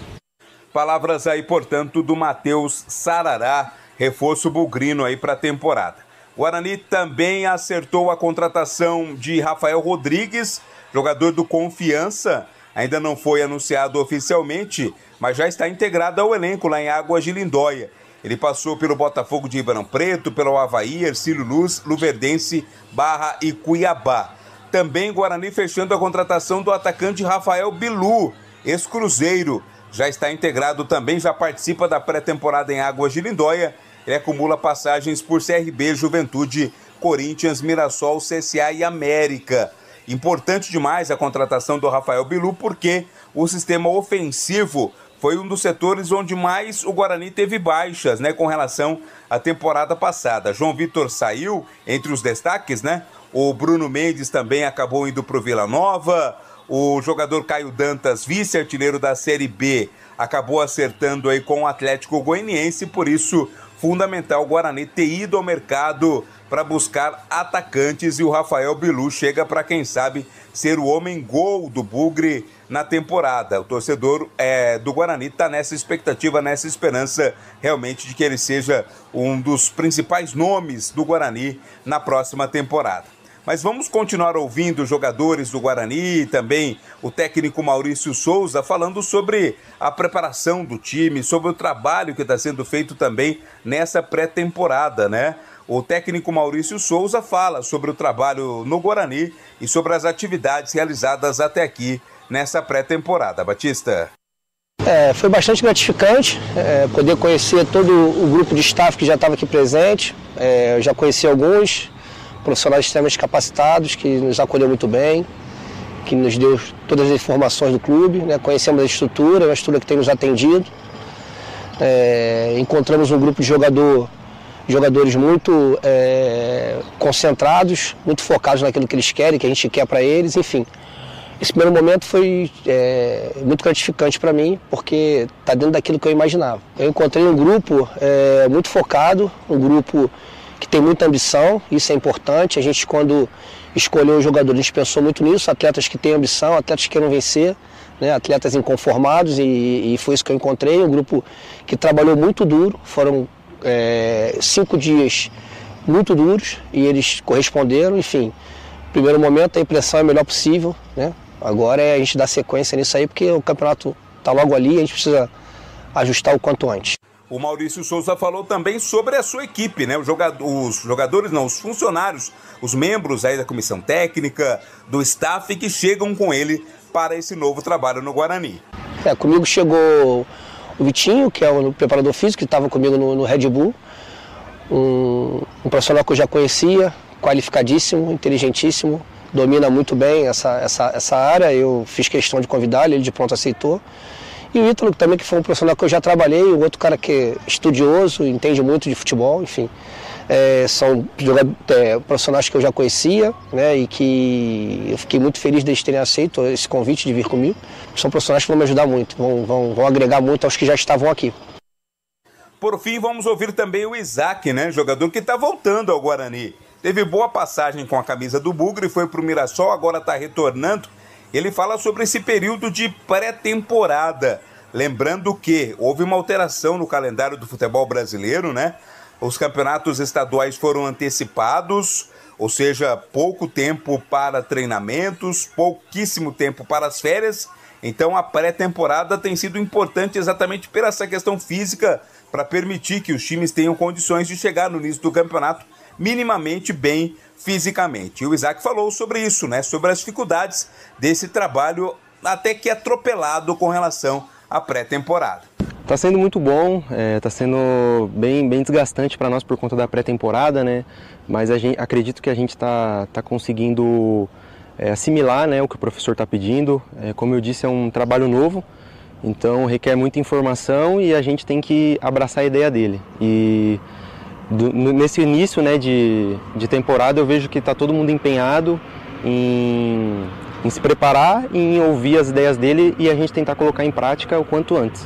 Palavras aí, portanto, do Matheus Sarará, reforço bugrino aí para a temporada. O Guarani também acertou a contratação de Rafael Rodrigues, jogador do Confiança. Ainda não foi anunciado oficialmente, mas já está integrado ao elenco lá em Águas de Lindóia. Ele passou pelo Botafogo de Ribeirão Preto, pelo Avaí, Ercílio Luz, Luverdense, Barra e Cuiabá. Também Guarani fechando a contratação do atacante Rafael Bilu, ex-Cruzeiro. Já está integrado também, já participa da pré-temporada em Águas de Lindóia. Ele acumula passagens por CRB, Juventude, Corinthians, Mirassol, CSA e América. Importante demais a contratação do Rafael Bilu, porque o sistema ofensivo foi um dos setores onde mais o Guarani teve baixas, né, com relação à temporada passada. João Vitor saiu entre os destaques, né? O Bruno Mendes também acabou indo para o Vila Nova. O jogador Caio Dantas, vice-artilheiro da Série B, acabou acertando aí com o Atlético Goianiense, por isso fundamental o Guarani ter ido ao mercado para buscar atacantes e o Rafael Bilu chega para, quem sabe, ser o homem-gol do Bugre na temporada. O torcedor do Guarani está nessa expectativa, nessa esperança realmente de que ele seja um dos principais nomes do Guarani na próxima temporada. Mas vamos continuar ouvindo os jogadores do Guarani e também o técnico Maurício Souza falando sobre a preparação do time, sobre o trabalho que está sendo feito também nessa pré-temporada, né? o técnico Maurício Souza fala sobre o trabalho no Guarani e sobre as atividades realizadas até aqui nessa pré-temporada. Batista. Foi bastante gratificante poder conhecer todo o grupo de staff que já estava aqui presente. Eu já conheci alguns profissionais extremamente capacitados que nos acolheu muito bem, que nos deu todas as informações do clube, né? Conhecemos a estrutura, uma estrutura que tem nos atendido. Encontramos um grupo de jogadores muito concentrados, muito focados naquilo que eles querem, que a gente quer para eles, enfim. Esse primeiro momento foi muito gratificante para mim, porque está dentro daquilo que eu imaginava. Eu encontrei um grupo muito focado, um grupo que tem muita ambição, isso é importante. A gente, quando escolheu os jogadores, a gente pensou muito nisso, atletas que têm ambição, atletas que queiram vencer, né, atletas inconformados, e foi isso que eu encontrei, um grupo que trabalhou muito duro, foram 5 dias muito duros e eles corresponderam, enfim. Primeiro momento a impressão é a melhor possível, né? Agora a gente dar sequência nisso aí, porque o campeonato está logo ali e a gente precisa ajustar o quanto antes. O Maurício Souza falou também sobre a sua equipe, né? Os jogadores não, os funcionários, os membros aí da comissão técnica, do staff que chegam com ele para esse novo trabalho no Guarani. Comigo chegou o Vitinho, que é o preparador físico, que estava comigo no Red Bull, um profissional que eu já conhecia, qualificadíssimo, inteligentíssimo, domina muito bem essa área. Eu fiz questão de convidar ele de pronto aceitou. E o Ítalo também, que foi um profissional que eu já trabalhei, o outro cara que é estudioso, entende muito de futebol, enfim. São profissionais que eu já conhecia, né, e que eu fiquei muito feliz deles terem aceito esse convite de vir comigo. São profissionais que vão me ajudar muito, vão agregar muito aos que já estavam aqui. Por fim, vamos ouvir também o Isaac, né, jogador que está voltando ao Guarani. Teve boa passagem com a camisa do Bugre, foi para o Mirassol, agora está retornando. Ele fala sobre esse período de pré-temporada. Lembrando que houve uma alteração no calendário do futebol brasileiro, né? Os campeonatos estaduais foram antecipados, ou seja, pouco tempo para treinamentos, pouquíssimo tempo para as férias. Então a pré-temporada tem sido importante exatamente por essa questão física, para permitir que os times tenham condições de chegar no início do campeonato minimamente bem fisicamente. E o Isaac falou sobre isso, né? Sobre as dificuldades desse trabalho até que atropelado com relação à pré-temporada. Tá sendo muito bom, tá sendo bem desgastante para nós por conta da pré-temporada, né? Mas acredito que a gente tá conseguindo assimilar, né, o que o professor está pedindo. Como eu disse, é um trabalho novo, então requer muita informação e a gente tem que abraçar a ideia dele. E nesse início, né, de temporada, eu vejo que está todo mundo empenhado em se preparar e em ouvir as ideias dele e a gente tentar colocar em prática o quanto antes.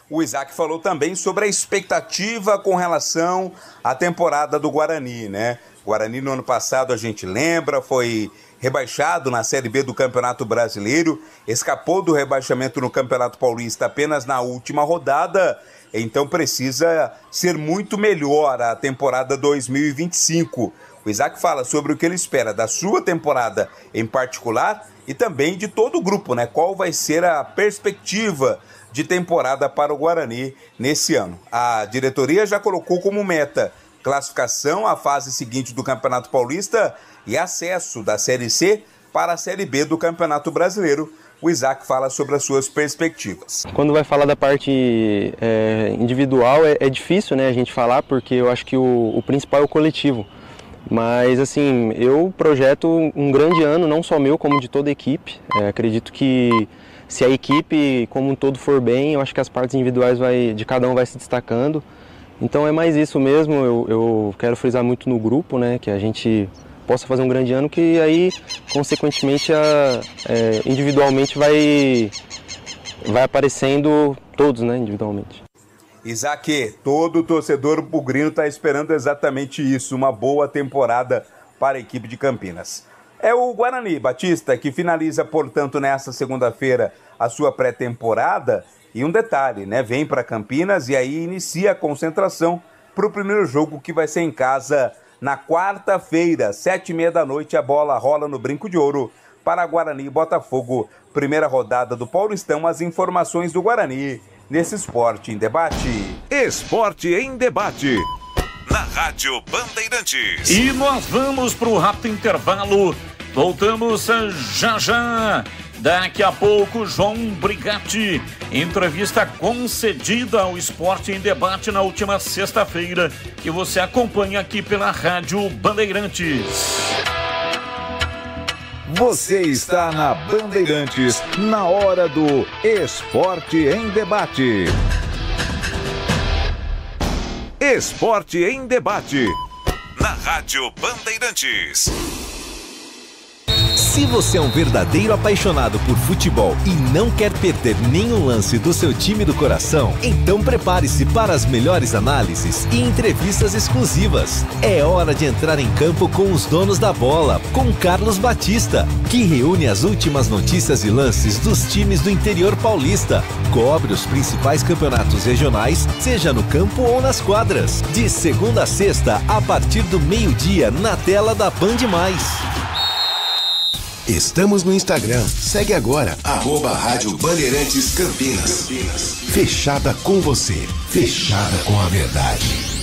O Isaac falou também sobre a expectativa com relação à temporada do Guarani, né? O Guarani no ano passado, a gente lembra, foi rebaixado na Série B do Campeonato Brasileiro, escapou do rebaixamento no Campeonato Paulista apenas na última rodada, então precisa ser muito melhor a temporada 2025. O Isaac fala sobre o que ele espera da sua temporada em particular e também de todo o grupo, né? Qual vai ser a perspectiva de temporada para o Guarani nesse ano. A diretoria já colocou como meta classificação à fase seguinte do Campeonato Paulista e acesso da Série C para a Série B do Campeonato Brasileiro. O Isaac fala sobre as suas perspectivas. Quando vai falar da parte individual é difícil, né, a gente falar, porque eu acho que o principal é o coletivo. Mas assim, eu projeto um grande ano, não só meu, como de toda a equipe. Acredito que se a equipe como um todo for bem, eu acho que as partes individuais de cada um vai se destacando. Então é mais isso mesmo, eu quero frisar muito no grupo, né, que a gente possa fazer um grande ano, que aí, consequentemente, individualmente vai aparecendo todos, né, individualmente. Isaac, todo torcedor bugrino está esperando exatamente isso, uma boa temporada para a equipe de Campinas. É o Guarani, Batista, que finaliza, portanto, nesta segunda-feira a sua pré-temporada. E um detalhe, né? Vem para Campinas e aí inicia a concentração para o primeiro jogo, que vai ser em casa na quarta-feira, 7h30 da noite. A bola rola no Brinco de Ouro para Guarani e Botafogo. Primeira rodada do Paulistão, as informações do Guarani nesse Esporte em Debate. Esporte em Debate. na Rádio Bandeirantes. E nós vamos para o rápido intervalo. Voltamos já já. Daqui a pouco, João Brigatti. Entrevista concedida ao Esporte em Debate na última sexta-feira, que você acompanha aqui pela Rádio Bandeirantes. Você está na Bandeirantes, na hora do Esporte em Debate. Esporte em Debate, na Rádio Bandeirantes. Se você é um verdadeiro apaixonado por futebol e não quer perder nenhum lance do seu time do coração, então prepare-se para as melhores análises e entrevistas exclusivas. É hora de entrar em campo com os donos da bola, com Carlos Batista, que reúne as últimas notícias e lances dos times do interior paulista. Cobre os principais campeonatos regionais, seja no campo ou nas quadras. De segunda a sexta, a partir do meio-dia, na tela da Band+. Estamos no Instagram. Segue agora, @Rádio Bandeirantes Campinas. Fechada com você. Fechada com a verdade.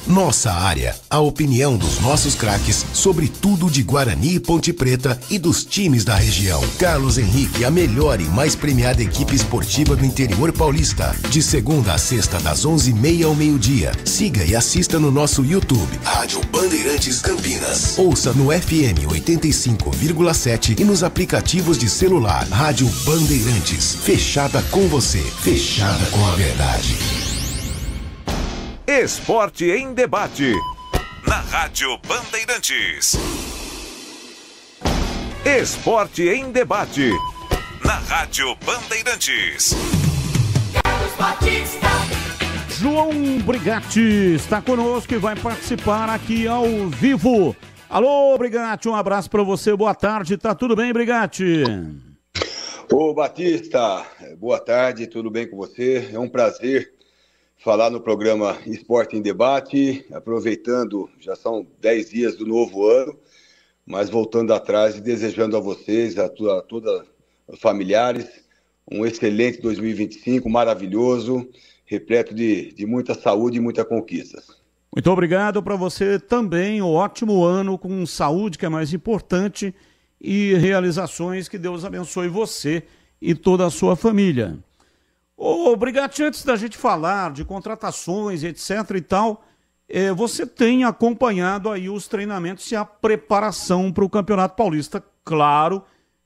Nossa área, a opinião dos nossos craques sobre tudo de Guarani e Ponte Preta e dos times da região. Carlos Henrique, a melhor e mais premiada equipe esportiva do interior paulista. De segunda a sexta, das 11h30 ao meio-dia. Siga e assista no nosso YouTube, Rádio Bandeirantes Campinas. Ouça no FM 85,7 e nos aplicativos de celular. Rádio Bandeirantes. Fechada com você. Fechada com a verdade. Esporte em Debate, na Rádio Bandeirantes. Esporte em Debate, na Rádio Bandeirantes. João Brigatti está conosco e vai participar aqui ao vivo. Alô, Brigatti, um abraço para você, boa tarde, tá tudo bem, Brigatti? Ô, Batista, boa tarde, tudo bem com você? É um prazer falar no programa Esporte em Debate, aproveitando, já são 10 dias do novo ano, mas voltando atrás e desejando a vocês, a todos os familiares, um excelente 2025, maravilhoso, repleto de muita saúde e muitas conquistas. Muito obrigado para você também, um ótimo ano com saúde, que é mais importante, e realizações, que Deus abençoe você e toda a sua família. Ô, Brigatti, antes da gente falar de contratações, etc e tal, você tem acompanhado aí os treinamentos e a preparação para o Campeonato Paulista. Claro,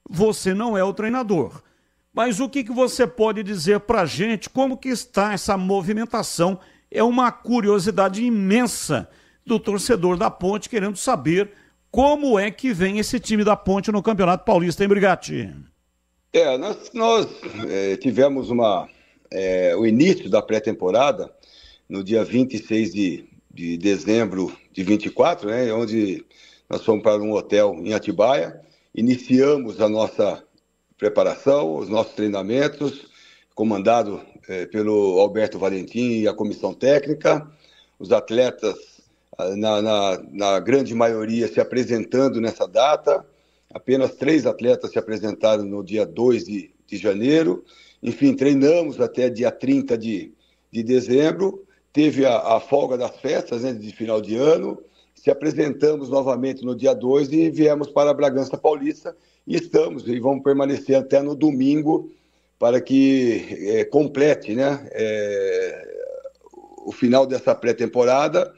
você não é o treinador, mas o que você pode dizer para a gente? Como que está essa movimentação? É uma curiosidade imensa do torcedor da Ponte querendo saber como é que vem esse time da Ponte no Campeonato Paulista, hein, Brigatti? Nós tivemos o início da pré-temporada no dia 26 de dezembro de 24, né, onde nós fomos para um hotel em Atibaia, iniciamos a nossa preparação, os nossos treinamentos, comandado pelo Alberto Valentim e a comissão técnica, os atletas, na grande maioria, se apresentando nessa data, apenas 3 atletas se apresentaram no dia 2 de janeiro. Enfim, treinamos até dia 30 de dezembro, teve a folga das festas, né, de final de ano, se apresentamos novamente no dia 2 e viemos para Bragança Paulista e vamos permanecer até no domingo para que complete, né, o final dessa pré-temporada,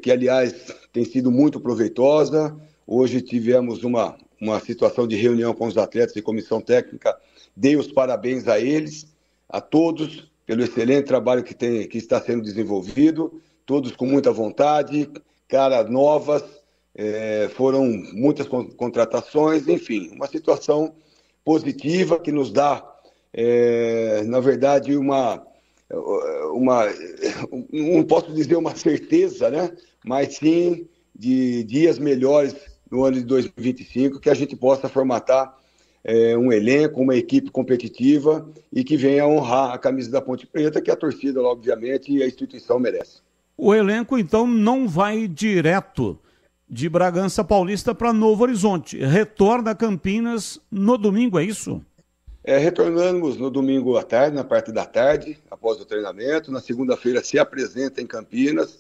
que, aliás, tem sido muito proveitosa. Hoje tivemos uma situação de reunião com os atletas e comissão técnica. Dei os parabéns a eles, a todos, pelo excelente trabalho que está sendo desenvolvido, todos com muita vontade, caras novas, foram muitas contratações, enfim, uma situação positiva que nos dá, na verdade, não posso dizer uma certeza, né? Mas sim de dias melhores no ano de 2025, que a gente possa formatar um elenco, uma equipe competitiva e que venha honrar a camisa da Ponte Preta, que a torcida, obviamente, e a instituição merece. O elenco, então, não vai direto de Bragança Paulista para Novo Horizonte. Retorna a Campinas no domingo, é isso? Retornamos no domingo à tarde, na parte da tarde, após o treinamento. Na segunda-feira se apresenta em Campinas.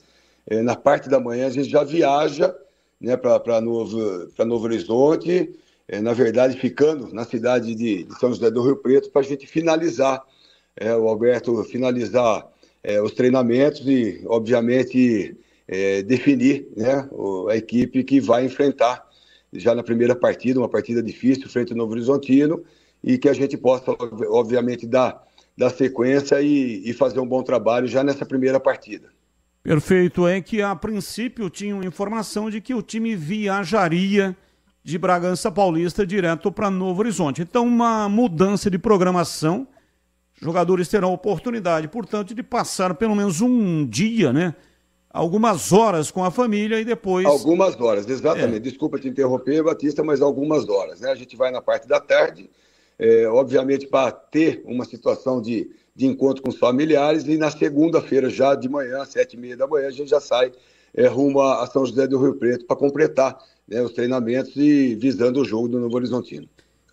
Na parte da manhã a gente já viaja, né, para Novo Horizonte, na verdade ficando na cidade de São José do Rio Preto para a gente finalizar, o Alberto finalizar os treinamentos e, obviamente, definir, né, a equipe que vai enfrentar já na primeira partida, uma partida difícil frente ao Novo Horizontino, e que a gente possa, obviamente, dar sequência e fazer um bom trabalho já nessa primeira partida. Perfeito, é que a princípio tinham informação de que o time viajaria de Bragança Paulista direto para Novo Horizonte. Então, uma mudança de programação, jogadores terão oportunidade, portanto, de passar pelo menos um dia, né? Algumas horas com a família e depois... Algumas horas, exatamente. Desculpa te interromper, Batista, mas algumas horas, né? A gente vai na parte da tarde, obviamente para ter uma situação de encontro com os familiares, e na segunda-feira, já de manhã, 7h30 da manhã, a gente já sai rumo a São José do Rio Preto para completar, né, os treinamentos e visando o jogo do Novo Horizontino.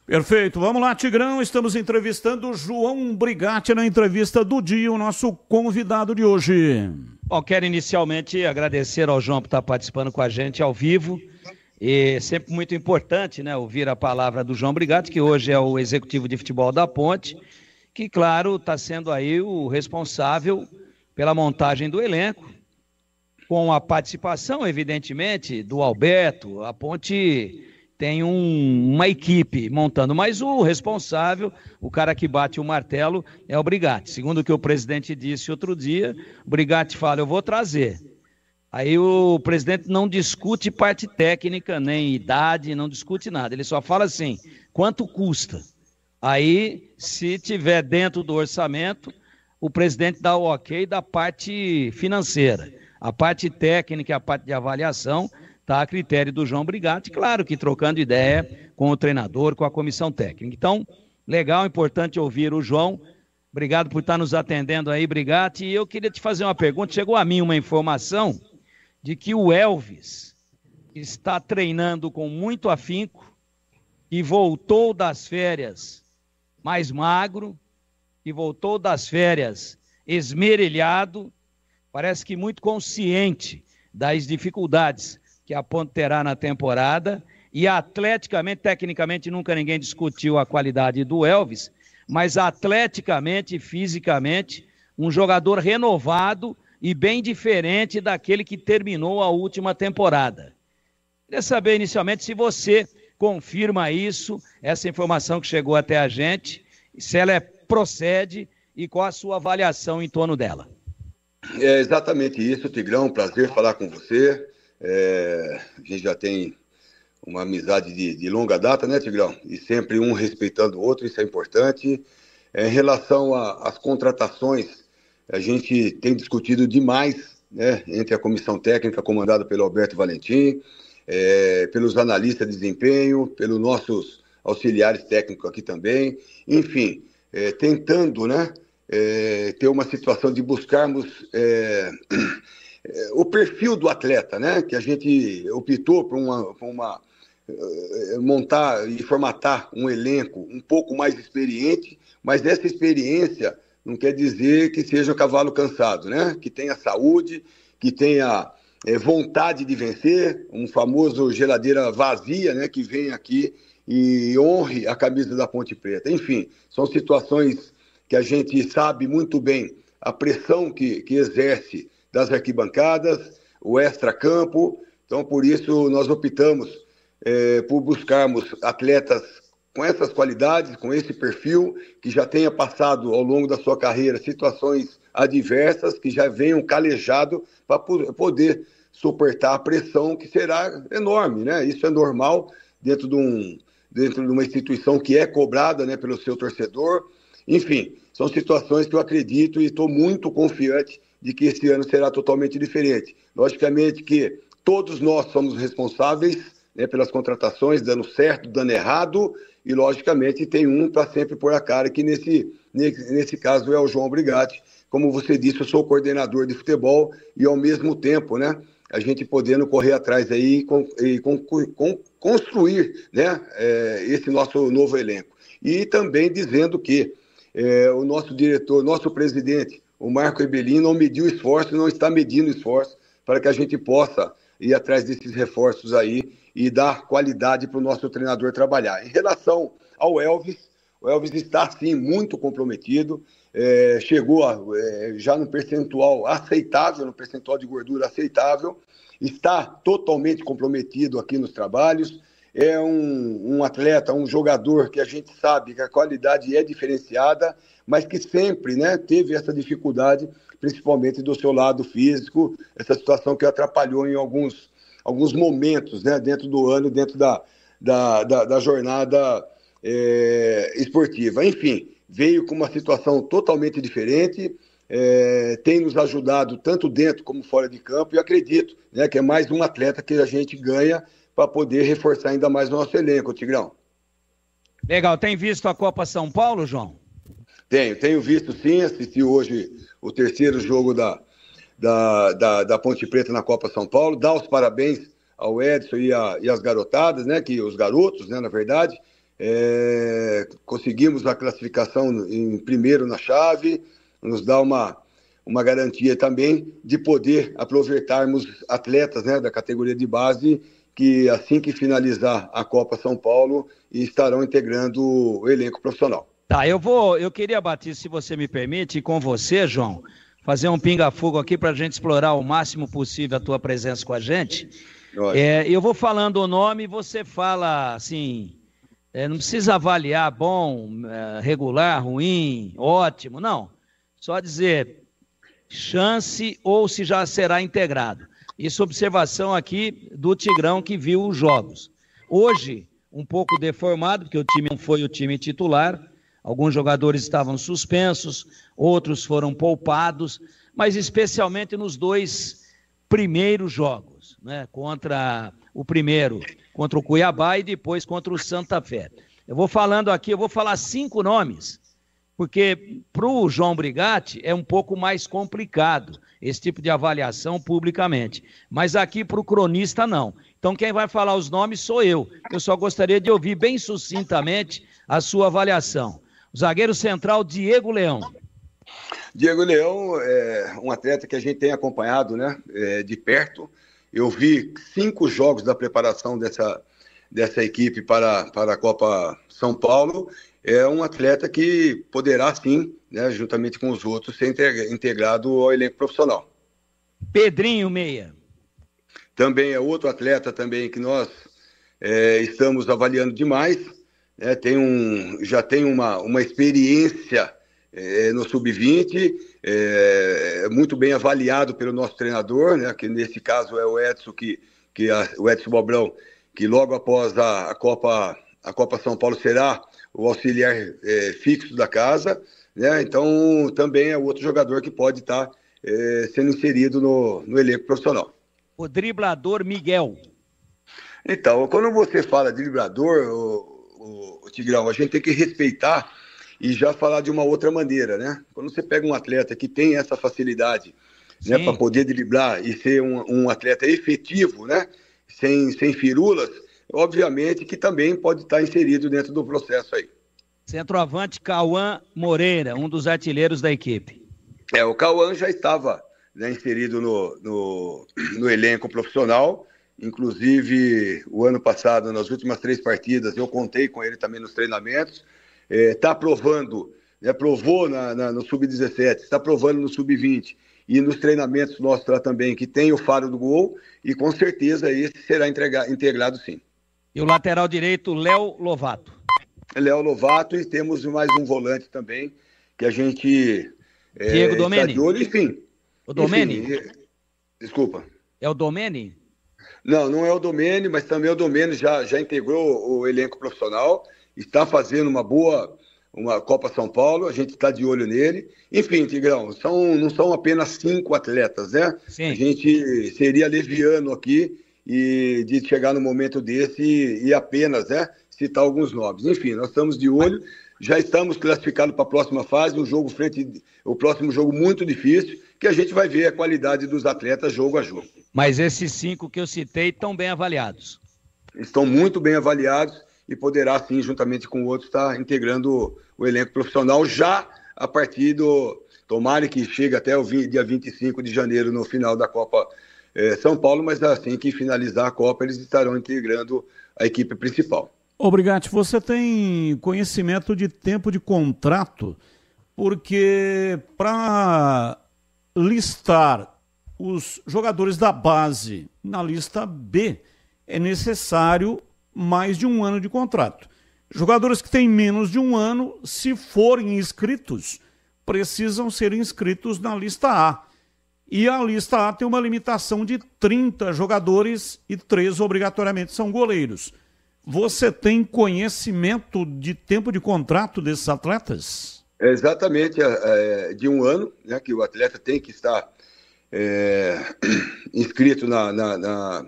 Perfeito, vamos lá, Tigrão, estamos entrevistando o João Brigatti na entrevista do dia, o nosso convidado de hoje. Bom, quero inicialmente agradecer ao João por estar participando com a gente ao vivo, e sempre muito importante, né, ouvir a palavra do João Brigatti, que hoje é o executivo de futebol da Ponte, que, claro, está sendo aí o responsável pela montagem do elenco, com a participação, evidentemente, do Alberto. A Ponte tem uma equipe montando, mas o responsável, o cara que bate o martelo, é o Brigatti. Segundo o que o presidente disse outro dia, o Brigatti fala, eu vou trazer. Aí o presidente não discute parte técnica, nem idade, não discute nada. Ele só fala assim, quanto custa? Aí, se tiver dentro do orçamento, o presidente dá o ok da parte financeira. A parte técnica, a parte de avaliação, está a critério do João Brigatti, claro que trocando ideia com o treinador, com a comissão técnica. Então, legal, importante ouvir o João. Obrigado por estar nos atendendo aí, Brigatti. E eu queria te fazer uma pergunta. Chegou a mim uma informação de que o Elvis está treinando com muito afinco e voltou das férias mais magro, e voltou das férias esmerilhado, parece que muito consciente das dificuldades que a Ponte terá na temporada, e atleticamente, tecnicamente, nunca ninguém discutiu a qualidade do Elvis, mas atleticamente e fisicamente, um jogador renovado e bem diferente daquele que terminou a última temporada. Queria saber inicialmente se você confirma isso, essa informação que chegou até a gente, se ela procede e qual a sua avaliação em torno dela. É exatamente isso, Tigrão, prazer falar com você. A gente já tem uma amizade de longa data, né, Tigrão? E sempre um respeitando o outro, isso é importante. Em relação às contratações, a gente tem discutido demais, né, entre a comissão técnica comandada pelo Alberto Valentim, pelos analistas de desempenho, pelos nossos auxiliares técnicos aqui também, enfim, tentando, né, ter uma situação de buscarmos o perfil do atleta, né, que a gente optou por montar e formatar um elenco um pouco mais experiente, mas essa experiência não quer dizer que seja um cavalo cansado, né, que tenha saúde, que tenha vontade de vencer, um famoso geladeira vazia, né, que vem aqui e honre a camisa da Ponte Preta. Enfim, são situações que a gente sabe muito bem a pressão que exerce das arquibancadas, o extracampo. Então, por isso, nós optamos por buscarmos atletas com essas qualidades, com esse perfil, que já tenha passado ao longo da sua carreira situações adversas, que já venham calejado para poder suportar a pressão que será enorme, né? Isso é normal dentro de uma instituição que é cobrada, né, pelo seu torcedor. Enfim, são situações que eu acredito e estou muito confiante de que esse ano será totalmente diferente. Logicamente que todos nós somos responsáveis, né, pelas contratações, dando certo, dando errado, e logicamente tem um para sempre pôr a cara, que nesse caso é o João Brigatti. Como você disse, eu sou coordenador de futebol e ao mesmo tempo, né, a gente podendo correr atrás aí e construir, né, esse nosso novo elenco. e também dizendo que o nosso diretor, nosso presidente, o Marco Ebelin, não mediu esforço, não está medindo esforço para que a gente possa ir atrás desses reforços aí e dar qualidade para o nosso treinador trabalhar. Em relação ao Elvis, o Elvis está, sim, muito comprometido, chegou já no percentual aceitável, no percentual de gordura aceitável, está totalmente comprometido aqui nos trabalhos, é um atleta, um jogador que a gente sabe que a qualidade é diferenciada, mas que sempre, né, teve essa dificuldade, principalmente do seu lado físico, essa situação que atrapalhou em alguns momentos, né, dentro do ano, dentro da jornada esportiva. Enfim, veio com uma situação totalmente diferente, tem nos ajudado tanto dentro como fora de campo, e acredito, né, que é mais um atleta que a gente ganha para poder reforçar ainda mais o nosso elenco, Tigrão. Legal, tem visto a Copa São Paulo, João? Tenho visto sim, assisti hoje o terceiro jogo da Ponte Preta na Copa São Paulo, dar os parabéns ao Edson e as garotadas, né, os garotos, né, na verdade, conseguimos a classificação em primeiro na chave, nos dá uma garantia também de poder aproveitarmos atletas, né, da categoria de base, que assim que finalizar a Copa São Paulo estarão integrando o elenco profissional. Tá, eu queria, Batista, se você me permite, com você, João, fazer um pinga-fogo aqui para a gente explorar o máximo possível a tua presença com a gente. Eu vou falando o nome e você fala assim, não precisa avaliar bom, regular, ruim, ótimo, não. Só dizer chance ou se já será integrado. Isso observação aqui do Tigrão que viu os jogos. Hoje, um pouco deformado, porque o time não foi o time titular, alguns jogadores estavam suspensos, outros foram poupados, mas especialmente nos dois primeiros jogos, né? Contra o primeiro, contra o Cuiabá e depois contra o Santa Fé. Eu vou falando aqui, eu vou falar 5 nomes, porque para o João Brigatti é um pouco mais complicado esse tipo de avaliação publicamente, mas aqui para o cronista não. Então quem vai falar os nomes sou eu. Eu só gostaria de ouvir bem sucintamente a sua avaliação. O zagueiro central Diego Leão. Diego Leão é um atleta que a gente tem acompanhado, né, de perto. Eu vi 5 jogos da preparação dessa equipe para a Copa São Paulo. É um atleta que poderá, sim, né, juntamente com os outros, ser integrado ao elenco profissional. Pedrinho Meia. Também é outro atleta também que nós estamos avaliando demais. Né, já tem uma experiência no Sub-20, muito bem avaliado pelo nosso treinador, né, que nesse caso é o Edson, o Edson Bobrão, que logo após a Copa São Paulo será o auxiliar fixo da casa, né? Então também é outro jogador que pode estar sendo inserido no elenco profissional. O driblador Miguel. Então, quando você fala driblador, o Tigrão, a gente tem que respeitar e já falar de uma outra maneira, né? Quando você pega um atleta que tem essa facilidade, né, para poder driblar e ser um atleta efetivo, né, sem firulas, obviamente que também pode estar inserido dentro do processo aí. Centroavante Cauã Moreira, um dos artilheiros da equipe. O Cauã já estava, né, inserido no elenco profissional, inclusive o ano passado, nas últimas 3 partidas, eu contei com ele também nos treinamentos, está provando, né, provou no Sub-17, está provando no Sub-20 e nos treinamentos nossos lá também, que tem o faro do gol, e com certeza esse será integrado sim. E o lateral direito, Léo Lovato. Léo Lovato, e temos mais um volante também, que a gente Diego Domeni. Está de olho, enfim. O Domeni? Desculpa. É o Domeni? Não é o Domeni, mas também o Domeni já integrou o elenco profissional, está fazendo uma Copa São Paulo, a gente está de olho nele. Enfim, Tigrão, não são apenas 5 atletas, né? Sim. A gente seria leviano aqui e de chegar no momento desse e apenas, né, citar alguns nomes. Enfim, nós estamos de olho, já estamos classificados para a próxima fase, o próximo jogo muito difícil, que a gente vai ver a qualidade dos atletas jogo a jogo. Mas esses 5 que eu citei estão bem avaliados. Estão muito bem avaliados e poderá, sim, juntamente com outros, estar integrando o elenco profissional já a partir do... Tomara que chegue até o dia 25 de janeiro, no final da Copa São Paulo, mas assim que finalizar a Copa, eles estarão integrando a equipe principal. Obrigado. Você tem conhecimento de tempo de contrato? Porque para listar os jogadores da base na lista B é necessário mais de um ano de contrato. Jogadores que têm menos de um ano, se forem inscritos, precisam ser inscritos na lista A. E a lista A tem uma limitação de 30 jogadores e 3 obrigatoriamente são goleiros. Você tem conhecimento de tempo de contrato desses atletas? Exatamente, de um ano, né, que o atleta tem que estar inscrito na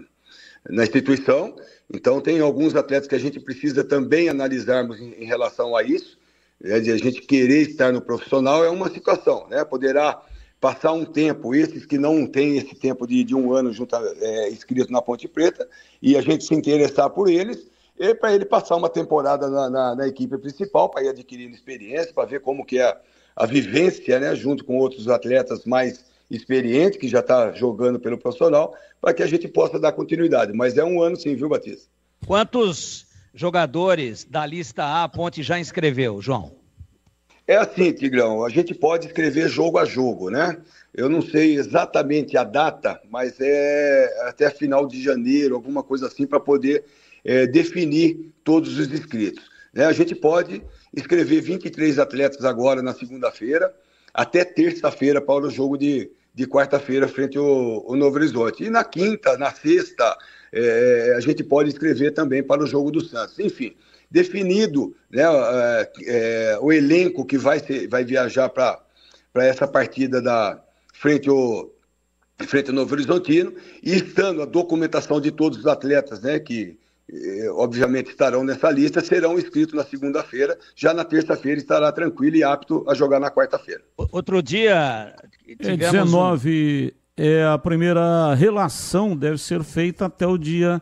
instituição. Então, tem alguns atletas que a gente precisa também analisarmos em relação a isso. A gente querer estar no profissional é uma situação, né? Poderá passar um tempo, esses que não têm esse tempo de um ano inscrito na Ponte Preta, e a gente se interessar por eles, e para ele passar uma temporada na equipe principal, para ir adquirindo experiência, para ver como que é a vivência, né, junto com outros atletas mais experientes, que já está jogando pelo profissional, para que a gente possa dar continuidade. Mas é um ano sim, viu, Batista? Quantos jogadores da lista A Ponte já inscreveu, João? É assim, Tigrão, a gente pode escrever jogo a jogo, né? Eu não sei exatamente a data, mas é até final de janeiro, alguma coisa assim, para poder definir todos os inscritos, né? A gente pode escrever 23 atletas agora na segunda-feira, até terça-feira para o jogo de quarta-feira frente ao Novo Horizonte. E na quinta, na sexta, a gente pode escrever também para o jogo do Santos. Enfim, definido, né, o elenco que vai viajar para essa partida frente ao Novo Horizontino, e estando a documentação de todos os atletas, né, que obviamente estarão nessa lista, serão inscritos na segunda-feira. Já na terça-feira estará tranquilo e apto a jogar na quarta-feira. Outro dia tivemos 19, a primeira relação deve ser feita até o dia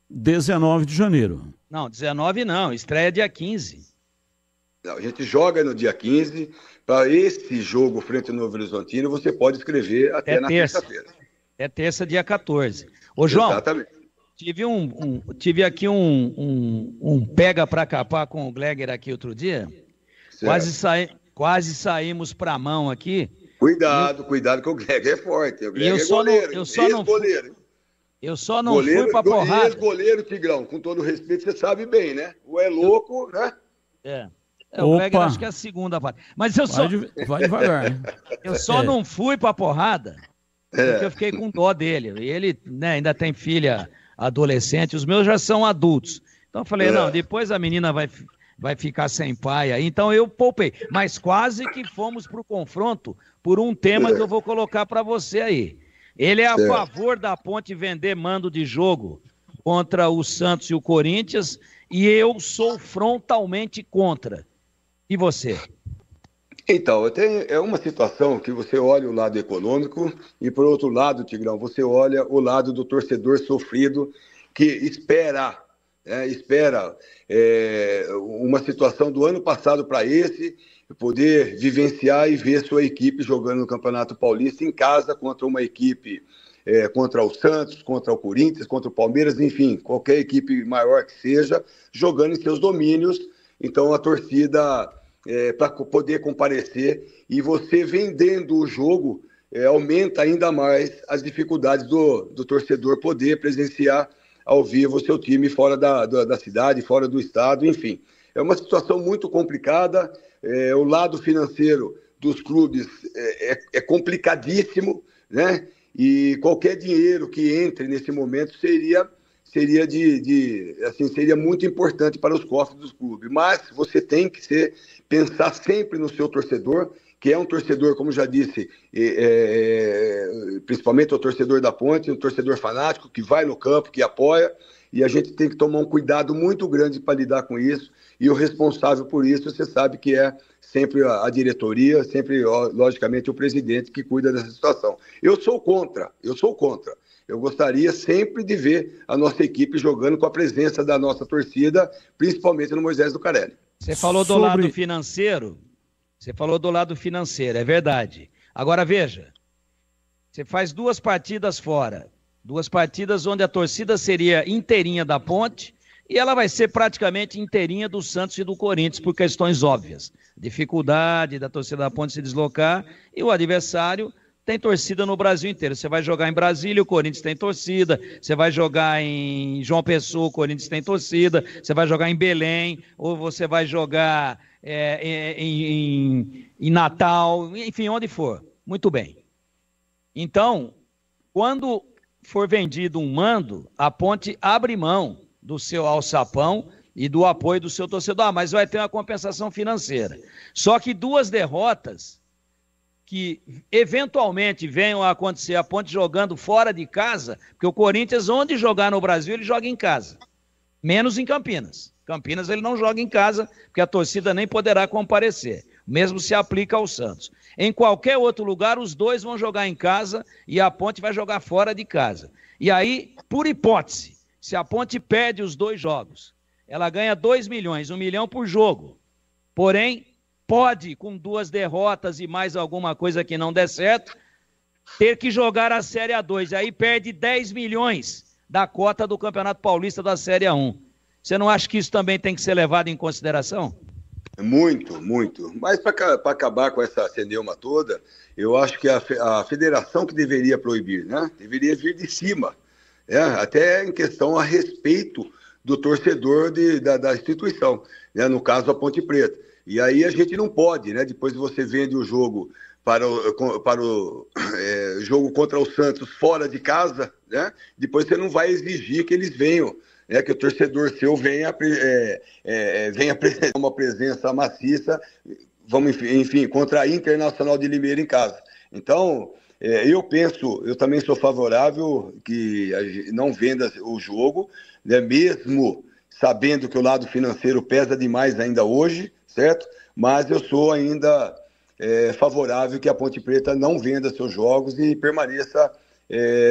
19 de janeiro. Não, 19 não, estreia dia 15. Não, a gente joga no dia 15, para esse jogo frente ao Novo Horizontino, você pode escrever até na terça-feira. É terça, dia 14. Ô, João, exatamente. Tive aqui um pega pra capar com o Gleger aqui outro dia. Quase saímos pra mão aqui. Cuidado que o Gleger é forte. O Gleger é goleiro. Eu só não fui pra porrada. Ex-goleiro, Tigrão, com todo respeito, você sabe bem, né? O é louco, né? O Gleger acho que é a segunda parte. Mas eu só... Vai devagar. Eu só não fui pra porrada porque eu fiquei com dó dele. E ele, né, ainda tem filha adolescente, os meus já são adultos. Então eu falei, não, depois a menina vai ficar sem pai aí. Então eu poupei. Mas quase que fomos pro confronto por um tema que eu vou colocar para você aí. Ele é a favor da Ponte vender mando de jogo contra o Santos e o Corinthians, e eu sou frontalmente contra. E você? Então, é uma situação que você olha o lado econômico e, por outro lado, Tigrão, você olha o lado do torcedor sofrido que espera uma situação do ano passado para esse, poder vivenciar e ver sua equipe jogando no Campeonato Paulista em casa contra uma equipe, contra o Santos, contra o Corinthians, contra o Palmeiras, enfim, qualquer equipe maior que seja, jogando em seus domínios. Então, a torcida... para poder comparecer, e você vendendo o jogo aumenta ainda mais as dificuldades do torcedor poder presenciar ao vivo o seu time fora da cidade, fora do estado, enfim. É uma situação muito complicada, o lado financeiro dos clubes é complicadíssimo, né? E qualquer dinheiro que entre nesse momento seria muito importante para os cofres dos clubes. Mas você tem que pensar sempre no seu torcedor, que é um torcedor, como já disse, principalmente o torcedor da Ponte, um torcedor fanático que vai no campo, que apoia, e a gente tem que tomar um cuidado muito grande para lidar com isso, e o responsável por isso, você sabe que é sempre a diretoria, sempre, logicamente, o presidente que cuida dessa situação. Eu sou contra. Eu gostaria sempre de ver a nossa equipe jogando com a presença da nossa torcida, principalmente no Moisés do Carelli. Você falou do lado financeiro? Você falou do lado financeiro, é verdade. Agora veja, você faz 2 partidas fora, 2 partidas onde a torcida seria inteirinha da Ponte e ela vai ser praticamente inteirinha do Santos e do Corinthians por questões óbvias. Dificuldade da torcida da Ponte se deslocar e o adversário tem torcida no Brasil inteiro. Você vai jogar em Brasília, o Corinthians tem torcida. Você vai jogar em João Pessoa, o Corinthians tem torcida. Você vai jogar em Belém, ou você vai jogar em Natal, enfim, onde for. Muito bem. Então, quando for vendido um mando, a Ponte abre mão do seu alçapão e do apoio do seu torcedor. Mas vai ter uma compensação financeira. Só que 2 derrotas que eventualmente venham a acontecer, a Ponte jogando fora de casa, porque o Corinthians, onde jogar no Brasil, ele joga em casa, menos em Campinas. Campinas ele não joga em casa, porque a torcida nem poderá comparecer. O mesmo se aplica ao Santos. Em qualquer outro lugar, os 2 vão jogar em casa e a Ponte vai jogar fora de casa. E aí, por hipótese, se a Ponte perde os 2 jogos, ela ganha 2 milhões, 1 milhão por jogo. Porém, pode, com 2 derrotas e mais alguma coisa que não der certo, ter que jogar a Série A2. Aí perde 10 milhões da cota do Campeonato Paulista da Série A1. Você não acha que isso também tem que ser levado em consideração? Muito, muito. Mas para acabar com essa celeuma toda, eu acho que a federação que deveria proibir, né? Deveria vir de cima. Até em questão a respeito do torcedor da instituição, né? No caso a Ponte Preta. E aí a gente não pode, né? Depois você vende o jogo para o jogo contra o Santos fora de casa, né? Depois você não vai exigir que eles venham, né? Que o torcedor seu venha apresentar uma presença maciça, enfim, contra a Internacional de Limeira em casa. Então, eu também sou favorável que não venda o jogo, né? Mesmo sabendo que o lado financeiro pesa demais ainda hoje, certo? Mas eu sou ainda favorável que a Ponte Preta não venda seus jogos e permaneça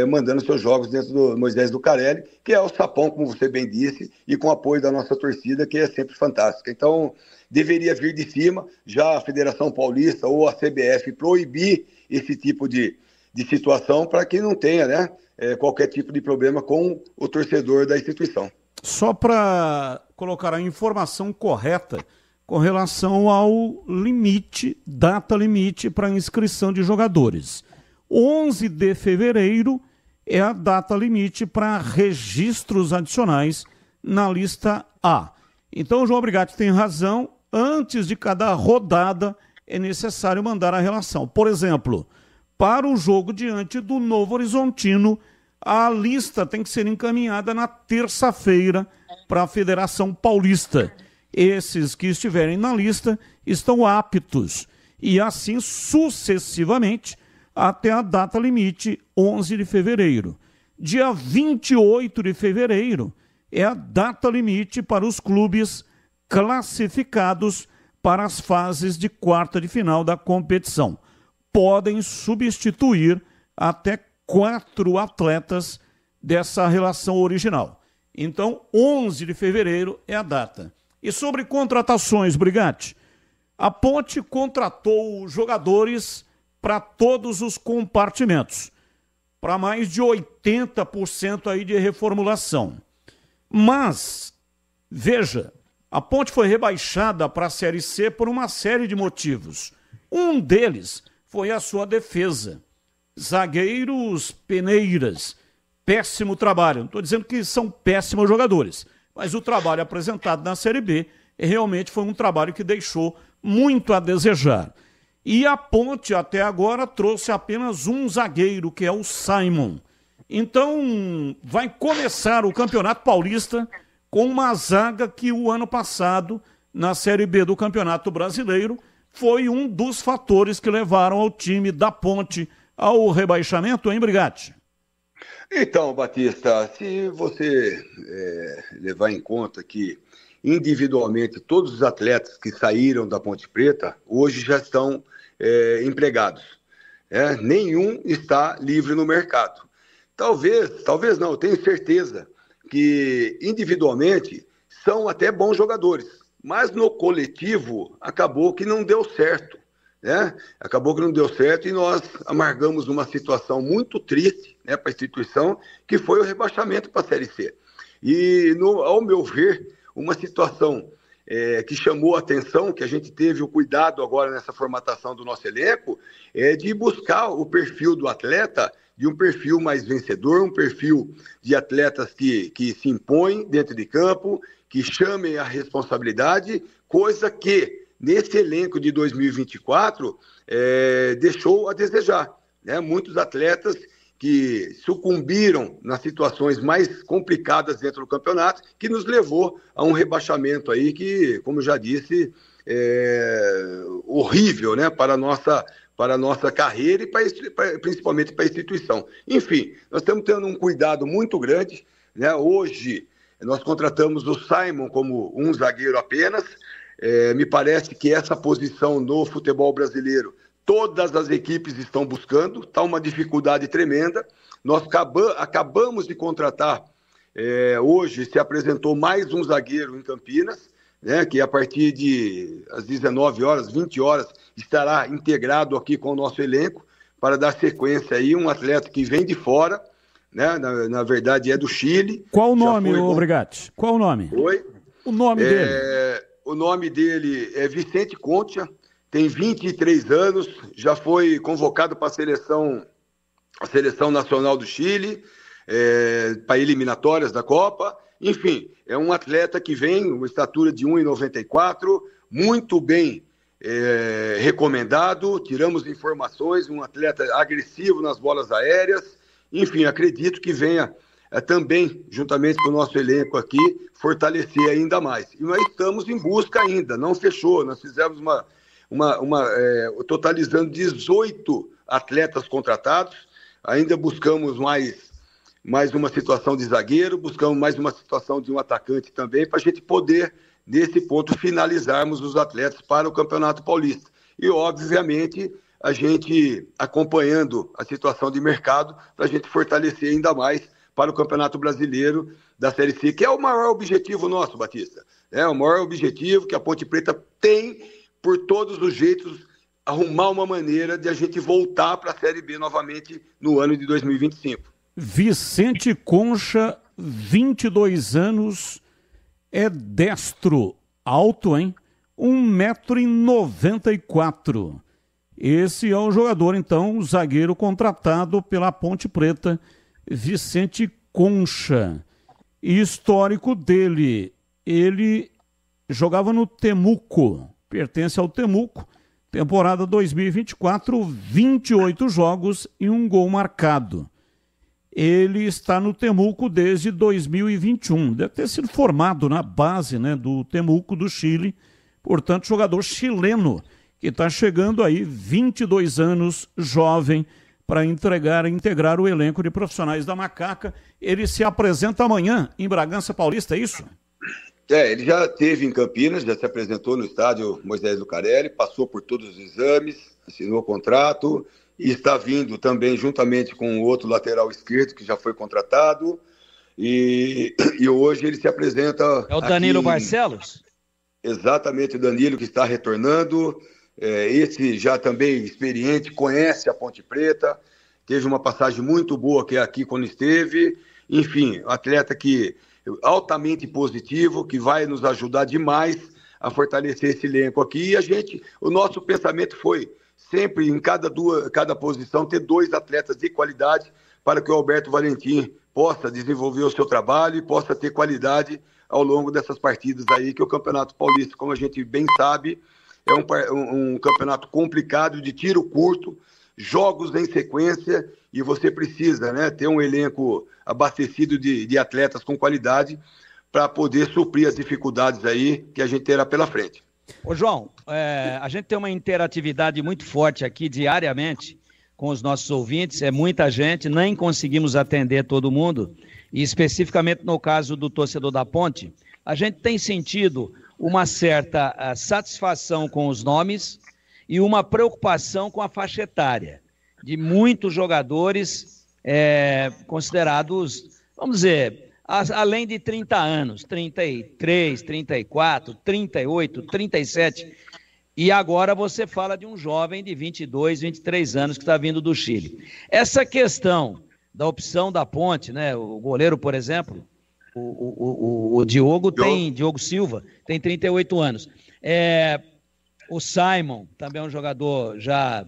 mandando seus jogos dentro do Moisés do Carelli, que é o sapão, como você bem disse, e com apoio da nossa torcida, que é sempre fantástica. Então, deveria vir de cima, já a Federação Paulista ou a CBF proibir esse tipo de situação para que não tenha, né, qualquer tipo de problema com o torcedor da instituição. Só para colocar a informação correta com relação ao limite, data limite para inscrição de jogadores. 11 de fevereiro é a data limite para registros adicionais na lista A. Então o João Brigatti tem razão, antes de cada rodada é necessário mandar a relação. Por exemplo, para o jogo diante do Novo Horizontino, a lista tem que ser encaminhada na terça-feira para a Federação Paulista. Esses que estiverem na lista estão aptos e assim sucessivamente até a data limite, 11 de fevereiro. Dia 28 de fevereiro é a data limite para os clubes classificados para as fases de quarta de final da competição. Podem substituir até 4 atletas dessa relação original. Então, 11 de fevereiro é a data. E sobre contratações, Brigatti, a Ponte contratou jogadores para todos os compartimentos, para mais de 80% aí de reformulação. Mas, veja, a Ponte foi rebaixada para a Série C por uma série de motivos. Um deles foi a sua defesa. Zagueiros peneiras, péssimo trabalho. Não estou dizendo que são péssimos jogadores, mas o trabalho apresentado na Série B realmente foi um trabalho que deixou muito a desejar. E a Ponte até agora trouxe apenas um zagueiro, que é o Simon. Então vai começar o Campeonato Paulista com uma zaga que o ano passado, na Série B do Campeonato Brasileiro, foi um dos fatores que levaram ao time da Ponte ao rebaixamento, hein, Brigatti? Então, Batista, se você levar em conta que individualmente todos os atletas que saíram da Ponte Preta hoje já estão empregados. Nenhum está livre no mercado. Talvez não, eu tenho certeza que individualmente são até bons jogadores, mas no coletivo acabou que não deu certo, né? Acabou que não deu certo e nós amargamos uma situação muito triste, né, para a instituição, que foi o rebaixamento para a Série C. E, ao meu ver, uma situação que chamou a atenção, que a gente teve o cuidado agora nessa formatação do nosso elenco, é de buscar o perfil do atleta, de um perfil mais vencedor, um perfil de atletas que se impõem dentro de campo, que chamem a responsabilidade, coisa que nesse elenco de 2024 deixou a desejar, né? Muitos atletas que sucumbiram nas situações mais complicadas dentro do campeonato, que nos levou a um rebaixamento aí que, como eu já disse, é horrível, né, para a nossa carreira e principalmente para a instituição. Enfim, nós estamos tendo um cuidado muito grande, né? Hoje nós contratamos o Simon como um zagueiro apenas. Me parece que essa posição no futebol brasileiro todas as equipes estão buscando, está uma dificuldade tremenda. Nós acabamos de contratar, hoje se apresentou mais um zagueiro em Campinas, né, que a partir de às 19 horas, 20 horas, estará integrado aqui com o nosso elenco, para dar sequência aí, um atleta que vem de fora, né, na verdade é do Chile. Qual o nome, Brigatti? Qual o nome? Oi? O nome dele? O nome dele é Vicente Concha, tem 23 anos, já foi convocado para a seleção nacional do Chile, para eliminatórias da Copa. Enfim, é um atleta que vem, uma estatura de 1,94, muito bem recomendado, tiramos informações, um atleta agressivo nas bolas aéreas. Enfim, acredito que venha também, juntamente com o nosso elenco aqui, fortalecer ainda mais. E nós estamos em busca ainda, não fechou, nós fizemos totalizando 18 atletas contratados, ainda buscamos mais uma situação de zagueiro, buscamos mais uma situação de um atacante também, para a gente poder, nesse ponto, finalizarmos os atletas para o Campeonato Paulista. E, obviamente, a gente acompanhando a situação de mercado, para a gente fortalecer ainda mais para o Campeonato Brasileiro da Série C, que é o maior objetivo nosso, Batista. É o maior objetivo que a Ponte Preta tem, por todos os jeitos, arrumar uma maneira de a gente voltar para a Série B novamente no ano de 2025. Vicente Concha, 22 anos, é destro, alto, hein? 1,94 m. Esse é o jogador, então, o zagueiro contratado pela Ponte Preta, Vicente Concha. E histórico dele, ele jogava no Temuco, pertence ao Temuco, temporada 2024, 28 jogos e 1 gol marcado. Ele está no Temuco desde 2021, deve ter sido formado na base, né, do Temuco do Chile, portanto jogador chileno, que está chegando aí, 22 anos, jovem, para integrar o elenco de profissionais da Macaca. Ele se apresenta amanhã em Bragança Paulista, é isso? Ele já esteve em Campinas, já se apresentou no estádio Moisés Lucarelli, passou por todos os exames, assinou o contrato e está vindo também juntamente com o outro lateral esquerdo que já foi contratado e hoje ele se apresenta... É o Danilo Barcelos? Exatamente, o Danilo que está retornando, esse já também experiente, conhece a Ponte Preta, teve uma passagem muito boa aqui quando esteve, enfim, atleta que altamente positivo, que vai nos ajudar demais a fortalecer esse elenco aqui. E o nosso pensamento foi sempre em cada posição ter 2 atletas de qualidade para que o Alberto Valentim possa desenvolver o seu trabalho e possa ter qualidade ao longo dessas partidas aí, que o Campeonato Paulista, como a gente bem sabe, é um campeonato complicado, de tiro curto, jogos em sequência, e você precisa, né, ter um elenco abastecido de atletas com qualidade para poder suprir as dificuldades aí que a gente terá pela frente. Ô João, a gente tem uma interatividade muito forte aqui diariamente com os nossos ouvintes, é muita gente, nem conseguimos atender todo mundo, e especificamente no caso do torcedor da Ponte, a gente tem sentido uma certa satisfação com os nomes e uma preocupação com a faixa etária de muitos jogadores considerados, vamos dizer, além de 30 anos, 33, 34, 38, 37, e agora você fala de um jovem de 22, 23 anos que está vindo do Chile. Essa questão da opção da Ponte, né? O goleiro, por exemplo, o Diogo Silva, tem 38 anos. O Simon, também é um jogador já,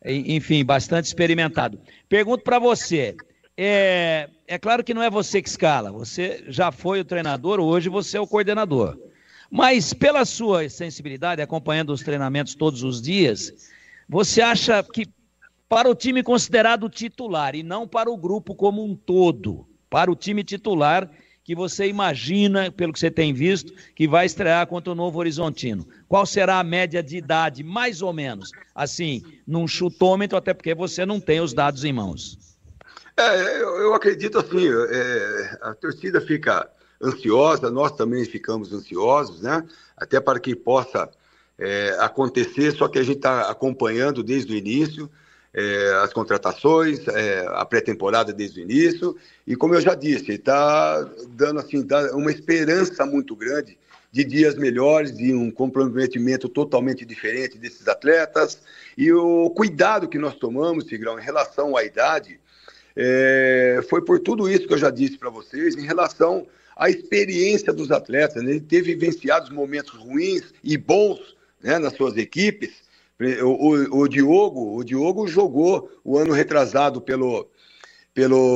enfim, bastante experimentado. Pergunto para você, é claro que não é você que escala, você já foi o treinador, hoje você é o coordenador. Mas pela sua sensibilidade, acompanhando os treinamentos todos os dias, você acha que para o time considerado titular e não para o grupo como um todo, para o time titular que você imagina, pelo que você tem visto, que vai estrear contra o Novo Horizontino, qual será a média de idade, mais ou menos? Assim, num chutômetro, até porque você não tem os dados em mãos. Eu acredito assim, a torcida fica ansiosa, nós também ficamos ansiosos, né? Até para que possa acontecer, só que a gente está acompanhando desde o início as contratações, a pré-temporada desde o início, e como eu já disse, está dando assim, uma esperança muito grande de dias melhores, de um comprometimento totalmente diferente desses atletas, e o cuidado que nós tomamos, Tigrão, em relação à idade, foi por tudo isso que eu já disse para vocês, em relação à experiência dos atletas, né? Ele teve vivenciado momentos ruins e bons, né, nas suas equipes. O Diogo jogou o ano retrasado pelo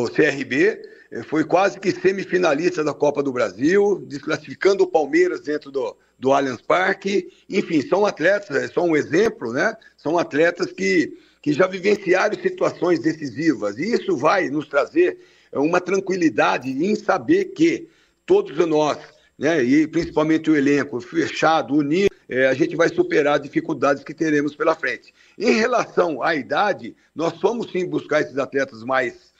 CRB, foi quase que semifinalista da Copa do Brasil, desclassificando o Palmeiras dentro do Allianz Parque. Enfim, são atletas, só um exemplo, né? São atletas que já vivenciaram situações decisivas, e isso vai nos trazer uma tranquilidade em saber que todos nós, né, e principalmente o elenco fechado, unido, a gente vai superar as dificuldades que teremos pela frente. Em relação à idade, nós fomos sim buscar esses atletas mais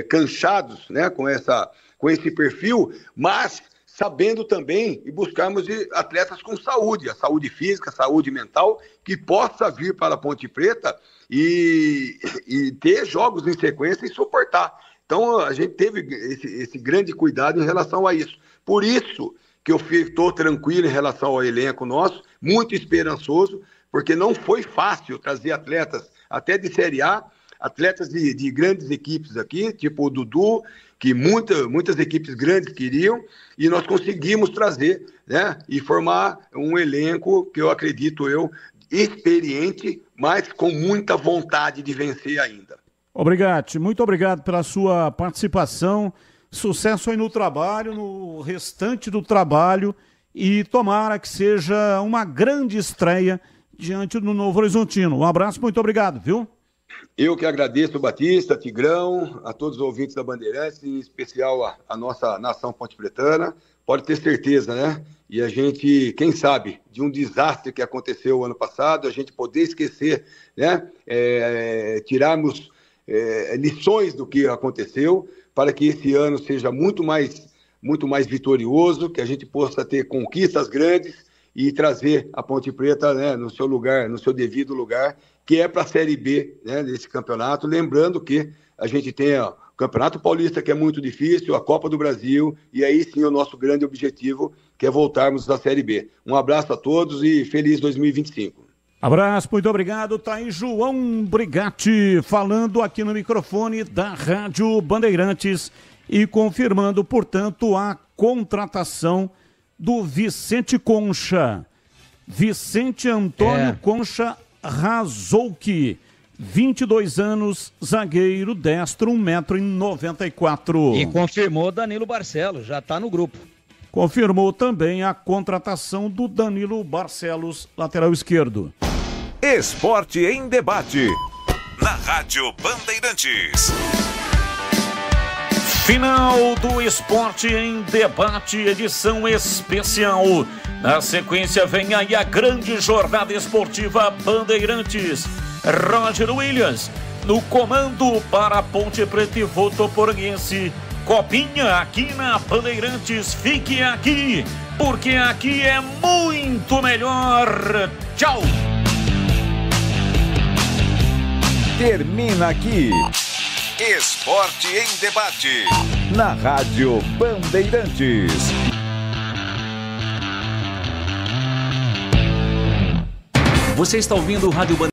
canchados, né, com esse perfil, mas sabendo também e buscarmos atletas com saúde, a saúde física, a saúde mental, que possa vir para a Ponte Preta e ter jogos em sequência e suportar. Então, a gente teve esse grande cuidado em relação a isso. Por isso que eu estou tranquilo em relação ao elenco nosso, muito esperançoso, porque não foi fácil trazer atletas até de Série A, atletas de grandes equipes aqui, tipo o Dudu, que muitas equipes grandes queriam, e nós conseguimos trazer, né, e formar um elenco que eu acredito experiente, mas com muita vontade de vencer ainda. Obrigado, muito obrigado pela sua participação. Sucesso aí no trabalho, no restante do trabalho, e tomara que seja uma grande estreia diante do Novo Horizontino. Um abraço, muito obrigado, viu? Eu que agradeço, Batista, Tigrão, a todos os ouvintes da Bandeirantes, em especial a nossa nação pontepretana. Pode ter certeza, né? E a gente, quem sabe, de um desastre que aconteceu o ano passado, a gente poder esquecer, né? Tirarmos lições do que aconteceu, para que esse ano seja muito mais vitorioso, que a gente possa ter conquistas grandes e trazer a Ponte Preta, né, no seu lugar, no seu devido lugar, que é para a Série B, né, desse campeonato. Lembrando que a gente tem o Campeonato Paulista, que é muito difícil, a Copa do Brasil, e aí sim o nosso grande objetivo, que é voltarmos à Série B. Um abraço a todos e feliz 2025. Abraço, muito obrigado. Tá aí João Brigatti falando aqui no microfone da Rádio Bandeirantes e confirmando, portanto, a contratação do Vicente Concha. Vicente Antônio Concha Razouki, 22 anos, zagueiro destro, 1,94 m. E confirmou Danilo Barcelos, já está no grupo. Confirmou também a contratação do Danilo Barcelos, lateral esquerdo. Esporte em debate, na Rádio Bandeirantes. Final do Esporte em Debate, edição especial. Na sequência vem aí a grande jornada esportiva Bandeirantes. Roger Williams no comando para a Ponte Preta e Votoporanguense. Copinha aqui na Bandeirantes. Fique aqui, porque aqui é muito melhor. Tchau! Termina aqui Esporte em Debate. Na Rádio Bandeirantes. Você está ouvindo o Rádio Bandeirantes.